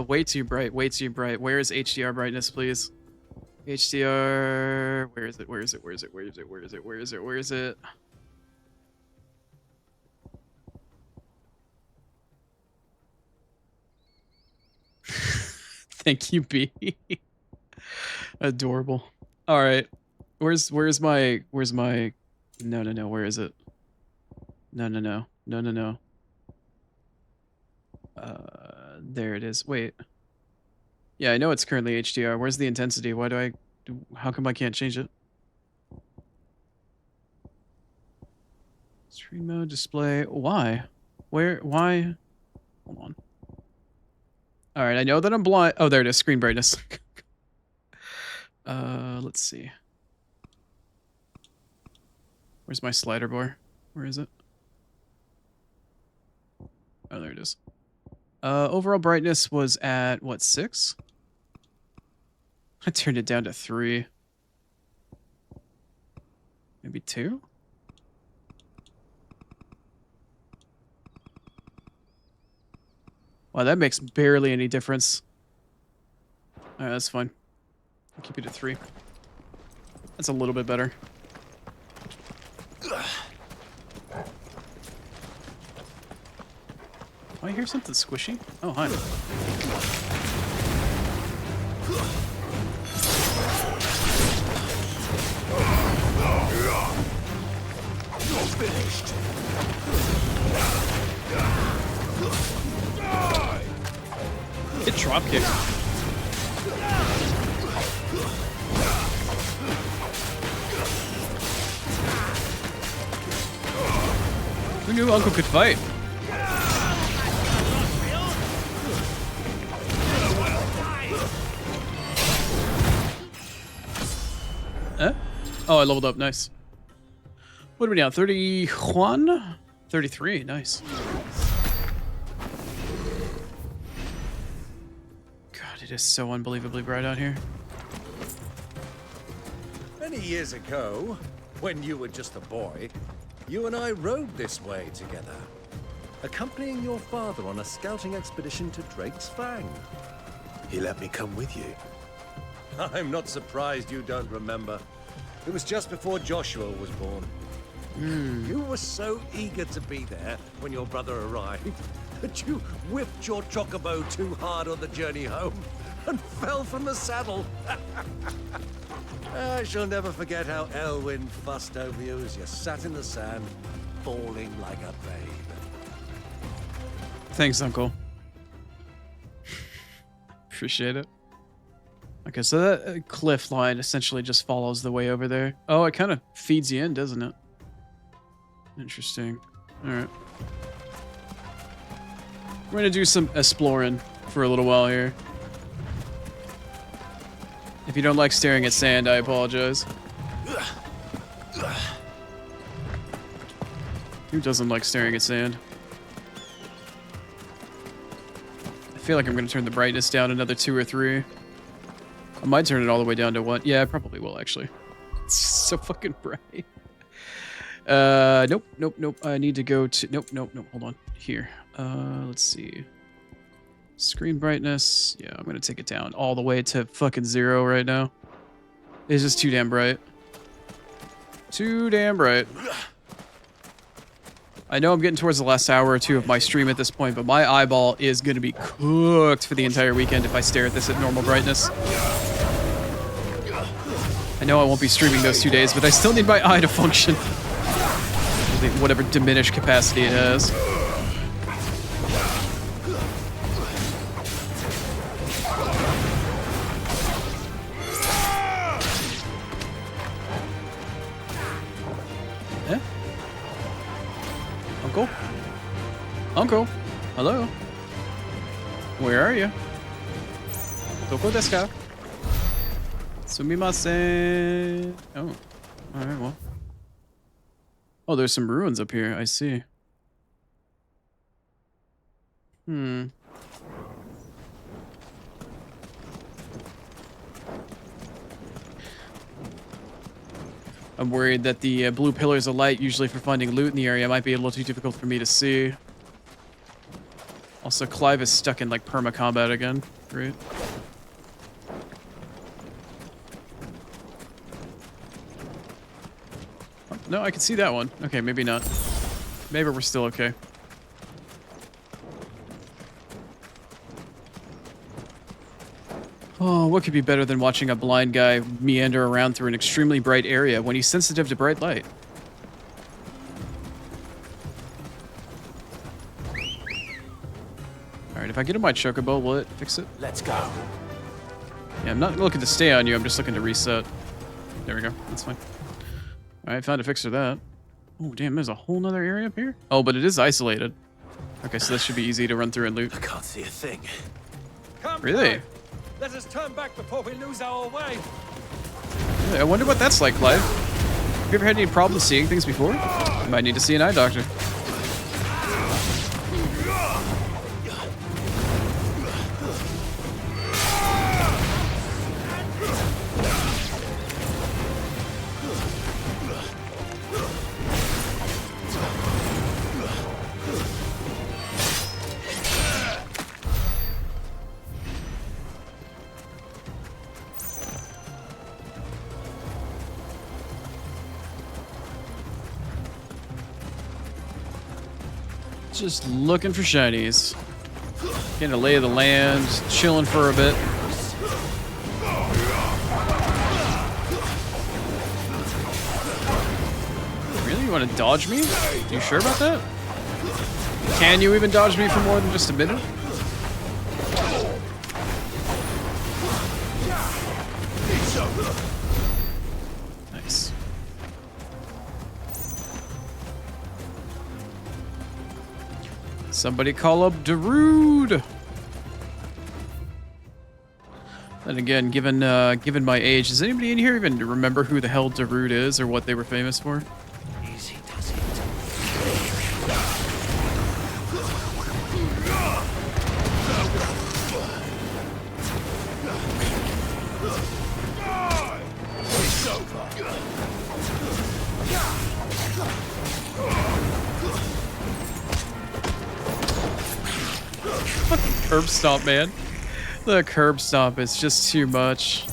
Way too bright. Way too bright. Where is HDR brightness, please? HDR. Where is it? Where is it? Where is it? Where is it? Where is it? Where is it? Where is it? Thank you, B. Adorable. All right. Where's my no, where is it? No. There it is. Wait. Yeah, I know it's currently HDR. Where's the intensity? How come I can't change it? Screen mode, display. Why? Why? Hold on. All right, I know that I'm blind. Oh, there it is. Screen brightness. Let's see. Where's my slider bar? Where is it? Oh, there it is. Overall brightness was at, what, 6? I turned it down to 3. Maybe 2? Wow, that makes barely any difference. Alright, that's fine. I'll keep it at 3. That's a little bit better. Oh, I hear something squishy. Oh, hi. You're finished. It drop kicked. Who knew Uncle could fight? Oh, I leveled up. Nice. What are we now? 31? 33. Nice. God, it is so unbelievably bright out here. Many years ago, when you were just a boy, you and I rode this way together, accompanying your father on a scouting expedition to Drake's Fang. He let me come with you. I'm not surprised you don't remember. It was just before Joshua was born. You were so eager to be there when your brother arrived that you whipped your chocobo too hard on the journey home and fell from the saddle. I shall never forget how Elwyn fussed over you as you sat in the sand, bawling like a babe. Thanks, Uncle. Appreciate it. Okay, so that cliff line essentially just follows the way over there. Oh, it kind of feeds you in, doesn't it? Interesting. All right. We're gonna do some exploring for a little while here. If you don't like staring at sand, I apologize. Who doesn't like staring at sand? I feel like I'm gonna turn the brightness down another 2 or 3. I might turn it all the way down to 1. Yeah, I probably will actually. It's so fucking bright. Nope. I need to go to nope. Hold on. Here. Let's see. Screen brightness. Yeah, I'm gonna take it down all the way to fucking 0 right now. It's just too damn bright. Too damn bright. I know I'm getting towards the last hour or 2 of my stream at this point, but my eyeball is gonna be cooked for the entire weekend if I stare at this at normal brightness. I know I won't be streaming those 2 days, but I still need my eye to function. Whatever diminished capacity it has. Eh? Uncle? Uncle? Hello? Where are you? Doko desu ka? Sumimasen. Oh. Alright, well. Oh, there's some ruins up here. I see. I'm worried that the blue pillars of light, usually for finding loot in the area, might be a little too difficult for me to see. Also, Clive is stuck in like perma combat again. Great. No, I can see that one. Okay, maybe not. Maybe we're still okay. Oh, what could be better than watching a blind guy meander around through an extremely bright area when he's sensitive to bright light? Alright, if I get in my chocobo, will it fix it? Let's go. Yeah, I'm not looking to stay on you, I'm just looking to reset. There we go, that's fine. Alright, found a fix for that. Oh, damn, there's a whole nother area up here? Oh, but it is isolated. Okay, so this should be easy to run through and loot. I can't see a thing. Come, Really? Clive. Let us turn back before we lose our way. Really? I wonder what that's like, Clive. Have you ever had any problems seeing things before? You might need to see an eye doctor. Just looking for shinies. Getting a lay of the land, chilling for a bit. Really? You want to dodge me? You sure about that? Can you even dodge me for more than just a minute? Nice. Somebody call up Darude. And again, given my age, does anybody in here even remember who the hell Darude is or what they were famous for? Easy does it. It's over. Fucking curb stomp, man. The curb stomp is just too much.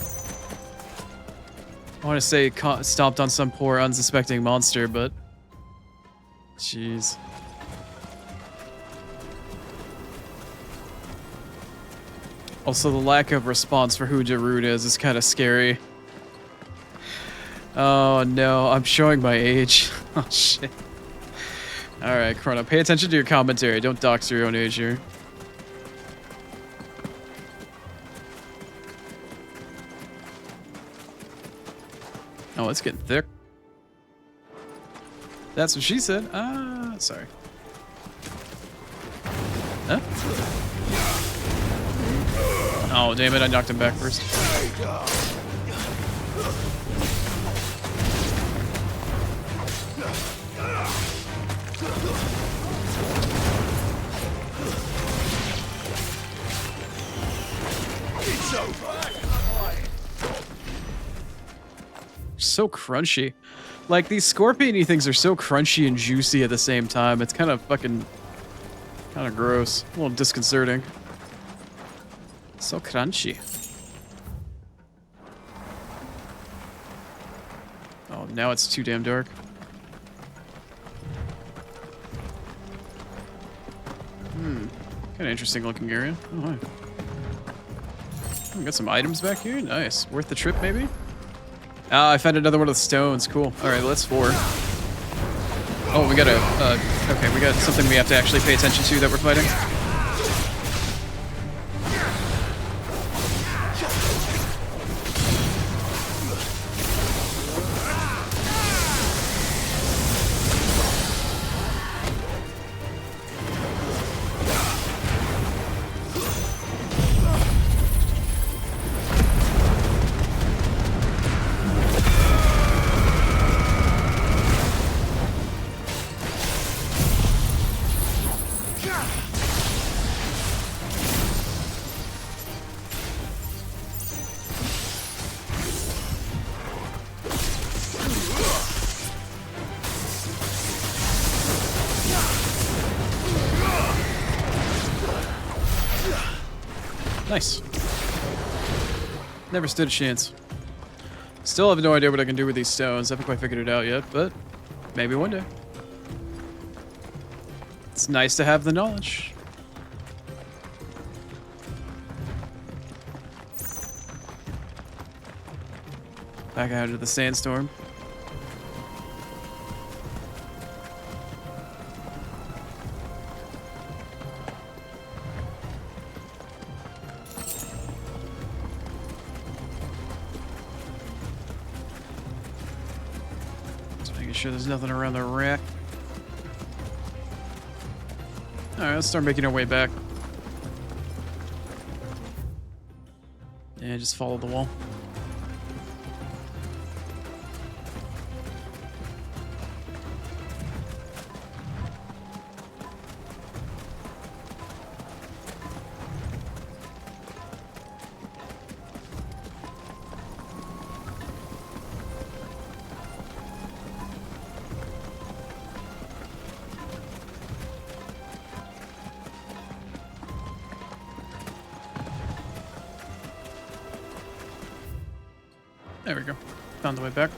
I want to say stomped on some poor unsuspecting monster, but jeez. Also, the lack of response for who Darude is kind of scary. Oh no, I'm showing my age. Oh shit. Alright, Chrono, pay attention to your commentary. Don't dox your own age here. Oh, it's getting thick. That's what she said. Ah, sorry. Huh? Oh, damn it, I knocked him back first. So crunchy. Like, these scorpion-y things are so crunchy and juicy at the same time. It's kind of fucking... kind of gross. A little disconcerting. So crunchy. Oh, now it's too damn dark. Kind of interesting looking area. Oh, hi. We got some items back here. Nice. Worth the trip, maybe? Ah, I found another one of the stones. Cool. All right, let's 4. Oh, we got a... okay, we got something we have to actually pay attention to that we're fighting. Nice. Never stood a chance. Still have no idea what I can do with these stones. Haven't quite figured it out yet, but maybe one day. It's nice to have the knowledge. Back out into the sandstorm. Sure there's nothing around the wreck. Alright, let's start making our way back. Yeah, just follow the wall. There we go. Found the way back.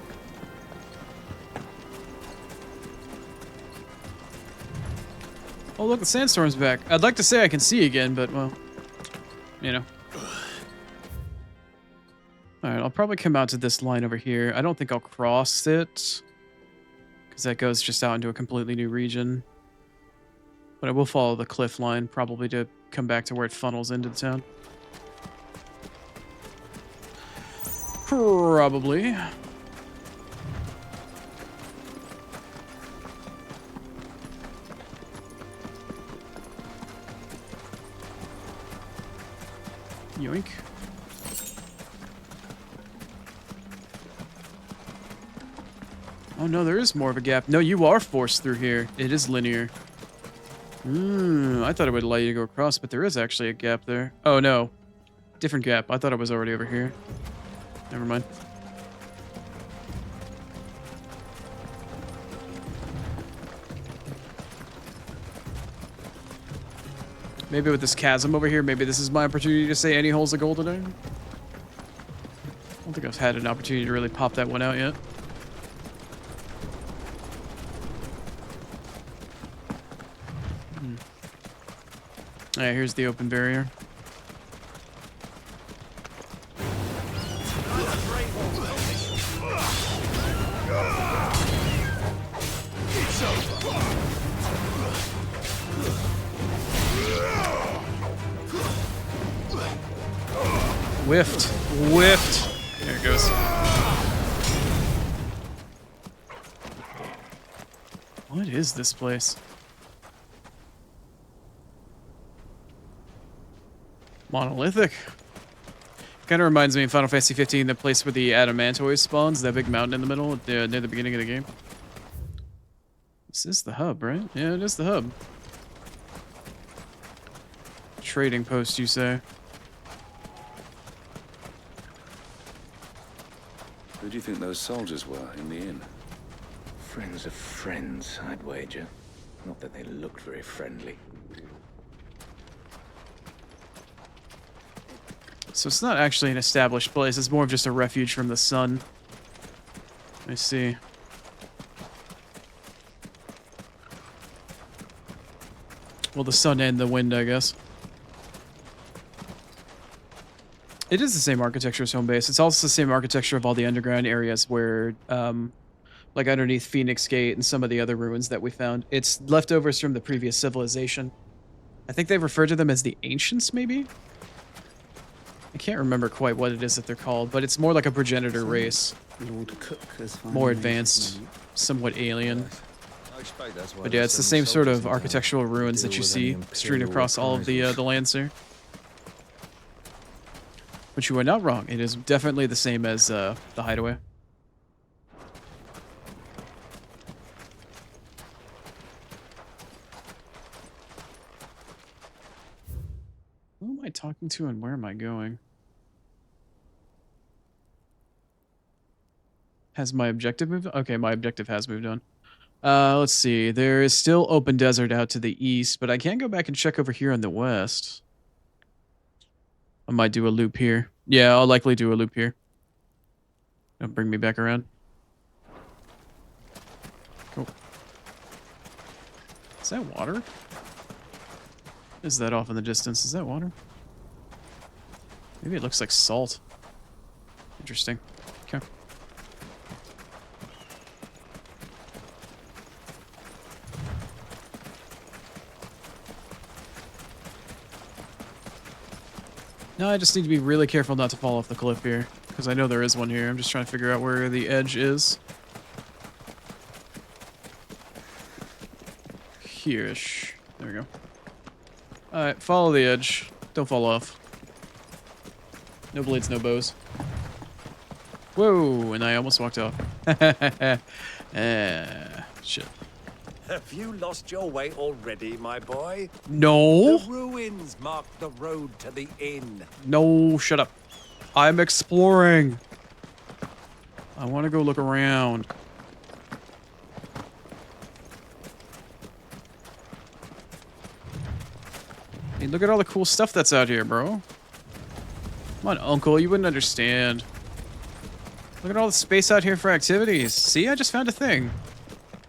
Oh, look, the sandstorm's back. I'd like to say I can see again, but, well, you know. Alright, I'll probably come out to this line over here. I don't think I'll cross it, because that goes just out into a completely new region. But I will follow the cliff line, probably to come back to where it funnels into the town. Probably. Yoink. Oh no, there is more of a gap. No, you are forced through here. It is linear. I thought it would allow you to go across, but there is actually a gap there. Oh no. Different gap. I thought it was already over here. Never mind. Maybe with this chasm over here, maybe this is my opportunity to say any hole's a golden iron. I don't think I've had an opportunity to really pop that one out yet. Alright, here's the open barrier. Whiffed. Whiffed. There it goes. What is this place? Monolithic. Kind of reminds me of Final Fantasy 15, the place where the Adamantoid spawns, that big mountain in the middle near the beginning of the game. This is the hub, right? Yeah, it is the hub. Trading post, you say? Who do you think those soldiers were in the inn? Friends of friends, I'd wager. Not that they looked very friendly. So it's not actually an established place, it's more of just a refuge from the sun. I see. Well, the sun and the wind, I guess. It is the same architecture as home base. It's also the same architecture of all the underground areas where, like underneath Phoenix Gate and some of the other ruins that we found. It's leftovers from the previous civilization. I think they've referred to them as the Ancients, maybe? I can't remember quite what it is that they're called, but it's more like a progenitor race. More advanced, somewhat alien. But yeah, it's the same sort of architectural ruins that you see strewn across all of the lands there. But you are not wrong. It is definitely the same as the Hideaway. Who am I talking to and where am I going? Has my objective moved on? Okay, my objective has moved on. Let's see. There is still open desert out to the east, but I can go back and check over here on the west. I might do a loop here. Yeah, I'll likely do a loop here. Don't bring me back around. Cool. Is that water? Is that off in the distance? Is that water? Maybe it looks like salt. Interesting. Okay. No, I just need to be really careful not to fall off the cliff here, because I know there is one here. I'm just trying to figure out where the edge is. Here-ish. There we go. Alright, follow the edge. Don't fall off. No blades, no bows. Whoa, and I almost walked off. Shit. Have you lost your way already, my boy? No. The ruins mark the road to the inn. No, shut up. I'm exploring. I want to go look around. Hey, look at all the cool stuff that's out here, bro. Come on, Uncle, you wouldn't understand. Look at all the space out here for activities. See, I just found a thing.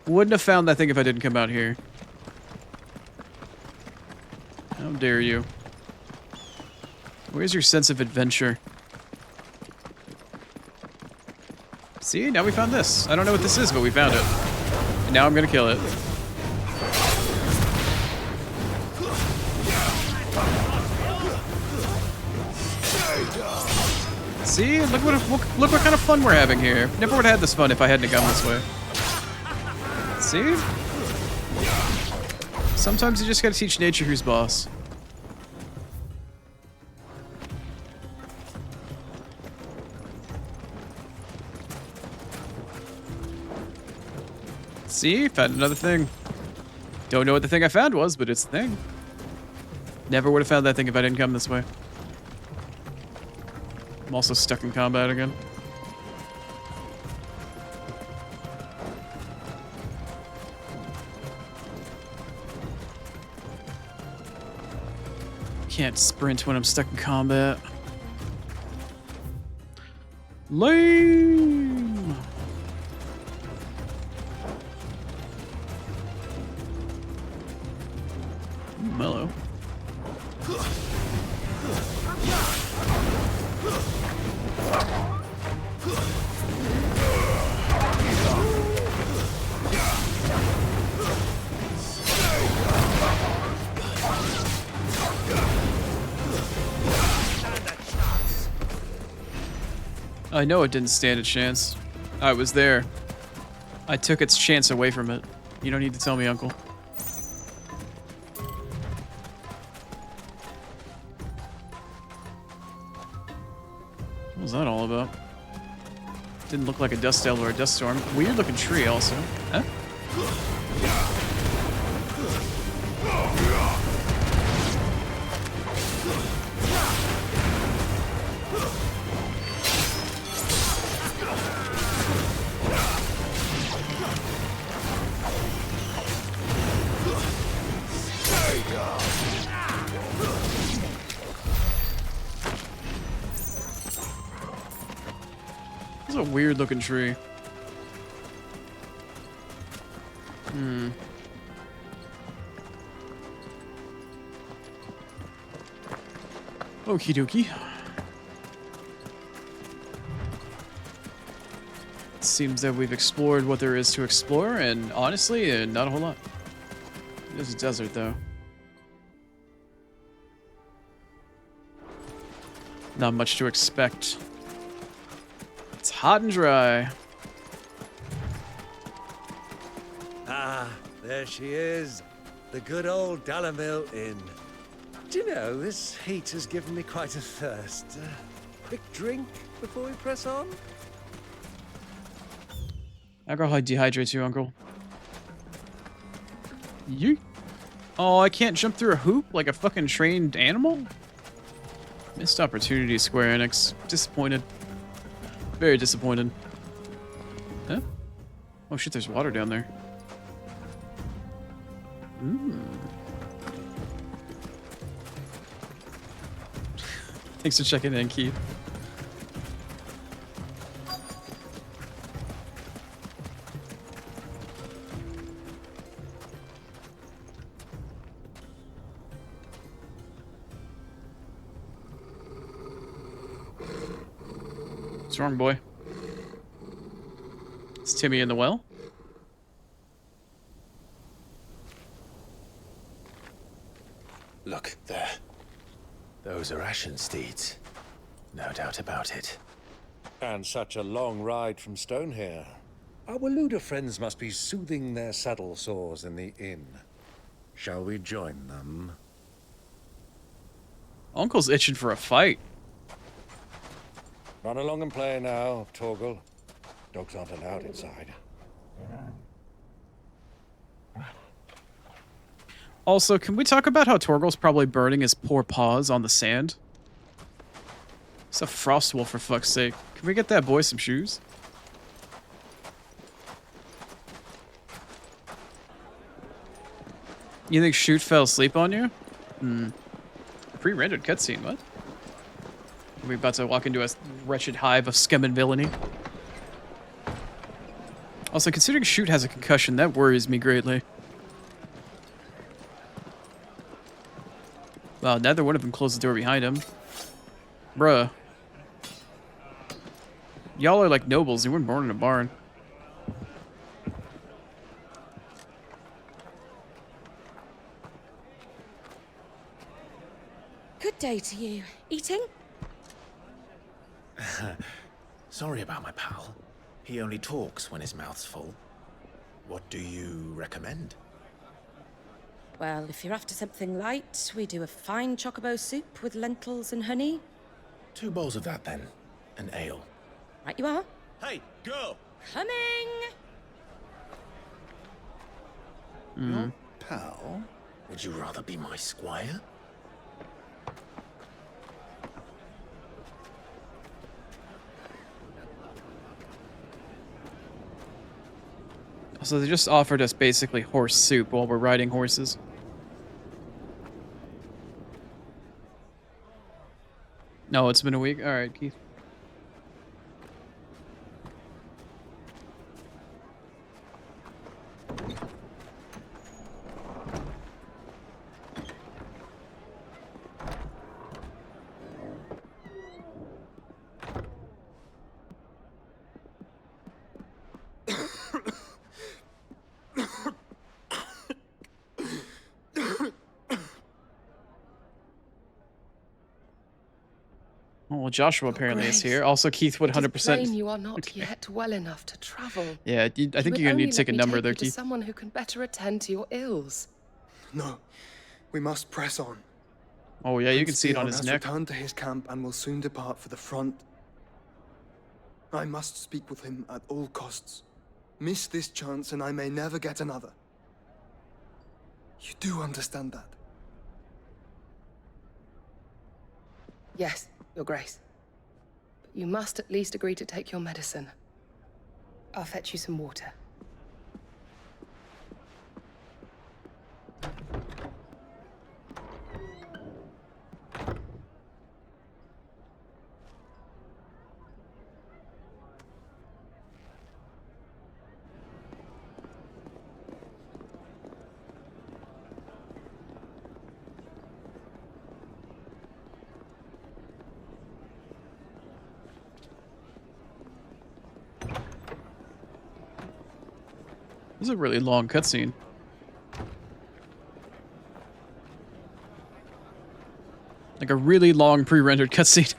Wouldn't have found that thing if I didn't come out here. How dare you? Where's your sense of adventure? See, now we found this. I don't know what this is, but we found it. And now I'm gonna kill it. See, look what kind of fun we're having here. Never would have had this fun if I hadn't gone this way. See? Sometimes you just gotta teach nature who's boss. See? Found another thing. Don't know what the thing I found was, but it's the thing. Never would have found that thing if I didn't come this way. I'm also stuck in combat again. Can't sprint when I'm stuck in combat. Lame. Mellow. I know it didn't stand a chance. I was there. I took its chance away from it. You don't need to tell me, Uncle. was that all about? Didn't look like a dust devil or a dust storm. Weird looking tree also. Huh? This is a weird looking tree. Okie dokie. Seems that we've explored what there is to explore, and honestly, not a whole lot. There's a desert, though. Not much to expect. It's hot and dry. Ah, there she is. The good old Dalamil Inn. Do you know, this heat has given me quite a thirst. Quick drink before we press on? Alcohol dehydrates you, Uncle. You? Oh, I can't jump through a hoop like a fucking trained animal? Missed opportunity, Square Enix. Disappointed. Very disappointed. Huh? Oh shit, there's water down there. Thanks for checking in, Keith. What's wrong, boy? Is Timmy in the well? Look, there. Those are Ashen steeds. No doubt about it. And such a long ride from Stonehair. Our Waluda friends must be soothing their saddle sores in the inn. Shall we join them? Uncle's itching for a fight. Run along and play now, Torgal. Dogs aren't allowed inside. Also, can we talk about how Torgal's probably burning his poor paws on the sand? It's a frost wolf, for fuck's sake. Can we get that boy some shoes? You think Shoot fell asleep on you? Pre-rendered cutscene, what? Are we about to walk into a wretched hive of scum and villainy? Also, considering Shoot has a concussion, that worries me greatly. Well, neither one of them closed the door behind him. Bruh. Y'all are like nobles. You weren't born in a barn. Good day to you. Eating? Sorry about my pal. He only talks when his mouth's full. What do you recommend? Well, if you're after something light, we do a fine chocobo soup with lentils and honey. 2 bowls of that, then. An ale. Right you are. Hey, girl! Coming! Your pal? Would you rather be my squire? So they just offered us basically horse soup while we're riding horses. No, it's been a week? Alright, Keith. Oh, well, Joshua apparently is here. Also, Keith would 100%. Plain you are not yet well enough to travel. Yeah, I think you're gonna need to take a number there, to Keith. someone who can better attend to your ills. No, we must press on. Oh yeah, you can Prince see it on Dion his has neck. returned to his camp and will soon depart for the front. I must speak with him at all costs. Miss this chance and I may never get another. You do understand that? Yes, Your Grace. But you must at least agree to take your medicine. I'll fetch you some water. This is a really long cutscene. Like a really long pre-rendered cutscene.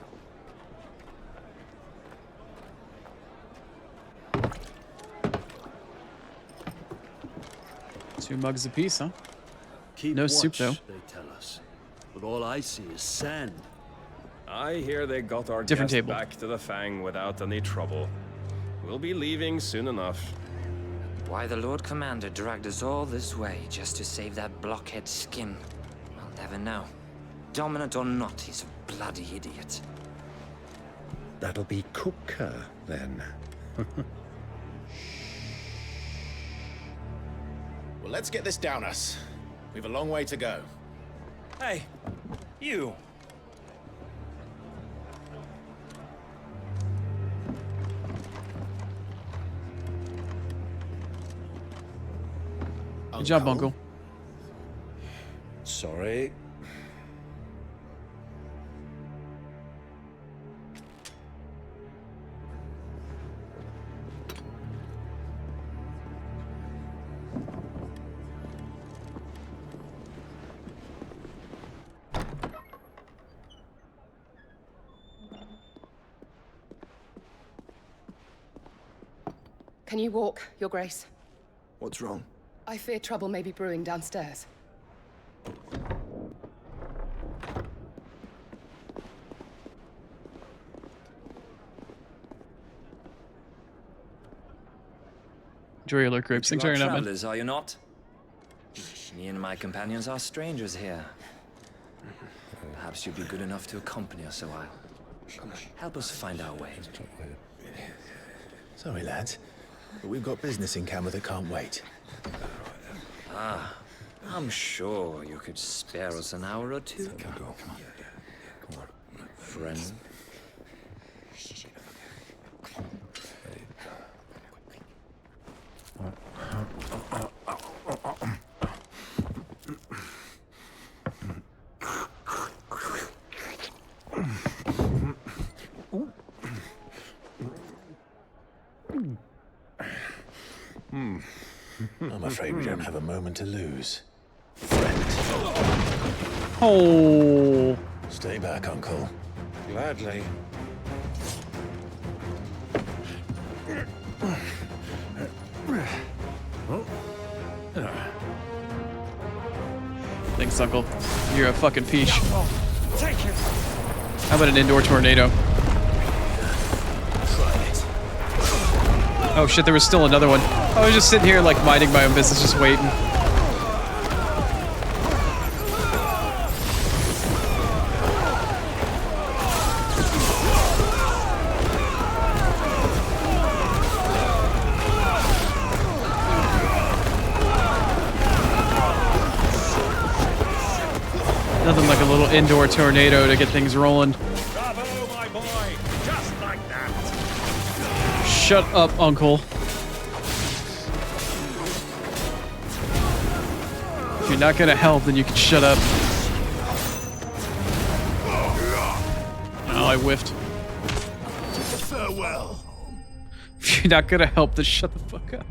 Two mugs apiece, huh? Keep No watch, soup, though. they tell us. But all I see is sand. I hear they got our Different guest table. back to the Fang without any trouble. We'll be leaving soon enough. Why the Lord Commander dragged us all this way just to save that blockhead skin, I'll never know. Dominant or not, he's a bloody idiot. That'll be Cooker, then. Well, let's get this down us. We've a long way to go. Hey, you. Good job, Uncle. Sorry. Can you walk, Your Grace? What's wrong? I fear trouble may be brewing downstairs. Enjoy your lurk grapes. Thanks You for are hanging out, man. travelers, are you not? Me and my companions are strangers here. Perhaps you'd be good enough to accompany us a while. Help us find our way. Sorry, lads, but we've got business in camera that can't wait. Ah, I'm sure you could spare us an hour or two. Come on. Friend. I'm afraid we don't have a moment to lose. Oh. Stay back, Uncle. Gladly. Thanks, Uncle. You're a fucking peach. Take it. How about an indoor tornado? Oh shit, there was still another one. I was just sitting here like minding my own business, just waiting. Nothing like a little indoor tornado to get things rolling. Bravo, my boy! Just like that! Shut up, Uncle. If you're not gonna help, then you can shut up. Oh, I whiffed. Farewell. If you're not gonna help, then shut the fuck up.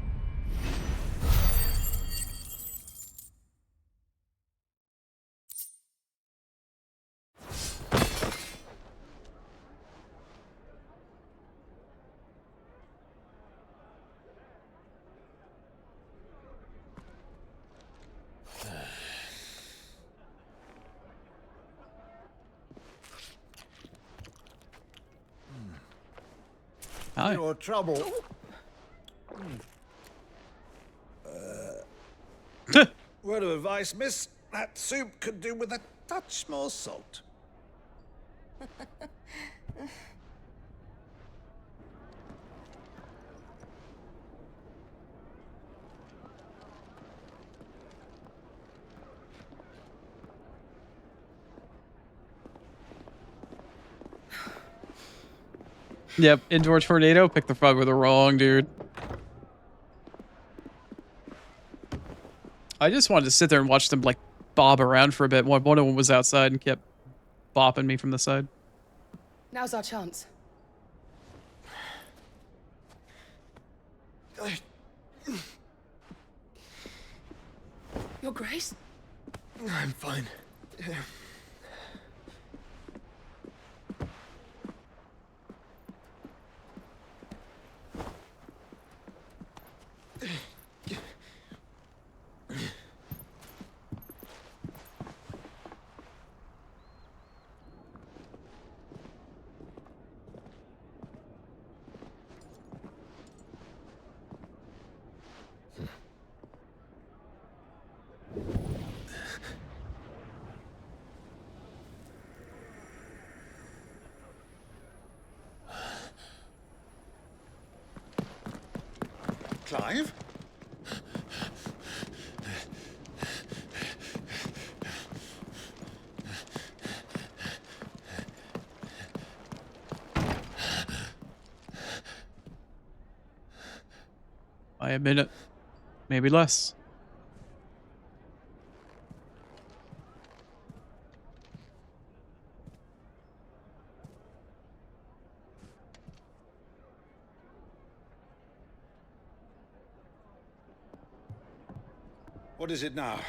Hi. Your trouble. Word of advice, miss. That soup could do with a touch more salt. Yep, indoor tornado. Pick the frog with the wrong dude. I just wanted to sit there and watch them like bob around for a bit. One of them was outside and kept bopping me from the side. Now's our chance. Your Grace? I'm fine. Clive? By a minute, maybe less. What is it now?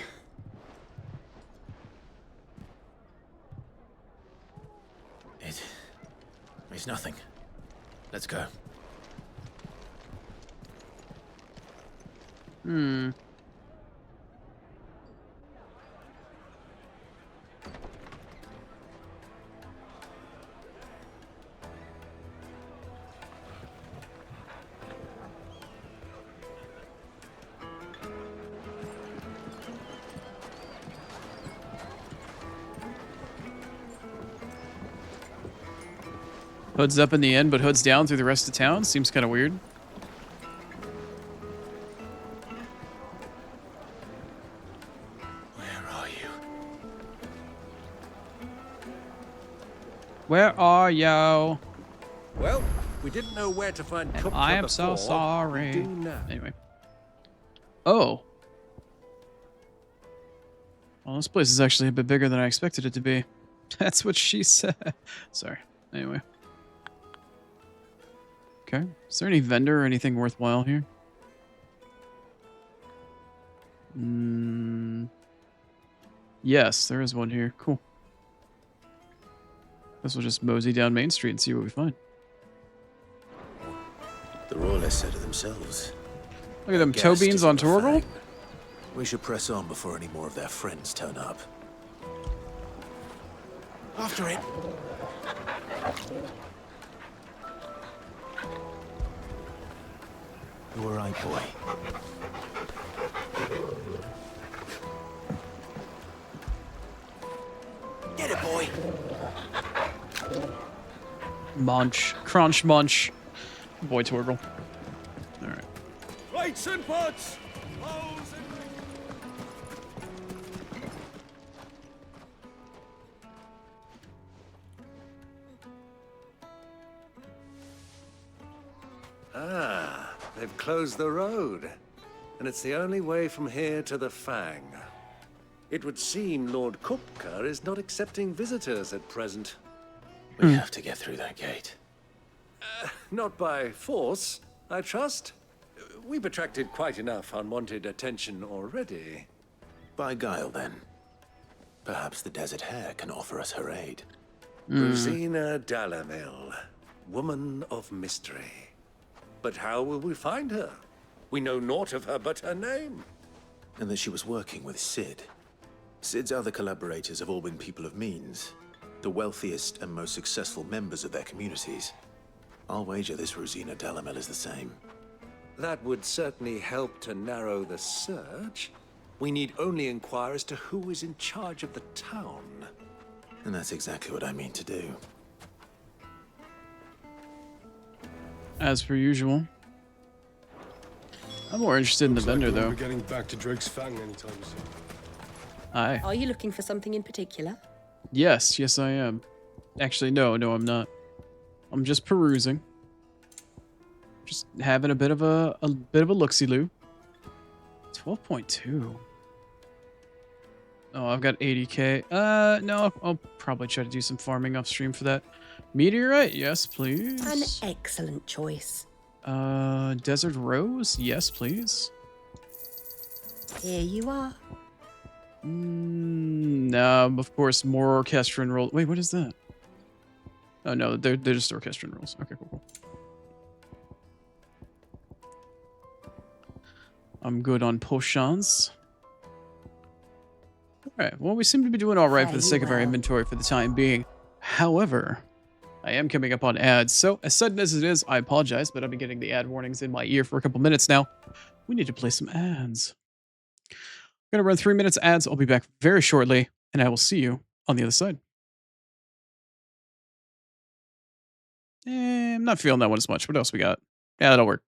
It's nothing. Let's go. Hmm. Hood's up in the end, but Hood's down through the rest of town. Seems kind of weird. Where are you? Where are you? Well, we didn't know where to find Kupka I am so before. sorry. We do now. Anyway. Oh. Well, this place is actually a bit bigger than I expected it to be. That's what she said. Sorry. Anyway. Okay. Is there any vendor or anything worthwhile here? Yes, there is one here. Cool. Guess we'll just mosey down Main Street and see what we find. The Royalists said it themselves. Look at them toe Guest beans is on on the Torgal. fang. We should press on before any more of their friends turn up. After it. You all right, boy? Get it, boy. Munch. Crunch munch. Boy Torgal. Alright. Plates and pots! Ah, they've closed the road. And it's the only way from here to the Fang. It would seem Lord Kupka is not accepting visitors at present. We have to get through that gate. Not by force, I trust. We've attracted quite enough unwanted attention already. By guile, then. Perhaps the Desert Hare can offer us her aid. Rosina Dalamil, woman of mystery. But how will we find her? We know naught of her but her name. And that she was working with Sid. Sid's other collaborators have all been people of means, the wealthiest and most successful members of their communities. I'll wager this Rosina Delamel is the same. That would certainly help to narrow the search. We need only inquire as to who is in charge of the town. And that's exactly what I mean to do. As per usual. I'm more interested in the vendor, though. We're getting back to Drake's Fang anytime soon. Aye. Are you looking for something in particular? Yes, yes, I am. Actually, no, I'm not. I'm just perusing. Just having a bit of a look-see-loo. 12.2. Oh, I've got 80k. No, I'll probably try to do some farming off stream for that. Meteorite, yes, please. An excellent choice. Desert Rose, yes, please. Here you are. No, of course, more orchestrion roll. Wait, what is that? Oh no, they're just orchestrion rolls. Okay, cool. I'm good on potions. Alright, well, we seem to be doing alright for the sake of our inventory for the time being. However, I am coming up on ads, so as sudden as it is, I apologize, but I've been getting the ad warnings in my ear for a couple minutes now. We need to play some ads. I'm going to run 3 minutes ads. I'll be back very shortly, and I will see you on the other side. I'm not feeling that one as much. What else we got? Yeah, that'll work.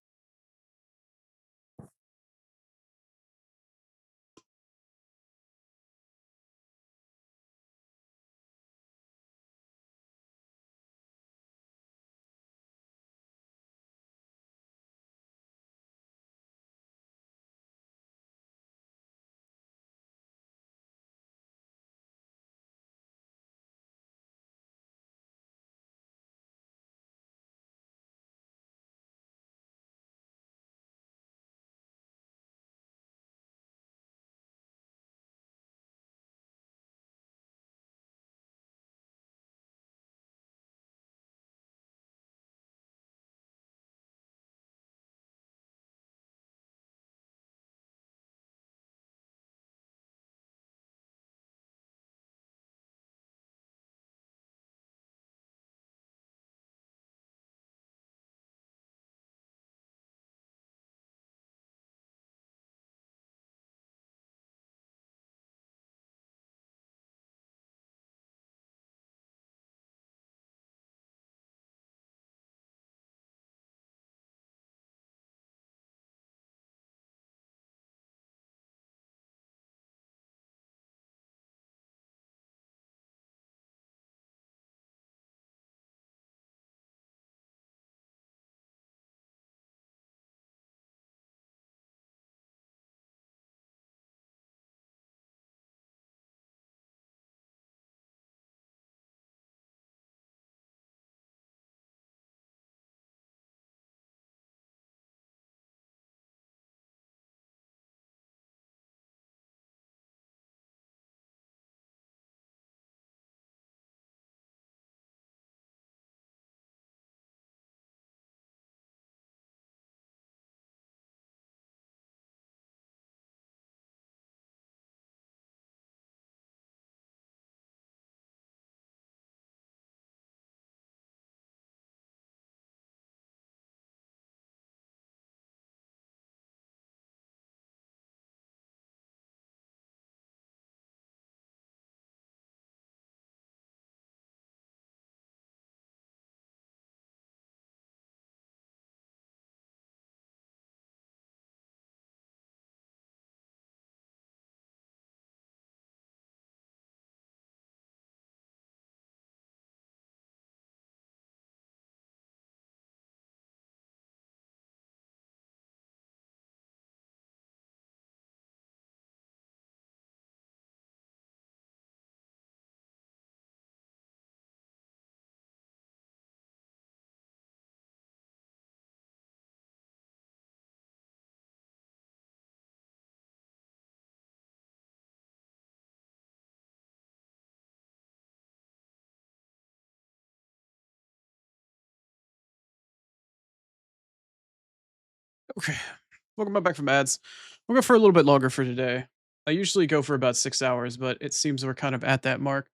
Okay, welcome back from ads. We'll go for a little bit longer for today. I usually go for about 6 hours, but it seems we're kind of at that mark.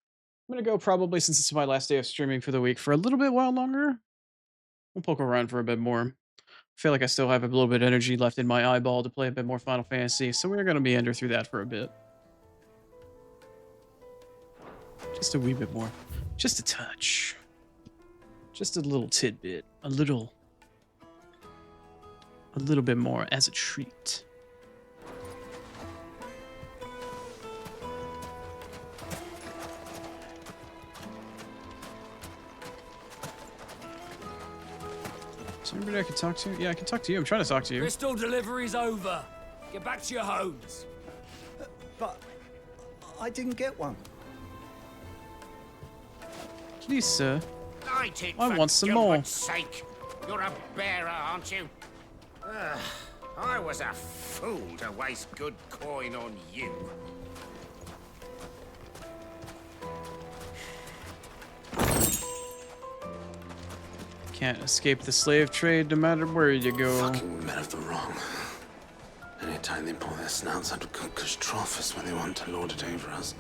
I'm gonna go probably, since it's my last day of streaming for the week, for a little bit while longer. We'll poke around for a bit more. I feel like I still have a little bit of energy left in my eyeball to play a bit more Final Fantasy, so we're gonna meander through that for a bit. Just a wee bit more. Just a touch. Just a little tidbit. A little bit more as a treat. Is there anybody I can talk to? Yeah, I can talk to you. I'm trying to talk to you. Crystal delivery's over. Get back to your homes. But I didn't get one. Please, sir. Light it, I for want some more. Gilbert's sake. You're a bearer, aren't you? I was a fool to waste good coin on you. Can't escape the slave trade no matter where you go. Fucking men of the wrong. Anytime they pull their snouts out of Cook's trough is when they want to lord it over us.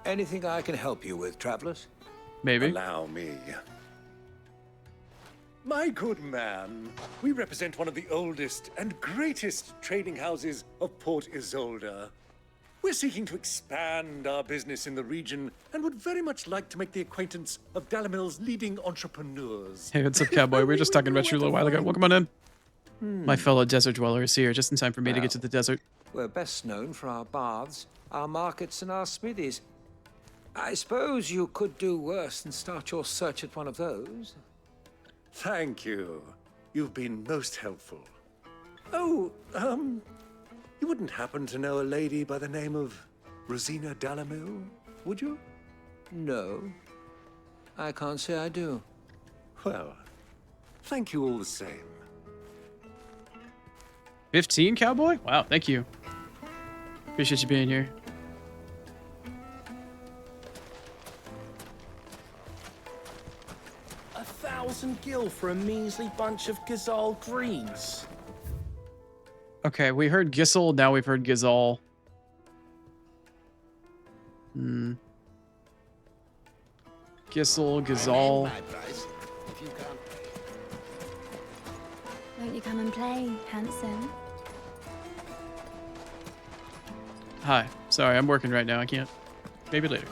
Anything I can help you with, travelers? Maybe. Allow me. My good man, we represent one of the oldest and greatest trading houses of Port Isolde. We're seeking to expand our business in the region and would very much like to make the acquaintance of Dalamil's leading entrepreneurs. Hey, what's up, cowboy? We were just talking about you a little while ago. Welcome on in. My fellow desert dweller is here, just in time for me to get to the desert. We're best known for our baths, our markets, and our smithies. I suppose you could do worse than start your search at one of those. Thank you. You've been most helpful. Oh, you wouldn't happen to know a lady by the name of Rosina Dalamil, would you? No. I can't say I do. Well, thank you all the same. 15, cowboy? Wow, thank you. Appreciate you being here. $1,000 for a measly bunch of Gazal greens. Okay, we heard Gissel, now we've heard Gazal. Gissel, Gazal. Won't you come and play, handsome? Hi. Sorry, I'm working right now. I can't. Maybe later.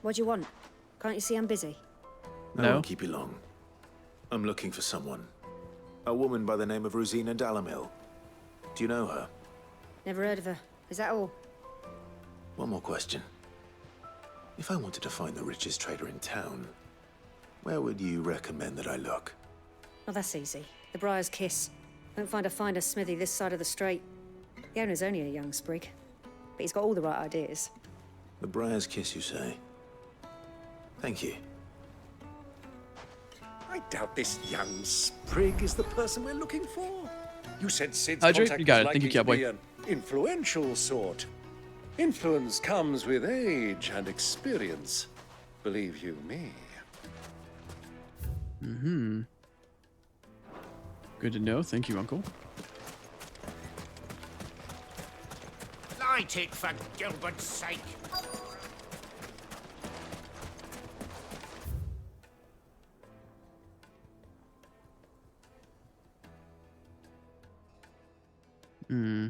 What do you want? Can't you see I'm busy? I No? won't keep you long. I'm looking for someone. A woman by the name of Rosina Dalamil. Do you know her? Never heard of her. Is that all? One more question. If I wanted to find the richest trader in town, where would you recommend that I look? Oh, that's easy. The Briar's Kiss. Won't find a finer smithy this side of the strait. The owner's only a young sprig, but he's got all the right ideas. The Briar's Kiss, you say? Thank you. I doubt this young sprig is the person we're looking for. You said Sid's Hydrate? contact You got was it. Thank you, likely to cowboy. be an influential sort. Influence comes with age and experience. Believe you me. Mm-hmm. Good to know. Thank you, Uncle. Light it, for Gilbert's sake. Hmm.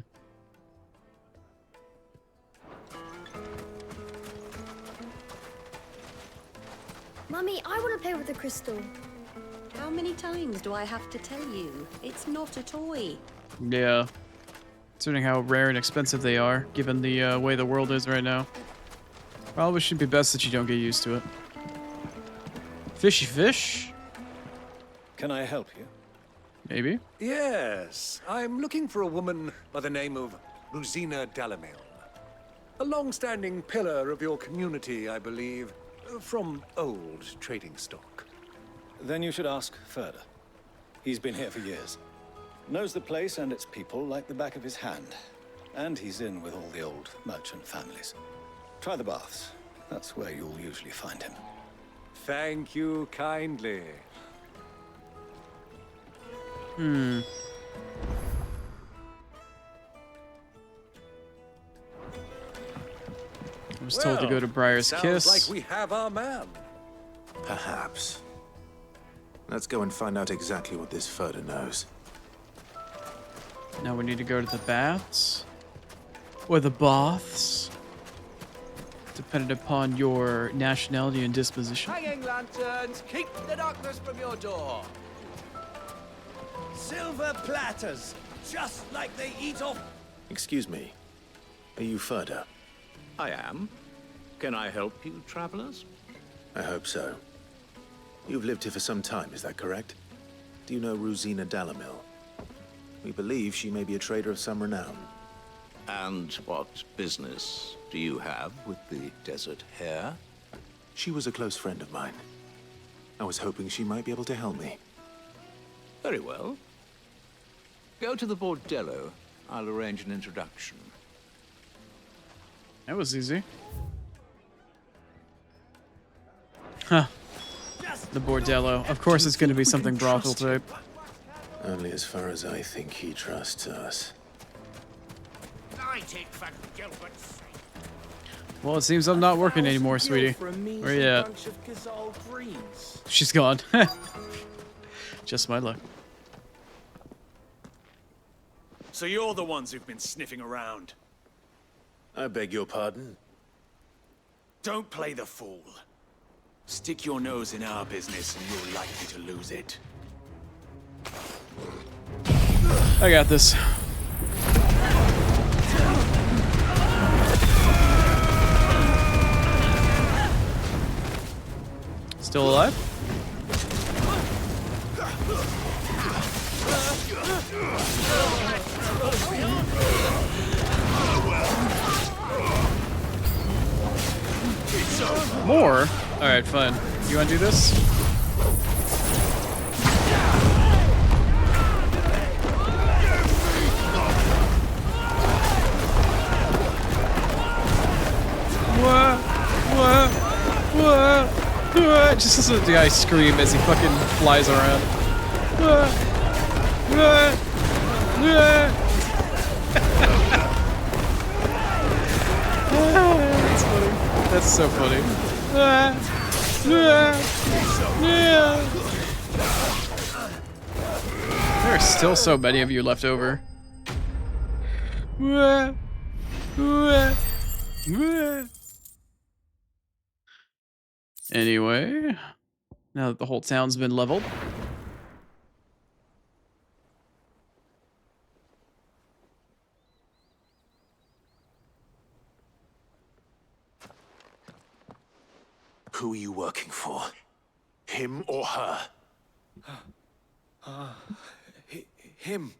Mummy, I want to play with the crystal. How many times do I have to tell you? It's not a toy. Yeah. Considering how rare and expensive they are, given the way the world is right now. Probably should be best that you don't get used to it. Fishy fish? Can I help you? Maybe. Yes, I'm looking for a woman by the name of Rosina Dalamil. A long-standing pillar of your community, I believe, from old trading stock. Then you should ask further. He's been here for years. Knows the place and its people like the back of his hand. And he's in with all the old merchant families. Try the baths. That's where you'll usually find him. Thank you kindly. Hmm. I was told to go to Briar's sounds Kiss. Like we have our man. Perhaps. Let's go and find out exactly what this Furter knows. Now we need to go to the baths. Or the baths. Depending upon your nationality and disposition. Hanging lanterns, keep the darkness from your door. Silver platters, just like they eat off. Excuse me. Are you Furter? I am. Can I help you, travelers? I hope so. You've lived here for some time, is that correct? Do you know Rosina Dalamil? We believe she may be a trader of some renown. And what business do you have with the desert hare? She was a close friend of mine. I was hoping she might be able to help me. Very well. Go to the bordello. I'll arrange an introduction. That was easy. Huh. The bordello. Of course it's going to be something brothel type. Only as far as I think he trusts us. Well, it seems I'm not working anymore, sweetie. Where you at? She's gone. Just my luck. So you're the ones who've been sniffing around. I beg your pardon? Don't play the fool. Stick your nose in our business and you're likely to lose it. I got this. Still alive? More? Alright, fine. You wanna do this? Just listen to the guy scream as he fucking flies around. That's funny. That's so funny. There are still so many of you left over. Anyway, now that the whole town's been leveled. Who are you working for? Him or her? Him.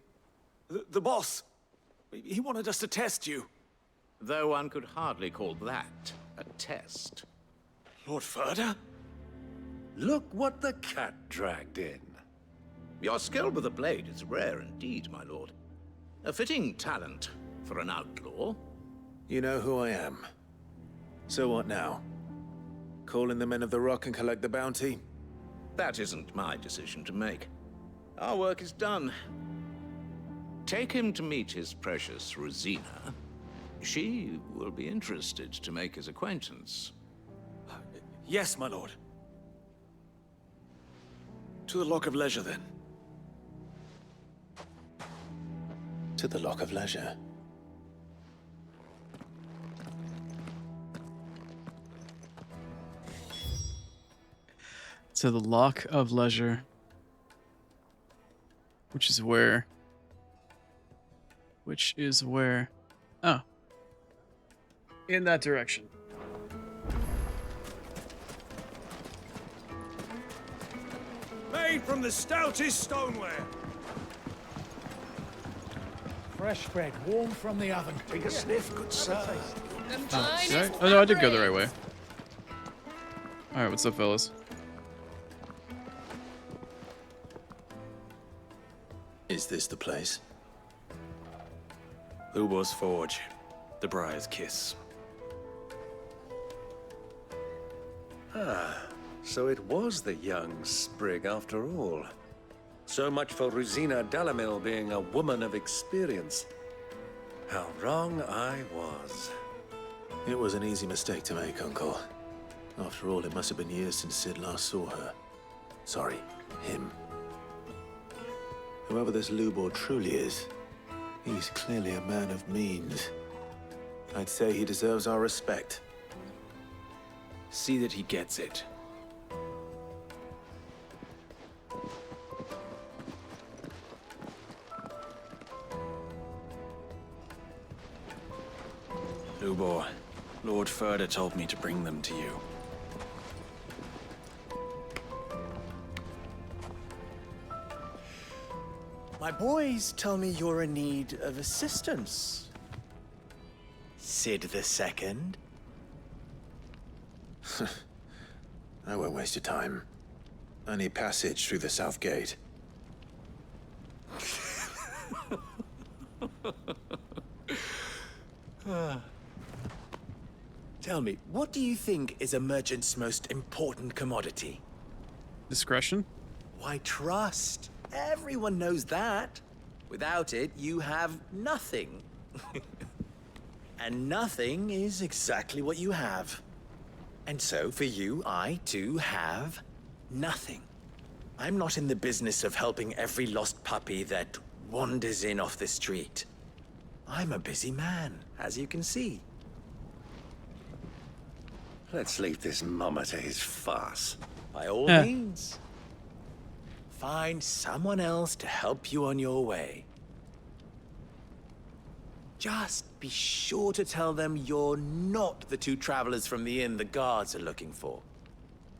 The boss. He wanted us to test you. Though one could hardly call that a test. Lord Furter? Look what the cat dragged in. Your skill with the blade is rare indeed, my lord. A fitting talent for an outlaw. You know who I am. So what now? Call in the men of the Rock and collect the bounty? That isn't my decision to make. Our work is done. Take him to meet his precious Rosina. She will be interested to make his acquaintance. Yes, my lord. To the Lock of Leisure, then. To the Lock of Leisure. To the Lock of Leisure. Which is where? Which is where? Oh. In that direction. Made from the stoutest stoneware. Fresh bread, warm from the oven. Take a sniff, good sir. Oh, no, I did go the right way. Alright, what's up, fellas? Is this the place? Lubor's Forge. The Briar's Kiss. Ah, so it was the young sprig after all. So much for Rosina Dalamil being a woman of experience. How wrong I was. It was an easy mistake to make, Uncle. After all, it must have been years since Sid last saw her. Sorry, him. Whoever this Lubor truly is, he's clearly a man of means. I'd say he deserves our respect. See that he gets it. Lubor, Lord Furder told me to bring them to you. My boys tell me you're in need of assistance. Sid the Second? I won't waste your time. I need passage through the south gate. Tell me, what do you think is a merchant's most important commodity? Discretion? Why, trust. Everyone knows that. Without it, you have nothing. And nothing is exactly what you have. And so, for you, I, too, have nothing. I'm not in the business of helping every lost puppy that wanders in off the street. I'm a busy man, as you can see. Let's leave this mummer to his farce. By all means. Find someone else to help you on your way. Just be sure to tell them you're not the two travelers from the inn the guards are looking for.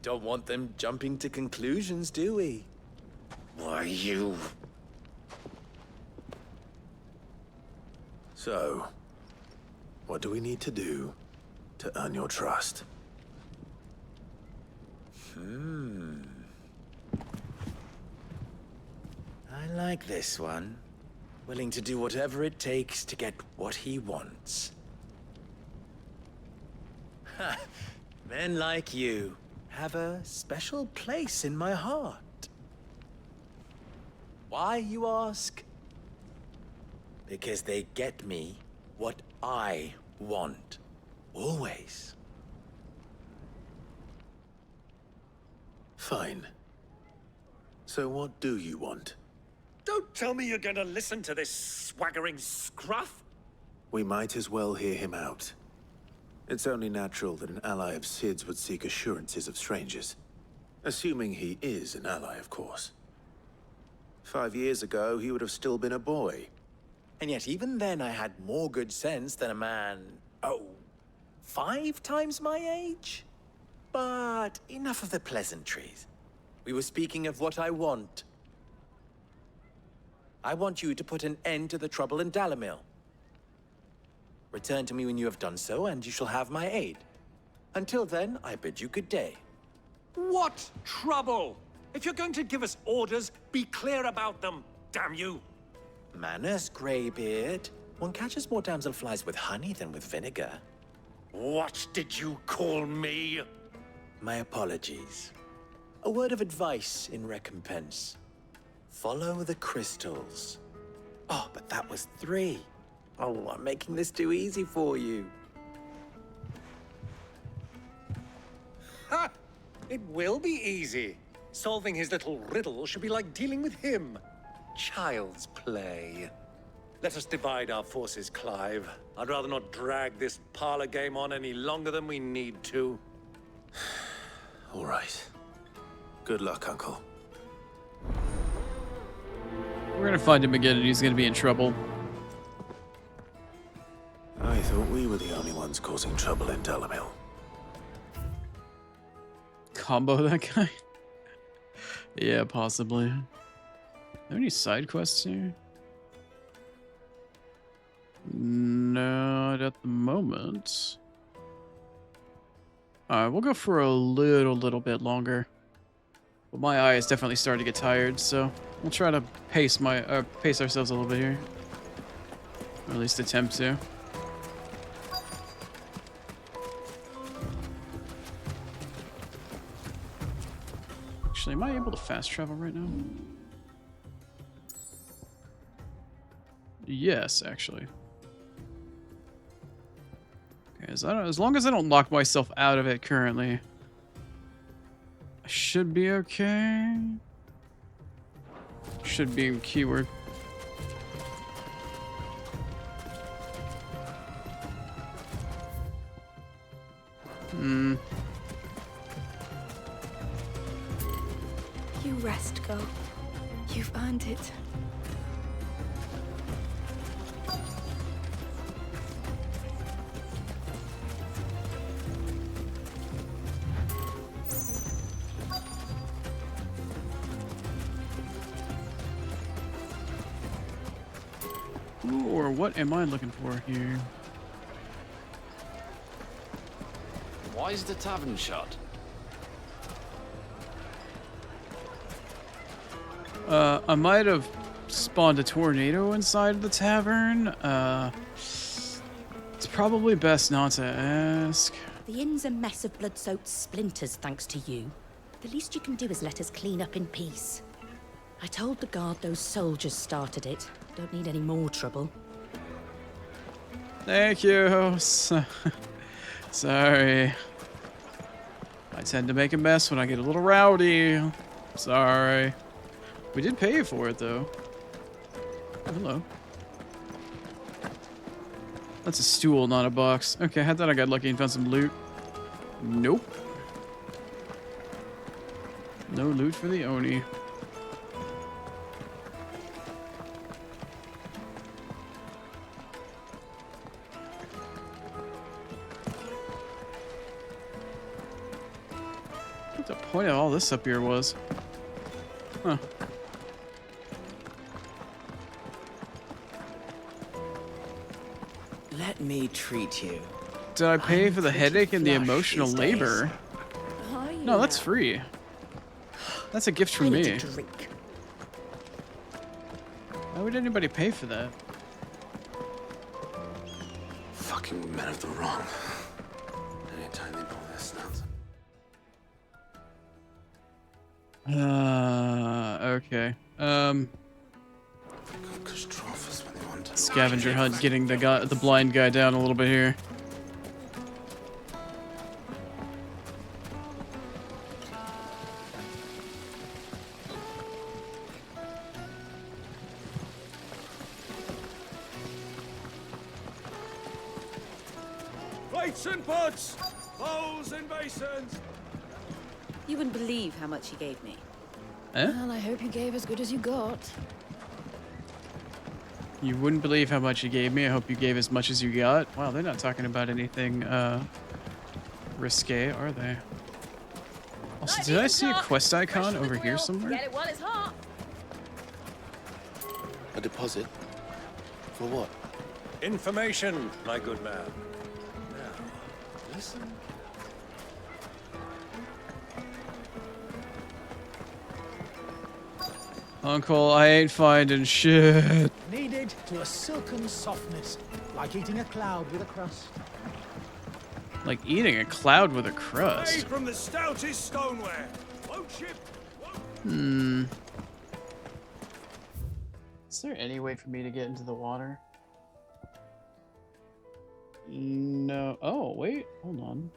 Don't want them jumping to conclusions, do we? Why, you... So, what do we need to do to earn your trust? I like this one. Willing to do whatever it takes to get what he wants. Ha! Men like you have a special place in my heart. Why, you ask? Because they get me what I want. Always. Fine. So what do you want? Don't tell me you're gonna listen to this swaggering scruff! We might as well hear him out. It's only natural that an ally of Sid's would seek assurances of strangers. Assuming he is an ally, of course. 5 years ago, he would have still been a boy. And yet even then I had more good sense than a man, 5 times my age? But enough of the pleasantries. We were speaking of what I want. I want you to put an end to the trouble in Dalamil. Return to me when you have done so, and you shall have my aid. Until then, I bid you good day. What trouble? If you're going to give us orders, be clear about them, damn you! Manners, Greybeard. One catches more damselflies with honey than with vinegar. What did you call me? My apologies. A word of advice in recompense. Follow the crystals. Oh, but that was 3. Oh, I'm making this too easy for you. Ha! It will be easy. Solving his little riddle should be like dealing with him. Child's play. Let us divide our forces, Clive. I'd rather not drag this parlor game on any longer than we need to. All right. Good luck, Uncle. We're gonna find him again and he's gonna be in trouble. I thought we were the only ones causing trouble in Dalamil. Combo that guy? Yeah, possibly. Are there any side quests here? Not at the moment. Alright, we'll go for a little bit longer. But my eye is definitely starting to get tired, so we'll try to pace ourselves a little bit here. Or at least attempt to. Actually, am I able to fast travel right now? Yes, actually. Okay, as long as I don't lock myself out of it currently, I should be okay. Should be a keyword. Hmm. You rest, girl. You've earned it. Ooh, or what am I looking for here? Why is the tavern shut? I might have spawned a tornado inside the tavern. It's probably best not to ask. The inn's a mess of blood-soaked splinters thanks to you. The least you can do is let us clean up in peace. I told the guard those soldiers started it. Don't need any more trouble. Thank you. Sorry. I tend to make a mess when I get a little rowdy. Sorry. We did pay you for it, though. Oh, hello. That's a stool, not a box. Okay, I thought I got lucky and found some loot. Nope. No loot for the Oni. What the point of all this up here was? Huh. Let me treat you. Did I pay for the headache and the emotional labor? No, that's free. That's a gift from me. Why would anybody pay for that? Fucking men of the wrong. Anytime they pull their snouts. Okay. Catastrophes when they want to. Scavenger hunt, getting the blind guy down a little bit here. Plates and pots! Bowls and basins! You wouldn't believe how much he gave me. Eh? Well, I hope you gave as good as you got. You wouldn't believe how much you gave me. I hope you gave as much as you got. Wow, they're not talking about anything risque, are they? Also, did I see a quest icon over here somewhere? Get it while it's hot. A deposit? For what? Information, my good man. Now, listen. Uncle, I ain't finding shit. Kneaded to a silken softness, like eating a cloud with a crust. Like eating a cloud with a crust. Made from the stoutest stoneware. Won't ship. Hmm. Is there any way for me to get into the water? No. Oh, wait. Hold on.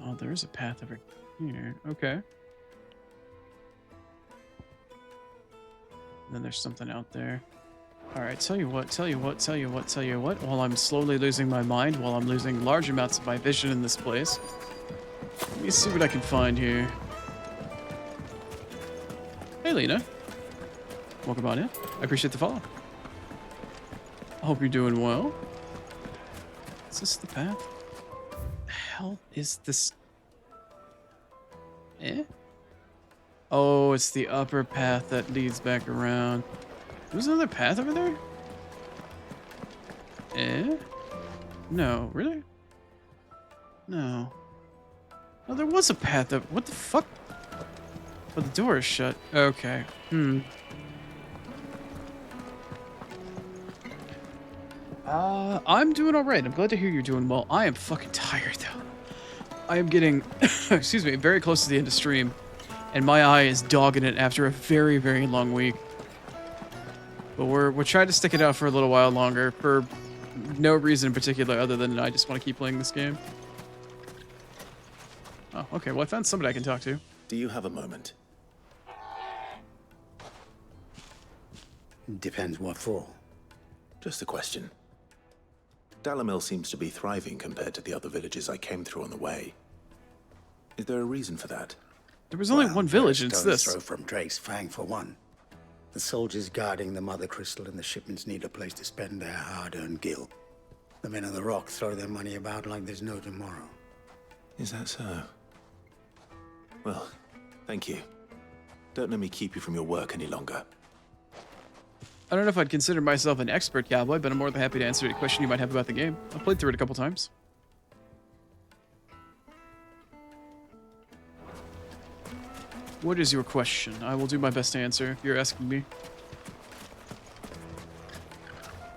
Oh, there is a path over here. Okay. And then there's something out there. Alright, tell you what. While I'm slowly losing my mind, while I'm losing large amounts of my vision in this place, let me see what I can find here. Hey, Lena. Welcome on in. I appreciate the follow. I hope you're doing well. Is this the path? The hell is this? Eh? Oh, it's the upper path that leads back around. There's another path over there? Eh? No, really? No. No, there was a path up. What the fuck? But the door is shut. Okay. I'm doing alright. I'm glad to hear you're doing well. I am fucking tired, though. I am getting, excuse me, very close to the end of stream. And my eye is dogging it after a very, very long week. But we're trying to stick it out for a little while longer for no reason in particular other than I just want to keep playing this game. Oh, okay. Well, I found somebody I can talk to. Do you have a moment? Depends what for. Just a question. Dalamil seems to be thriving compared to the other villages I came through on the way. Is there a reason for that? There was only one village, and it's this. Throw from Drake's Fang for one. The soldiers guarding the Mother Crystal and the shipments need a place to spend their hard-earned gil. The men of the Rock throw their money about like there's no tomorrow. Is that so? Well, thank you. Don't let me keep you from your work any longer. I don't know if I'd consider myself an expert cowboy, but I'm more than happy to answer any question you might have about the game. I've played through it a couple times. What is your question? I will do my best to answer if you're asking me.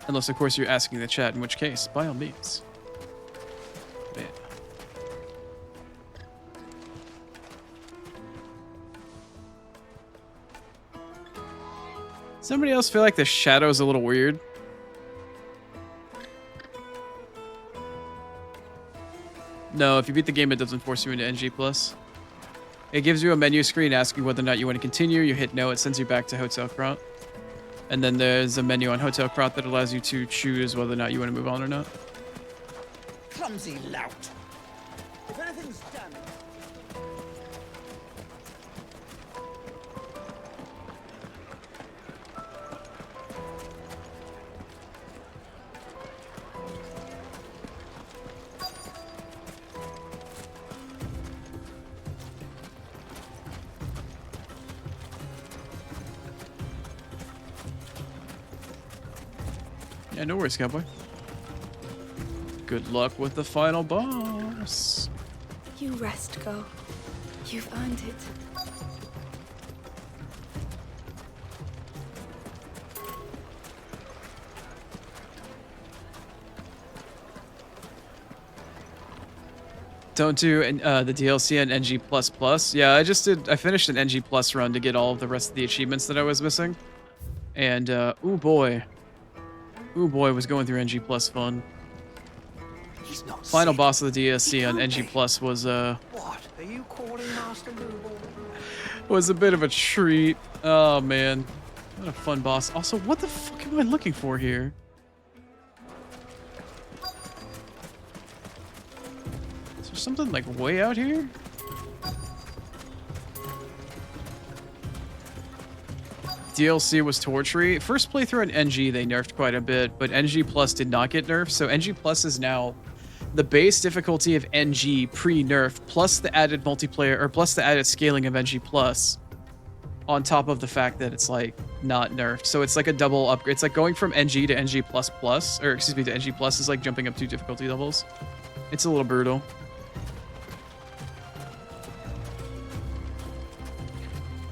Unless, of course, you're asking the chat, in which case, by all means. Yeah. Somebody else feel like the shadow's a little weird? No, if you beat the game, it doesn't force you into NG+. It gives you a menu screen asking whether or not you want to continue. You hit no, it sends you back to Hotel Kront. And then there's a menu on Hotel Kront that allows you to choose whether or not you want to move on or not. Clumsy lout. If anything's damaged... Yeah, no worries, cowboy. Good luck with the final boss. You rest, girl. You've earned it. Don't do the DLC and NG++. Yeah, I finished an NG+ run to get all of the rest of the achievements that I was missing. And, ooh boy, was going through NG+ fun. He's not Final boss of the DLC on NG+ was, What? Are you calling Master Mooble? was a bit of a treat. Oh, man. What a fun boss. Also, what the fuck am I looking for here? Is there something, like, way out here? DLC was tortury. First playthrough on NG, they nerfed quite a bit, but NG Plus did not get nerfed, so NG Plus is now the base difficulty of NG pre-nerf, plus the added multiplayer, or plus the added scaling of NG Plus, on top of the fact that it's, like, not nerfed. So it's like a double upgrade. It's like going from NG to NG++, or excuse me, to NG Plus is like jumping up 2 difficulty levels. It's a little brutal.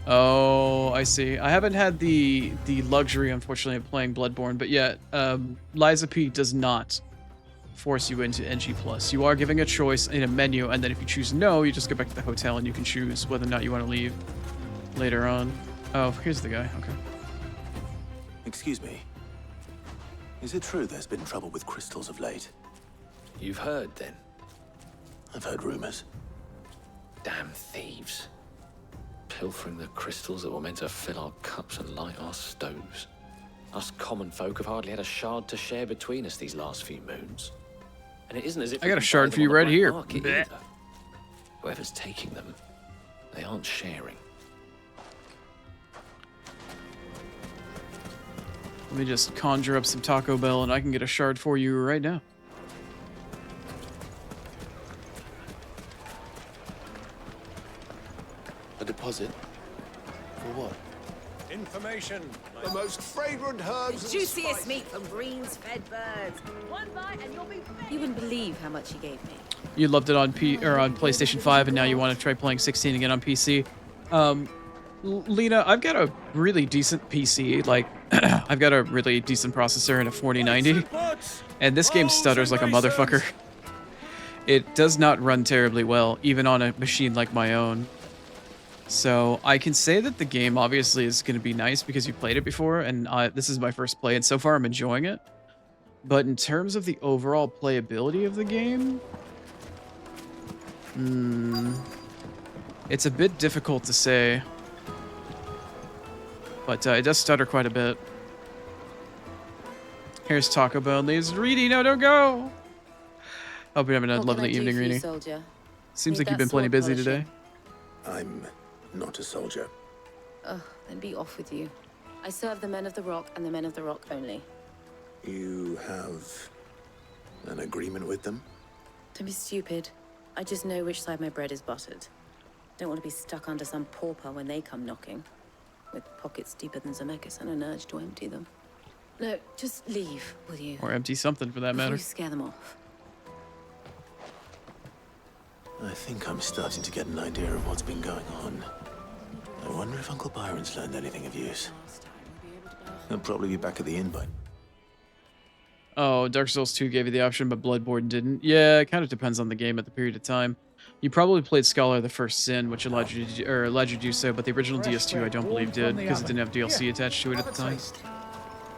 Oh, I see. I haven't had the luxury, unfortunately, of playing Bloodborne, but yet, Liza P does not force you into NG+. You are giving a choice in a menu, and then if you choose no, you just go back to the hotel and you can choose whether or not you want to leave later on. Oh, here's the guy. Okay. Excuse me. Is it true there's been trouble with crystals of late? You've heard, then? I've heard rumors. Damn thieves. Pilfering the crystals that were meant to fill our cups and light our stoves. Us common folk have hardly had a shard to share between us these last few moons. And it isn't as if I got a shard for you right here. Whoever's taking them, they aren't sharing. Let me just conjure up some Taco Bell and I can get a shard for you right now. A deposit? For what? Information. The most fragrant herbs and Juiciest meat from greens fed birds. One bite and you'll be fed. You wouldn't believe how much he gave me. You loved it on on PlayStation 5, and now you want to try playing 16 again on PC. Lena, I've got a really decent PC. Like, I've got a really decent processor and a 4090, and this game stutters like a motherfucker. It does not run terribly well, even on a machine like my own. So I can say that the game obviously is going to be nice because you played it before, and this is my first play, and so far I'm enjoying it. But in terms of the overall playability of the game, it's a bit difficult to say. But it does stutter quite a bit. Here's Taco Bell. There's Reedy. No, don't go. Hope you're having a lovely evening, Reedy. Seems like you've been plenty busy today. I'm not a soldier. Oh, then be off with you. I serve the men of the Rock and the men of the Rock only. You have an agreement with them? Don't be stupid. I just know which side my bread is buttered. Don't want to be stuck under some pauper when they come knocking. With pockets deeper than Zemeckis and an urge to empty them. No, just leave, will you? Or empty something for that matter. Before you scare them off. I think I'm starting to get an idea of what's been going on. I wonder if Uncle Byron's learned anything of use. He'll probably be back at the inn by... Oh, Dark Souls 2 gave you the option, but Bloodborne didn't. Yeah, it kind of depends on the game at the period of time. You probably played Scholar the First Sin, which allowed you to do so, but the original DS2 I don't believe did, because it didn't have DLC attached to it at the time.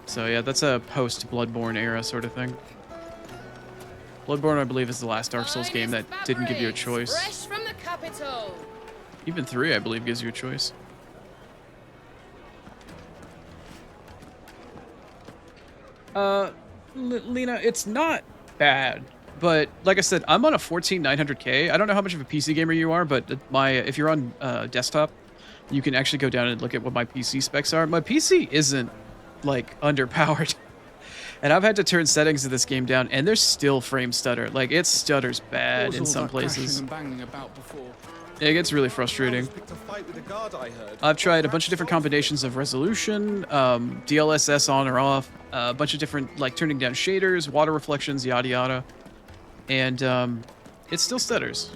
So yeah, that's a post-Bloodborne era sort of thing. Bloodborne, I believe, is the last Dark Souls game that didn't give you a choice. Fresh from the capital. Even 3, I believe, gives you a choice. Lena, it's not bad. But like I said, I'm on a 14900K. I don't know how much of a PC gamer you are, but if you're on desktop, you can actually go down and look at what my PC specs are. My PC isn't like underpowered. And I've had to turn settings of this game down, and there's still frame stutter. Like, it stutters bad in some places. It gets really frustrating. I've tried a bunch of different combinations of resolution, DLSS on or off, a bunch of different, like, turning down shaders, water reflections, yada yada. And it still stutters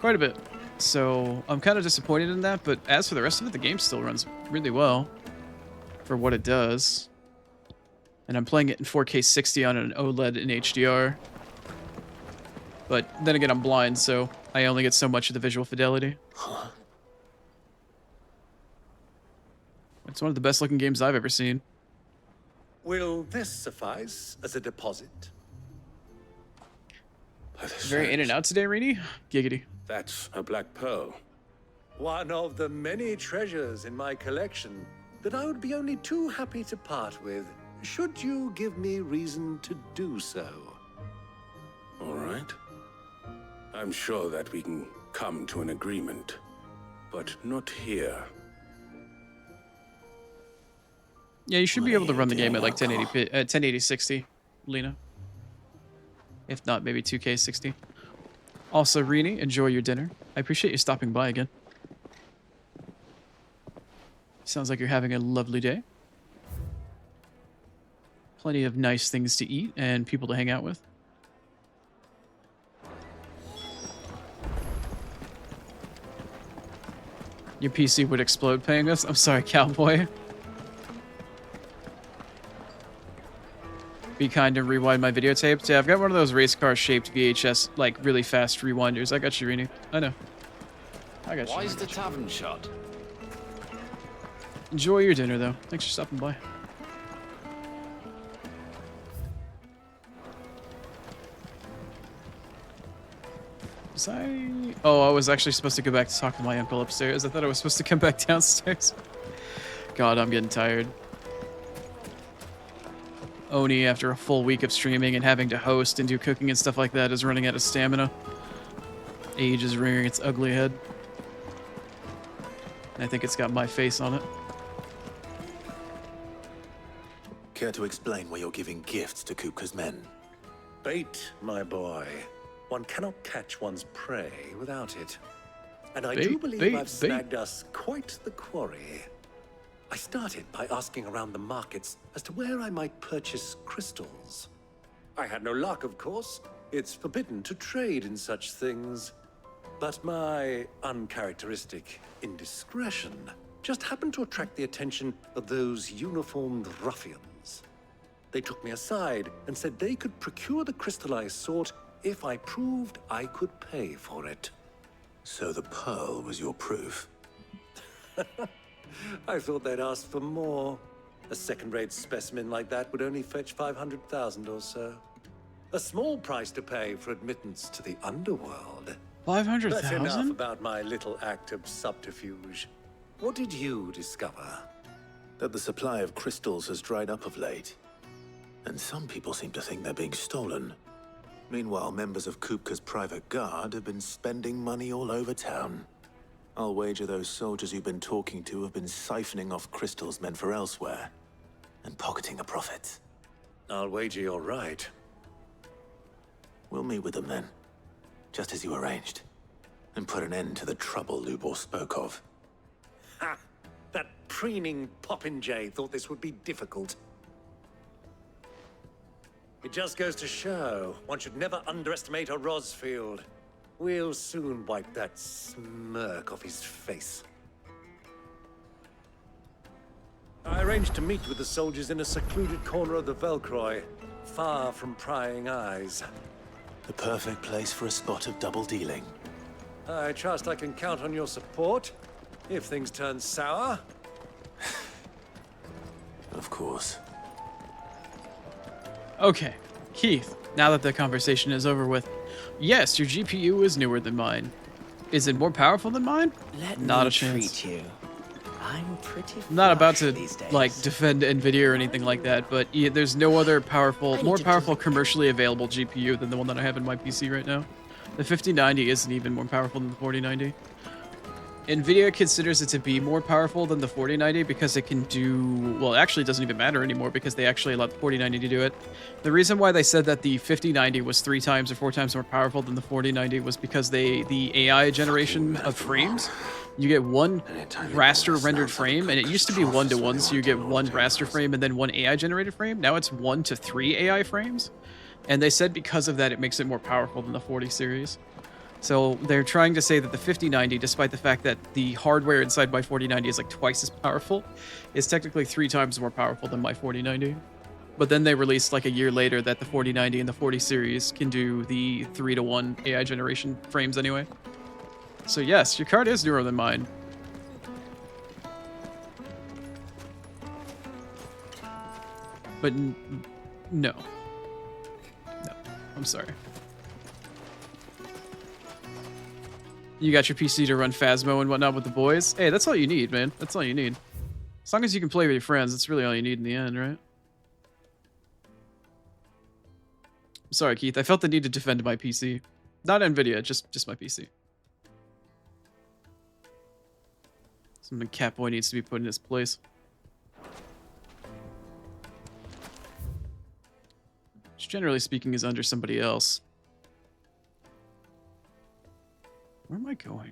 quite a bit. So I'm kind of disappointed in that, but as for the rest of it, the game still runs really well for what it does. And I'm playing it in 4K 60 on an OLED in HDR. But then again, I'm blind, so I only get so much of the visual fidelity. It's one of the best looking games I've ever seen. Will this suffice as a deposit? Very in and out today, Reedy. Giggity. That's a black pearl. One of the many treasures in my collection that I would be only too happy to part with, should you give me reason to do so. All right. I'm sure that we can come to an agreement, but not here. Yeah, you should be able to run the game at like 1080 60, Lena. If not, maybe 2K 60. Also, Rini, enjoy your dinner. I appreciate you stopping by again. Sounds like you're having a lovely day. Plenty of nice things to eat and people to hang out with. Your PC would explode paying us? I'm sorry, cowboy. Be kind and rewind my videotapes. Yeah, I've got one of those race car shaped VHS, like really fast rewinders. I got you, Rini. I know. I got you. Why is the tavern shut? Enjoy your dinner, though. Thanks for stopping by. Was I... Oh, I was actually supposed to go back to talk to my uncle upstairs. I thought I was supposed to come back downstairs. God, I'm getting tired. Oni, after a full week of streaming and having to host and do cooking and stuff like that, is running out of stamina. Age is rearing its ugly head. And I think it's got my face on it. Care to explain why you're giving gifts to Kupka's men? Bait, my boy. One cannot catch one's prey without it. And I Bait, do believe bait, I've snagged us quite the quarry. I started by asking around the markets as to where I might purchase crystals. I had no luck, of course. It's forbidden to trade in such things. But my uncharacteristic indiscretion just happened to attract the attention of those uniformed ruffians. They took me aside and said they could procure the crystal I sought if I proved I could pay for it. So the pearl was your proof? I thought they'd ask for more. A second-rate specimen like that would only fetch 500,000 or so. A small price to pay for admittance to the underworld. 500,000? That's enough about my little act of subterfuge. What did you discover? That the supply of crystals has dried up of late. And some people seem to think they're being stolen. Meanwhile, members of Kupka's private guard have been spending money all over town. I'll wager those soldiers you've been talking to have been siphoning off crystals meant for elsewhere, and pocketing the profits. I'll wager you're right. We'll meet with them then, just as you arranged, and put an end to the trouble Lubor spoke of. Ha! That preening popinjay thought this would be difficult. It just goes to show, one should never underestimate a Rosfield. We'll soon wipe that smirk off his face. I arranged to meet with the soldiers in a secluded corner of the Velcroy, far from prying eyes. The perfect place for a spot of double dealing. I trust I can count on your support, if things turn sour. Of course. Okay, Keith, now that the conversation is over with, yes, your GPU is newer than mine. Is it more powerful than mine? Not a chance. Treat you. I'm pretty I'm not about flush to these days. like defend Nvidia or anything like that, but there's no other more powerful commercially available GPU than the one that I have in my PC right now. The 5090 isn't even more powerful than the 4090. Nvidia considers it to be more powerful than the 4090 because it can do, well, actually it doesn't even matter anymore because they actually allowed the 4090 to do it. The reason why they said that the 5090 was 3 times or 4 times more powerful than the 4090 was because the AI generation of frames, you get one raster rendered frame, and it used to be 1-to-1, so you get one raster frame and then one AI generated frame. Now it's 1 to 3 AI frames. And they said because of that, it makes it more powerful than the 40 series. So they're trying to say that the 5090, despite the fact that the hardware inside my 4090 is like twice as powerful, is technically 3 times more powerful than my 4090. But then they released like a year later that the 4090 and the 40 series can do the 3-to-1 AI generation frames anyway. So yes, your card is newer than mine. But no. No, I'm sorry. You got your PC to run Phasmo and whatnot with the boys? Hey, that's all you need, man. That's all you need. As long as you can play with your friends, that's really all you need in the end, right? I'm sorry, Keith. I felt the need to defend my PC. Not Nvidia, just my PC. Something Catboy needs to be put in his place. Which, generally speaking, is under somebody else. Where am I going?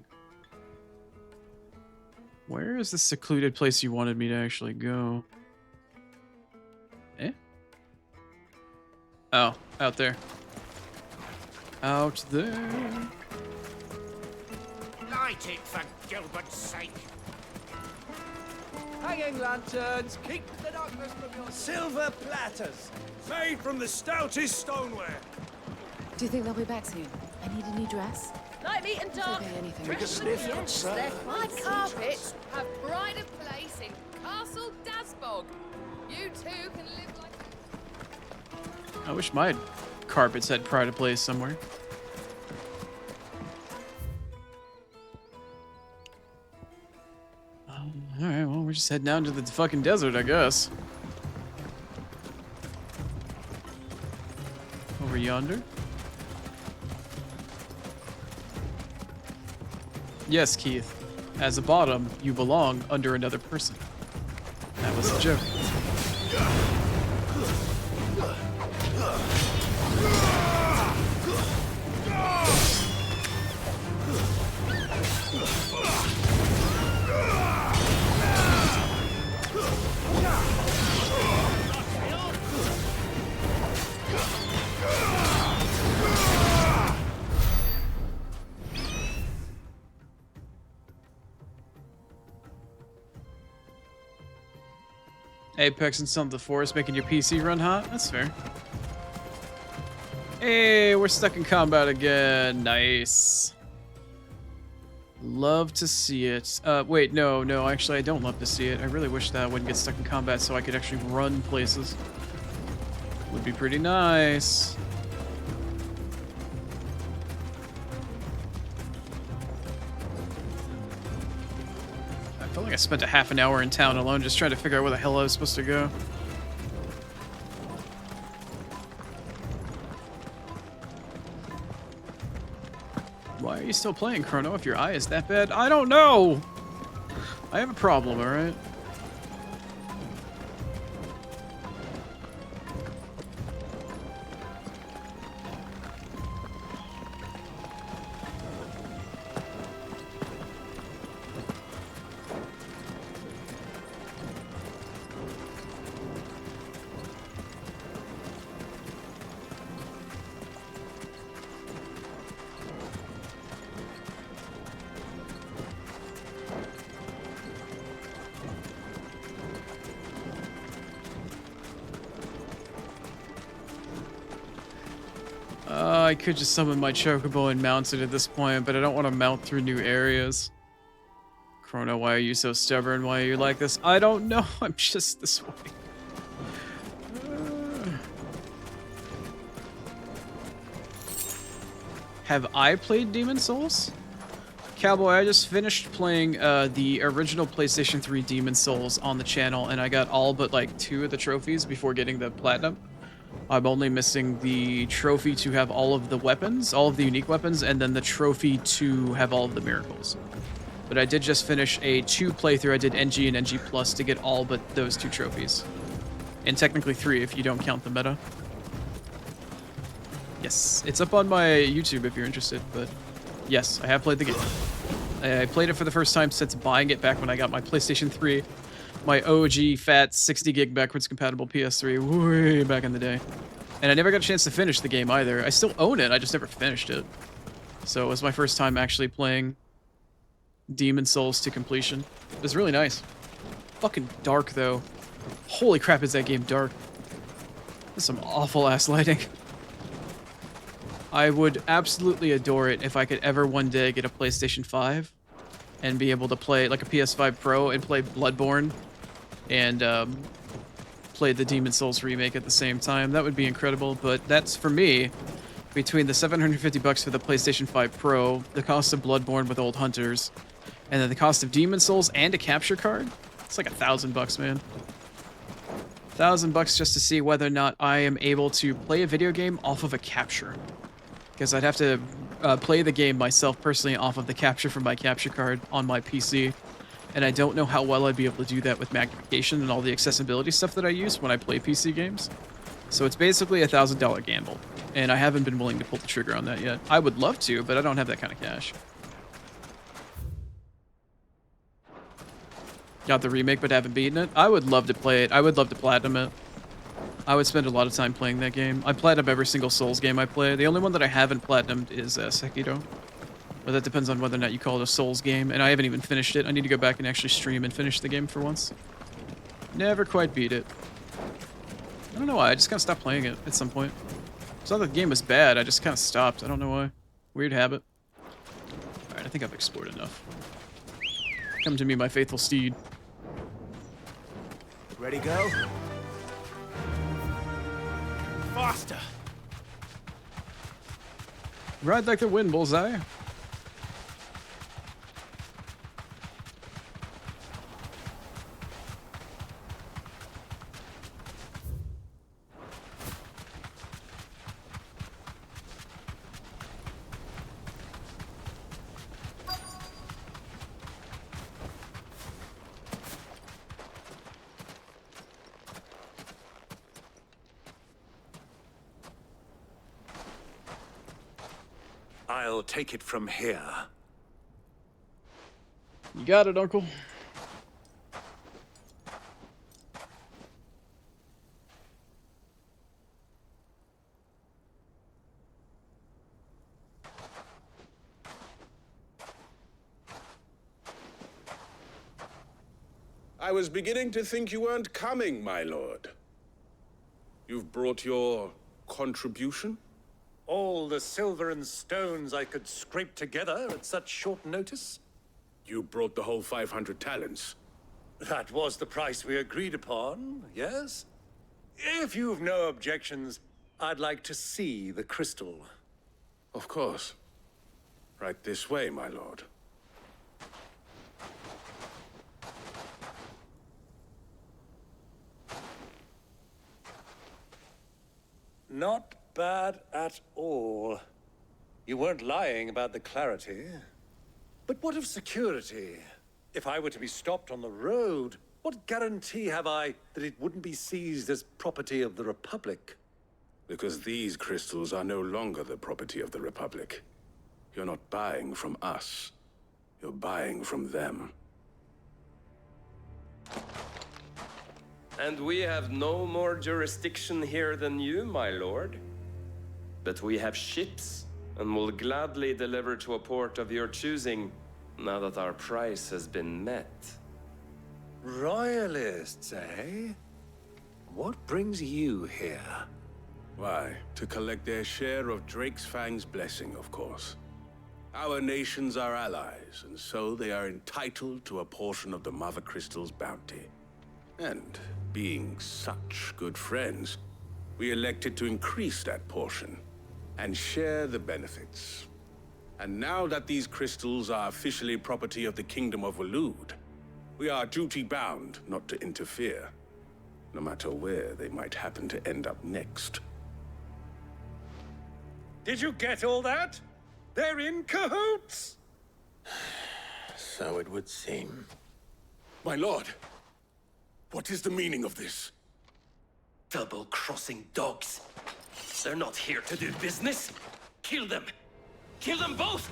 Where is the secluded place you wanted me to actually go? Eh? Oh, out there. Out there. Light it for Gilbert's sake. Hanging lanterns, keep the darkness from your silver platters, made from the stoutest stoneware. Do you think they'll be back soon? I need a new dress. Light meat and dark. Okay, anything. Drink Take a sniff, yes, good sir. they're quite carpets have pride of place in Castle Dasbog. You too can live like... I wish my carpets had pride of place somewhere. Alright, well, we're just heading down to the fucking desert, I guess. Over yonder. Yes, Keith. As a bottom, you belong under another person. That was a joke. Apex and Son of the Forest making your PC run hot? That's fair. Hey, we're stuck in combat again. Nice. Love to see it. Wait, no, actually I don't love to see it. I really wish that I wouldn't get stuck in combat so I could actually run places. Would be pretty nice. I felt like I spent a half an hour in town alone just trying to figure out where the hell I was supposed to go. Why are you still playing, Chrono, if your eye is that bad? I don't know! I have a problem, alright? I could just summon my Chocobo and mount it at this point, but I don't want to mount through new areas. Chrono, why are you so stubborn? Why are you like this? I don't know. I'm just this way. Have I played Demon Souls? Cowboy, I just finished playing the original PlayStation 3 Demon Souls on the channel, and I got all but like 2 of the trophies before getting the platinum. I'm only missing the trophy to have all of the weapons, all of the unique weapons, and then the trophy to have all of the miracles. But I did just finish a 2 playthrough. I did NG and NG Plus to get all but those 2 trophies. And technically 3 if you don't count the meta. Yes, it's up on my YouTube if you're interested, but yes, I have played the game. I played it for the first time since buying it back when I got my PlayStation 3. My OG fat 60 gig backwards compatible PS3 way back in the day. And I never got a chance to finish the game either. I still own it, I just never finished it. So it was my first time actually playing Demon Souls to completion. It was really nice. Fucking dark though. Holy crap, is that game dark. There's some awful ass lighting. I would absolutely adore it if I could ever one day get a PlayStation 5 and be able to play like a PS5 Pro and play Bloodborne and play the Demon Souls remake at the same time. That would be incredible, but that's for me. Between the $750 for the PlayStation 5 Pro, the cost of Bloodborne with Old Hunters, and then the cost of Demon Souls and a capture card, it's like $1,000, man. $1,000 just to see whether or not I am able to play a video game off of a capture. Because I'd have to play the game myself personally off of the capture from my capture card on my PC. And I don't know how well I'd be able to do that with magnification and all the accessibility stuff that I use when I play PC games. So it's basically a $1,000 gamble. And I haven't been willing to pull the trigger on that yet. I would love to, but I don't have that kind of cash. Got the remake, but haven't beaten it. I would love to play it. I would love to platinum it. I would spend a lot of time playing that game. I platinum every single Souls game I play. The only one that I haven't platinumed is Sekiro. But that depends on whether or not you call it a Souls game. And I haven't even finished it. I need to go back and actually stream and finish the game for once. Never quite beat it. I don't know why. I just kind of stopped playing it at some point. It's not that the game was bad. I just kind of stopped. I don't know why. Weird habit. Alright, I think I've explored enough. Come to me, my faithful steed. Ready, go? Faster! Ride like the wind, Bullseye. I'll take it from here. You got it, Uncle. I was beginning to think you weren't coming, my lord. You've brought your contribution? All the silver and stones I could scrape together at such short notice? You brought the whole 500 talents. That was the price we agreed upon, yes? If you've no objections, I'd like to see the crystal. Of course. Right this way, my lord. Not bad at all. You weren't lying about the clarity. But what of security? If I were to be stopped on the road, what guarantee have I that it wouldn't be seized as property of the Republic? Because these crystals are no longer the property of the Republic. You're not buying from us. You're buying from them. And we have no more jurisdiction here than you, my lord. But we have ships, and will gladly deliver to a port of your choosing, now that our price has been met. Royalists, eh? What brings you here? Why, to collect their share of Drake's Fang's blessing, of course. Our nations are allies, and so they are entitled to a portion of the Mother Crystal's bounty. And being such good friends, we elected to increase that portion and share the benefits. And now that these crystals are officially property of the Kingdom of Waloed, we are duty-bound not to interfere, no matter where they might happen to end up next. Did you get all that? They're in cahoots! So it would seem. My lord, what is the meaning of this? Double-crossing dogs. They're not here to do business. Kill them. Kill them both!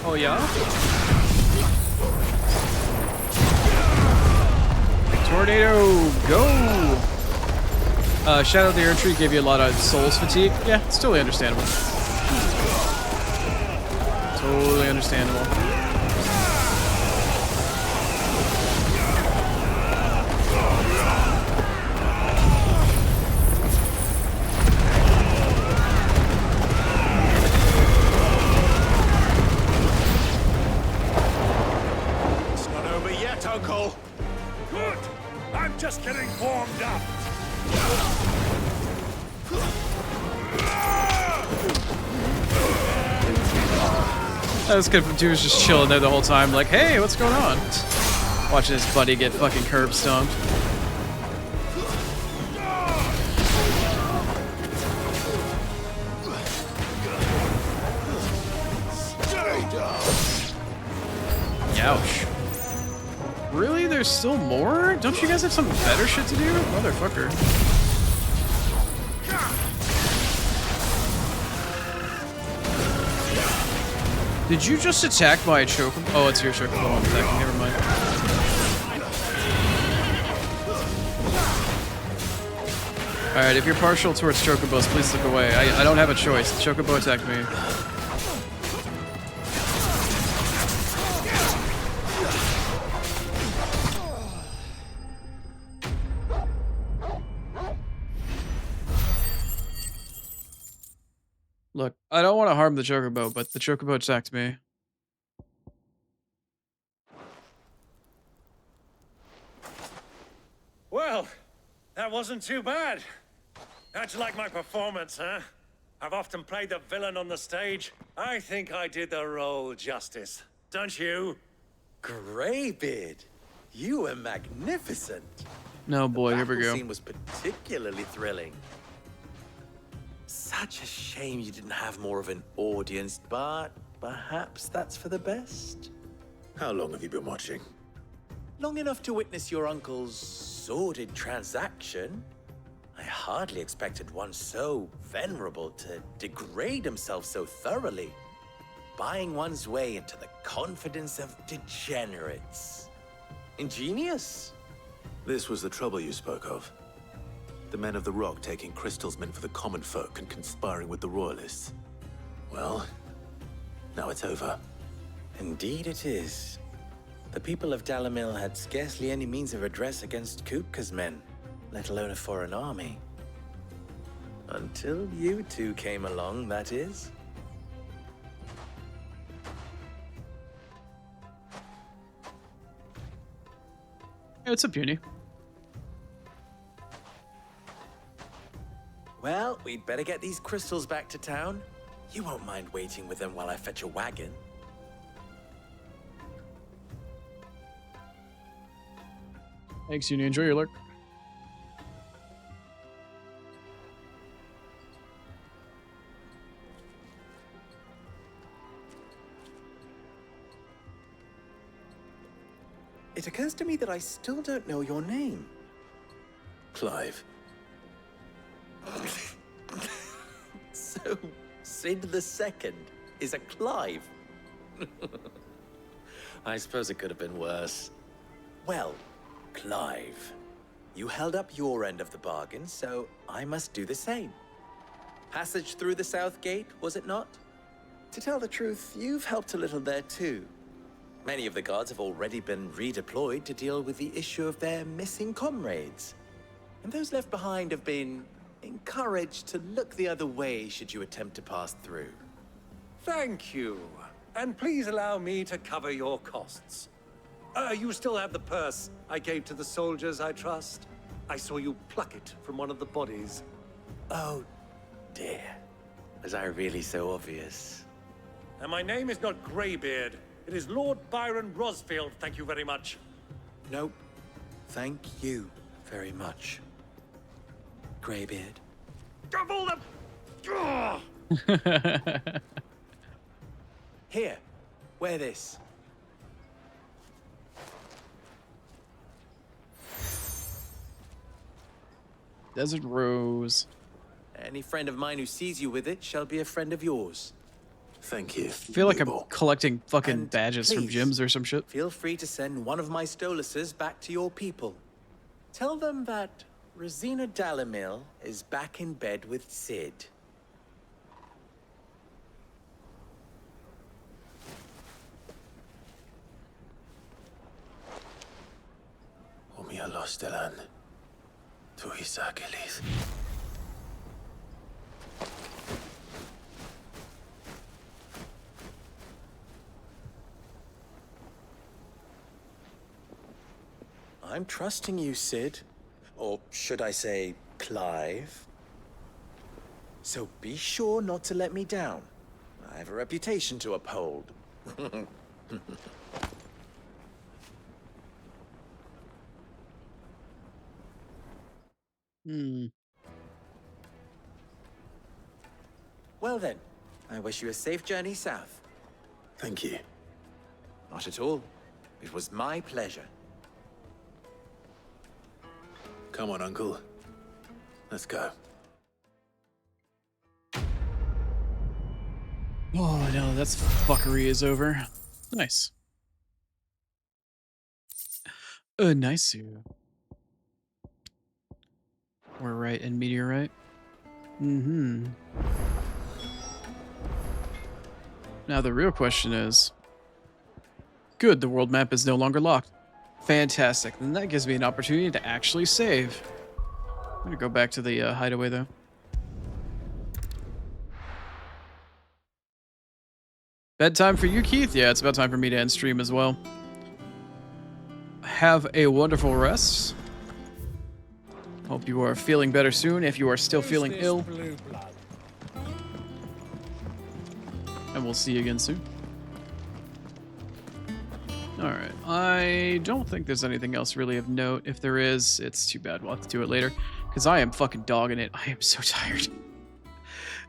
Oh, yeah? Tornado, go! Shadow of the Earth Tree gave you a lot of souls fatigue. Yeah, it's totally understandable. Totally understandable. It's not over yet, Uncle. Good! I'm just getting warmed up. That was good. Dude was just chilling there the whole time, like, hey, what's going on? Watching his buddy get fucking curb stomped. Youch. Really? There's still more? Don't you guys have some better shit to do? Motherfucker. Did you just attack my chocobo? Oh, it's your chocobo I'm attacking. Never mind. Alright, if you're partial towards chocobos, please look away. I don't have a choice. The chocobo attacked me. Look, I don't want to harm the chocobo, but the chocobo attacked me. Well, that wasn't too bad. How'd you like my performance, huh? I've often played the villain on the stage. I think I did the role justice. Don't you? Greybeard, you were magnificent. No, boy, here we The go. scene was particularly thrilling. Such a shame you didn't have more of an audience, but perhaps that's for the best. How long have you been watching? Long enough to witness your uncle's sordid transaction. I hardly expected one so venerable to degrade himself so thoroughly, buying one's way into the confidence of degenerates. Ingenious. This was the trouble you spoke of. The men of the Rock taking crystals meant for the common folk and conspiring with the Royalists. Well, now it's over. Indeed it is. The people of Dalamil had scarcely any means of redress against Kupka's men, let alone a foreign army. Until you two came along, that is. Yeah, it's a puny. Well, we'd better get these crystals back to town. You won't mind waiting with them while I fetch a wagon. Thanks, Uni. Enjoy your lurk. It occurs to me that I still don't know your name. Clive. So, Sid the Second is a Clive. I suppose it could have been worse. Well, Clive, you held up your end of the bargain, so I must do the same. Passage through the South Gate, was it not? To tell the truth, you've helped a little there too. Many of the guards have already been redeployed to deal with the issue of their missing comrades. And those left behind have been encouraged to look the other way should you attempt to pass through. Thank you. And please allow me to cover your costs. You still have the purse I gave to the soldiers, I trust? I saw you pluck it from one of the bodies. Oh, dear. Was I really so obvious? And my name is not Greybeard. It is Lord Byron Rosfield, thank you very much. Nope. Thank you very much, Greybeard. Double the... Here, wear this. Desert Rose. Any friend of mine who sees you with it shall be a friend of yours. Thank you. I feel like I'm collecting fucking badges from please, gyms or some shit. Feel free to send one of my Stoluses back to your people. Tell them that Rosina Dalamil is back in bed with Sid. Omia Lostelan. Tuisakelis. I'm trusting you, Sid. Or should I say, Clive? So be sure not to let me down. I have a reputation to uphold. Well then, I wish you a safe journey south. Thank you. Not at all. It was my pleasure. Come on, Uncle. Let's go. Oh no, that's fuckery is over. Nice. Nice. We're right in meteorite. Mm-hmm. Now the real question is, good, the world map is no longer locked. Fantastic. Then that gives me an opportunity to actually save. I'm gonna go back to the hideaway though. Bedtime for you, Keith? Yeah, it's about time for me to end stream as well. Have a wonderful rest. Hope you are feeling better soon if you are still feeling ill. And we'll see you again soon. Alright, I don't think there's anything else really of note. If there is, it's too bad. We'll have to do it later. Because I am fucking dogging it. I am so tired.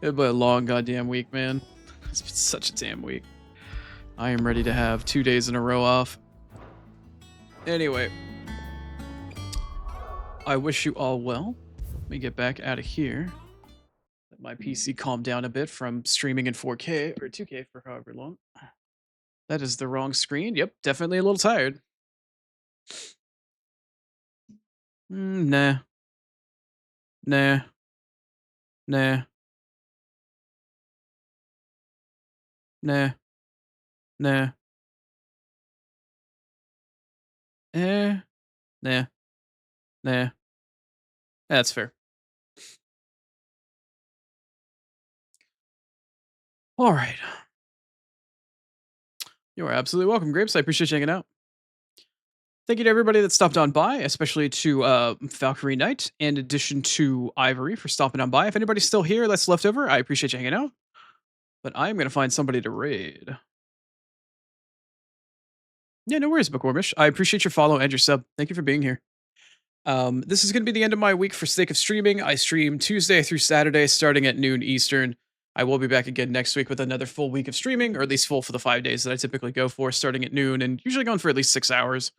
It's been a long goddamn week, man. It's been such a damn week. I am ready to have 2 days in a row off. Anyway. I wish you all well. Let me get back out of here. Let my PC calm down a bit from streaming in 4K or 2K for however long. That is the wrong screen. Yep, definitely a little tired. Nah. Nah. Nah. Nah. Nah. Eh, nah, nah. That's fair. All right. You are absolutely welcome, Grapes. I appreciate you hanging out. Thank you to everybody that stopped on by, especially to Valkyrie Knight, in addition to Ivory for stopping on by. If anybody's still here that's left over, I appreciate you hanging out. But I'm going to find somebody to raid. Yeah, no worries, McCormish. I appreciate your follow and your sub. Thank you for being here. This is going to be the end of my week for sake of streaming. I stream Tuesday through Saturday starting at noon Eastern. I will be back again next week with another full week of streaming, or at least full for the 5 days that I typically go for, starting at noon and usually going for at least 6 hours,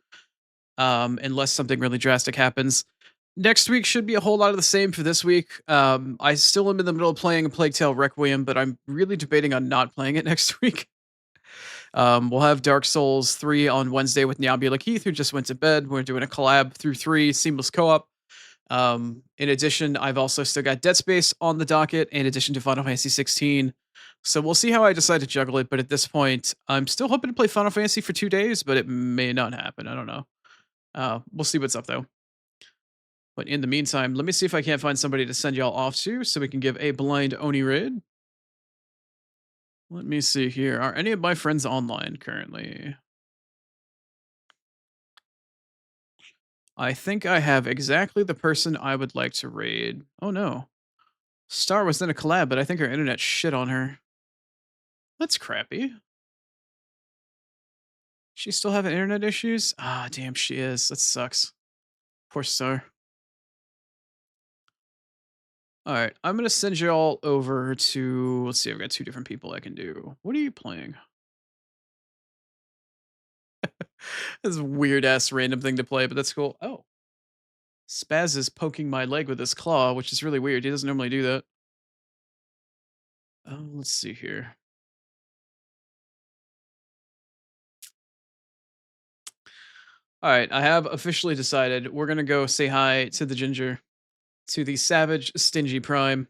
unless something really drastic happens. Next week should be a whole lot of the same for this week. I still am in the middle of playing a Plague Tale Requiem, but I'm really debating on not playing it next week. We'll have Dark Souls 3 on Wednesday with Nyabula Keith, who just went to bed. We're doing a collab through 3, seamless co-op. In addition, I've also still got Dead Space on the docket, in addition to Final Fantasy 16. So we'll see how I decide to juggle it, but at this point, I'm still hoping to play Final Fantasy for 2 days, but it may not happen. I don't know. We'll see what's up, though. But in the meantime, let me see if I can't find somebody to send y'all off to so we can give a blind Oni raid. Let me see here. Are any of my friends online currently? I think I have exactly the person I would like to raid. Oh no. Star was in a collab, but I think her internet shit on her. That's crappy. She still having internet issues? Ah, damn, she is. That sucks. Poor Star. All right, I'm gonna send you all over to. Let's see, I've got 2 different people I can do. What are you playing? This weird ass random thing to play, but that's cool. Oh, Spaz is poking my leg with his claw, which is really weird. He doesn't normally do that. Oh, let's see here. All right, I have officially decided we're gonna go say hi to the ginger, to the savage stingy prime.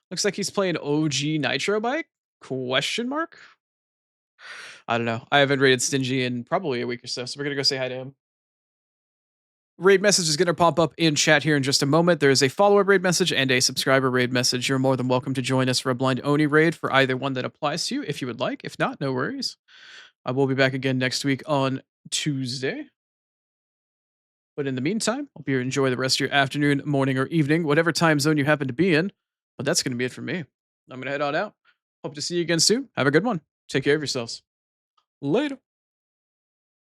Looks like he's playing OG Nitro Bike? Question mark? I don't know. I haven't rated stingy in probably a week or so, so we're gonna go say hi to him. Raid message is gonna pop up in chat here in just a moment. There is a follower raid message and a subscriber raid message. You're more than welcome to join us for a blind Oni raid for either one that applies to you if you would like. If not, no worries. I will be back again next week on Tuesday. But in the meantime, hope you enjoy the rest of your afternoon, morning, or evening, whatever time zone you happen to be in. But that's going to be it for me. I'm going to head on out. Hope to see you again soon. Have a good one. Take care of yourselves. Later.